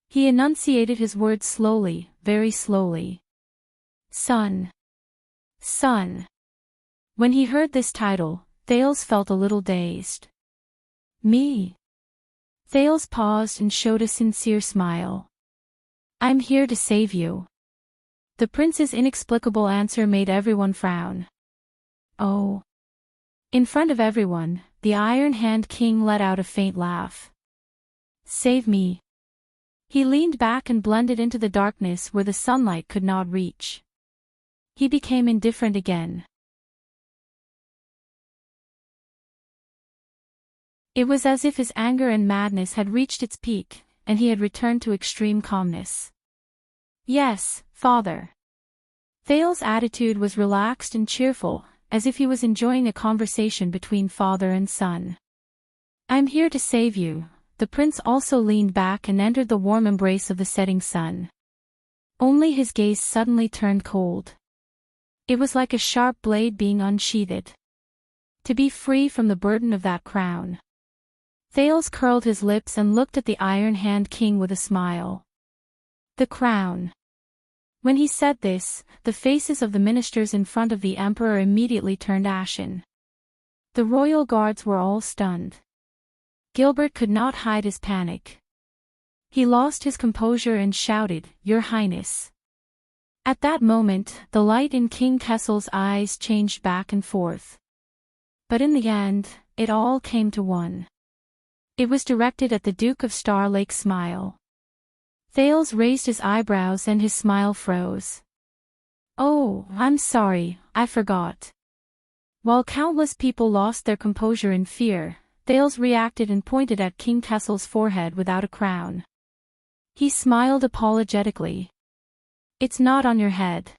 He enunciated his words slowly, very slowly. "Son. Son." When he heard this title, Thales felt a little dazed. "Me?" Thales paused and showed a sincere smile. "I'm here to save you." The prince's inexplicable answer made everyone frown. "Oh." In front of everyone, the Iron Hand King let out a faint laugh. "Save me." He leaned back and blended into the darkness where the sunlight could not reach. He became indifferent again. It was as if his anger and madness had reached its peak, and he had returned to extreme calmness. "Yes, father." Thales' attitude was relaxed and cheerful, as if he was enjoying a conversation between father and son. "I'm here to save you." The prince also leaned back and entered the warm embrace of the setting sun. Only his gaze suddenly turned cold. It was like a sharp blade being unsheathed. To be free from the burden of that crown. Thales curled his lips and looked at the Iron Hand King with a smile. The crown. When he said this, the faces of the ministers in front of the emperor immediately turned ashen. The royal guards were all stunned. Gilbert could not hide his panic. He lost his composure and shouted, "Your Highness." At that moment, the light in King Kessel's eyes changed back and forth. But in the end, it all came to one. It was directed at the Duke of Star Lake's smile. Thales raised his eyebrows and his smile froze. "Oh, I'm sorry, I forgot." While countless people lost their composure in fear, Thales reacted and pointed at King Kessel's forehead without a crown. He smiled apologetically. It's not on your head.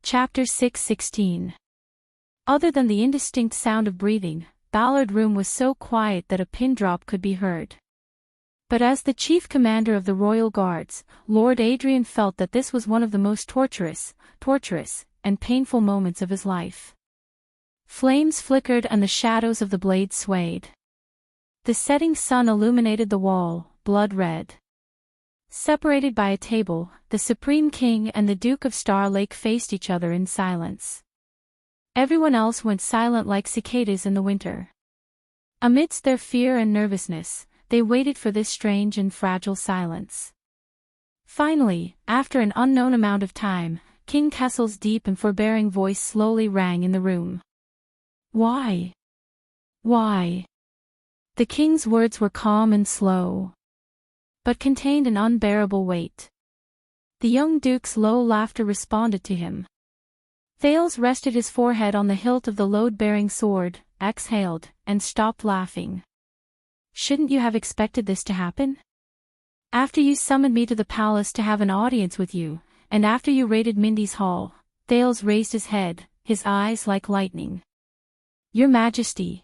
Chapter 6:16. Other than the indistinct sound of breathing, Ballard Room was so quiet that a pin drop could be heard. But as the chief commander of the Royal Guards, Lord Adrian felt that this was one of the most torturous, and painful moments of his life. Flames flickered and the shadows of the blades swayed. The setting sun illuminated the wall, blood red. Separated by a table, the Supreme King and the Duke of Star Lake faced each other in silence. Everyone else went silent like cicadas in the winter. Amidst their fear and nervousness, they waited for this strange and fragile silence. Finally, after an unknown amount of time, King Kessel's deep and forbearing voice slowly rang in the room. Why? Why? The king's words were calm and slow, but contained an unbearable weight. The young duke's low laughter responded to him. Thales rested his forehead on the hilt of the load-bearing sword, exhaled, and stopped laughing. Shouldn't you have expected this to happen? After you summoned me to the palace to have an audience with you, and after you raided Mindy's hall, Thales raised his head, his eyes like lightning. Your Majesty.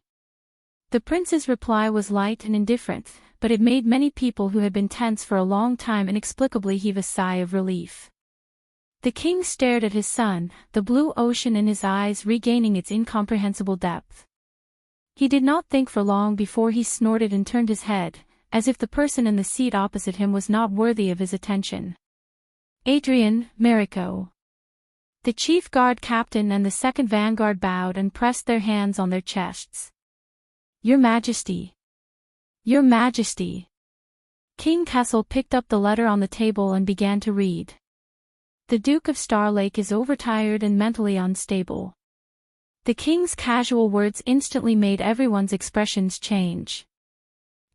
The prince's reply was light and indifferent, but it made many people who had been tense for a long time inexplicably heave a sigh of relief. The king stared at his son, the blue ocean in his eyes regaining its incomprehensible depth. He did not think for long before he snorted and turned his head, as if the person in the seat opposite him was not worthy of his attention. Adrian, Mariko. The chief guard captain and the second vanguard bowed and pressed their hands on their chests. Your Majesty. Your Majesty. King Kessel picked up the letter on the table and began to read. The Duke of Star Lake is overtired and mentally unstable. The king's casual words instantly made everyone's expressions change.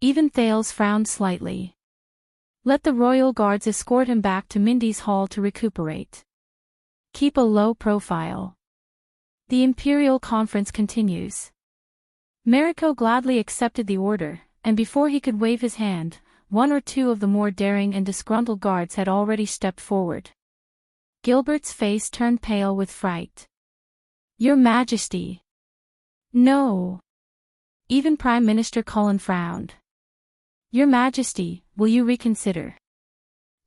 Even Thales frowned slightly. Let the royal guards escort him back to Mindy's hall to recuperate. Keep a low profile. The imperial conference continues. Mariko gladly accepted the order, and before he could wave his hand, one or two of the more daring and disgruntled guards had already stepped forward. Gilbert's face turned pale with fright. Your Majesty. No. Even Prime Minister Cullen frowned. Your Majesty, will you reconsider?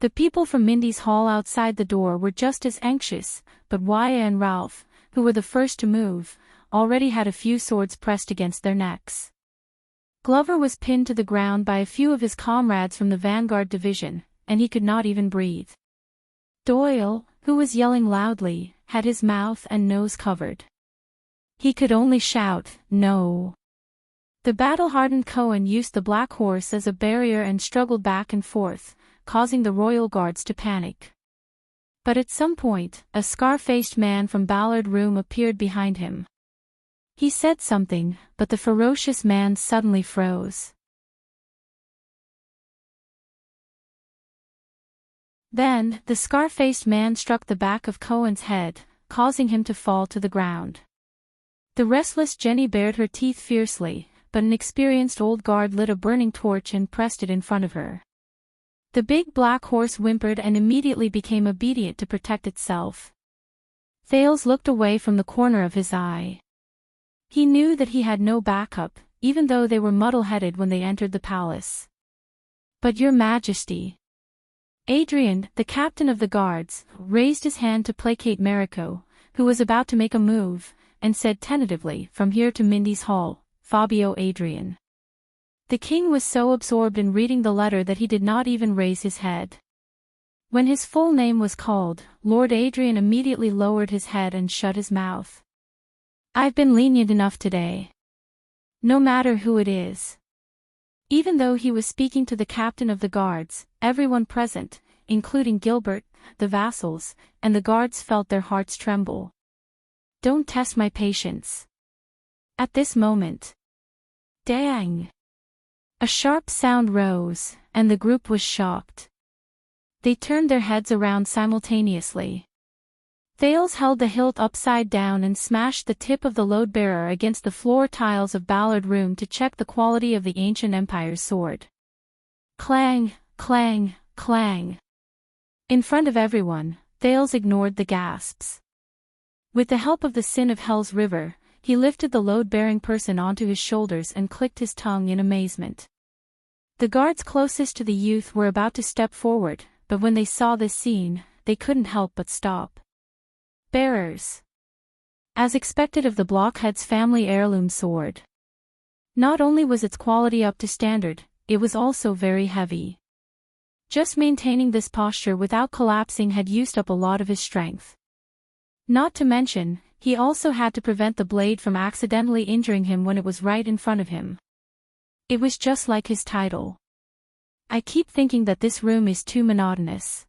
The people from Mindy's hall outside the door were just as anxious, but Waya and Ralph, who were the first to move, already had a few swords pressed against their necks. Glover was pinned to the ground by a few of his comrades from the Vanguard Division, and he could not even breathe. Doyle, who was yelling loudly, had his mouth and nose covered. He could only shout, no. The battle-hardened Cohen used the Black Horse as a barrier and struggled back and forth, causing the royal guards to panic. But at some point, a scar-faced man from Ballard Room appeared behind him. He said something, but the ferocious man suddenly froze. Then, the scar-faced man struck the back of Cohen's head, causing him to fall to the ground. The restless Jenny bared her teeth fiercely, but an experienced old guard lit a burning torch and pressed it in front of her. The big black horse whimpered and immediately became obedient to protect itself. Thales looked away from the corner of his eye. He knew that he had no backup, even though they were muddle-headed when they entered the palace. But Your Majesty. Adrian, the captain of the guards, raised his hand to placate Mariko, who was about to make a move, and said tentatively, from here to Mindy's hall, Fabio Adrian. The king was so absorbed in reading the letter that he did not even raise his head. When his full name was called, Lord Adrian immediately lowered his head and shut his mouth. I've been lenient enough today. No matter who it is. Even though he was speaking to the captain of the guards, everyone present, including Gilbert, the vassals, and the guards felt their hearts tremble. Don't test my patience. At this moment. Dang! A sharp sound rose, and the group was shocked. They turned their heads around simultaneously. Thales held the hilt upside down and smashed the tip of the load-bearer against the floor tiles of Ballard Room to check the quality of the ancient empire's sword. Clang, clang, clang. In front of everyone, Thales ignored the gasps. With the help of the sin of Hell's River, he lifted the load-bearing person onto his shoulders and clicked his tongue in amazement. The guards closest to the youth were about to step forward, but when they saw this scene, they couldn't help but stop. Bearers. As expected of the blockhead's family heirloom sword. Not only was its quality up to standard, it was also very heavy. Just maintaining this posture without collapsing had used up a lot of his strength. Not to mention, he also had to prevent the blade from accidentally injuring him when it was right in front of him. It was just like his title. I keep thinking that this room is too monotonous.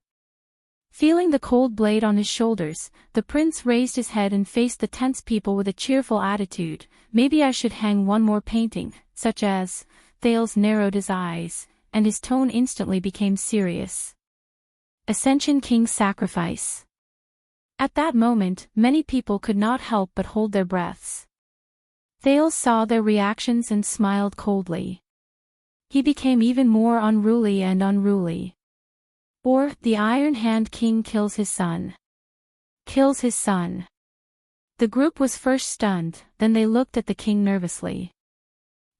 Feeling the cold blade on his shoulders, the prince raised his head and faced the tense people with a cheerful attitude. Maybe I should hang one more painting, such as... Thales narrowed his eyes, and his tone instantly became serious. Ascension King's sacrifice. At that moment, many people could not help but hold their breaths. Thales saw their reactions and smiled coldly. He became even more unruly and unruly. Or, the Iron Hand King kills his son. Kills his son. The group was first stunned, then they looked at the king nervously.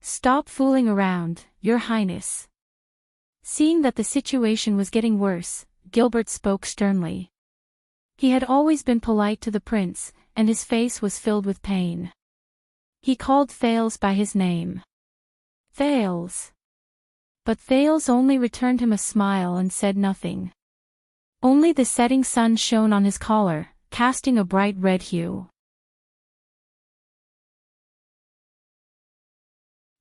Stop fooling around, Your Highness. Seeing that the situation was getting worse, Gilbert spoke sternly. He had always been polite to the prince, and his face was filled with pain. He called Thales by his name. Thales. But Thales only returned him a smile and said nothing. Only the setting sun shone on his collar, casting a bright red hue.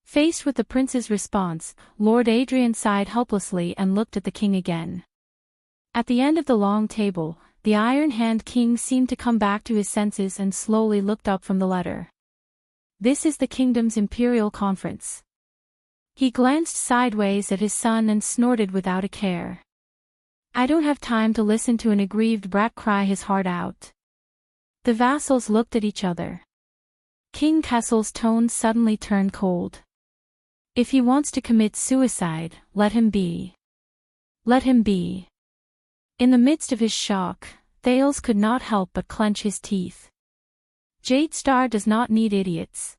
Faced with the prince's response, Lord Adrian sighed helplessly and looked at the king again. At the end of the long table, the Iron Hand King seemed to come back to his senses and slowly looked up from the letter. This is the kingdom's imperial conference. He glanced sideways at his son and snorted without a care. I don't have time to listen to an aggrieved brat cry his heart out. The vassals looked at each other. King Kessel's tone suddenly turned cold. If he wants to commit suicide, let him be. Let him be. In the midst of his shock, Thales could not help but clench his teeth. Jadestar does not need idiots.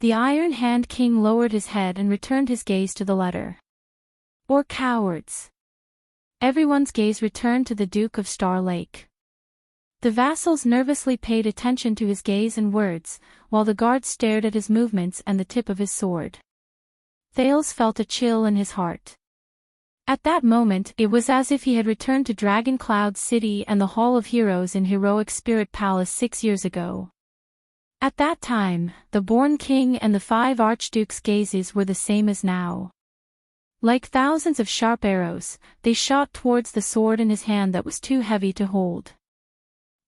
The Iron Hand King lowered his head and returned his gaze to the letter. Or cowards. Everyone's gaze returned to the Duke of Star Lake. The vassals nervously paid attention to his gaze and words, while the guards stared at his movements and the tip of his sword. Thales felt a chill in his heart. At that moment, it was as if he had returned to Dragon Cloud City and the Hall of Heroes in Heroic Spirit Palace 6 years ago. At that time, the Born King and the 5 Archdukes' gazes were the same as now. Like thousands of sharp arrows, they shot towards the sword in his hand that was too heavy to hold.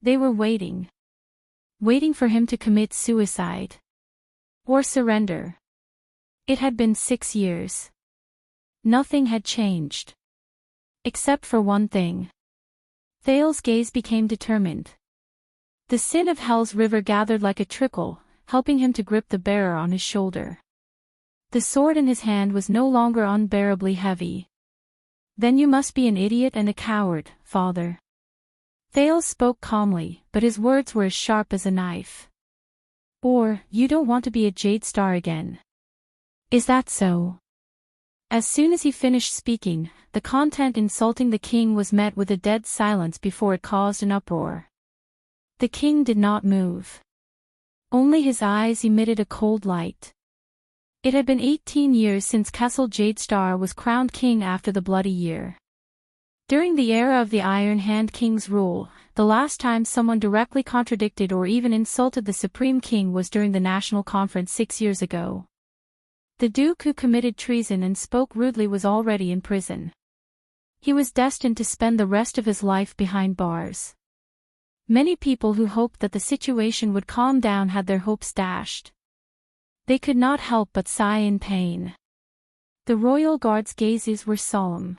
They were waiting. Waiting for him to commit suicide. Or surrender. It had been 6 years. Nothing had changed. Except for one thing. Thales' gaze became determined. The sin of Hell's River gathered like a trickle, helping him to grip the bearer on his shoulder. The sword in his hand was no longer unbearably heavy. Then you must be an idiot and a coward, father. Thales spoke calmly, but his words were as sharp as a knife. Or, you don't want to be a Jadestar again. Is that so? As soon as he finished speaking, the content insulting the king was met with a dead silence before it caused an uproar. The king did not move. Only his eyes emitted a cold light. It had been 18 years since Kessel Jadestar was crowned king after the Bloody Year. During the era of the Iron Hand King's rule, the last time someone directly contradicted or even insulted the Supreme King was during the National Conference 6 years ago. The Duke who committed treason and spoke rudely was already in prison. He was destined to spend the rest of his life behind bars. Many people who hoped that the situation would calm down had their hopes dashed. They could not help but sigh in pain. The royal guard's gazes were solemn.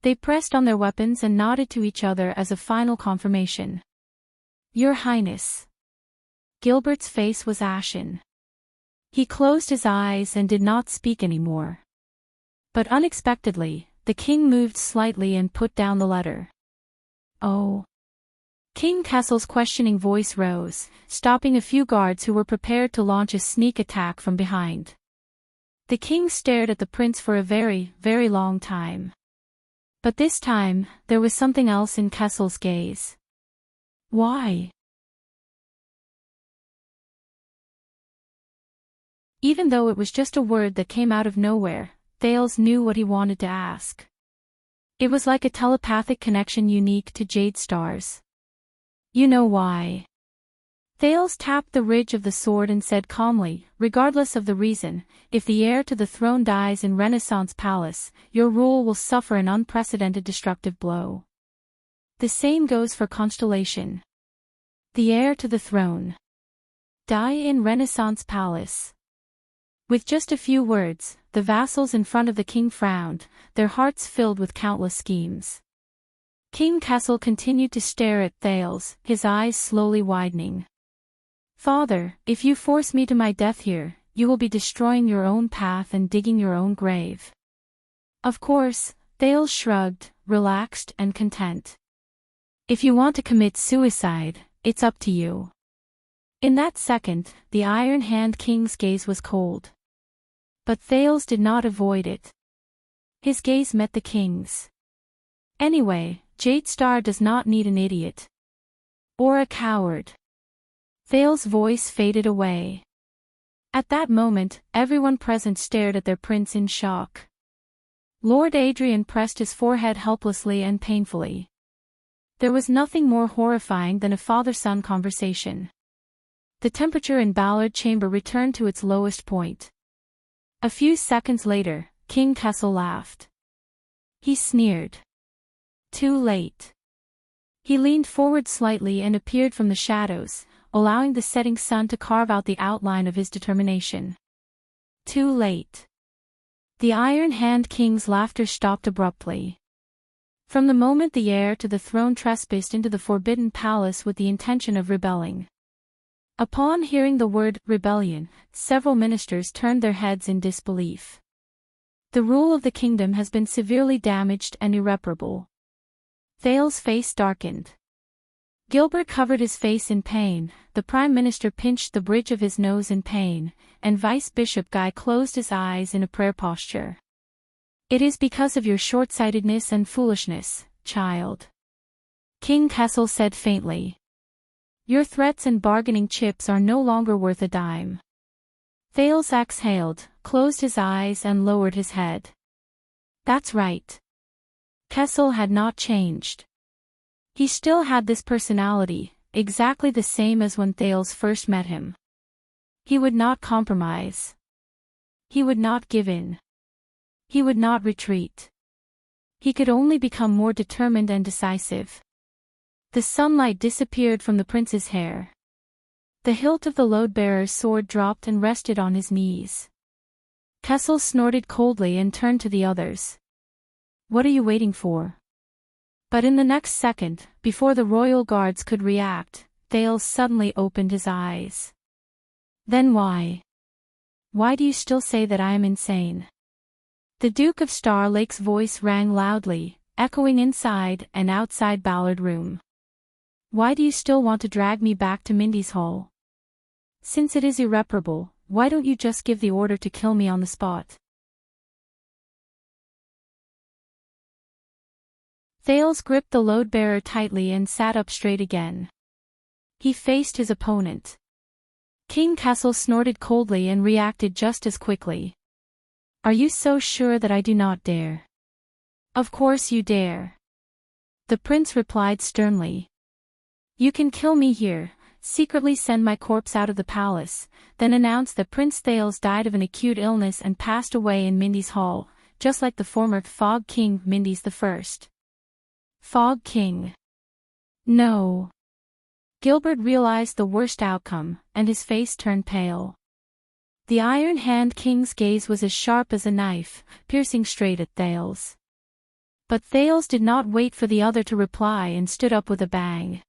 They pressed on their weapons and nodded to each other as a final confirmation. "Your Highness." Gilbert's face was ashen. He closed his eyes and did not speak anymore. But unexpectedly, the king moved slightly and put down the letter. "Oh." King Kessel's questioning voice rose, stopping a few guards who were prepared to launch a sneak attack from behind. The king stared at the prince for a very, very long time. But this time, there was something else in Kessel's gaze. "Why?" Even though it was just a word that came out of nowhere, Thales knew what he wanted to ask. It was like a telepathic connection unique to Jade Stars. "You know why." Thales tapped the ridge of the sword and said calmly, "Regardless of the reason, if the heir to the throne dies in Renaissance Palace, your rule will suffer an unprecedented destructive blow. The same goes for Constellation. The heir to the throne. Die in Renaissance Palace." With just a few words, the vassals in front of the king frowned, their hearts filled with countless schemes. King Kessel continued to stare at Thales, his eyes slowly widening. "Father, if you force me to my death here, you will be destroying your own path and digging your own grave." Of course, Thales shrugged, relaxed and content. "If you want to commit suicide, it's up to you." In that second, the Iron Hand King's gaze was cold. But Thales did not avoid it. His gaze met the king's. "Anyway, Jade Star does not need an idiot. Or a coward." Thales' voice faded away. At that moment, everyone present stared at their prince in shock. Lord Adrian pressed his forehead helplessly and painfully. There was nothing more horrifying than a father-son conversation. The temperature in Ballard Chamber returned to its lowest point. A few seconds later, King Kessel laughed. He sneered. "Too late." He leaned forward slightly and appeared from the shadows, allowing the setting sun to carve out the outline of his determination. "Too late." The Iron Hand King's laughter stopped abruptly. From the moment the heir to the throne trespassed into the Forbidden Palace with the intention of rebelling. Upon hearing the word rebellion, several ministers turned their heads in disbelief. The rule of the kingdom has been severely damaged and irreparable. Thales' face darkened. Gilbert covered his face in pain, the Prime Minister pinched the bridge of his nose in pain, and Vice Bishop Guy closed his eyes in a prayer posture. "It is because of your short-sightedness and foolishness, child," King Kessel said faintly. "Your threats and bargaining chips are no longer worth a dime." Thales exhaled, closed his eyes and lowered his head. That's right. Kessel had not changed. He still had this personality, exactly the same as when Thales first met him. He would not compromise. He would not give in. He would not retreat. He could only become more determined and decisive. The sunlight disappeared from the prince's hair. The hilt of the load-bearer's sword dropped and rested on his knees. Kessel snorted coldly and turned to the others. "What are you waiting for?" But in the next second, before the royal guards could react, Thales suddenly opened his eyes. "Then why? Why do you still say that I am insane?" The Duke of Star Lake's voice rang loudly, echoing inside and outside Ballard Room. "Why do you still want to drag me back to Mindy's Hall? Since it is irreparable, why don't you just give the order to kill me on the spot?" Thales gripped the load-bearer tightly and sat up straight again. He faced his opponent. King Kessel snorted coldly and reacted just as quickly. "Are you so sure that I do not dare?" "Of course you dare," the prince replied sternly. "You can kill me here, secretly send my corpse out of the palace, then announce that Prince Thales died of an acute illness and passed away in Mindy's Hall, just like the former Fog King Mindy's the First." Fog King. No. Gilbert realized the worst outcome, and his face turned pale. The Iron Hand King's gaze was as sharp as a knife, piercing straight at Thales. But Thales did not wait for the other to reply and stood up with a bang.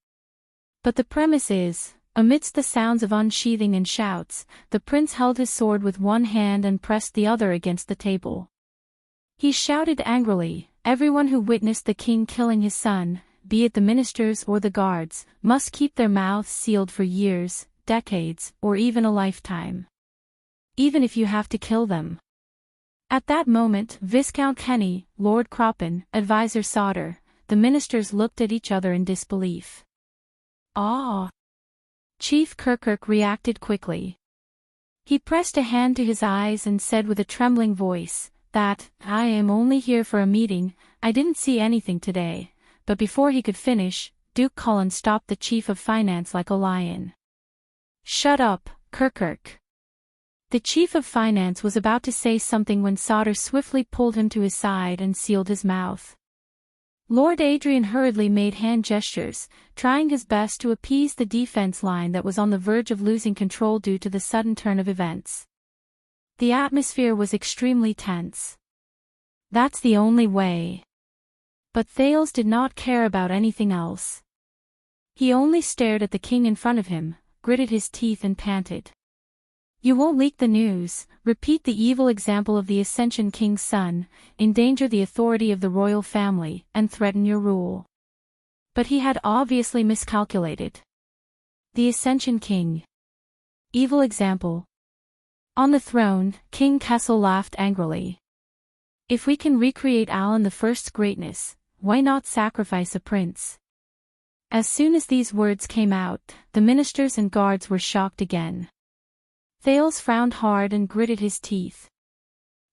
But the premise is, amidst the sounds of unsheathing and shouts, the prince held his sword with one hand and pressed the other against the table. He shouted angrily, "Everyone who witnessed the king killing his son, be it the ministers or the guards, must keep their mouths sealed for years, decades, or even a lifetime. Even if you have to kill them." At that moment, Viscount Kenny, Lord Croppen, Advisor Sauter, the ministers looked at each other in disbelief. "Ah!" Chief Kirkirk reacted quickly. He pressed a hand to his eyes and said with a trembling voice, "That, I am only here for a meeting, I didn't see anything today." But before he could finish, Duke Cullen stopped the Chief of Finance like a lion. "Shut up, Kirkirk." The Chief of Finance was about to say something when Sauter swiftly pulled him to his side and sealed his mouth. Lord Adrian hurriedly made hand gestures, trying his best to appease the defense line that was on the verge of losing control due to the sudden turn of events. The atmosphere was extremely tense. "That's the only way." But Thales did not care about anything else. He only stared at the king in front of him, gritted his teeth and panted. "You won't leak the news, repeat the evil example of the Ascension King's son, endanger the authority of the royal family, and threaten your rule." But he had obviously miscalculated. The Ascension King. Evil example. On the throne, King Kessel laughed angrily. "If we can recreate Alan I's greatness, why not sacrifice a prince?" As soon as these words came out, the ministers and guards were shocked again. Thales frowned hard and gritted his teeth.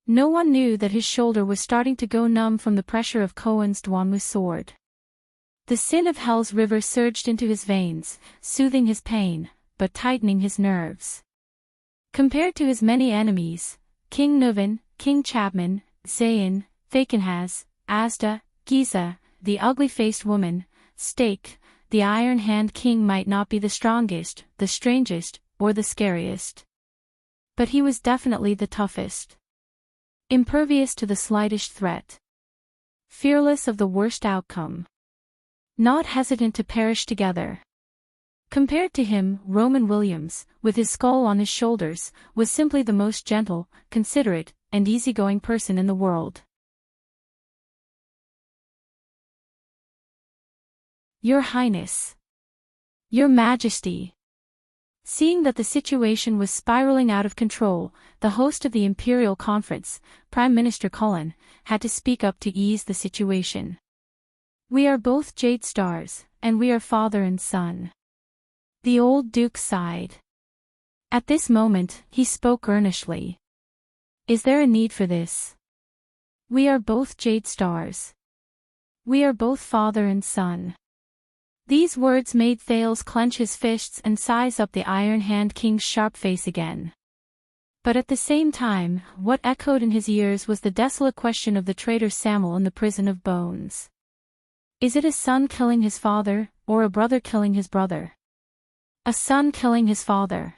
No one knew that his shoulder was starting to go numb from the pressure of Cohen's Dwanmu sword. The sin of Hell's River surged into his veins, soothing his pain, but tightening his nerves. Compared to his many enemies, King Nuvin, King Chapman, Zayn, Thakenhaz, Asda, Giza, the ugly-faced woman, Stake, the Iron Hand King might not be the strongest, the strangest, or the scariest. But he was definitely the toughest. Impervious to the slightest threat. Fearless of the worst outcome. Not hesitant to perish together. Compared to him, Roman Williams, with his skull on his shoulders, was simply the most gentle, considerate, and easygoing person in the world. "Your Highness. Your Majesty." Seeing that the situation was spiraling out of control, the host of the Imperial Conference, Prime Minister Cullen, had to speak up to ease the situation. "We are both Jade Stars, and we are father and son." The old Duke sighed. At this moment, he spoke earnestly. "Is there a need for this? We are both Jade Stars. We are both father and son." These words made Thales clench his fists and size up the Iron Hand King's sharp face again. But at the same time, what echoed in his ears was the desolate question of the traitor Samuel in the prison of bones. Is it a son killing his father, or a brother killing his brother? A son killing his father.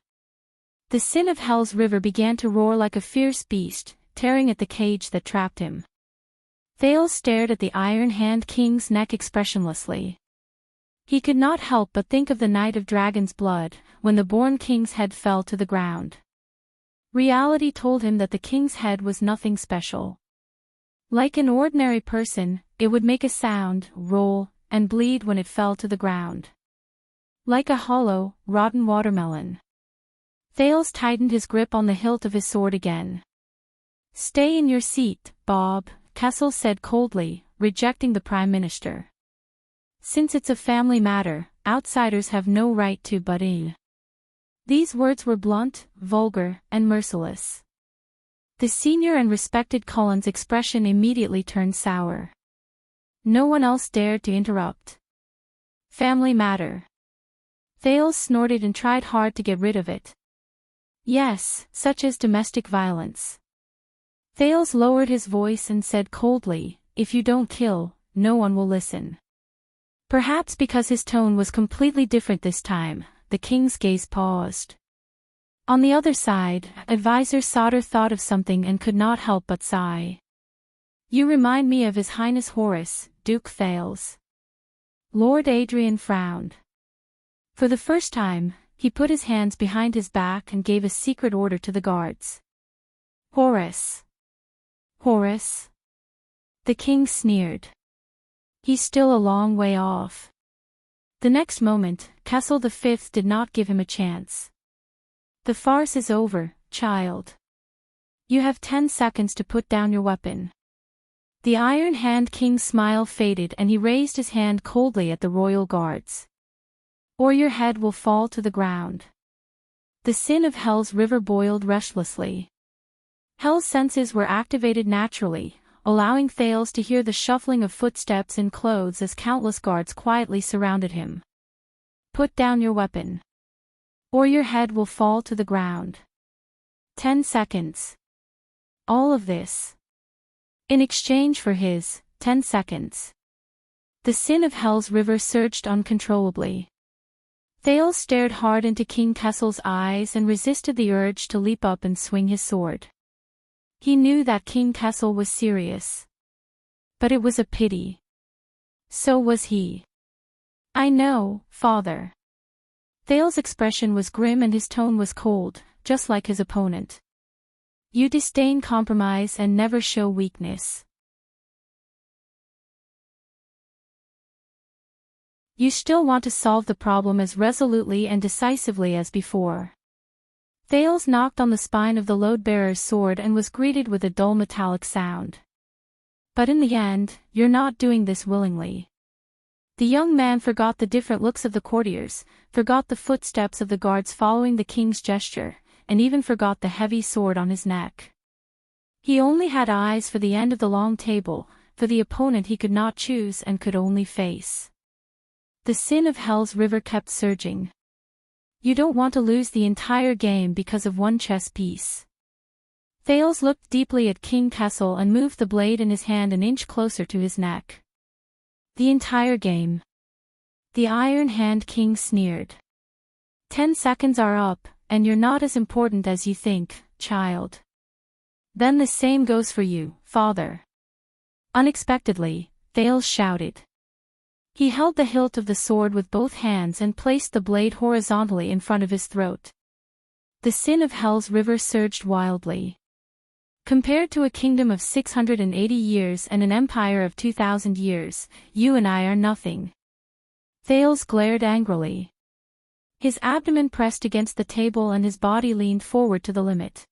The sin of Hell's River began to roar like a fierce beast, tearing at the cage that trapped him. Thales stared at the Iron Hand King's neck expressionlessly. He could not help but think of the night of Dragon's Blood, when the Born King's head fell to the ground. Reality told him that the king's head was nothing special. Like an ordinary person, it would make a sound, roll, and bleed when it fell to the ground. Like a hollow, rotten watermelon. Thales tightened his grip on the hilt of his sword again. "Stay in your seat, Bob," Kessel said coldly, rejecting the Prime Minister. "Since it's a family matter, outsiders have no right to butt in." These words were blunt, vulgar, and merciless. The senior and respected Cullen's expression immediately turned sour. No one else dared to interrupt. Family matter. Thales snorted and tried hard to get rid of it. Yes, such as domestic violence. Thales lowered his voice and said coldly, "If you don't kill, no one will listen." Perhaps because his tone was completely different this time, the king's gaze paused. On the other side, Advisor Sauter thought of something and could not help but sigh. You remind me of His Highness Horace, Duke Thales. Lord Adrian frowned. For the first time, he put his hands behind his back and gave a secret order to the guards. Horace. Horace. The king sneered. He's still a long way off. The next moment, Kessel V did not give him a chance. The farce is over, child. You have 10 seconds to put down your weapon. The Iron Hand King's smile faded and he raised his hand coldly at the royal guards. Or your head will fall to the ground. The sin of Hell's river boiled restlessly. Hell's senses were activated naturally, allowing Thales to hear the shuffling of footsteps in clothes as countless guards quietly surrounded him. Put down your weapon. Or your head will fall to the ground. 10 seconds. All of this. In exchange for his 10 seconds. The sin of Hell's river surged uncontrollably. Thales stared hard into King Kessel's eyes and resisted the urge to leap up and swing his sword. He knew that King Kessel was serious. But it was a pity. So was he. I know, father. Thales' expression was grim and his tone was cold, just like his opponent. You disdain compromise and never show weakness. You still want to solve the problem as resolutely and decisively as before. Thales knocked on the spine of the load-bearer's sword and was greeted with a dull metallic sound. But in the end, you're not doing this willingly. The young man forgot the different looks of the courtiers, forgot the footsteps of the guards following the king's gesture, and even forgot the heavy sword on his neck. He only had eyes for the end of the long table, for the opponent he could not choose and could only face. The sin of Hell's river kept surging. You don't want to lose the entire game because of one chess piece. Thales looked deeply at King Kessel and moved the blade in his hand an inch closer to his neck. The entire game. The Iron Hand King sneered. 10 seconds are up, and you're not as important as you think, child. Then the same goes for you, father. Unexpectedly, Thales shouted. He held the hilt of the sword with both hands and placed the blade horizontally in front of his throat. The sin of Hell's river surged wildly. Compared to a kingdom of 680 years and an empire of 2,000 years, you and I are nothing. Thales glared angrily. His abdomen pressed against the table and his body leaned forward to the limit.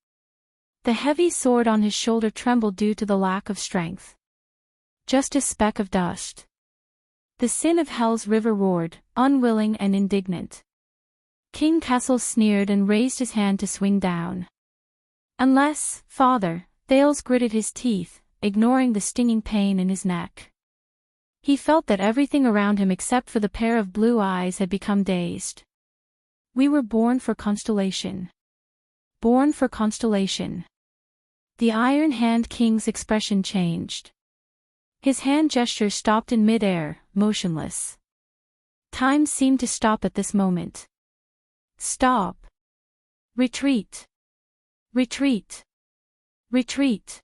The heavy sword on his shoulder trembled due to the lack of strength. Just a speck of dust. The sin of Hell's river roared, unwilling and indignant. King Kessel sneered and raised his hand to swing down. Unless, father, Thales gritted his teeth, ignoring the stinging pain in his neck. He felt that everything around him except for the pair of blue eyes had become dazed. We were born for constellation. Born for constellation. The Iron Hand King's expression changed. His hand gesture stopped in mid-air, motionless. Time seemed to stop at this moment. Stop. Retreat. Retreat. Retreat.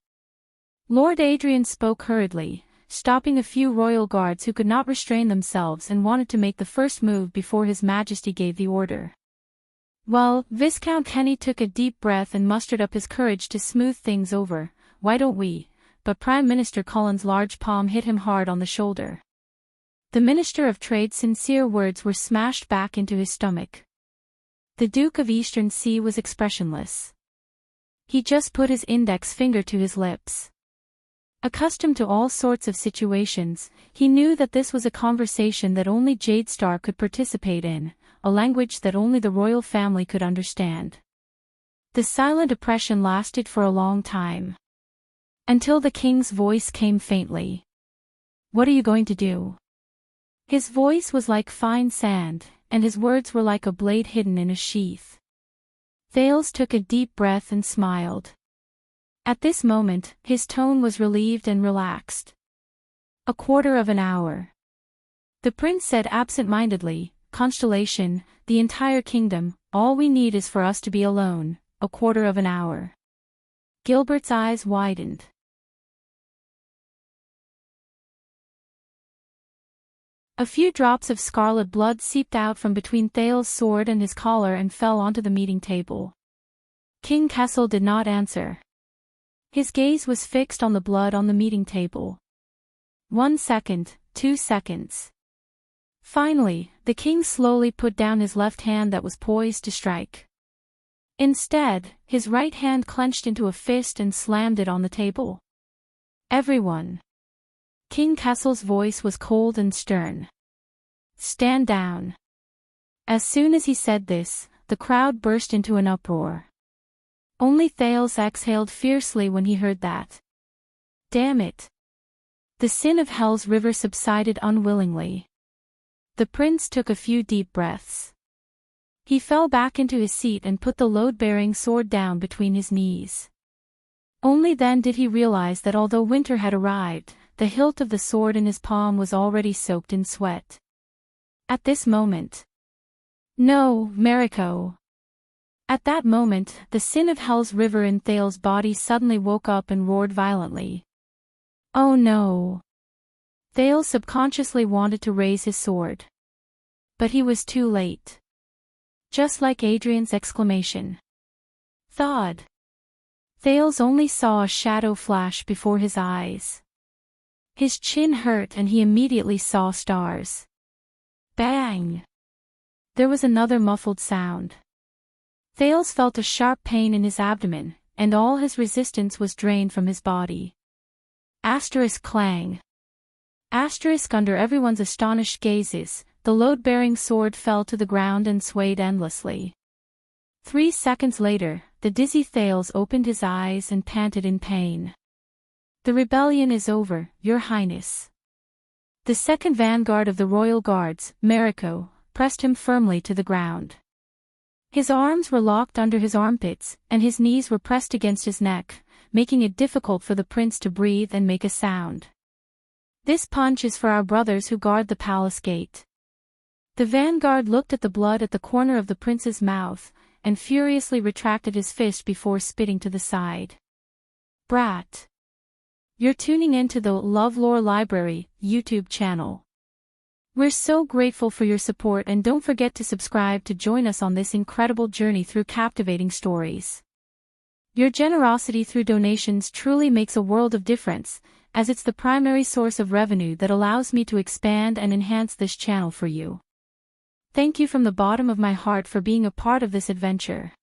Lord Adrian spoke hurriedly, stopping a few royal guards who could not restrain themselves and wanted to make the first move before His Majesty gave the order. Well, Viscount Kenny took a deep breath and mustered up his courage to smooth things over. Why don't we? But Prime Minister Cullen's large palm hit him hard on the shoulder. The Minister of Trade's sincere words were smashed back into his stomach. The Duke of Eastern Sea was expressionless. He just put his index finger to his lips. Accustomed to all sorts of situations, he knew that this was a conversation that only Jadestar could participate in, a language that only the royal family could understand. The silent oppression lasted for a long time. Until the king's voice came faintly. What are you going to do? His voice was like fine sand, and his words were like a blade hidden in a sheath. Thales took a deep breath and smiled. At this moment, his tone was relieved and relaxed. A quarter of an hour. The prince said absent-mindedly, Constellation, the entire kingdom, all we need is for us to be alone, a quarter of an hour. Gilbert's eyes widened. A few drops of scarlet blood seeped out from between Thales's sword and his collar and fell onto the meeting table. King Kessel did not answer. His gaze was fixed on the blood on the meeting table. 1 second, 2 seconds. Finally, the king slowly put down his left hand that was poised to strike. Instead, his right hand clenched into a fist and slammed it on the table. Everyone. King Kessel's voice was cold and stern. Stand down. As soon as he said this, the crowd burst into an uproar. Only Thales exhaled fiercely when he heard that. Damn it. The sin of Hell's river subsided unwillingly. The prince took a few deep breaths. He fell back into his seat and put the load-bearing sword down between his knees. Only then did he realize that although winter had arrived, the hilt of the sword in his palm was already soaked in sweat. At this moment. No, Mariko. At that moment, the sin of Hell's river in Thales' body suddenly woke up and roared violently. Oh no. Thales subconsciously wanted to raise his sword. But he was too late. Just like Adrian's exclamation. Thawed. Thales only saw a shadow flash before his eyes. His chin hurt and he immediately saw stars. Bang! There was another muffled sound. Thales felt a sharp pain in his abdomen, and all his resistance was drained from his body. Asterisk clang. Asterisk under everyone's astonished gazes, the load-bearing sword fell to the ground and swayed endlessly. 3 seconds later, the dizzy Thales opened his eyes and panted in pain. The rebellion is over, Your Highness. The second vanguard of the royal guards, Mariko, pressed him firmly to the ground. His arms were locked under his armpits, and his knees were pressed against his neck, making it difficult for the prince to breathe and make a sound. This punch is for our brothers who guard the palace gate. The vanguard looked at the blood at the corner of the prince's mouth, and furiously retracted his fist before spitting to the side. Brat. You're tuning into the LoveLore Library YouTube channel. We're so grateful for your support and don't forget to subscribe to join us on this incredible journey through captivating stories. Your generosity through donations truly makes a world of difference, as it's the primary source of revenue that allows me to expand and enhance this channel for you. Thank you from the bottom of my heart for being a part of this adventure.